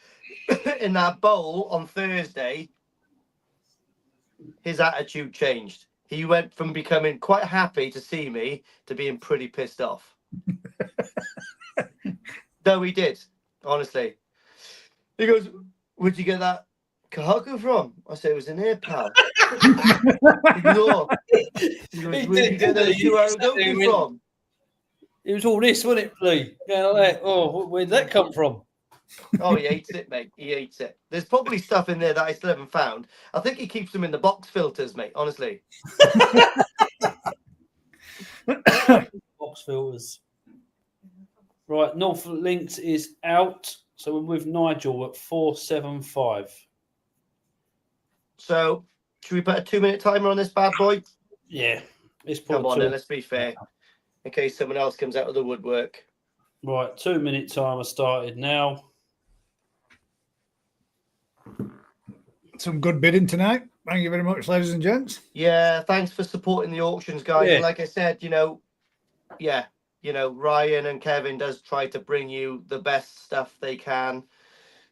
A: in that bowl on Thursday, his attitude changed. He went from becoming quite happy to see me to being pretty pissed off. No, he did, honestly. He goes, "Where'd you get that Kohaku from?" I said, "It was in here, pal." He goes, "Oh." He goes, "Where'd you get those 2 Aragoke from?"
C: It was all this, wasn't it, Lee? Going like that. Oh, where'd that come from?
A: Oh, he hates it, mate. He hates it. There's probably stuff in there that I still haven't found. I think he keeps them in the box filters, mate, honestly.
C: Box filters. Right, North Links is out. So we're with Nigel at 475.
A: So, should we put a 2-minute timer on this bad boy?
C: Yeah. Let's put
A: Come on, then, let's be fair. In case someone else comes out of the woodwork.
C: Right, 2-minute timer started now.
B: Some good bidding tonight. Thank you very much, ladies and gents.
A: Yeah, thanks for supporting the auctions, guys.
C: Yeah.
A: And like I said, Ryan and Kevin does try to bring you the best stuff they can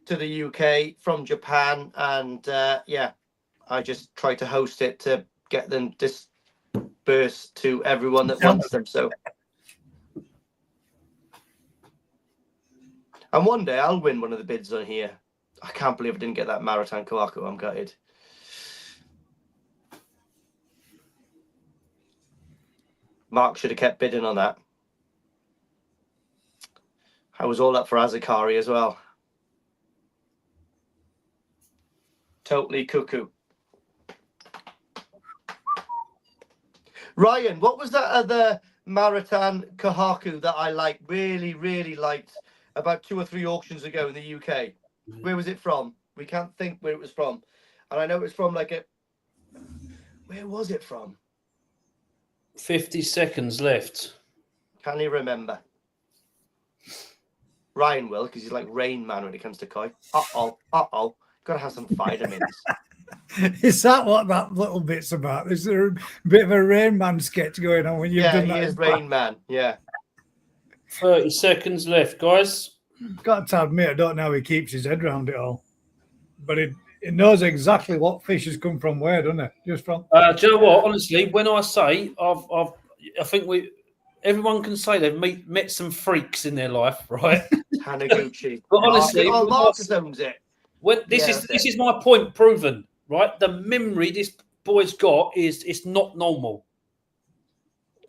A: to the UK from Japan. And I just try to host it to get them dispersed to everyone that wants them. So, and one day I'll win one of the bids on here. I can't believe I didn't get that Maruten Kohaku. I'm gutted. Mark should have kept bidding on that. I was all up for Azakari as well. Totally cuckoo. Ryan, what was that other Maruten Kohaku that I really, really liked about 2 or 3 auctions ago in the UK? Where was it from? We can't think where it was from. And I know it's from where was it from?
C: 50 seconds left.
A: Can you remember? Ryan will, because he's like Rain Man when it comes to koi. Gotta have some vitamins.
B: Is that what that little bit's about? Is there a bit of a Rain Man sketch going on when you've done that?
A: Yeah, he is Rain Man. Yeah.
C: 30 seconds left, guys.
B: Got to admit, I don't know how he keeps his head around it all. But it knows exactly what fish has come from where, doesn't it? Just from.
C: Do you know what? Honestly, when I say I think everyone can say they've met some freaks in their life, right?
A: Hanaguchi.
C: But honestly,
A: Marcus owns it.
C: This is my point proven, right? The memory this boy's got is it's not normal.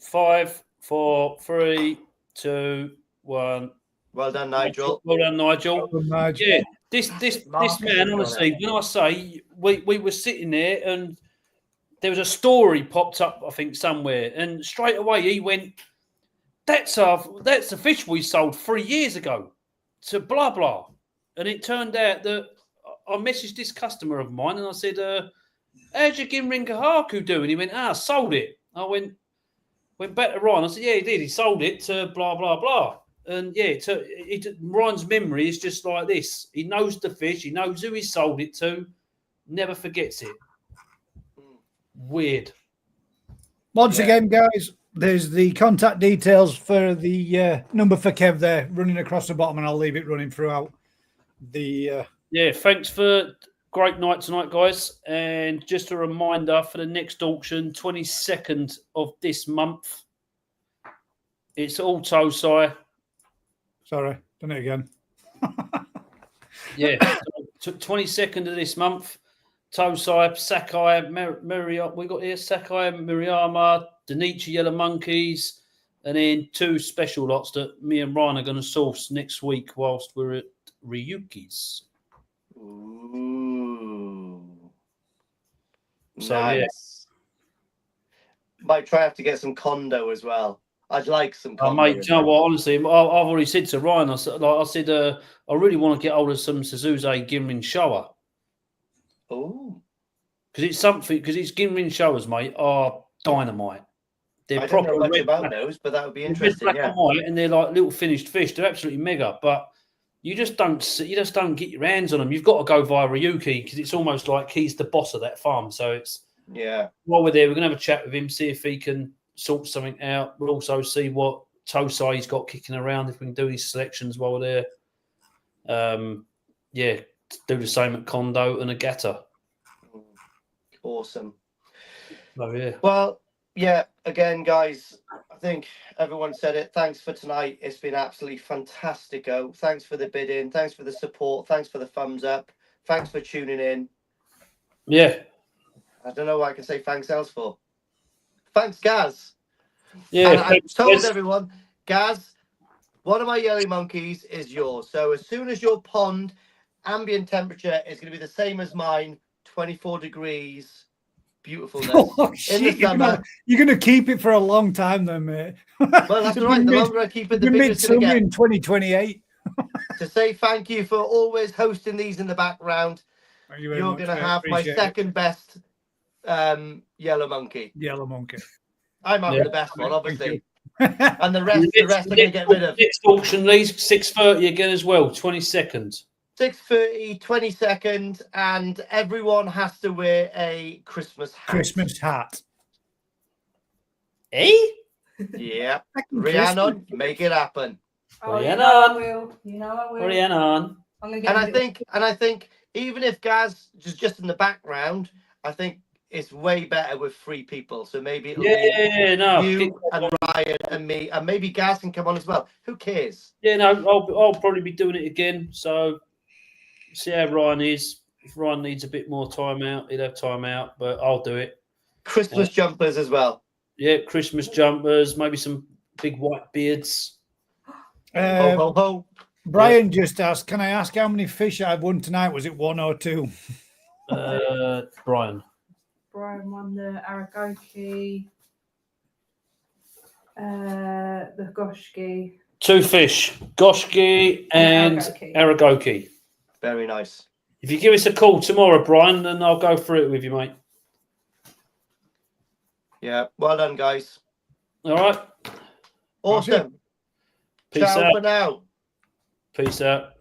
C: 5, 4, 3, 2, 1.
A: Well done, Nigel.
C: Well done, Nigel. Yeah, this man, honestly, when I say we were sitting there and there was a story popped up, I think, somewhere, and straight away he went, that's a fish we sold 3 years ago to blah blah. And it turned out that I messaged this customer of mine and I said, how'd you get Rin Kohaku do? And he went, sold it. I went back to Ryan. I said, yeah, he did. He sold it to blah, blah, blah. And yeah, Ryan's memory is just like this. He knows the fish. He knows who he sold it to. Never forgets it. Weird.
B: Once again, guys, there's the contact details for the number for Kev there running across the bottom, and I'll leave it running throughout the...
C: Yeah, thanks for great night tonight, guys. And just a reminder for the next auction, 22nd of this month. It's auto, Si.
B: Sorry, done it again.
C: Yeah, 22nd of this month. Tosai, Sakai, Miriam. We got here Sakai, Miriyama, Denichi Yellow Monkeys, and then 2 special lots that me and Ryan are going to source next week whilst we're at Ryuki's.
A: Ooh.
C: So,
A: nice. Might try have to get some Kondo as well. I'd like some Kondo.
C: Mate, you know what? Honestly, I've already said to Ryan, I said, I really want to get hold of some Suzuki Ginrin Showa.
A: Oh.
C: Because it's something, because it's Ginrin Showas, mate, are dynamite. They're
A: I don't
C: proper
A: know much
C: red,
A: about
C: black,
A: those, but that would be
C: red,
A: interesting.
C: black
A: Yeah.
C: and white, and they're like little finished fish. They're absolutely mega, but you just don't get your hands on them. You've got to go via Ryuki because it's almost like he's the boss of that farm. So it's while we're there, we're gonna have a chat with him, see if he can sort something out. We'll also see what Tosai's got kicking around if we can do these selections while we're there. Do the same at Kondo and Agata.
A: Awesome.
C: Oh yeah.
A: Well, yeah. Again, guys, I think everyone said it. Thanks for tonight. It's been absolutely fantastico. Thanks for the bidding. Thanks for the support. Thanks for the thumbs up. Thanks for tuning in.
C: Yeah.
A: I don't know what I can say thanks else for. Thanks, Gaz.
C: Yeah.
A: And I told everyone, Gaz, one of my yellow monkeys is yours. So as soon as your pond ambient temperature is going to be the same as mine, 24 degrees, beautifulness.
B: Oh,
A: in
B: shit,
A: the summer.
B: you're gonna keep it for a long time, then, mate.
A: Well, that's all right. The longer I keep it, the bigger it's going to
B: midsummer
A: get.
B: in 2028.
A: To say thank you for always hosting these in the background.
B: Thank you very
A: You're
B: much,
A: going to
B: mate.
A: have my
B: Appreciate it.
A: second best yellow monkey.
B: Yellow monkey.
A: I'm having
C: Yeah.
A: the best one, obviously.
B: You.
A: And the rest I'm going to get rid of.
C: Next auction, Lee's 6:30 again as well, 22nd.
A: 6:30, 22nd, and everyone has to wear a Christmas hat.
B: Christmas hat.
C: Eh?
A: Yeah.
B: Christmas.
A: Rhiannon, make it happen.
E: Oh,
C: Yeah,
E: you know I
C: no.
E: will. You know I will.
C: Hurry on.
E: I'm gonna get
A: And
E: a
A: I
E: little-
A: think even if Gaz is just in the background, I think it's way better with 3 people. So maybe it'll be
C: Yeah, no.
A: you and Ryan and me, and maybe Gaz can come on as well. Who cares?
C: Yeah, no, I'll probably be doing it again. So see how Ryan is. If Ryan needs a bit more time out, he'll have time out, but I'll do it.
A: Christmas jumpers as well.
C: Yeah, Christmas jumpers, maybe some big white beards.
A: Ho, ho, ho.
B: Brian just asked, can I ask how many fish I've won tonight? Was it 1 or 2?
C: Brian.
E: Brian won the Aragoke, the Goshiki.
C: 2 fish, Goshiki and Aragoke.
A: Very nice.
C: If you give us a call tomorrow, Brian, then I'll go through it with you, mate.
A: Yeah. Well done, guys.
C: All right.
A: Awesome.
C: Peace
A: Ciao
C: out.
A: for now.
C: Peace out.